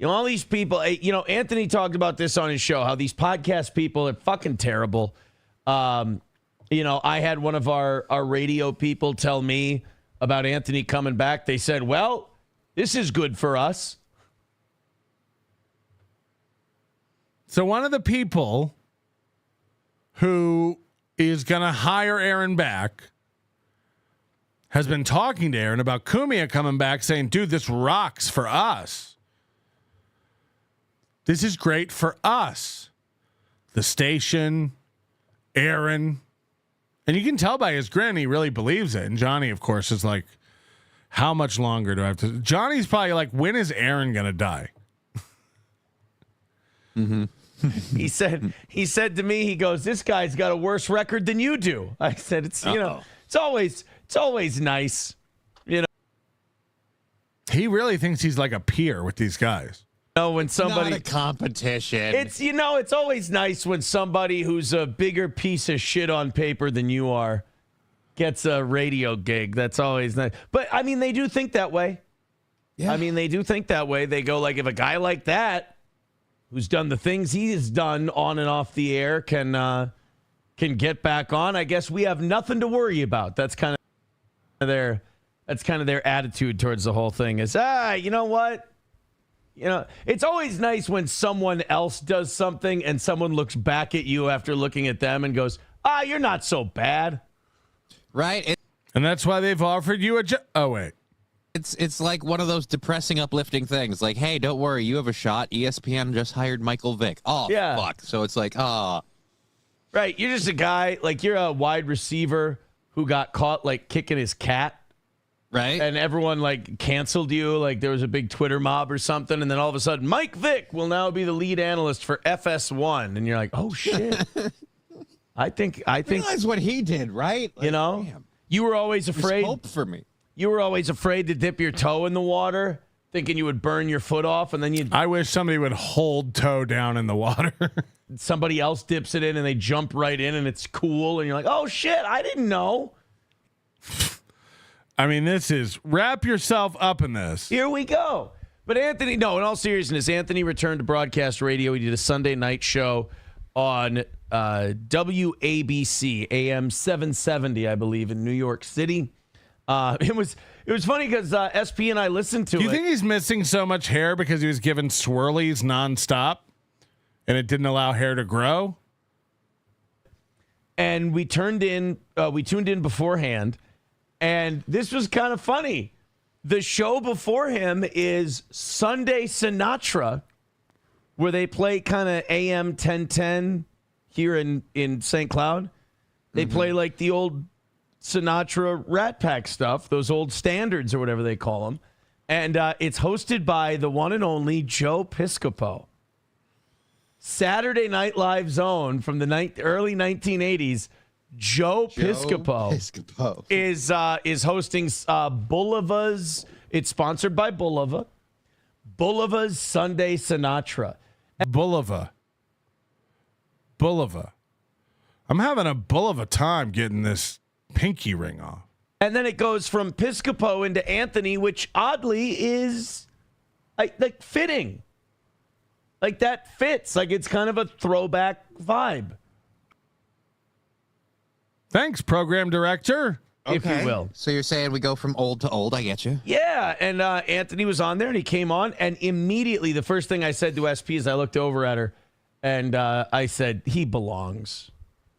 All these people, Anthony talked about this on his show, how these podcast people are fucking terrible. I had one of our radio people tell me about Anthony coming back. They said, well, this is good for us. So one of the people who is going to hire Aaron back has been talking to Aaron about Cumia coming back, saying, dude, this rocks for us. This is great for us. The station, Aaron. And you can tell by his grin, he really believes it. And Johnny, of course, is like, how much longer do I have to? Johnny's probably like, when is Aaron going to die? Mm-hmm. he said to me, he goes, this guy's got a worse record than you do. I said, it's always nice. You know, he really thinks he's like a peer with these guys. When somebody, not a competition. It's always nice when somebody who's a bigger piece of shit on paper than you are gets a radio gig. That's always nice. But I mean, they do think that way. Yeah. I mean, they do think that way. They go like, if a guy like that, who's done the things he has done on and off the air, can get back on, I guess we have nothing to worry about. That's kind of their attitude towards the whole thing. Is you know what? You know, it's always nice when someone else does something and someone looks back at you after looking at them and goes, you're not so bad. Right. And that's why they've offered you a job. Oh, wait. It's like one of those depressing, uplifting things. Like, hey, don't worry, you have a shot. ESPN just hired Michael Vick. Oh, yeah. Fuck. So it's like, Right. You're just a guy, like you're a wide receiver who got caught like kicking his cat. Right. And everyone like canceled you. Like there was a big Twitter mob or something. And then all of a sudden, Mike Vick will now be the lead analyst for FS1. And you're like, oh, shit. I think realize what he did, right? Like, you know, damn. You were always afraid. There's hope for me. You were always afraid to dip your toe in the water, thinking you would burn your foot off. And then I wish somebody would hold toe down in the water. Somebody else dips it in and they jump right in and it's cool. And you're like, oh, shit, I didn't know. I mean, this is wrap yourself up in this. Here we go. But Anthony, no, in all seriousness, Anthony returned to broadcast radio. He did a Sunday night show on WABC, AM 770, I believe, in New York City. It was funny because SP and I listened to it. Do you think he's missing so much hair because he was given swirlies nonstop and it didn't allow hair to grow? And we tuned in beforehand. And this was kind of funny. The show before him is Sunday Sinatra, where they play kind of AM 1010 here in St. Cloud. They play like the old Sinatra Rat Pack stuff, those old standards or whatever they call them. And it's hosted by the one and only Joe Piscopo. Saturday Night Live zone from the early 1980s. Joe Piscopo is hosting Bulliva's. It's sponsored by Bulliva. Bulliva's Sunday Sinatra. Bulliva. I'm having a Bulliva time getting this pinky ring off. And then it goes from Piscopo into Anthony, which oddly is like fitting. Like that fits. Like it's kind of a throwback vibe. Thanks, program director. If you will. So you're saying we go from old to old. I get you. Yeah. And Anthony was on there and he came on. And immediately the first thing I said to SP is I looked over at her and I said, he belongs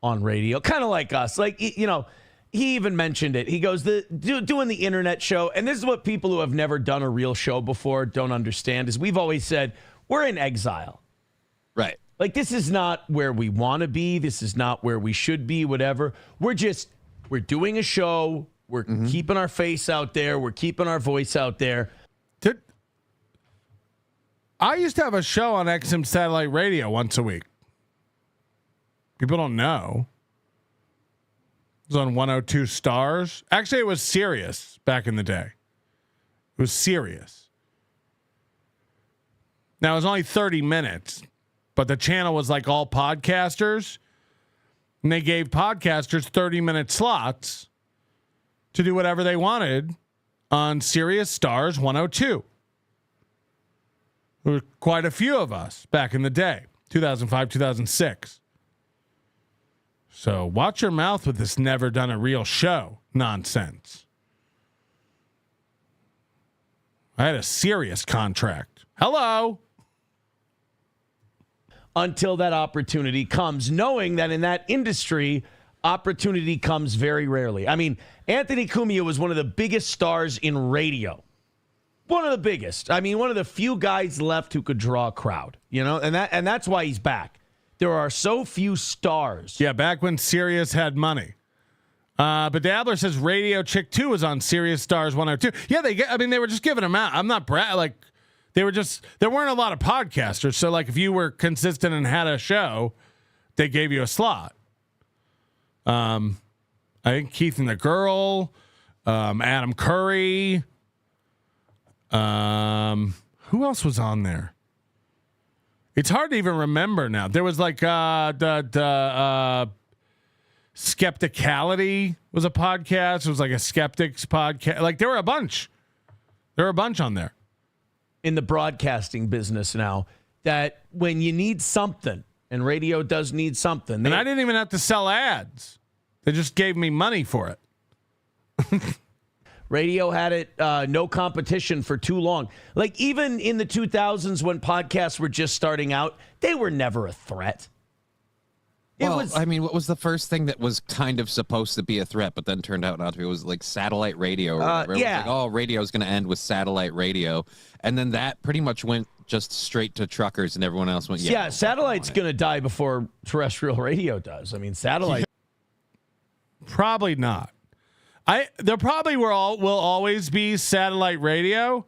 on radio. Kind of like us. Like, you know, he even mentioned it. He goes, doing the internet show. And this is what people who have never done a real show before don't understand is we've always said we're in exile. Right. Like, this is not where we want to be. This is not where we should be, whatever. We're doing a show. We're keeping our face out there. We're keeping our voice out there. I used to have a show on XM Satellite Radio once a week. People don't know. It was on 102 Stars. Actually, it was Sirius back in the day. It was Sirius. Now, it was only 30 minutes. But the channel was like all podcasters, and they gave podcasters 30-minute slots to do whatever they wanted on Sirius Stars 102. There were quite a few of us back in the day, 2005, 2006. So watch your mouth with this never done a real show nonsense. I had a Sirius contract. Hello. Until that opportunity comes, knowing that in that industry, opportunity comes very rarely. I mean, Anthony Cumia was one of the biggest stars in radio. One of the biggest. I mean, one of the few guys left who could draw a crowd, and that's why he's back. There are so few stars. Yeah, back when Sirius had money. But Dabbler says Radio Chick 2 was on Sirius Stars 102. Yeah, they were just giving them out. I'm not there weren't a lot of podcasters. So like if you were consistent and had a show, they gave you a slot. I think Keith and the Girl, Adam Curry. Who else was on there? It's hard to even remember now. There was like the Skepticality was a podcast. It was like a skeptics podcast. Like there were a bunch. On there. In the broadcasting business now, that when you need something, and radio does need something. And I didn't even have to sell ads. They just gave me money for it. Radio had it no competition for too long. Like even in the 2000s when podcasts were just starting out, they were never a threat. What was the first thing that was kind of supposed to be a threat, but then turned out not to be? It was like satellite radio. Or whatever. It was like, radio is going to end with satellite radio. And then that pretty much went just straight to truckers, and everyone else went, yeah satellite's going to die before terrestrial radio does. I mean, satellite. Probably not. There probably will always be satellite radio.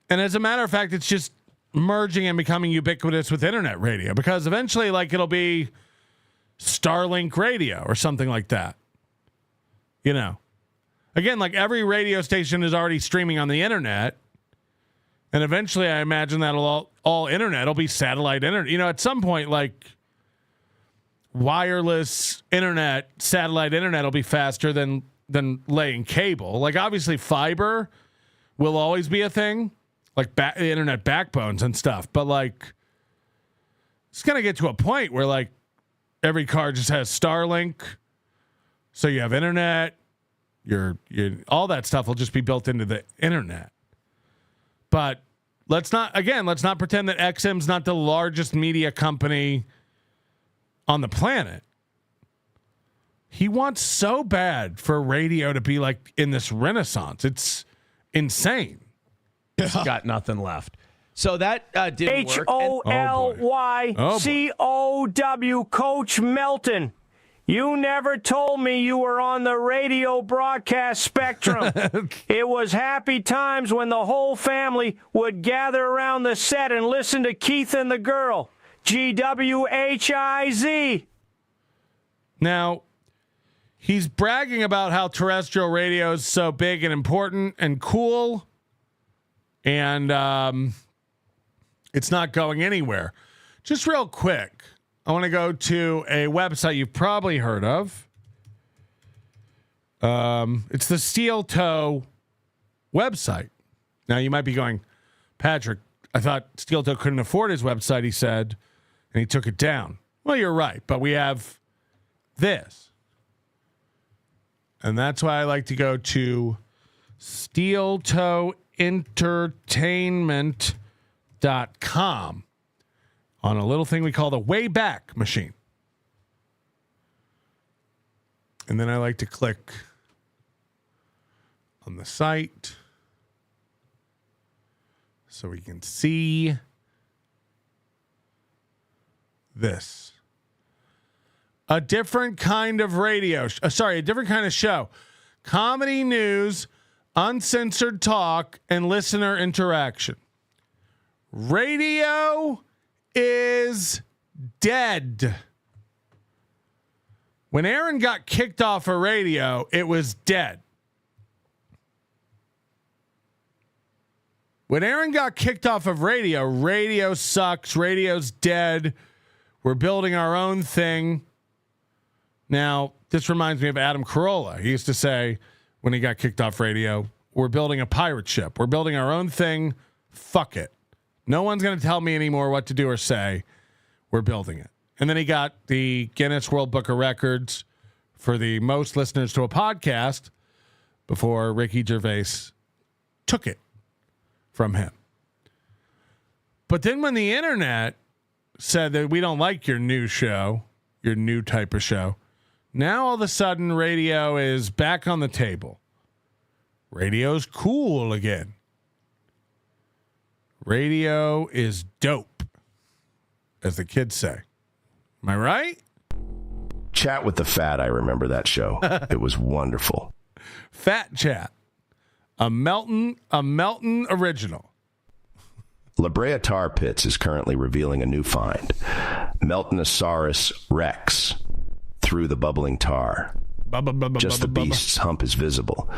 And as a matter of fact, it's just merging and becoming ubiquitous with internet radio, because eventually it'll be Starlink radio or something like that. Again, like every radio station is already streaming on the internet. And eventually I imagine that'll all internet will be satellite internet. At some point, like wireless internet, satellite internet will be faster than laying cable. Like obviously fiber will always be a thing, like internet backbones and stuff. But like, it's going to get to a point where like every car just has Starlink. So you have internet, all that stuff will just be built into the internet. But let's not pretend that XM's not the largest media company on the planet. He wants so bad for radio to be like in this renaissance. It's insane. He's got nothing left. So that didn't work. HOLYCOW, Coach Melton. You never told me you were on the radio broadcast spectrum. It was happy times when the whole family would gather around the set and listen to Keith and the Girl. GWHIZ. Now, he's bragging about how terrestrial radio is so big and important and cool. And it's not going anywhere. Just real quick, I want to go to a website you've probably heard of. It's the Steel Toe website. Now, you might be going, Patrick, I thought Steel Toe couldn't afford his website, he said, and he took it down. Well, you're right, but we have this. And that's why I like to go to steeltoeentertainment.com on a little thing we call the Wayback Machine. And then I like to click on the site so we can see this. A different kind of radio. A different kind of show. Comedy news, uncensored talk, and listener interaction. Radio is dead. When Aaron got kicked off of radio, it was dead. When Aaron got kicked off of radio, radio sucks. Radio's dead. We're building our own thing. Now, this reminds me of Adam Carolla. He used to say when he got kicked off radio, we're building a pirate ship. We're building our own thing. Fuck it. No one's going to tell me anymore what to do or say. We're building it. And then he got the Guinness World Book of Records for the most listeners to a podcast before Ricky Gervais took it from him. But then when the internet said that we don't like your new show, your new type of show, Now all of a sudden, radio is back on the table. Radio's cool again. Radio is dope, as the kids say. Am I right? Chat with the Fat, I remember that show. It was wonderful. Fat Chat. A Melton original. La Brea Tar Pits is currently revealing a new find. Meltonosaurus rex through the bubbling tar. Just the beast's hump is visible.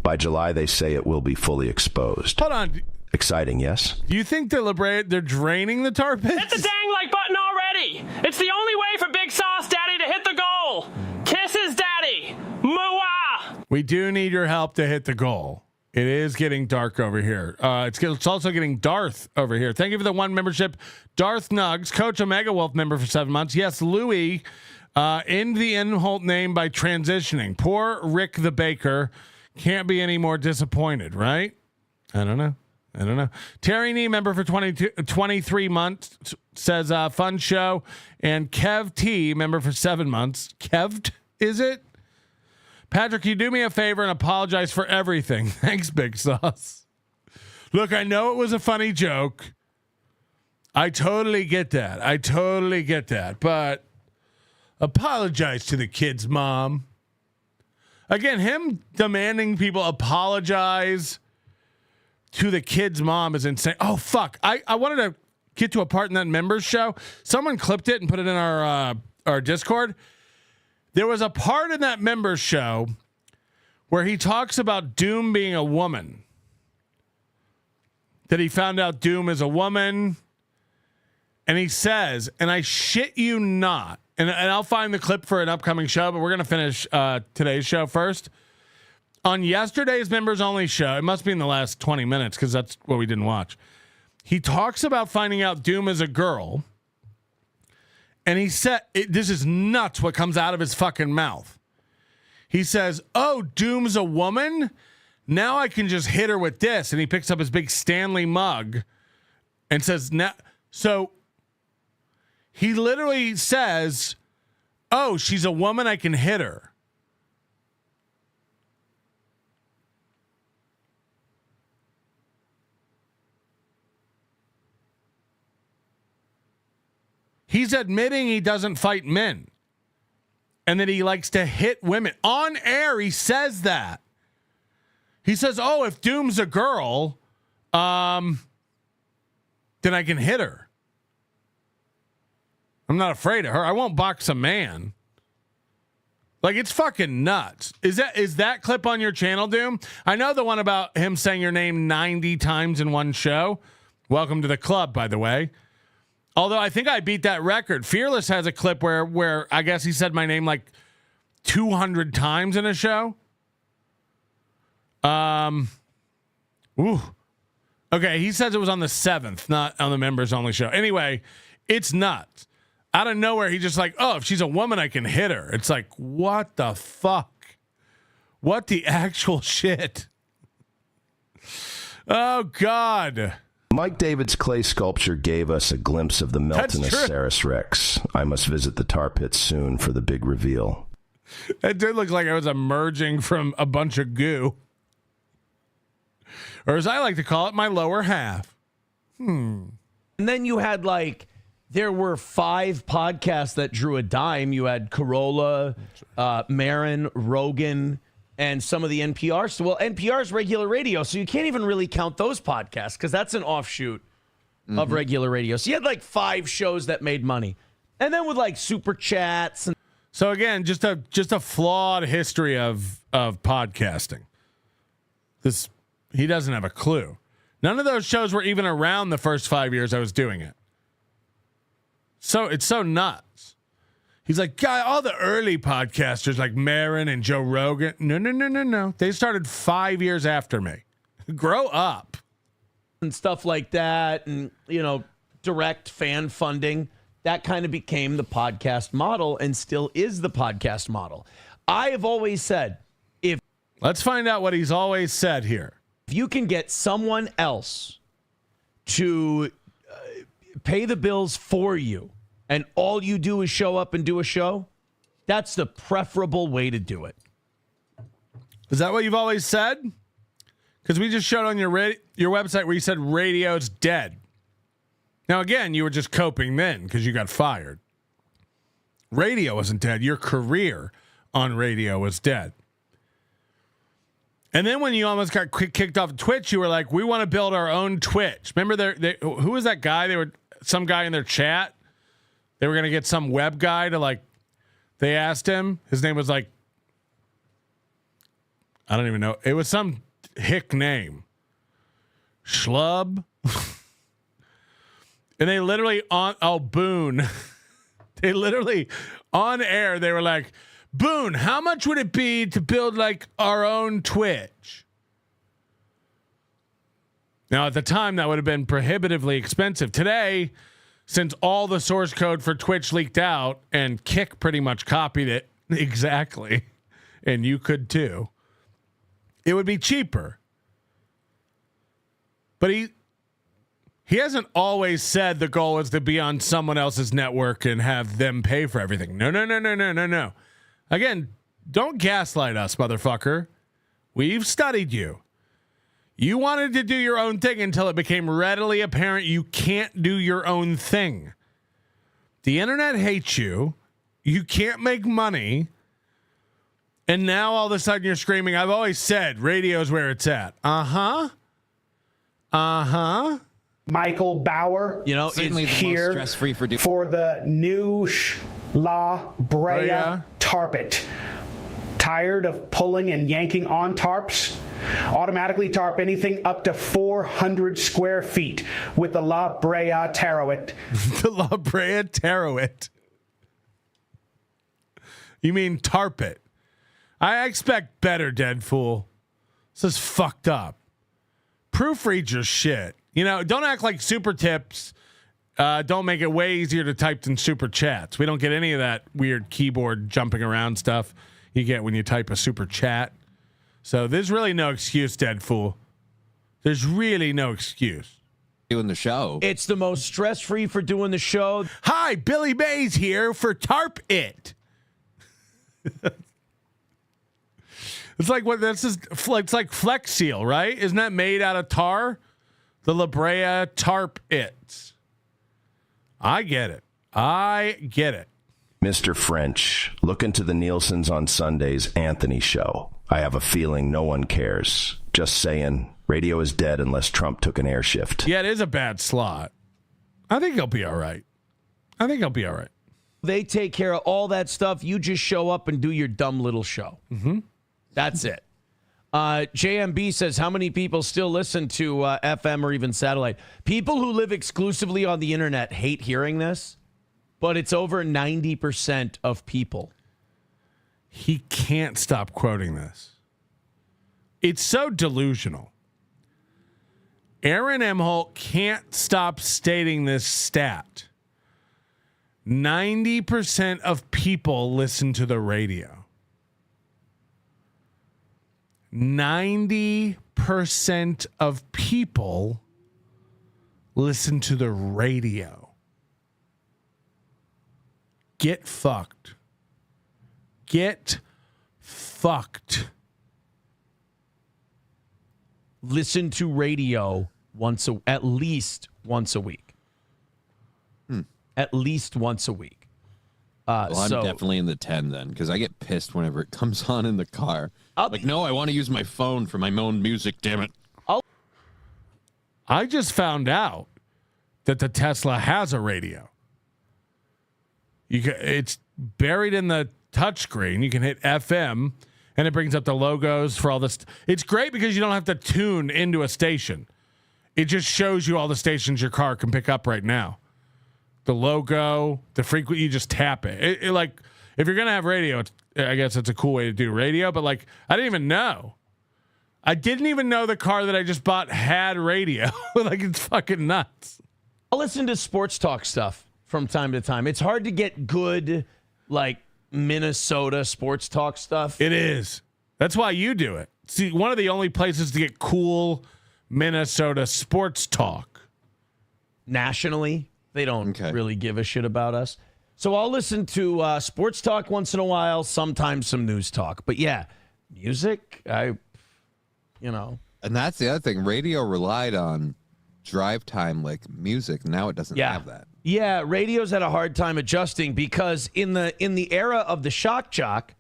By July, they say it will be fully exposed. Hold on. Exciting, yes? Do you think that La Brea, they're draining the tar pits? Hit the dang like button already! It's the only way for Big Sauce Daddy to hit the goal! Kisses Daddy! Mooah! We do need your help to hit the goal. It is getting dark over here. It's also getting Darth over here. Thank you for the 1 membership. Darth Nugs, Coach Omega Wolf member for 7 months. Yes, Louis, in the Imholte name by transitioning. Poor Rick the Baker can't be any more disappointed, right? I don't know. Terry Nee, member for 23 months, says fun show. And Kev T, member for 7 months. Kev'd, is it? Patrick, you do me a favor and apologize for everything. Thanks, Big Sauce. Look, I know it was a funny joke. I totally get that. But apologize to the kid's mom. Again, him demanding people apologize to the kid's mom is insane. Oh, fuck. I wanted to get to a part in that members show. Someone clipped it and put it in our Discord. There was a part in that members show where he talks about Doom being a woman. That he found out Doom is a woman. And he says, and I shit you not, and I'll find the clip for an upcoming show, but we're going to finish today's show first. On yesterday's members only show, it must be in the last 20 minutes because that's what we didn't watch. He talks about finding out Doom is a girl. And he said, this is nuts what comes out of his fucking mouth. He says, oh, Doom's a woman? Now I can just hit her with this. And he picks up his big Stanley mug and says, now, so he literally says, oh, she's a woman, I can hit her. He's admitting he doesn't fight men and that he likes to hit women. On air, he says that. He says, oh, if Doom's a girl, then I can hit her. I'm not afraid of her. I won't box a man. Like, it's fucking nuts. Is that clip on your channel, Doom? I know the one about him saying your name 90 times in one show. Welcome to the club, by the way. Although I think I beat that record. Fearless has a clip where I guess he said my name like 200 times in a show. Ooh. Okay, he says it was on the 7th, not on the members only show. Anyway, it's nuts. Out of nowhere, he just like, oh, if she's a woman, I can hit her. It's like, what the fuck? What the actual shit? Oh, God. Mike David's clay sculpture gave us a glimpse of the Meltonosaurus rex. I must visit the tar pits soon for the big reveal. It did look like I was emerging from a bunch of goo. Or as I like to call it, my lower half. And then you had there were 5 podcasts that drew a dime. You had Corolla, Marin, Rogan, and some of the NPR. So, well, NPR's regular radio, so you can't even really count those podcasts because that's an offshoot of regular radio. So you had 5 shows that made money. And then with super chats. So again, just a flawed history of podcasting. He doesn't have a clue. None of those shows were even around the first 5 years I was doing it. So it's so nuts. He's like, God, all the early podcasters like Marin and Joe Rogan. No. They started 5 years after me. Grow up. And stuff like that. And, direct fan funding. That kind of became the podcast model and still is the podcast model. I have always said, let's find out what he's always said here. If you can get someone else to pay the bills for you, and all you do is show up and do a show, That's the preferable way to do it. Is that what you've always said? Because we just showed on your website where you said radio's dead. Now, again, you were just coping then because you got fired. Radio wasn't dead. Your career on radio was dead. And then when you almost got kicked off Twitch, you were like, we want to build our own Twitch. Remember, who was that guy? Some guy in their chat. They were going to get some web guy to they asked him. His name was I don't even know. It was some hick name. Schlub. And they literally Boone. They literally on air, they were like, Boone, how much would it be to build our own Twitch? Now, at the time, that would have been prohibitively expensive. Today, since all the source code for Twitch leaked out and Kick pretty much copied it exactly, and you could too, it would be cheaper. But he hasn't always said the goal is to be on someone else's network and have them pay for everything. No. Again, don't gaslight us, motherfucker. We've studied you. You wanted to do your own thing until it became readily apparent you can't do your own thing. The internet hates you. You can't make money. And now all of a sudden you're screaming, I've always said radio's where it's at. Uh-huh. Michael Bauer, is here for the new La Brea Tarpet. Tired of pulling and yanking on tarps? Automatically tarp anything up to 400 square feet with the La Brea Tarowit. The La Brea Tarowit. You mean tarpet? I expect better, dead fool. This is fucked up. Proofread your shit. Don't act like super tips. Don't make it way easier to type than super chats. We don't get any of that weird keyboard jumping around stuff you get when you type a super chat. So there's really no excuse, dead fool. There's really no excuse. Doing the show. It's the most stress-free for doing the show. Hi, Billy Mays here for Tarp It. It's like it's like Flex Seal, right? Isn't that made out of tar? The La Brea Tarp It. I get it. Mr. French, look into the Nielsen's on Sunday's Anthony show. I have a feeling no one cares. Just saying, radio is dead unless Trump took an air shift. Yeah, it is a bad slot. I think he'll be all right. They take care of all that stuff. You just show up and do your dumb little show. Mm-hmm. That's it. JMB says, how many people still listen to FM or even satellite? People who live exclusively on the internet hate hearing this, but it's over 90% of people. He can't stop quoting this. It's so delusional. Aaron Imholte can't stop stating this stat. 90% of people listen to the radio. 90% of people listen to the radio. Get fucked. Get fucked. Listen to radio at least once a week. At least once a week. Well, I'm definitely in the 10 then, because I get pissed whenever it comes on in the car. No, I want to use my phone for my own music, damn it. I just found out that the Tesla has a radio. It's buried in the touchscreen. You can hit FM, and it brings up the logos for all this. It's great because you don't have to tune into a station. It just shows you all the stations your car can pick up right now. The logo, the frequency, you just tap it. It like, if you're going to have radio, I guess it's a cool way to do radio, but I didn't even know. I didn't even know the car that I just bought had radio. It's fucking nuts. I'll listen to sports talk stuff from time to time. It's hard to get good, Minnesota sports talk stuff. It is. That's why you do it. See, one of the only places to get cool Minnesota sports talk. Nationally, they don't really give a shit about us. So I'll listen to sports talk once in a while, sometimes some news talk. But yeah, music, And that's the other thing. Radio relied on drive time like music. Now it doesn't have that. Yeah, radio's had a hard time adjusting because in the era of the shock jock,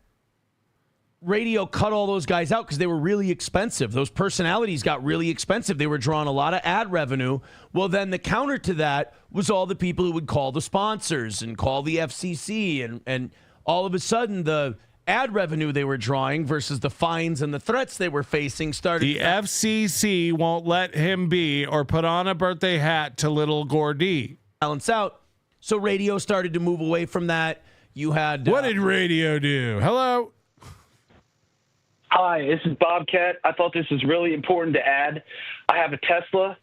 radio cut all those guys out because they were really expensive. Those personalities got really expensive. They were drawing a lot of ad revenue. Well, then the counter to that was all the people who would call the sponsors and call the FCC. And all of a sudden, the ad revenue they were drawing versus the fines and the threats they were facing started. The FCC won't let him be or put on a birthday hat to little Gordy. Balance out. So radio started to move away from that. You had... What did radio do? Hello? Hi, this is Bobcat. I thought this was really important to add. I have a Tesla.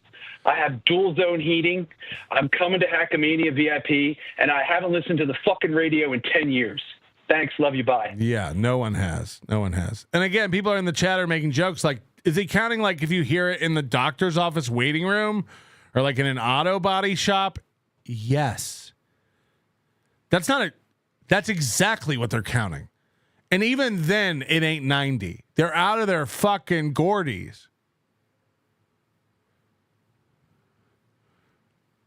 I have dual zone heating. I'm coming to Hackamania VIP, and I haven't listened to the fucking radio in 10 years. Thanks. Love you. Bye. Yeah, no one has. No one has. And again, people are in the chat are making jokes like, is he counting like if you hear it in the doctor's office waiting room or like in an auto body shop? Yes. That's exactly what they're counting. And even then, it ain't 90. They're out of their fucking Gordies.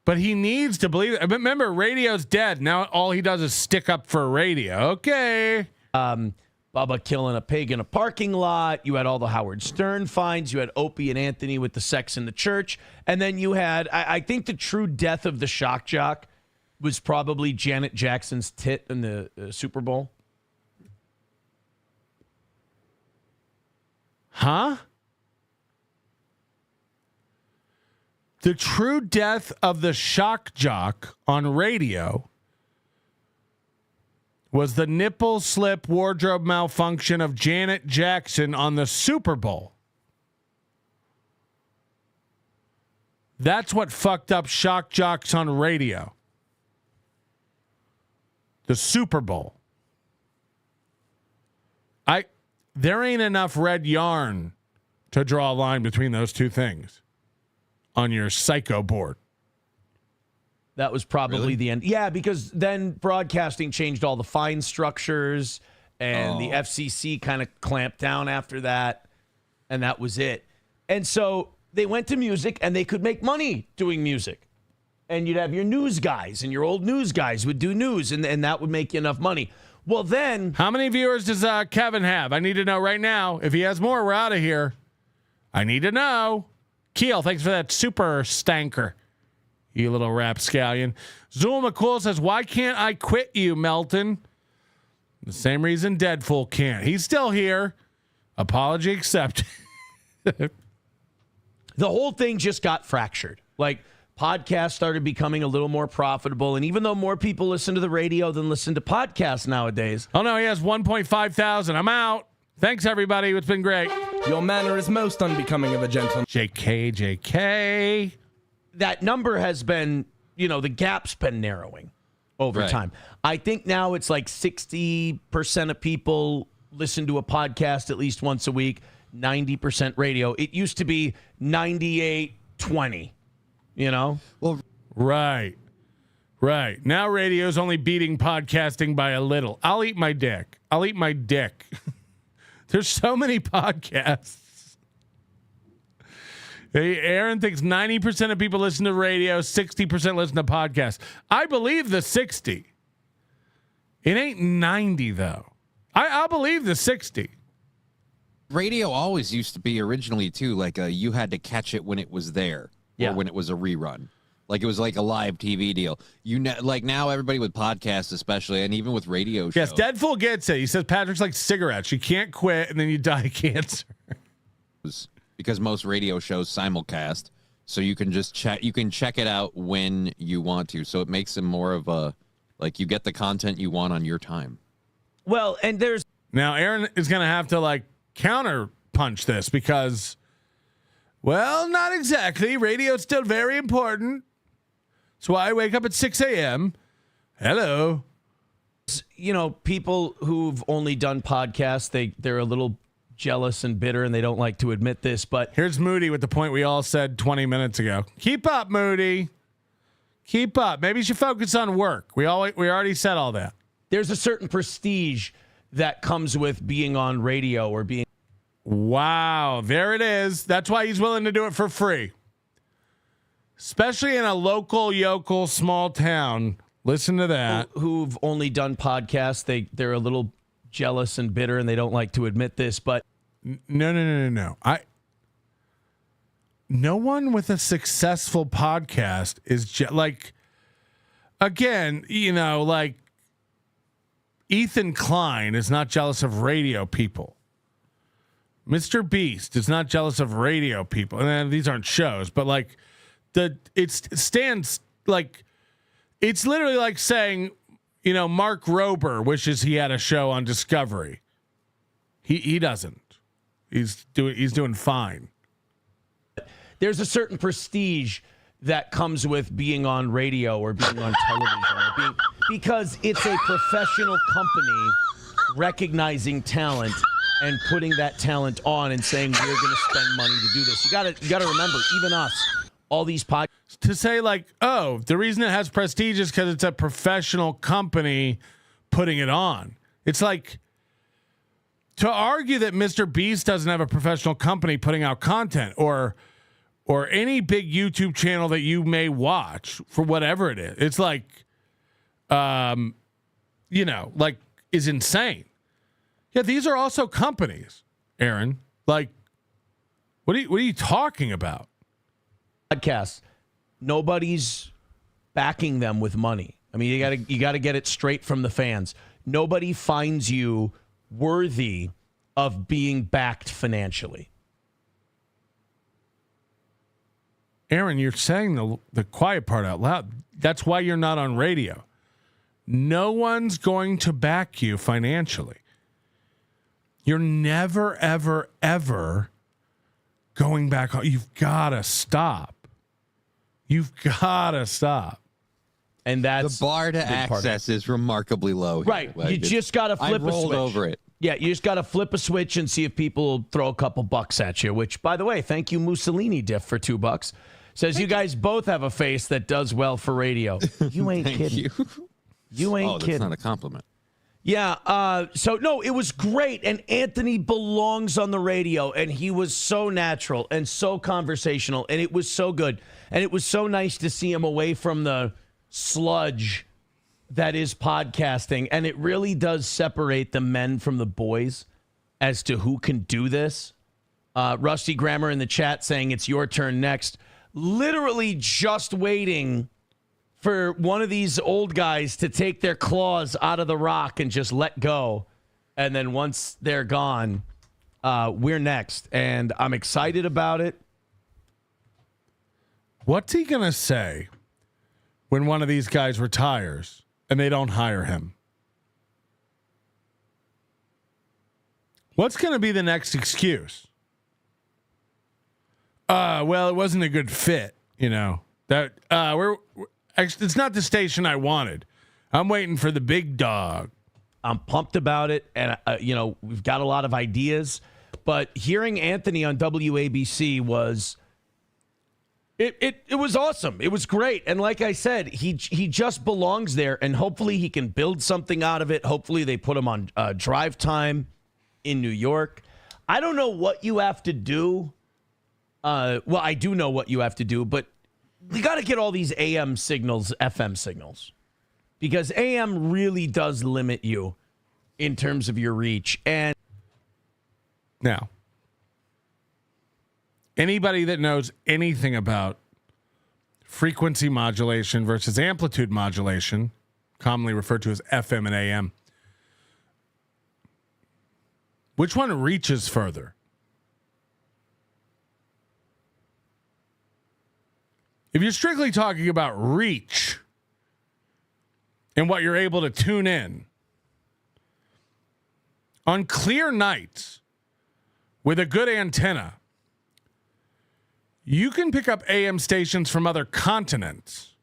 But he needs to believe it. Remember, radio's dead. Now all he does is stick up for radio. Okay. Bubba killing a pig in a parking lot. You had all the Howard Stern fines. You had Opie and Anthony with the sex in the church. And then you had, I think the true death of the shock jock was probably Janet Jackson's tit in the Super Bowl. Huh? The true death of the shock jock on radio was the nipple slip wardrobe malfunction of Janet Jackson on the Super Bowl. That's what fucked up shock jocks on radio. The Super Bowl. There ain't enough red yarn to draw a line between those two things on your psycho board. That was probably the end. Yeah, because then broadcasting changed all the fine structures and the FCC kind of clamped down after that. And that was it. And so they went to music and they could make money doing music. And you'd have your news guys and your old news guys would do news and that would make you enough money. Well, then... How many viewers does Kevin have? I need to know right now. If he has more, we're out of here. I need to know. Keel, thanks for that super stanker, you little rapscallion. Zumock says, why can't I quit you, Melton? The same reason Deadpool can't. He's still here. Apology accepted. The whole thing just got fractured. Like... Podcasts started becoming a little more profitable. And even though more people listen to the radio than listen to podcasts nowadays. Oh, no, he has 1.5 thousand. I'm out. Thanks, everybody. It's been great. Your manner is most unbecoming of a gentleman. JK. That number has been, the gap's been narrowing over time. I think now it's like 60% of people listen to a podcast at least once a week, 90% radio. It used to be 98-20. Well, right. Now radio's only beating podcasting by a little. I'll eat my dick. There's so many podcasts. Hey, Aaron thinks 90% of people listen to radio, 60% listen to podcasts. I believe the 60. It ain't 90 though. I'll believe the 60. Radio always used to be originally too, like you had to catch it when it was there. Or when it was a rerun. Like it was like a live TV deal. Like now everybody with podcasts especially, and even with radio shows. Yes, Deadpool gets it. He says Patrick's like cigarettes. You can't quit and then you die of cancer. Because most radio shows simulcast. So you can just check it out when you want to. So it makes them more of a, like you get the content you want on your time. Well, and there's... Now Aaron is going to have to like counter punch this because... Well, not exactly. Radio's still very important. That's why I wake up at 6 a.m. Hello. People who've only done podcasts, they're a little jealous and bitter, and they don't like to admit this. But here's Moody with the point we all said 20 minutes ago. Keep up, Moody. Keep up. Maybe you should focus on work. We already said all that. There's a certain prestige that comes with being on radio or being. Wow, there it is. That's why he's willing to do it for free. Especially in a local, yokel, small town. Listen to that. Who've only done podcasts. They're a little jealous and bitter, and they don't like to admit this, but no. No one with a successful podcast is like, again, like Ethan Klein is not jealous of radio people. Mr. Beast is not jealous of radio people. And these aren't shows, but like it stands like, it's literally like saying, Mark Rober wishes he had a show on Discovery. He doesn't. He's doing fine. There's a certain prestige that comes with being on radio or being on television, because it's a professional company recognizing talent and putting that talent on and saying we're going to spend money to do this. You got to remember, even us, all these podcasts. To say like, oh, the reason it has prestige is because it's a professional company putting it on. It's like to argue that Mr. Beast doesn't have a professional company putting out content or any big YouTube channel that you may watch for whatever it is. It's like, like is insane. Yeah, these are also companies, Aaron. Like, what are you talking about? Podcasts. Nobody's backing them with money. I mean, you got to get it straight from the fans. Nobody finds you worthy of being backed financially. Aaron, you're saying the quiet part out loud. That's why you're not on radio. No one's going to back you financially. You're never, ever, ever going back. You've got to stop. You've got to stop. And that's the bar to access is remarkably low. Right. You just got to flip a switch. I rolled over it. Yeah, you just got to flip a switch and see if people will throw a couple bucks at you, which, by the way, thank you, Mussolini Diff, for $2. Says you guys both have a face that does well for radio. You ain't kidding. You ain't kidding. That's not a compliment. Yeah. So, no, it was great. And Anthony belongs on the radio. And he was so natural and so conversational. And it was so good. And it was so nice to see him away from the sludge that is podcasting. And it really does separate the men from the boys as to who can do this. Rusty Grammar in the chat saying it's your turn next. Literally just waiting for one of these old guys to take their claws out of the rock and just let go. And then once they're gone, we're next. And I'm excited about it. What's he going to say when one of these guys retires and they don't hire him? What's going to be the next excuse? Well, it wasn't a good fit, that it's not the station I wanted. I'm waiting for the big dog. I'm pumped about it. And, we've got a lot of ideas, but hearing Anthony on WABC was, it was awesome. It was great. And like I said, he just belongs there, and hopefully he can build something out of it. Hopefully they put him on drive time in New York. I don't know what you have to do. Well, I do know what you have to do, but you got to get all these AM signals, FM signals, because AM really does limit you in terms of your reach. And now, anybody that knows anything about frequency modulation versus amplitude modulation, commonly referred to as FM and AM, which one reaches further? If you're strictly talking about reach and what you're able to tune in, on clear nights with a good antenna, you can pick up AM stations from other continents.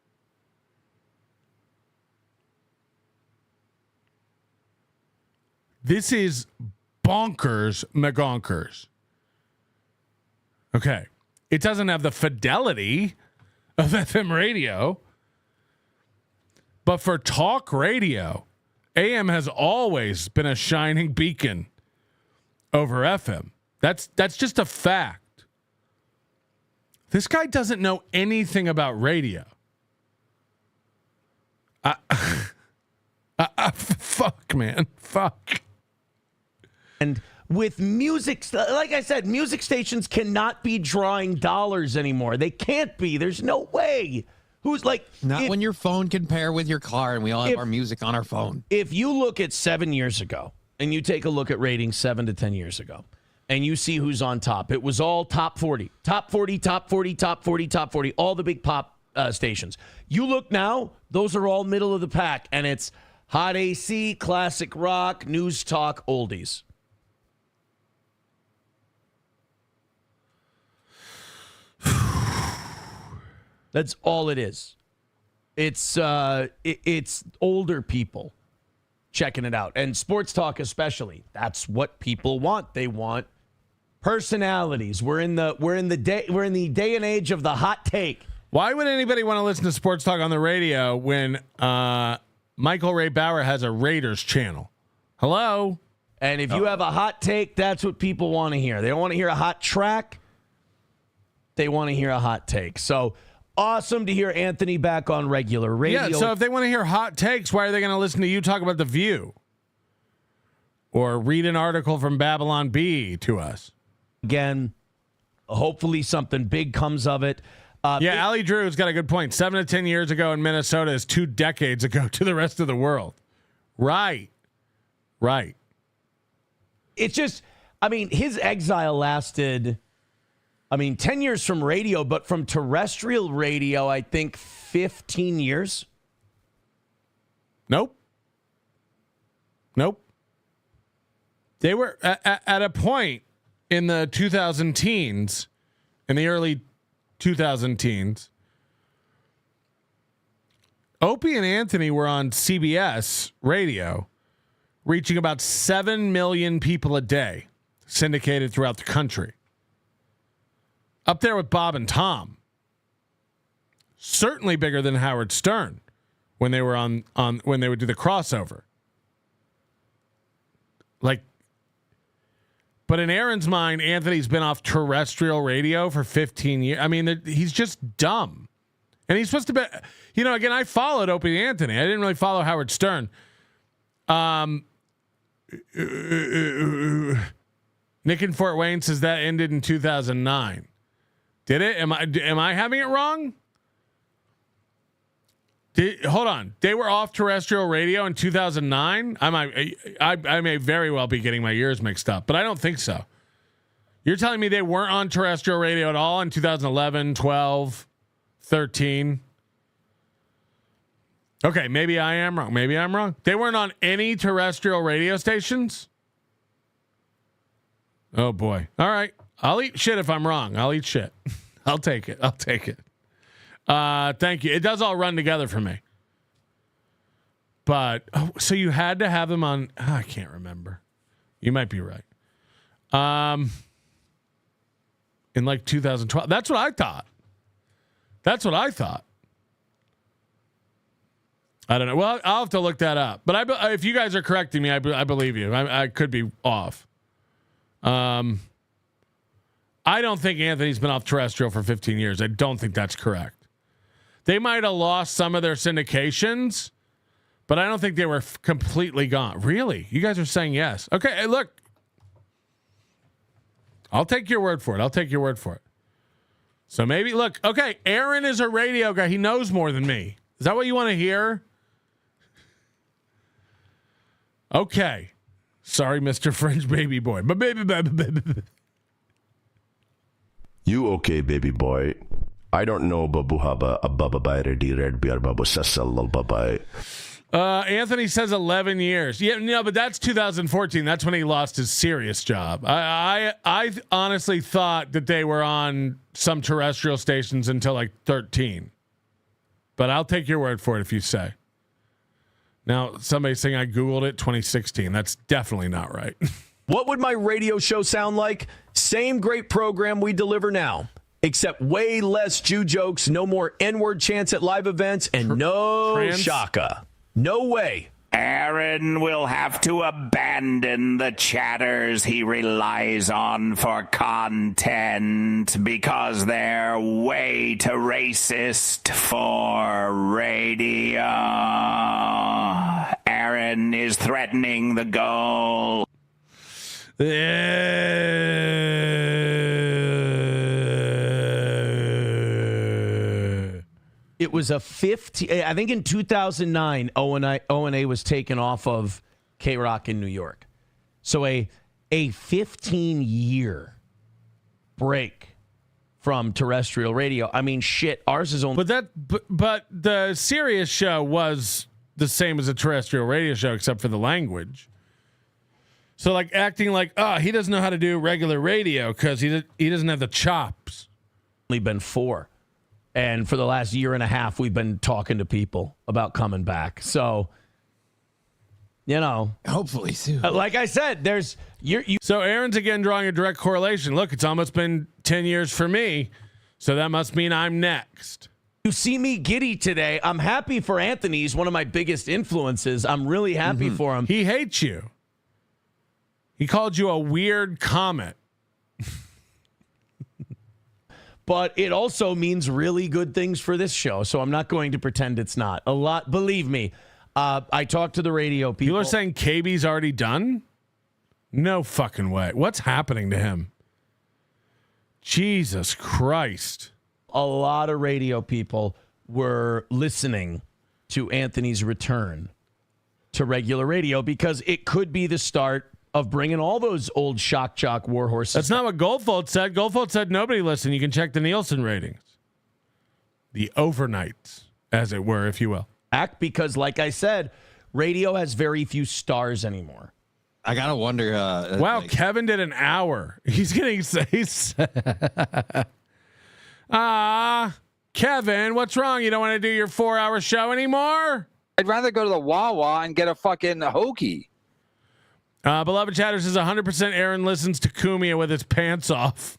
This is bonkers magonkers. Okay. It doesn't have the fidelity of FM radio, But for talk radio, AM has always been a shining beacon over FM. That's just a fact. This guy doesn't know anything about radio. Fuck, man. Fuck. And with music, like I said, music stations cannot be drawing dollars anymore. They can't be. There's no way. Who's like... Not when your phone can pair with your car and we all have our music on our phone. If you look at 7 years ago and you take a look at ratings 7 to 10 years ago and you see who's on top, it was all top 40. Top 40, top 40, top 40, top 40, all the big pop stations. You look now, those are all middle of the pack, and it's hot AC, classic rock, news talk, oldies. That's all it is. It's older people checking it out, and sports talk especially. That's what people want. They want personalities. We're in the day and age of the hot take. Why would anybody want to listen to sports talk on the radio when Michael Ray Bauer has a Raiders channel? Hello? And if you have a hot take, that's what people want to hear. They don't want to hear a hot track. They want to hear a hot take. So awesome to hear Anthony back on regular radio. Yeah, so if they want to hear hot takes, why are they going to listen to you talk about The View? Or read an article from Babylon Bee to us? Again, hopefully something big comes of it. Ali Drew's got a good point. 7 to 10 years ago in Minnesota is 2 decades ago to the rest of the world. Right. It's just, his exile lasted, 10 years from radio, but from terrestrial radio, I think 15 years. Nope. They were at a point in the 2000 teens, in the early 2000 teens, Opie and Anthony were on CBS radio, reaching about 7 million people a day, syndicated throughout the country. Up there with Bob and Tom. Certainly bigger than Howard Stern when they were on when they would do the crossover. But in Aaron's mind, Anthony's been off terrestrial radio for 15 years. He's just dumb. And he's supposed to be, again, I followed Opie and Anthony. I didn't really follow Howard Stern. Nick in Fort Wayne says that ended in 2009. Did it? Am I having it wrong? Hold on. They were off terrestrial radio in 2009. I may very well be getting my years mixed up, but I don't think so. You're telling me they weren't on terrestrial radio at all in 2011, 12, 13? Okay, maybe I am wrong. Maybe I'm wrong. They weren't on any terrestrial radio stations? Oh, boy. All right. I'll eat shit if I'm wrong. I'll eat shit. I'll take it. Thank you. It does all run together for me. But, so you had to have them on, I can't remember. You might be right. In like 2012. That's what I thought. I don't know. Well, I'll have to look that up. But if you guys are correcting me, I believe you. I could be off. I don't think Anthony's been off terrestrial for 15 years. I don't think that's correct. They might have lost some of their syndications, but I don't think they were completely gone. Really? You guys are saying yes. Okay, hey, look. I'll take your word for it. So maybe, look, okay, Aaron is a radio guy. He knows more than me. Is that what you want to hear? Okay. Sorry, Mr. French baby boy. But baby. You okay, baby boy? I don't know, babu haba ababa bayre di red biar babu sasal babai. Anthony says 11 years. Yeah, no, but that's 2014. That's when he lost his serious job. I honestly thought that they were on some terrestrial stations until like 13. But I'll take your word for it if you say. Now, somebody's saying I Googled it 2016. That's definitely not right. What would my radio show sound like? Same great program we deliver now. except way less Jew jokes, no more N-word chants at live events, and no Shaka. No way. Aaron will have to abandon the chatters he relies on for content because they're way too racist for radio. Aaron is threatening the goal. It was a 15. I think in 2009, O&A was taken off of K-Rock in New York. So a 15-year break from terrestrial radio. I mean, shit. Ours is only. But the Sirius show was the same as a terrestrial radio show, except for the language. So like acting like, he doesn't know how to do regular radio because he doesn't have the chops. Only been 4. And for the last year and a half, we've been talking to people about coming back. So, hopefully soon. Like I said, there's So Aaron's again drawing a direct correlation. Look, it's almost been 10 years for me, so that must mean I'm next. You see me giddy today. I'm happy for Anthony. He's one of my biggest influences. I'm really happy for him. He hates you. He called you a weird comet. But it also means really good things for this show, so I'm not going to pretend it's not. A lot, believe me. I talked to the radio people. People are saying KB's already done? No fucking way. What's happening to him? Jesus Christ. A lot of radio people were listening to Anthony's return to regular radio because it could be the start of bringing all those old shock jock war horses. That's not what Goldfold said. Goldfold said nobody listened. You can check the Nielsen ratings. The overnights, as it were, if you will. Because, like I said, radio has very few stars anymore. I got to wonder. Wow, Kevin did an hour. He's getting... Kevin, what's wrong? You don't want to do your 4-hour show anymore? I'd rather go to the Wawa and get a fucking hoagie. Beloved Chatter says 100% Aaron listens to Kumia with his pants off.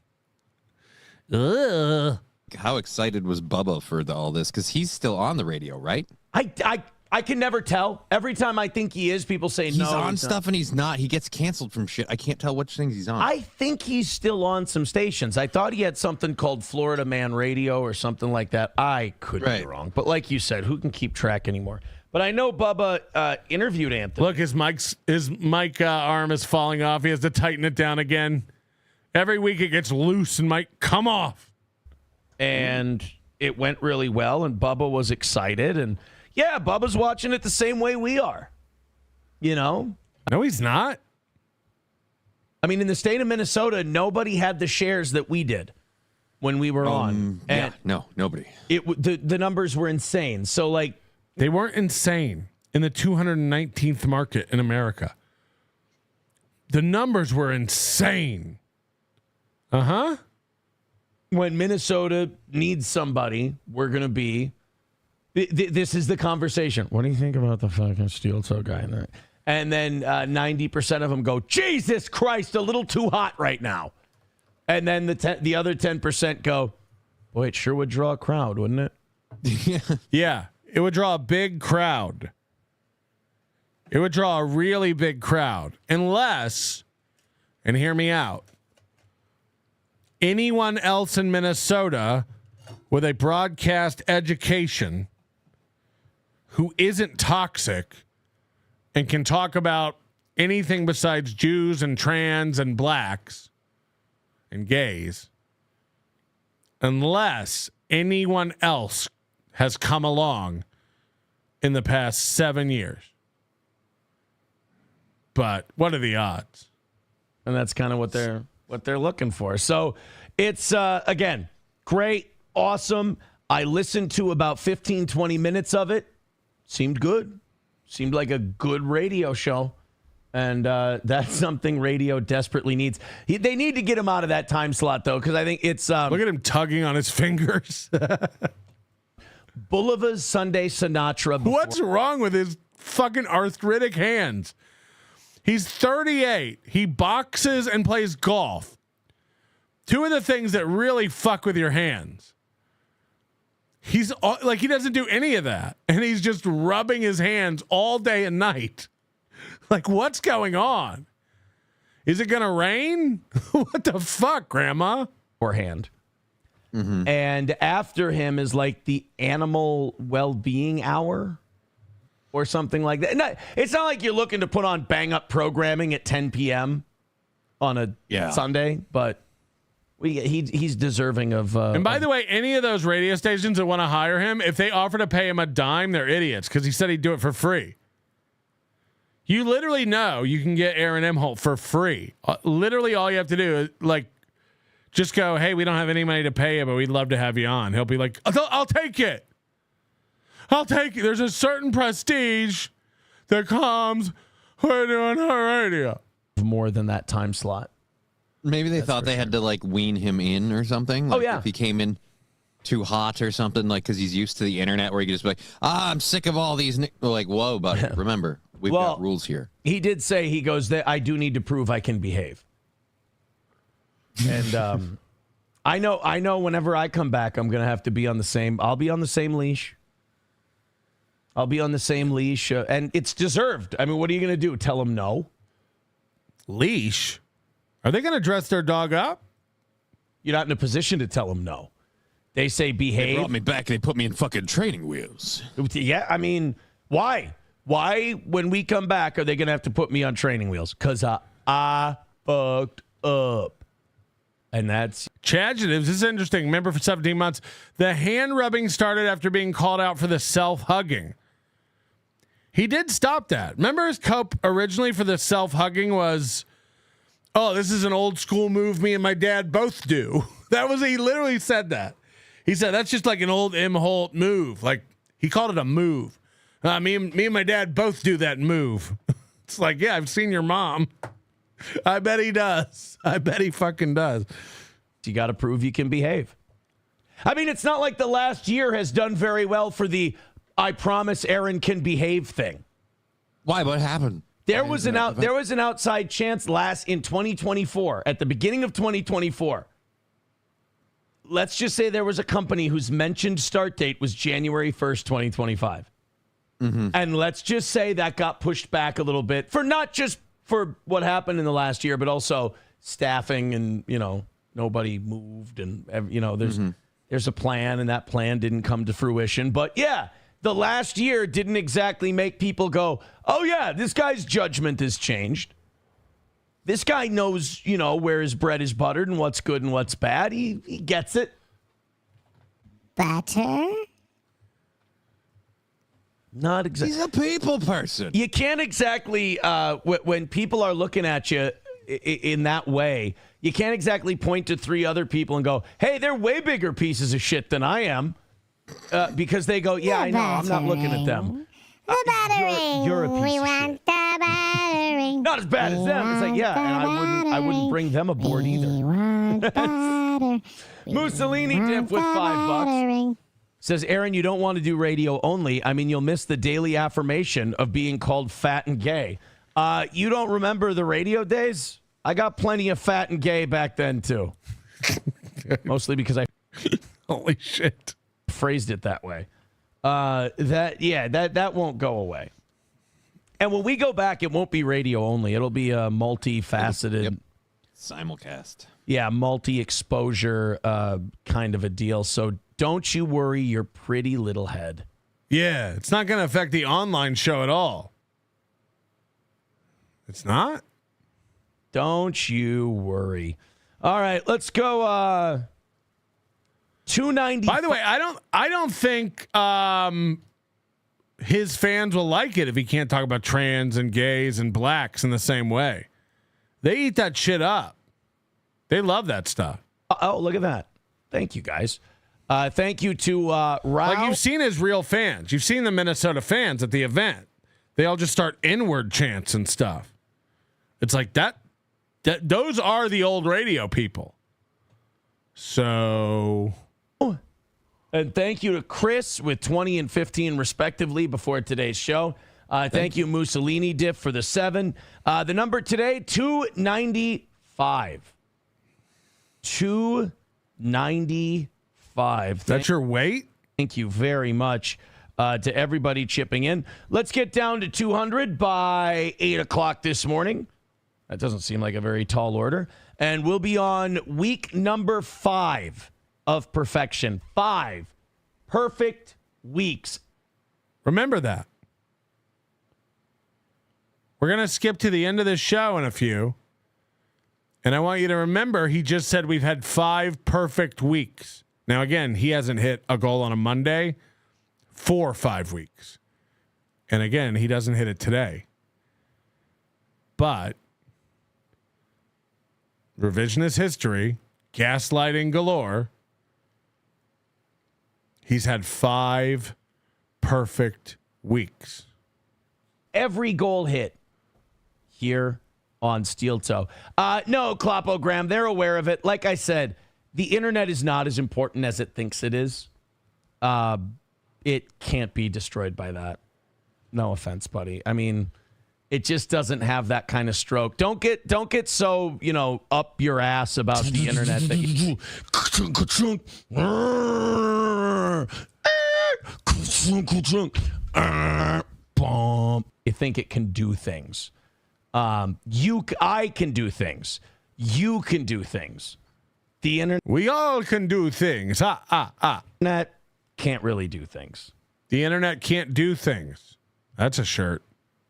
Ugh. How excited was Bubba for all this? Because he's still on the radio, right? I can never tell. Every time I think he is, people say he's no. He's on stuff and he's not. He gets canceled from shit. I can't tell which things he's on. I think he's still on some stations. I thought he had something called Florida Man Radio or something like that. I could be wrong. But like you said, who can keep track anymore? But I know Bubba interviewed Anthony. Look, his mic arm is falling off. He has to tighten it down again. Every week it gets loose and might come off. And it went really well, and Bubba was excited. And, yeah, Bubba's watching it the same way we are. No, he's not. I mean, in the state of Minnesota, nobody had the shares that we did when we were on. And no, nobody. The numbers were insane. So, like, they weren't insane in the 219th market in America. The numbers were insane. When Minnesota needs somebody, we're going to be. This is the conversation. What do you think about the fucking steel toe guy? And then 90% of them go, Jesus Christ, a little too hot right now. And then the other 10% go, boy, it sure would draw a crowd, wouldn't it? Yeah. It would draw a big crowd. It would draw a really big crowd. Unless, and hear me out, anyone else in Minnesota with a broadcast education who isn't toxic and can talk about anything besides Jews and trans and blacks and gays, unless anyone else has come along in the past 7 years. But what are the odds? And that's kind of what they're looking for. So it's again, great, awesome. I listened to about 15, 20 minutes of it. Seemed good. Seemed like a good radio show. And that's something radio desperately needs. They need to get him out of that time slot, though, because I think it's... Look at him tugging on his fingers. Bulliva's Sunday Sinatra. What's wrong with his fucking arthritic hands? He's 38. He boxes and plays golf. Two of the things that really fuck with your hands. He's like, he doesn't do any of that. And he's just rubbing his hands all day and night. Like, what's going on? Is it going to rain? What the fuck, Grandma? Forehand. Mm-hmm. And after him is like the animal well-being hour or something like that. It's not like you're looking to put on bang-up programming at 10 p.m. on a Sunday, but he's deserving of... and by the way, any of those radio stations that want to hire him, if they offer to pay him a dime, they're idiots because he said he'd do it for free. You literally know you can get Aaron Imholte for free. Literally all you have to do is, like, just go, hey, we don't have any money to pay you, but we'd love to have you on. He'll be like, I'll take it. I'll take it. There's a certain prestige that comes with doing her radio. More than that time slot. Maybe they thought they had to, like, wean him in or something. Like, yeah. If he came in too hot or something, like, because he's used to the internet where he could just be like, I'm sick of all these. Like, whoa, buddy, remember, we've got rules here. He did say, he goes, that I do need to prove I can behave. And I know whenever I come back, I'm going to have to be on the same, I'll be on the same leash. I'll be on the same leash. And it's deserved. I mean, what are you going to do? Tell him no? Leash? Are they going to dress their dog up? You're not in a position to tell them no. They say behave. They brought me back and they put me in fucking training wheels. Yeah, I mean, why? Why, when we come back, are they going to have to put me on training wheels? Because I fucked up. And that's... Chadjectives. This is interesting. Remember, for 17 months, the hand rubbing started after being called out for the self-hugging. He did stop that. Remember his cope originally for the self-hugging was... Oh, this is an old school move me and my dad both do. That was, he literally said that. He said, that's just like an old Imholte move. Like, he called it a move. Me and my dad both do that move. It's like, yeah, I've seen your mom. I bet he does. I bet he fucking does. You got to prove you can behave. I mean, it's not like the last year has done very well for the I promise Aaron can behave thing. Why? What happened? There was an outside chance in 2024, at the beginning of 2024. Let's just say there was a company whose mentioned start date was January 1st, 2025. Mm-hmm. And let's just say that got pushed back a little bit for not just for what happened in the last year, but also staffing and, nobody moved and, there's a plan and that plan didn't come to fruition. But yeah, the last year didn't exactly make people go, oh yeah, this guy's judgment has changed. This guy knows, where his bread is buttered and what's good and what's bad. He gets it. Butter? Not exactly. He's a people person. You can't exactly, when people are looking at you in that way, you can't exactly point to three other people and go, hey, they're way bigger pieces of shit than I am. Because they go, yeah, I know, I'm not looking at them. The battering. You're a piece we of want shit. the battering. Not as bad as them. It's like, yeah, and I wouldn't bring them aboard either. Mussolini dip with $5. Says, Aaron, you don't want to do radio only. I mean, you'll miss the daily affirmation of being called fat and gay. You don't remember the radio days? I got plenty of fat and gay back then, too. Mostly because I... Holy shit. Phrased it that way. That won't go away. And when we go back, it won't be radio only. It'll be a multifaceted... Simulcast. Yeah, multi-exposure kind of a deal. So don't you worry your pretty little head. Yeah, it's not going to affect the online show at all. It's not? Don't you worry. All right, let's go 290. By the way, I don't think his fans will like it if he can't talk about trans and gays and blacks in the same way. They eat that shit up. They love that stuff. Oh, look at that. Thank you, guys. Thank you to Rao. Like, you've seen his real fans. You've seen the Minnesota fans at the event. They all just start inward chants and stuff. It's like that those are the old radio people. So... And thank you to Chris with 20 and 15 respectively before today's show. Thank you, Mussolini Diff, for the 7. The number today, 295. 295. That's your weight? Thank you very much to everybody chipping in. Let's get down to 200 by 8 o'clock this morning. That doesn't seem like a very tall order. And we'll be on week number 5 of perfection. 5 perfect weeks. Remember that. We're going to skip to the end of this show in a few. And I want you to remember, he just said we've had 5 perfect weeks. Now, again, he hasn't hit a goal on a Monday for 5 weeks. And again, he doesn't hit it today. But revisionist history, gaslighting galore, he's had 5 perfect weeks. Every goal hit here on Steel Toe. No, Klopogram, they're aware of it. Like I said, the internet is not as important as it thinks it is. It can't be destroyed by that. No offense, buddy. I mean, it just doesn't have that kind of stroke. Don't get so, up your ass about the internet that you think it can do things. I can do things. You can do things. The internet. We all can do things. Internet can't really do things. The internet can't do things. That's a shirt.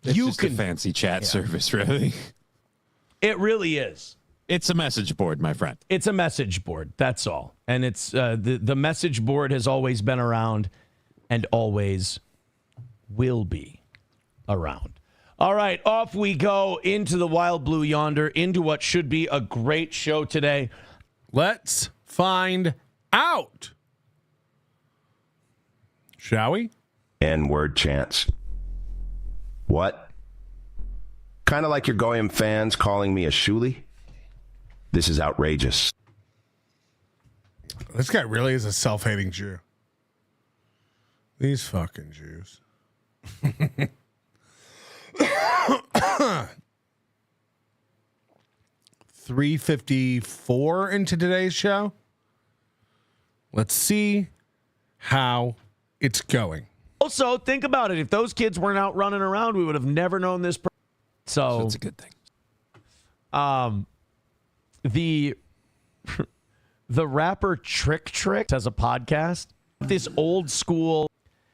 It's just a fancy chat service, really. It really is. It's a message board, my friend. It's a message board. That's all. And it's the message board has always been around and always will be around. All right, off we go into the wild blue yonder, into what should be a great show today. Let's find out. Shall we? N-word chants. What? Kind of like your Goyim fans calling me a shuli? This is outrageous. This guy really is a self-hating Jew. These fucking Jews. 3:54 into today's show. Let's see how it's going. Also, think about it. If those kids weren't out running around, we would have never known this. So that's a good thing. The rapper Trick has a podcast. This old school.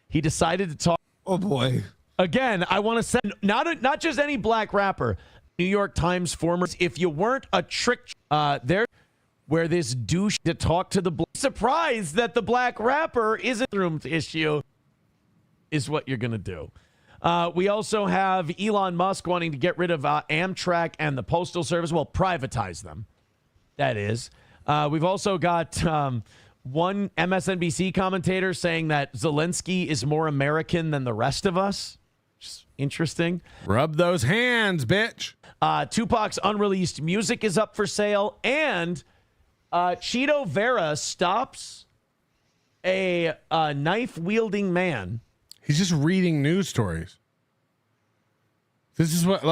He decided to talk. Oh boy. Again, I want to say not just any black rapper. New York Times former. If you weren't a trick, there, where this douche to talk to the surprised that the black rapper isn't room issue is what you're gonna do. We also have Elon Musk wanting to get rid of Amtrak and the Postal Service. Well, privatize them. That is. We've also got one MSNBC commentator saying that Zelensky is more American than the rest of us. Just interesting. Rub those hands, bitch. Tupac's unreleased music is up for sale. And Cheeto Vera stops a knife-wielding man. He's just reading news stories. This is what,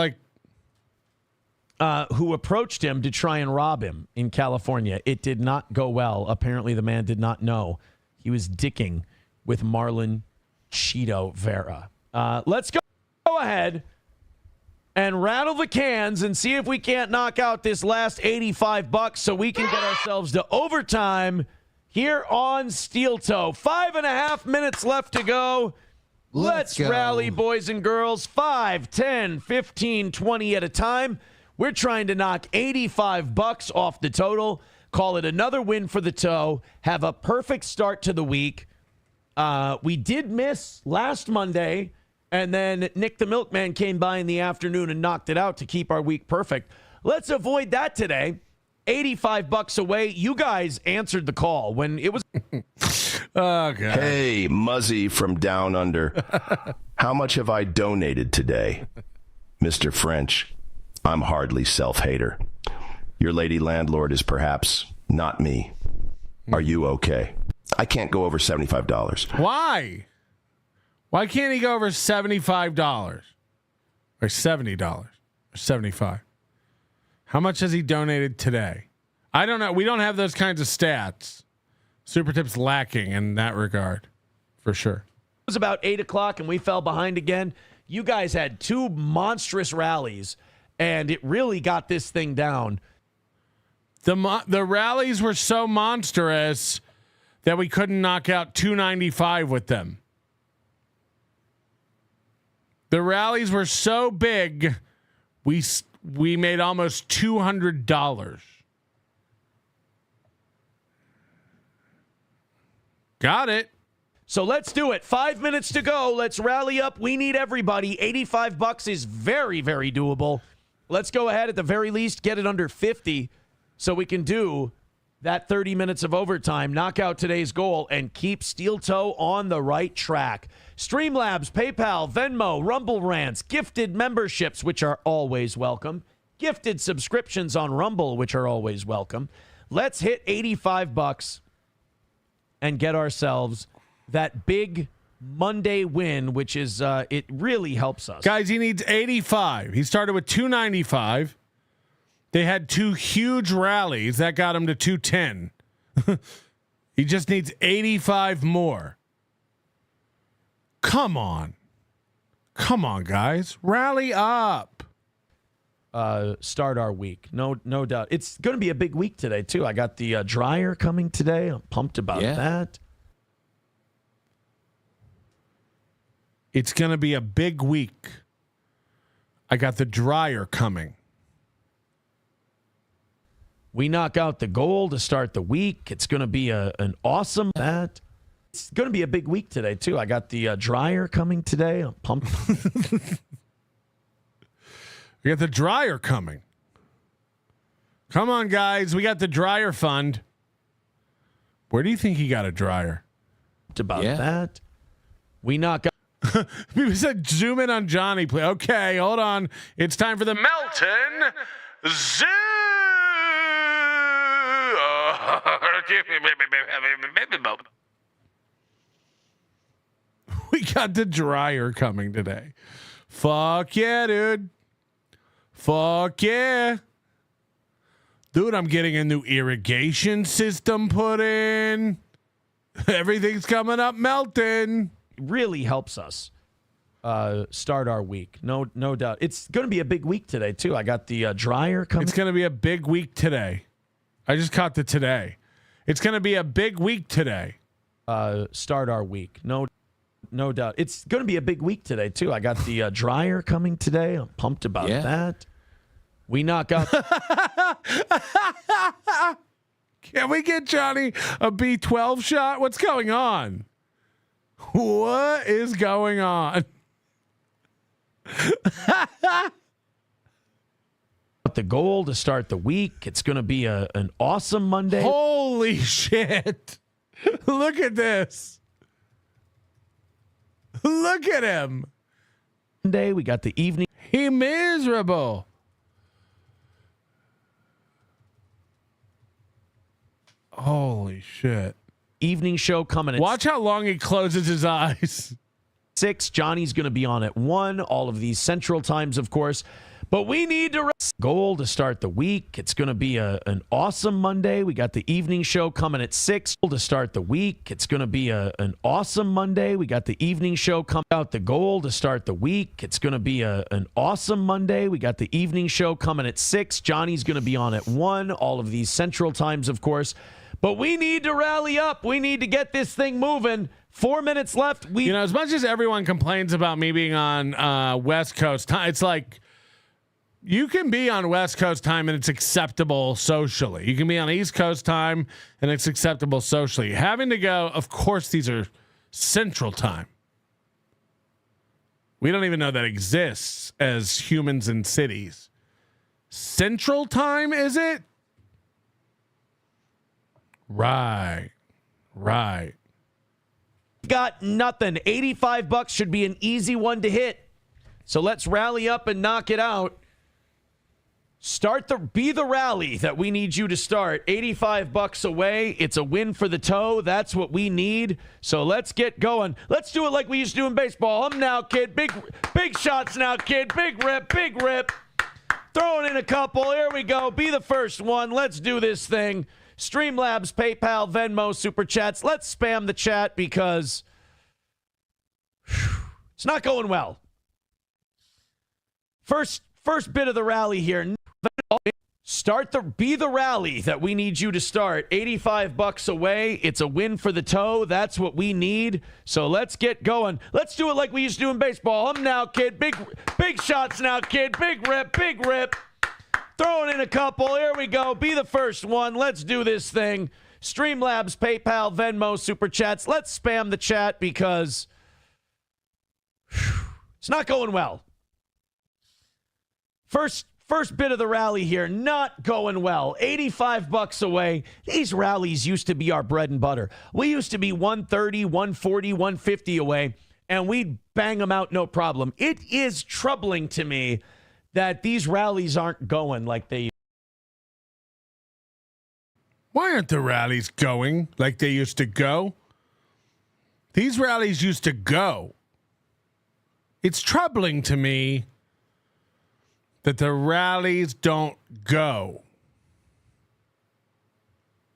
who approached him to try and rob him in California. It did not go well. Apparently, the man did not know he was dicking with Marlon Cheeto Vera. Let's go ahead and rattle the cans and see if we can't knock out this last $85 so we can get ourselves to overtime here on Steel Toe. 5.5 minutes left to go. Let's rally, boys and girls. 5, 10, 15, 20 at a time. We're trying to knock $85 off the total. Call it another win for the Toe. Have a perfect start to the week. We did miss last Monday, and then Nick the Milkman came by in the afternoon and knocked it out to keep our week perfect. Let's avoid that today. $85 away. You guys answered the call when it was. Oh, God. Hey, Muzzy from Down Under. How much have I donated today? Mr. French, I'm hardly self-hater. Your lady landlord is perhaps not me. Are you okay? I can't go over $75. Why? Why can't he go over $75? Or $70? Or $75? How much has he donated today? I don't know. We don't have those kinds of stats. Super Tip's lacking in that regard, for sure. It was about 8 o'clock and we fell behind again. You guys had 2 monstrous rallies, and it really got this thing down. The rallies were so monstrous that we couldn't knock out 295 with them. The rallies were so big, we made almost $200. Got it. So let's do it. 5 minutes to go. Let's rally up. We need everybody. $85 is very, very doable. Let's go ahead at the very least, get it under 50 so we can do that 30 minutes of overtime, knock out today's goal, and keep Steel Toe on the right track. Streamlabs, PayPal, Venmo, Rumble Rants, gifted memberships, which are always welcome, gifted subscriptions on Rumble, which are always welcome. Let's hit $85 and get ourselves that big Monday win, which is, it really helps us. Guys, he needs 85. He started with 295. They had 2 huge rallies. That got him to 210. He just needs 85 more. Come on. Come on, guys. Rally up. Start our week. No doubt. It's going to be a big week today, too. I got the dryer coming today. I'm pumped about that. It's going to be a big week. I got the dryer coming. We knock out the goal to start the week. It's going to be an awesome that. It's going to be a big week today, too. I got the dryer coming today. I'm pumped. We got the dryer coming. Come on, guys. We got the dryer fund. Where do you think he got a dryer? About that. We knock out. People said zoom in on Johnny. Play. Okay, hold on. It's time for the Melton Zoom. We got the dryer coming today. Fuck yeah, dude. Fuck yeah. Dude, I'm getting a new irrigation system put in. Everything's coming up, Melton. Really helps us start our week. No doubt. It's going to be a big week today, too. I got the dryer coming. It's going to be a big week today. I just caught the today. It's going to be a big week today. Start our week. No doubt. It's going to be a big week today, too. I got the dryer coming today. I'm pumped about that. We knock out. Can we get Johnny a B12 shot? What's going on? What is going on? The goal to start the week. It's going to be an awesome Monday. Holy shit. Look at this. Look at him. Monday, we got the evening. He miserable. Holy shit. Evening show coming at Watch how long he closes his eyes. 6. Johnny's going to be on at 1. All of these central times, of course. But we need to goal to start the week. It's going to be an awesome Monday. We got the evening show coming at 6 to start the week. It's going to be an awesome Monday. We got the evening show coming out. The goal to start the week. It's going to be an awesome Monday. We got the evening show coming at 6. Johnny's going to be on at 1. All of these central times, of course. But we need to rally up. We need to get this thing moving. 4 minutes left. As much as everyone complains about me being on West Coast time, it's like you can be on West Coast time and it's acceptable socially. You can be on East Coast time and it's acceptable socially. Having to go, of course, these are Central time. We don't even know that exists as humans in cities. Central time, is it? Right. Got nothing. $85 should be an easy one to hit. So let's rally up and knock it out. Be the rally that we need you to start. $85 away. It's a win for the toe. That's what we need. So let's get going. Let's do it like we used to do in baseball. Now, kid. Big shots now, kid. Big rip. Throwing in a couple. Here we go. Be the first one. Let's do this thing. Streamlabs, PayPal, Venmo, Super Chats. Let's spam the chat because it's not going well. First bit of the rally here. Be the rally that we need you to start. $85 away. It's a win for the toe. That's what we need. So let's get going. Let's do it like we used to do in baseball. Now, kid. Big shots now, kid. Big rip. Throwing in a couple. Here we go. Be the first one. Let's do this thing. Streamlabs, PayPal, Venmo, Super Chats. Let's spam the chat because it's not going well. First bit of the rally here, not going well. $85 away. These rallies used to be our bread and butter. We used to be 130, 140, 150 away, and we'd bang them out no problem. It is troubling to me that these rallies aren't going like they used. Why aren't the rallies going like they used to go? These rallies used to go. It's troubling to me that the rallies don't go.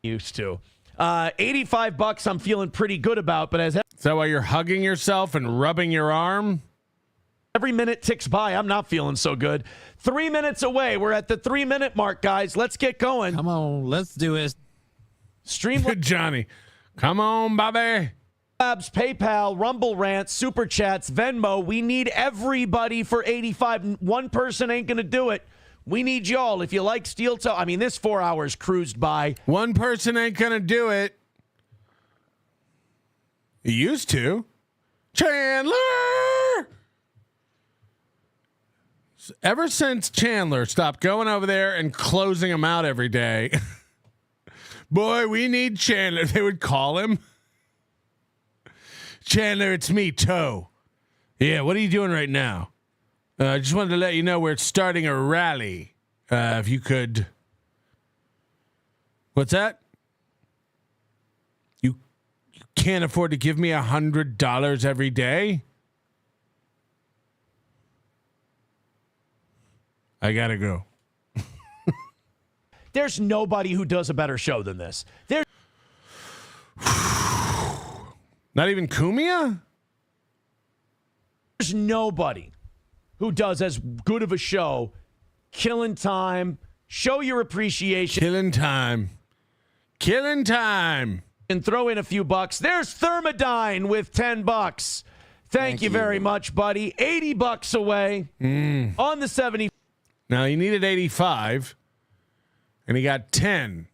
Used to. $85 I'm feeling pretty good about, but is that why you're hugging yourself and rubbing your arm? Every minute ticks by, I'm not feeling so good. 3 minutes away. We're at the 3-minute mark, guys. Let's get going. Come on, let's do it. Johnny. Come on, Bobby. PayPal, Rumble Rants, Super Chats, Venmo. We need everybody for 85. One person ain't going to do it. We need y'all. If you like steel toe, I mean, this 4 hours cruised by. One person ain't going to do it. He used to. Chandler! Ever since Chandler stopped going over there and closing him out every day, boy, we need Chandler. They would call him. Chandler, it's me, Toe. Yeah, what are you doing right now? I just wanted to let you know we're starting a rally. If you could. What's that? You can't afford to give me $100 every day? I gotta go. There's nobody who does a better show than this. There's not even Kumia? There's nobody who does as good of a show. Killing time. Show your appreciation. Killing time. And throw in a few bucks. There's Thermodyne with $10. Thank you very much, buddy. $80 away on the 70. Now he needed 85, and he got 10.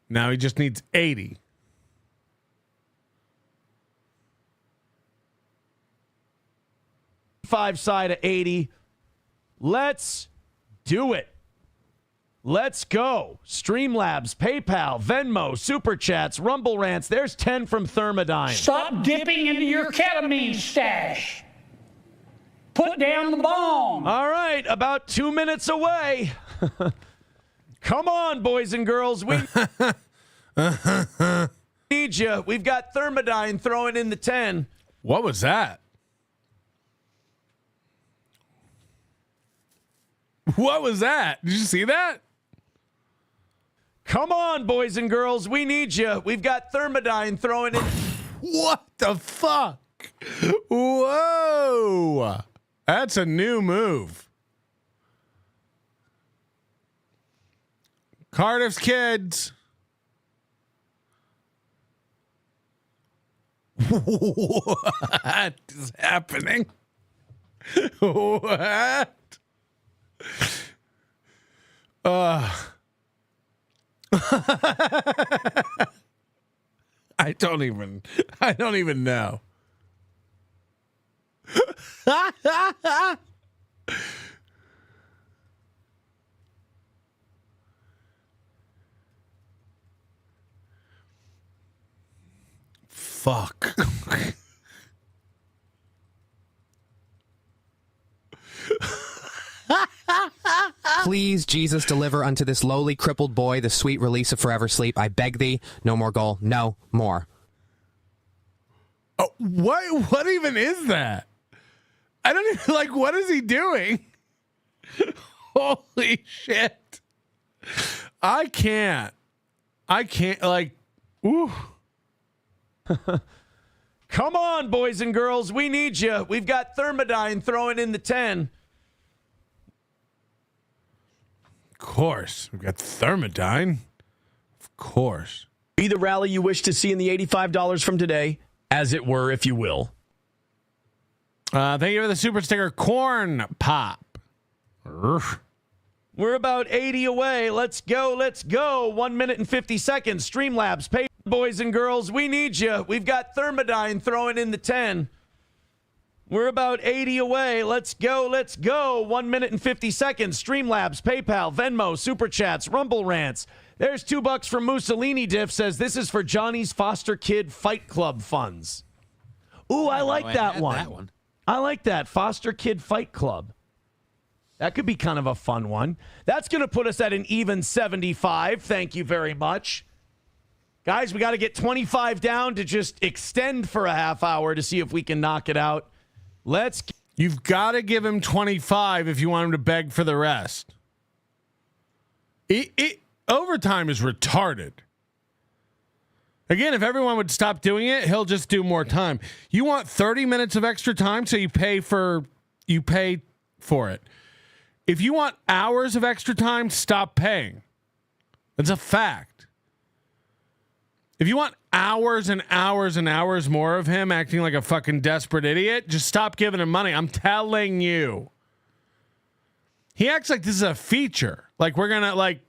Now he just needs 80. Side of 80. Let's do it. Let's go. Streamlabs, PayPal, Venmo, Super Chats, Rumble Rants. There's 10 from Thermodyne. Stop dipping into your ketamine stash. Put down the bomb. All right, about 2 minutes away. Come on, boys and girls. We need you. We've got Thermodyne throwing in the 10. What was that? What was that? Did you see that? Come on, boys and girls. We need you. We've got Thermodyne throwing in. What the fuck? Whoa. That's a new move. Cardiff's kids. What is happening? What? I don't even know. Fuck. Please, Jesus, deliver unto this lowly, crippled boy the sweet release of forever sleep. I beg thee, no more goal, no more. Oh, what even is that? I don't even, what is he doing? Holy shit. I can't, like, ooh. Come on, boys and girls. We need you. We've got Thermodyne throwing in the 10. Of course. We've got Thermodyne. Of course. Be the rally you wish to see in the $85 from today, as it were, if you will. Thank you for the super sticker, Corn Pop. We're about 80 away. Let's go. Let's go. 1 minute and 50 seconds. Streamlabs. Pay, boys and girls. We need you. We've got Thermodyne throwing in the 10. We're about 80 away. Let's go. Let's go. 1 minute and 50 seconds. Streamlabs, PayPal, Venmo, Super Chats, Rumble Rants. There's $2 from Mussolini Diff. Says this is for Johnny's foster kid fight club funds. Ooh, I like that one. I like that. Foster kid fight club. That could be kind of a fun one. That's going to put us at an even 75. Thank you very much. Guys, we got to get 25 down to just extend for a half hour to see if we can knock it out. You've got to give him 25 if you want him to beg for the rest. Overtime is retarded. Again, if everyone would stop doing it, he'll just do more time. You want 30 minutes of extra time, so you pay for it. If you want hours of extra time, stop paying. That's a fact. If you want hours and hours and hours more of him acting like a fucking desperate idiot, just stop giving him money. I'm telling you. He acts like this is a feature. Like we're going to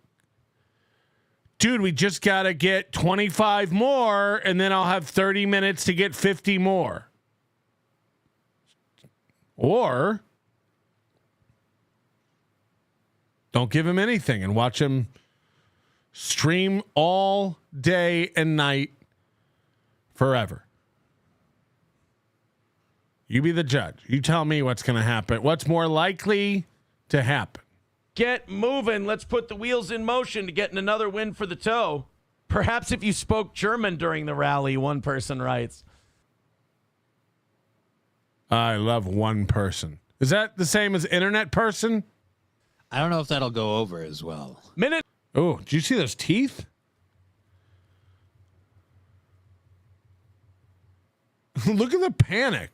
dude, we just got to get 25 more and then I'll have 30 minutes to get 50 more. Or don't give him anything and watch him stream all day and night forever. You be the judge. You tell me what's going to happen. What's more likely to happen? Get moving. Let's put the wheels in motion to getting another win for the toe. Perhaps if you spoke German during the rally, one person writes. I love one person. Is that the same as internet person? I don't know if that'll go over as well. Minute. Oh, did you see those teeth? Look at the panic.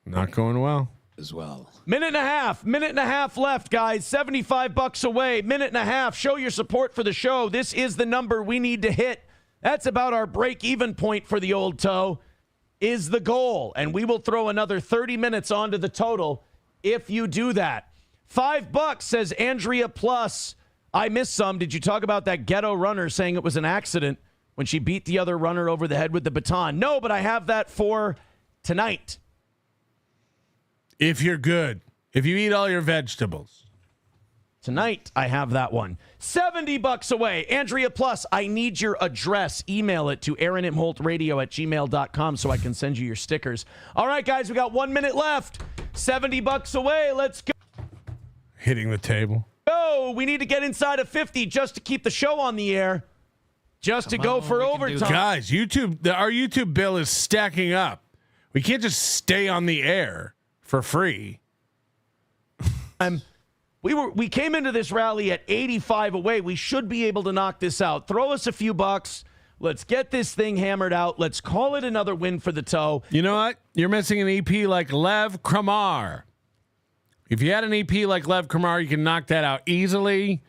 Not going well. As well. Minute and a half left, guys. $75 away. Minute and a half. Show your support for the show. This is the number we need to hit. That's about our break-even point for the old toe, is the goal. And we will throw another 30 minutes onto the total if you do that. $5, says Andrea Plus. I missed some. Did you talk about that ghetto runner saying it was an accident when she beat the other runner over the head with the baton? No, but I have that for tonight. If you're good. If you eat all your vegetables. Tonight, I have that one. $70 away. Andrea Plus, I need your address. Email it to AaronImholtRadio@gmail.com so I can send you your stickers. All right, guys, we got 1 minute left. $70 away. Let's go. Hitting the table. Oh, we need to get inside of 50 just to keep the show on the air. Just to go for overtime. Guys, our YouTube bill is stacking up. We can't just stay on the air for free. We came into this rally at 85 away. We should be able to knock this out. Throw us a few bucks. Let's get this thing hammered out. Let's call it another win for the toe. You know what? You're missing an EP like Lev Kramar. If you had an EP like Lev Kramar, you can knock that out easily.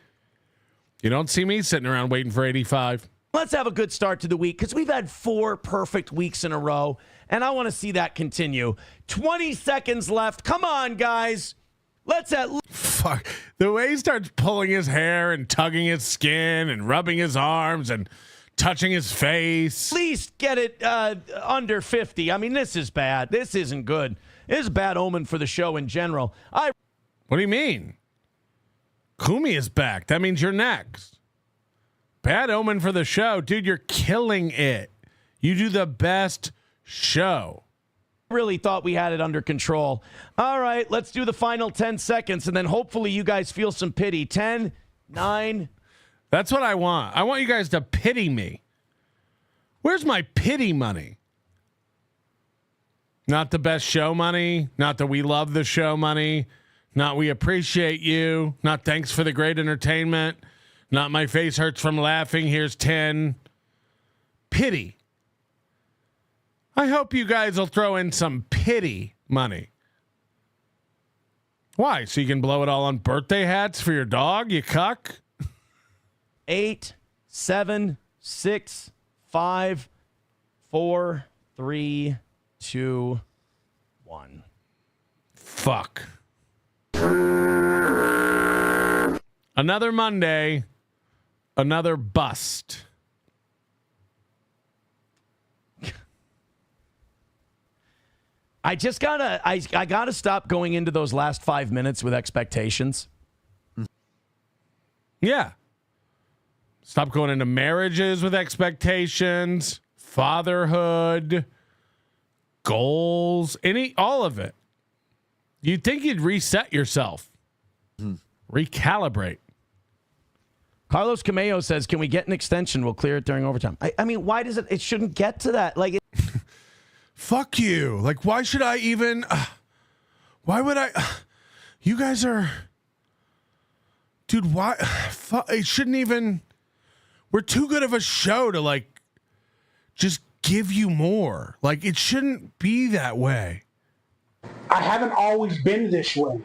You don't see me sitting around waiting for 85. Let's have a good start to the week because we've had 4 perfect weeks in a row, and I want to see that continue. 20 seconds left. Come on, guys. Let's fuck. The way he starts pulling his hair and tugging his skin and rubbing his arms and touching his face. At least get it under 50. I mean, this is bad. This isn't good. This is a bad omen for the show in general. What do you mean? Kumi is back. That means you're next. Bad omen for the show. Dude, you're killing it. You do the best show. Really thought we had it under control. All right, let's do the final 10 seconds, and then hopefully you guys feel some pity. 10, 9. That's what I want. I want you guys to pity me. Where's my pity money? Not the best show money. Not the we love the show money. Not we appreciate you. Not thanks for the great entertainment. Not my face hurts from laughing. Here's 10. Pity. I hope you guys will throw in some pity money. Why? So you can blow it all on birthday hats for your dog, you cuck? 8, 7, 6, 5, 4, 3, 2, 1. Fuck. Another Monday. Another bust. I just gotta stop going into those last 5 minutes with expectations. Yeah. Stop going into marriages with expectations, fatherhood, goals, all of it. You'd think you'd reset yourself. Recalibrate. Carlos Cameo says, can we get an extension? We'll clear it during overtime. I mean, why does it shouldn't get to that. Like, fuck you. Like, why should I even, why would I, you guys are, dude, why, it shouldn't even, we're too good of a show to like, just give you more. Like, it shouldn't be that way. I haven't always been this way.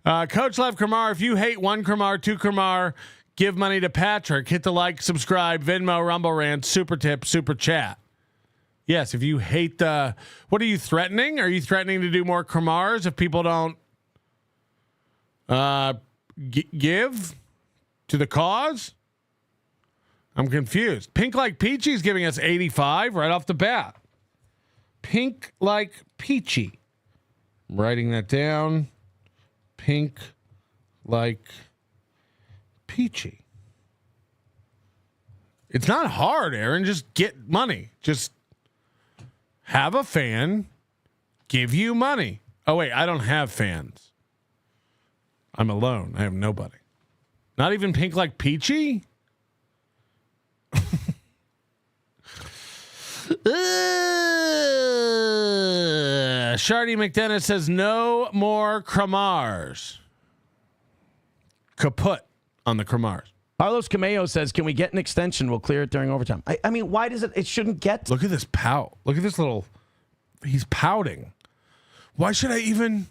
Coach Lev Kramar, if you hate one Kramar, two Kramar, give money to Patrick. Hit the like, subscribe, Venmo, Rumble Rant, Super Tip, Super Chat. Yes, if you hate what are you threatening? Are you threatening to do more Kramars if people don't give to the cause? I'm confused. Pink Like Peachy's giving us 85 right off the bat. Pink Like Peachy. I'm writing that down. Pink Like Peachy. It's not hard, Aaron. Just get money. Just have a fan give you money. Oh, wait, I don't have fans. I'm alone. I have nobody. Not even Pink Like Peachy? Shardy McDennis says no more Kramars. Kaput on the Kramars. Carlos Cameo says, can we get an extension? We'll clear it during overtime. I mean, why does it shouldn't get. Look at this pout. Look at this little, he's pouting. Why would I even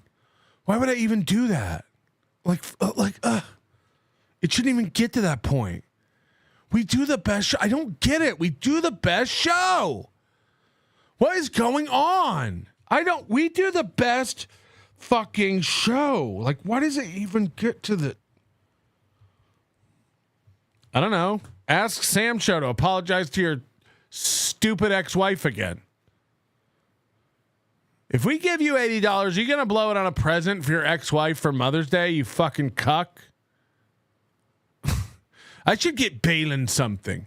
do that? It shouldn't even get to that point. We do the best show. I don't get it. We do the best show. What is going on? We do the best fucking show. Like, why does it even get to the... I don't know. Ask Sam Show to apologize to your stupid ex-wife again. If we give you $80, are you going to blow it on a present for your ex-wife for Mother's Day, you fucking cuck? I should get Balin something.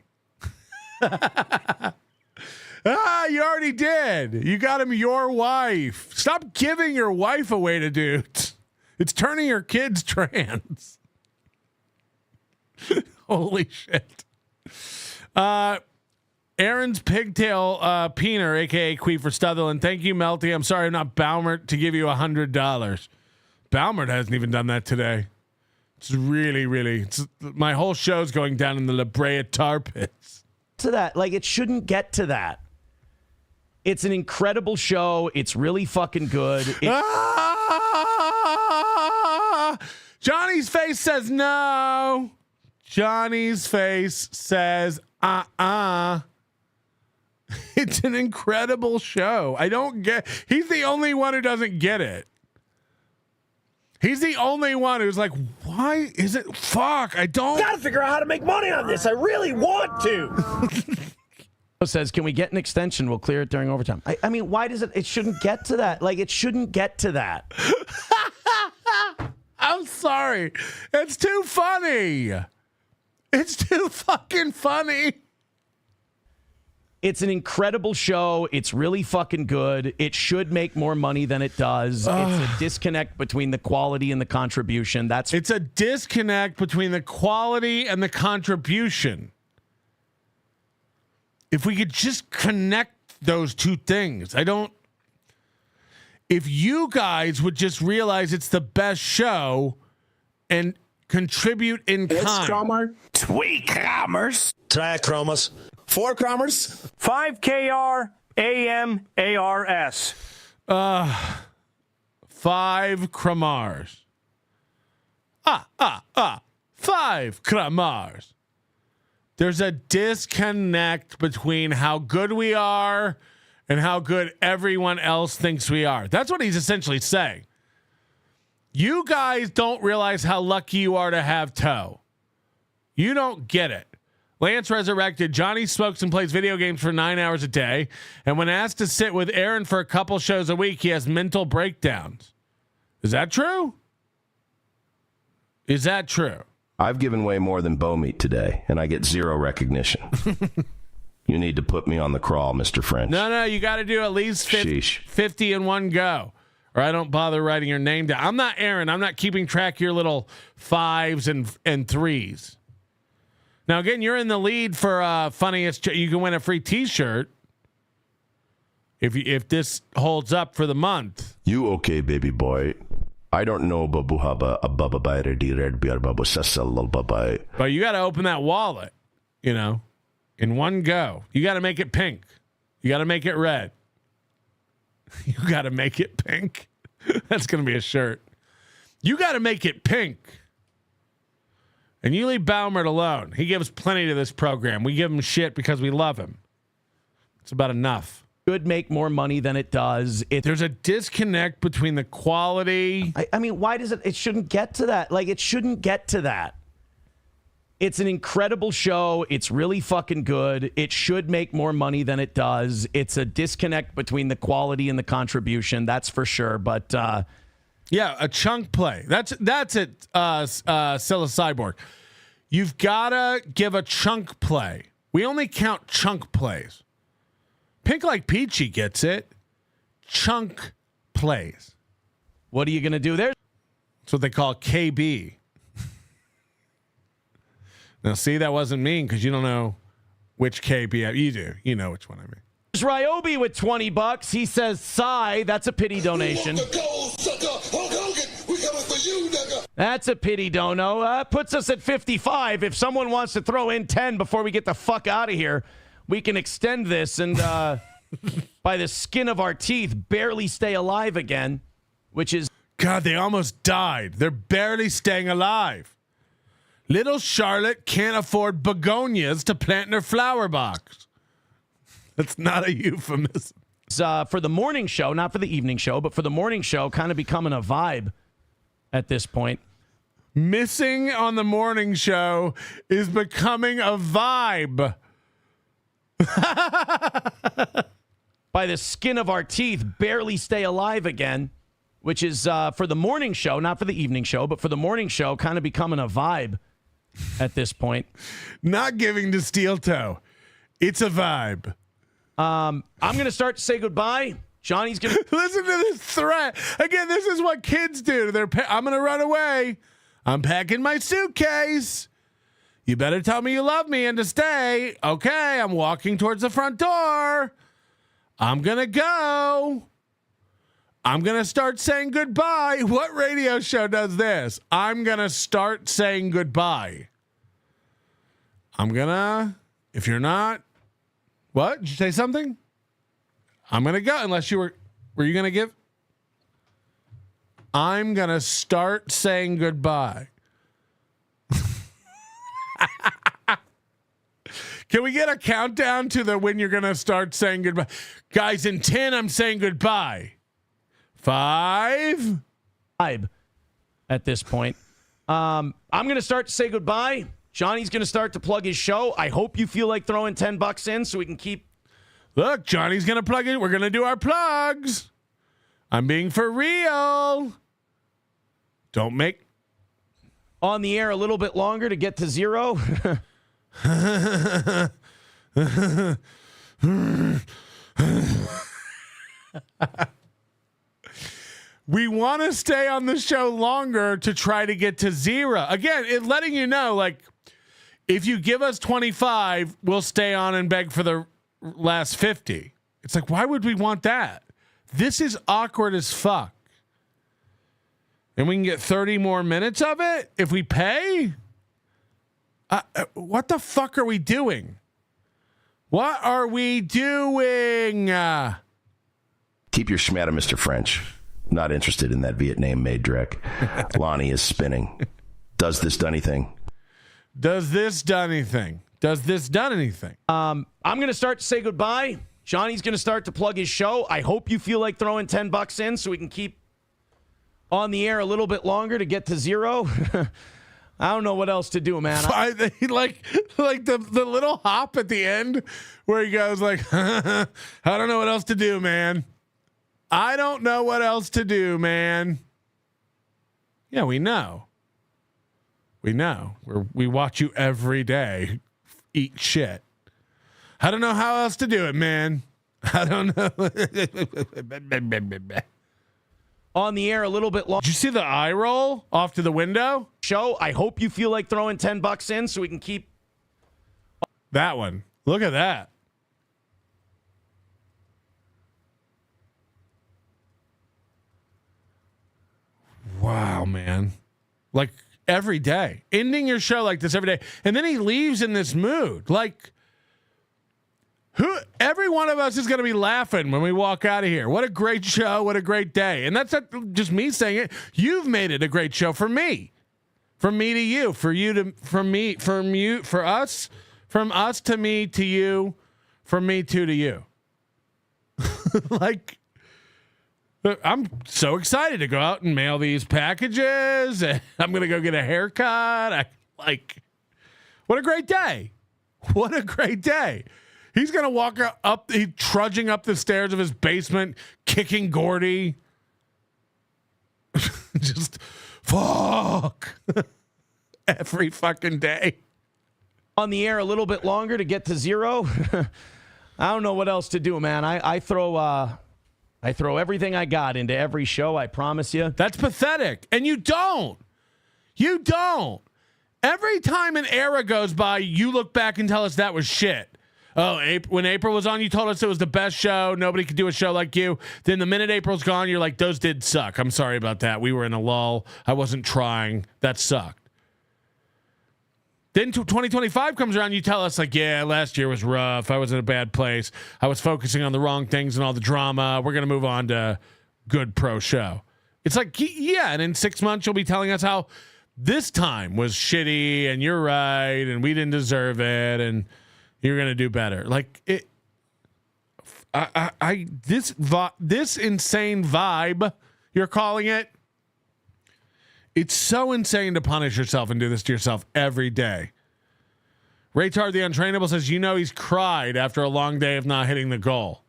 You already did. You got him your wife. Stop giving your wife away to dudes. It's turning your kids trans. Holy shit. Aaron's pigtail peener, a.k.a. Queefer Stutherland. Thank you, Melty. I'm sorry I'm not Baumert to give you $100. Baumert hasn't even done that today. It's really, my whole show's going down in the La Brea tar pits. To that, like, it shouldn't get to that. It's an incredible show. It's really fucking good. Johnny's face says no. Johnny's face says It's an incredible show. I don't get. He's the only one who doesn't get it. He's the only one who's like, why is it? Fuck, I don't. Gotta figure out how to make money on this. I really want to. Says, can we get an extension? We'll clear it during overtime. I mean, why does it shouldn't get to that. Like, it shouldn't get to that. I'm sorry. It's too funny. It's too fucking funny. It's an incredible show. It's really fucking good. It should make more money than it does. It's a disconnect between the quality and the contribution. It's a disconnect between the quality and the contribution. If we could just connect those two things. If you guys would just realize it's the best show and contribute in kind. 2 kramers. 3 kramers. 4 kramers. 5 KR AM ARS. 5 kramars. 5 kramars. There's a disconnect between how good we are and how good everyone else thinks we are. That's what he's essentially saying. You guys don't realize how lucky you are to have Toe. You don't get it. Lance Resurrected, Johnny smokes and plays video games for 9 hours a day. And when asked to sit with Aaron for a couple shows a week, he has mental breakdowns. Is that true? Is that true? I've given way more than bow meat today, and I get zero recognition. You need to put me on the crawl, Mr. French. No, you got to do at least 50 in one go, or I don't bother writing your name down. I'm not Aaron. I'm not keeping track of your little 5s and 3s. Now, again, you're in the lead for funniest. You can win a free T-shirt if this holds up for the month. You okay, baby boy? I don't know, babuhaba ababa bayre di red biar babu sasal babai. But you got to open that wallet, in one go. You got to make it pink. You got to make it red. You got to make it pink. That's going to be a shirt. You got to make it pink. And you leave Baumert alone. He gives plenty to this program. We give him shit because we love him. It's about enough. Could make more money than it does. There's a disconnect between the quality. I mean, why does it shouldn't get to that? Like, it shouldn't get to that. It's an incredible show. It's really fucking good. It should make more money than it does. It's a disconnect between the quality and the contribution. That's for sure. But yeah, a chunk play. That's it. Silla Cyborg. You've gotta give a chunk play. We only count chunk plays. Pink Like Peachy gets it. Chunk plays. What are you going to do there? That's what they call KB. Now, see, that wasn't mean because you don't know which KB. You do. You know which one I mean. There's Ryobi with $20. He says, sigh. That's a pity donation. That's a pity dono. Puts us at 55. If someone wants to throw in 10 before we get the fuck out of here, we can extend this and by the skin of our teeth barely stay alive again, which is... God, they almost died. They're barely staying alive. Little Charlotte can't afford begonias to plant in her flower box. That's not a euphemism. For the morning show, not for the evening show, but for the morning show, kind of becoming a vibe at this point. Missing on the morning show is becoming a vibe. By the skin of our teeth, barely stay alive again, which is for the morning show, not for the evening show, but for the morning show, kind of becoming a vibe at this point. Not giving to Steel Toe. It's a vibe. I'm going to start to say goodbye. Johnny's going to... Listen to this threat. Again, this is what kids do. I'm going to run away. I'm packing my suitcase. You better tell me you love me and to stay. Okay, I'm walking towards the front door. I'm going to go. I'm going to start saying goodbye. What radio show does this? I'm going to start saying goodbye. If you're not, what? Did you say something? I'm going to go unless were you going to give? I'm going to start saying goodbye. Can we get a countdown to when you're going to start saying goodbye? Guys, in 10, I'm saying goodbye. 5. At this point. I'm going to start to say goodbye. Johnny's going to start to plug his show. I hope you feel like throwing $10 in so we can keep... Look, Johnny's going to plug it. We're going to do our plugs. I'm being for real. Don't make... On the air a little bit longer to get to 0. We want to stay on the show longer to try to get to 0. Again, it letting you know, like, if you give us 25, we'll stay on and beg for the last 50. It's like, why would we want that? This is awkward as fuck. And we can get 30 more minutes of it if we pay? What the fuck are we doing? What are we doing? Keep your schmatter, Mr. French. Not interested in that Vietnam-made Drek. Lonnie is spinning. Does this do anything? Does this do anything? Does this done anything? I'm going to start to say goodbye. Johnny's going to start to plug his show. I hope you feel like throwing $10 in so we can keep on the air a little bit longer to get to 0. I don't know what else to do, man. like the little hop at the end where he goes like, I don't know what else to do, man. I don't know what else to do, man. Yeah, we know. We know. We watch you every day eat shit. I don't know how else to do it, man. I don't know. On the air a little bit long. Did you see the eye roll off to the window? Show. I hope you feel like throwing $10 in so we can keep that one. Look at that. Wow, man. Like every day. Ending your show like this every day. And then he leaves in this mood. Like, every one of us is going to be laughing when we walk out of here. What a great show. What a great day. And that's not just me saying it. You've made it a great show for me. From me to you. For you to, from me, from you, for us. From us to me to you. From me to you. Like, I'm so excited to go out and mail these packages. And I'm going to go get a haircut. What a great day. What a great day. He's going to walk up, trudging up the stairs of his basement, kicking Gordy. Just fuck. Every fucking day. On the air a little bit longer to get to 0. I don't know what else to do, man. I throw everything I got into every show, I promise you. That's pathetic. And you don't. You don't. Every time an era goes by, you look back and tell us that was shit. Oh, when April was on, you told us it was the best show. Nobody could do a show like you. Then the minute April's gone, you're like, those did suck. I'm sorry about that. We were in a lull. I wasn't trying. That sucked. Then 2025 comes around, you tell us like, yeah, last year was rough. I was in a bad place. I was focusing on the wrong things and all the drama. We're going to move on to good pro show. It's like, yeah, and in 6 months you'll be telling us how this time was shitty and you're right and we didn't deserve it and you're going to do better. Like it, this insane vibe you're calling it. It's so insane to punish yourself and do this to yourself every day. Raytard the Untrainable says, you know, he's cried after a long day of not hitting the goal.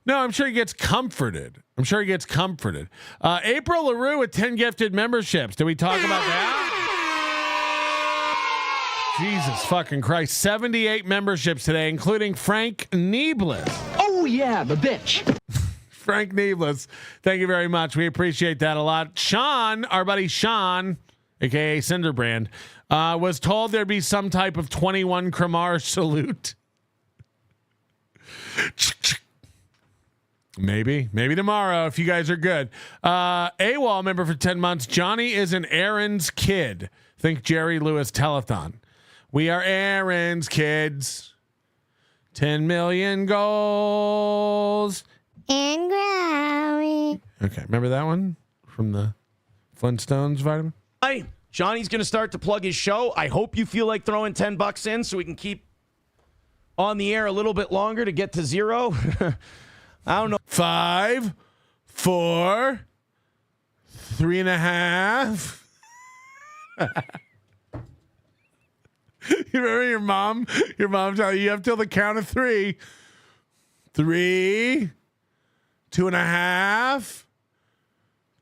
No, I'm sure he gets comforted. April LaRue with 10 gifted memberships. Did we talk about that? Jesus fucking Christ. 78 memberships today, including Frank Neeblis. Oh, yeah, the bitch. Frank Neeblis, thank you very much. We appreciate that a lot. Sean, our buddy Sean, a.k.a. Cinderbrand, was told there'd be some type of 21 Kramar salute. Maybe tomorrow if you guys are good. AWOL member for 10 months. Johnny is an Aaron's kid. Think Jerry Lewis telethon. We are Aaron's kids. 10 million goals. And growing. Okay, remember that one from the Flintstones vitamin? Hi, Johnny's going to start to plug his show. I hope you feel like throwing $10 in so we can keep on the air a little bit longer to get to 0. I don't know. 5, 4, 3.5. You remember your mom telling you have till the count of 3. 3, 2.5,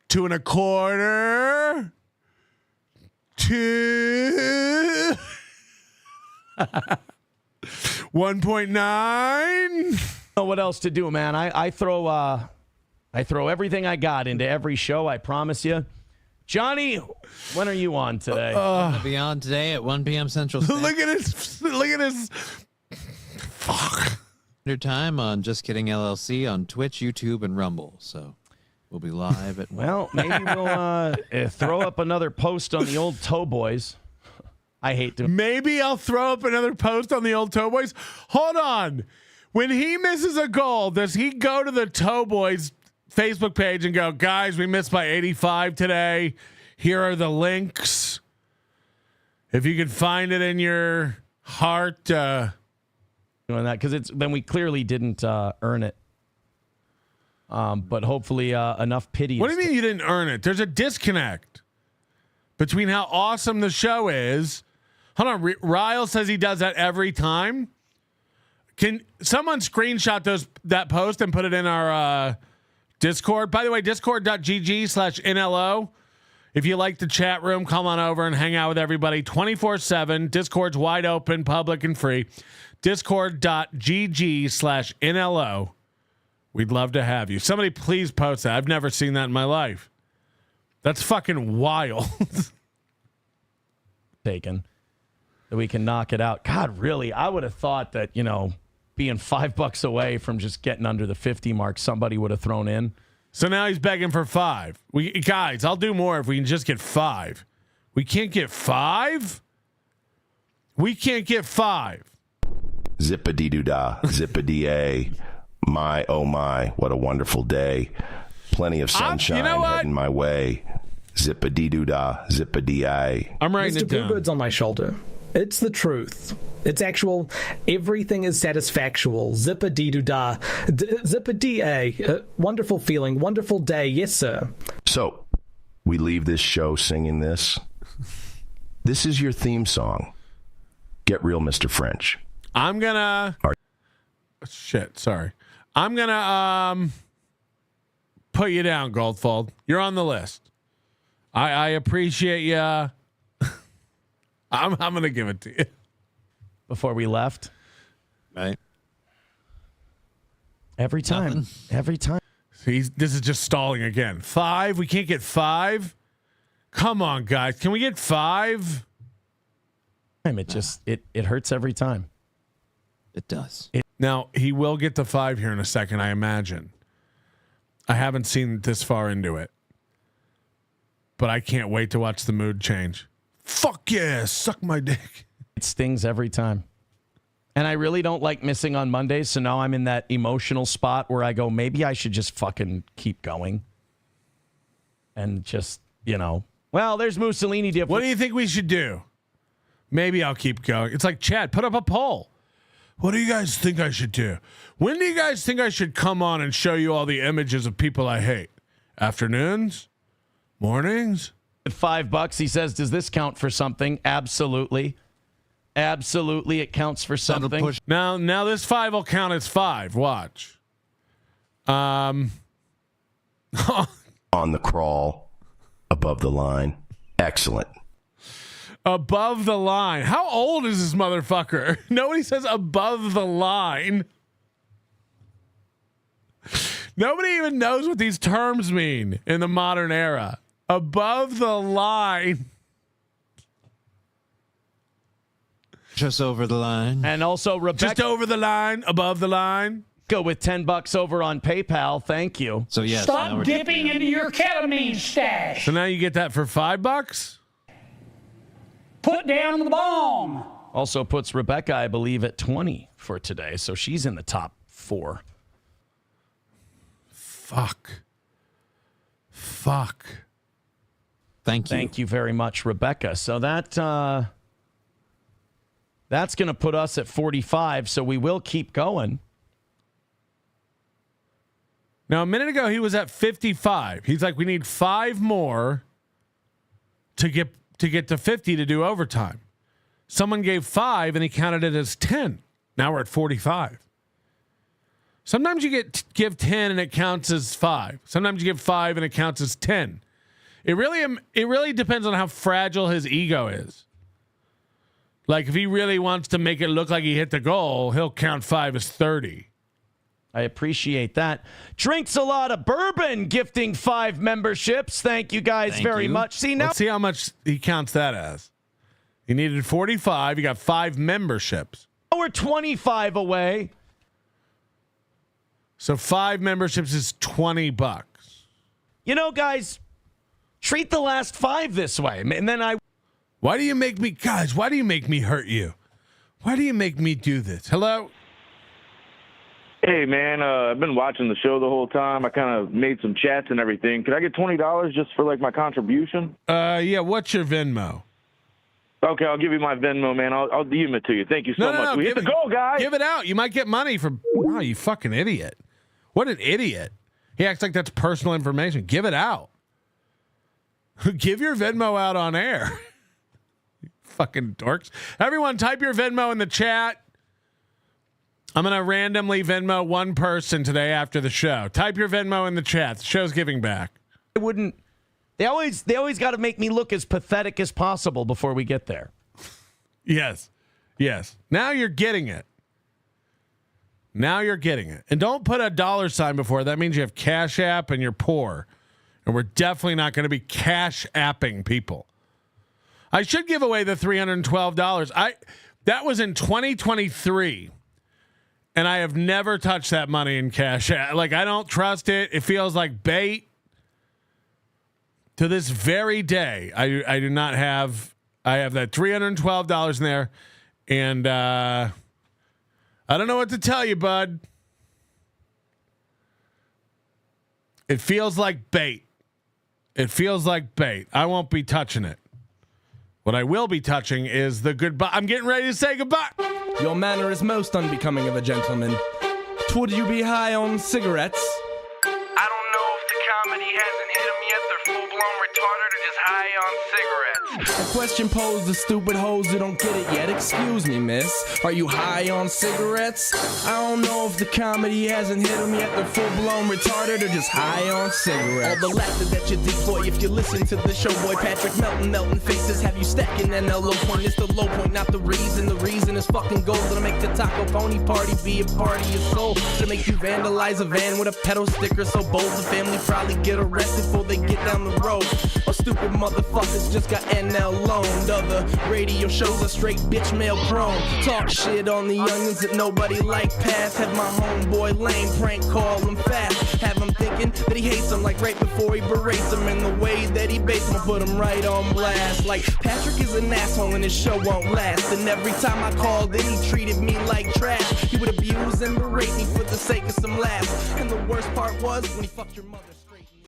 2 1/4, 2. 1.9. Know what else to do, man? I throw everything I got into every show. I promise you. Johnny, when are you on today? I'll be on today at 1 p.m. Central Standard. Look at his. Fuck. Your time on Just Kidding LLC on Twitch, YouTube, and Rumble. So we'll be live at. Well, maybe we'll throw up another post on the old Toe Boys. I hate to. Maybe I'll throw up another post on the old Toe Boys. Hold on. When he misses a goal, does he go to the Toe Boys Facebook page and go, guys, we missed by 85 today. Here are the links. If you could find it in your heart. Doing that because then we clearly didn't earn it. But hopefully enough pity. What do you mean you didn't earn it? There's a disconnect between how awesome the show is. Hold on. Ryle says he does that every time. Can someone screenshot that post and put it in our Discord? By the way, discord.gg/NLO. If you like the chat room, come on over and hang out with everybody 24/7. Discord's wide open, public, and free. Discord.gg/NLO. We'd love to have you. Somebody please post that. I've never seen that in my life. That's fucking wild. Taken. That we can knock it out. God, really? I would have thought that, being $5 away from just getting under the 50 mark, somebody would have thrown in. So now he's begging for 5. Guys, I'll do more if we can just get 5. We can't get 5? We can't get 5. Zip-a-dee-doo-dah, zip-a-dee-a. My, oh my, what a wonderful day. Plenty of sunshine heading my way. Zip-a-dee-doo-dah, zip-a-dee-a. I'm writing Mr. it down. Bluebird's on my shoulder. It's the truth. It's actual. Everything is satisfactual. Zip-a-dee-doo-dah. Zip-a-dee-a. Wonderful feeling. Wonderful day. Yes, sir. So, we leave this show singing this. This is your theme song. Get real, Mr. French. I'm gonna. Shit, sorry. I'm gonna put you down, Goldfold. You're on the list. I appreciate you. I'm gonna give it to you. Before we left, right? Every time. This is just stalling again. 5. We can't get 5. Come on, guys. Can we get 5? It hurts every time. It does. Now he will get the 5 here in a second, I imagine. I haven't seen this far into it, but I can't wait to watch the mood change. Fuck yeah, suck my dick. It stings every time. And I really don't like missing on Mondays, so now I'm in that emotional spot where I go, maybe I should just fucking keep going. And just, well, there's Mussolini. What do you think we should do? Maybe I'll keep going. It's like, Chad, put up a poll. What do you guys think I should do? When do you guys think I should come on and show you all the images of people I hate? Afternoons? Mornings? $5, he says, does this count for something? Absolutely. Absolutely, it counts for something. Now this 5 will count as 5. Watch. On the crawl, above the line. Excellent. Above the line. How old is this motherfucker? Nobody says above the line. Nobody even knows what these terms mean in the modern era. Above the line. Just over the line. And also Rebecca. Just over the line, above the line. Go with $10 over on PayPal. Thank you. So yes. Stop dipping into your ketamine stash. So now you get that for $5? Put down the bomb. Also puts Rebecca, I believe, at 20 for today. So she's in the top 4. Fuck. Thank you. Thank you very much, Rebecca. So that's going to put us at 45. So we will keep going. Now, a minute ago, he was at 55. He's like, we need 5 more to get to 50 to do overtime. Someone gave 5 and he counted it as 10. Now we're at 45. Sometimes you give 10 and it counts as 5. Sometimes you give 5 and it counts as 10. It really depends on how fragile his ego is. Like, if he really wants to make it look like he hit the goal, he'll count 5 as 30. I appreciate that. Drinks a lot of bourbon, gifting 5 memberships. Thank you guys very much. See, now let's see how much he counts that as. He needed 45. He got 5 memberships. We're 25 away. So 5 memberships is $20. You know, guys, treat the last 5 this way. And then Why do you make me, guys, why do you make me hurt you? Why do you make me do this? Hello? Hey, man, I've been watching the show the whole time. I kind of made some chats and everything. Could I get $20 just for, like, my contribution? Yeah, what's your Venmo? Okay, I'll give you my Venmo, man. I'll DM it to you. Thank you so much. We hit the goal, guys. Give it out. You might get money from... Wow, you fucking idiot. What an idiot. He acts like that's personal information. Give it out. Give your Venmo out on air. Fucking dorks. Everyone, type your Venmo in the chat. I'm going to randomly Venmo one person today after the show. Type your Venmo in the chat. The show's giving back. I wouldn't. They always got to make me look as pathetic as possible before we get there. Yes. Yes. Now you're getting it. Now you're getting it. And don't put a $sign before. That means you have Cash App and you're poor. And we're definitely not going to be Cash Apping people. I should give away the $312. That was in 2023. And I have never touched that money in Cash App. Like, I don't trust it. It feels like bait. To this very day, I do not have. I have that $312 in there, and I don't know what to tell you, bud. It feels like bait. It feels like bait. I won't be touching it. What I will be touching is the goodbye. I'm getting ready to say goodbye. Your manner is most unbecoming of a gentleman. Would you be high on cigarettes? I don't know if the comedy hasn't hit them yet. They're full-blown retarded or just high on cigarettes. A question posed to stupid hoes who don't get it yet. Excuse me, miss. Are you high on cigarettes? I don't know if the comedy hasn't hit them yet. They're full-blown retarded or just high on cigarettes. All the laughter that you deploy if you listen to the show, boy. Patrick Melton faces have you stacking and the low point. It's the low point, not the reason. The reason is fucking gold. Gonna make the taco pony party be a party of soul. To make you vandalize a van with a pedal sticker so bold. The family probably get arrested before they get down the road. Or stupid motherfuckers just got NL loaned. Other radio shows are straight bitch mail prone. Talk shit on the onions that nobody like past. Have my homeboy lame prank call him fast. Have him thinking that he hates him like right before he berates him. And the way that he baits him, put him right on blast. Like Patrick is an asshole and his show won't last. And every time I called in, he treated me like trash. He would abuse and berate me for the sake of some laughs. And the worst part was when he fucked your mother.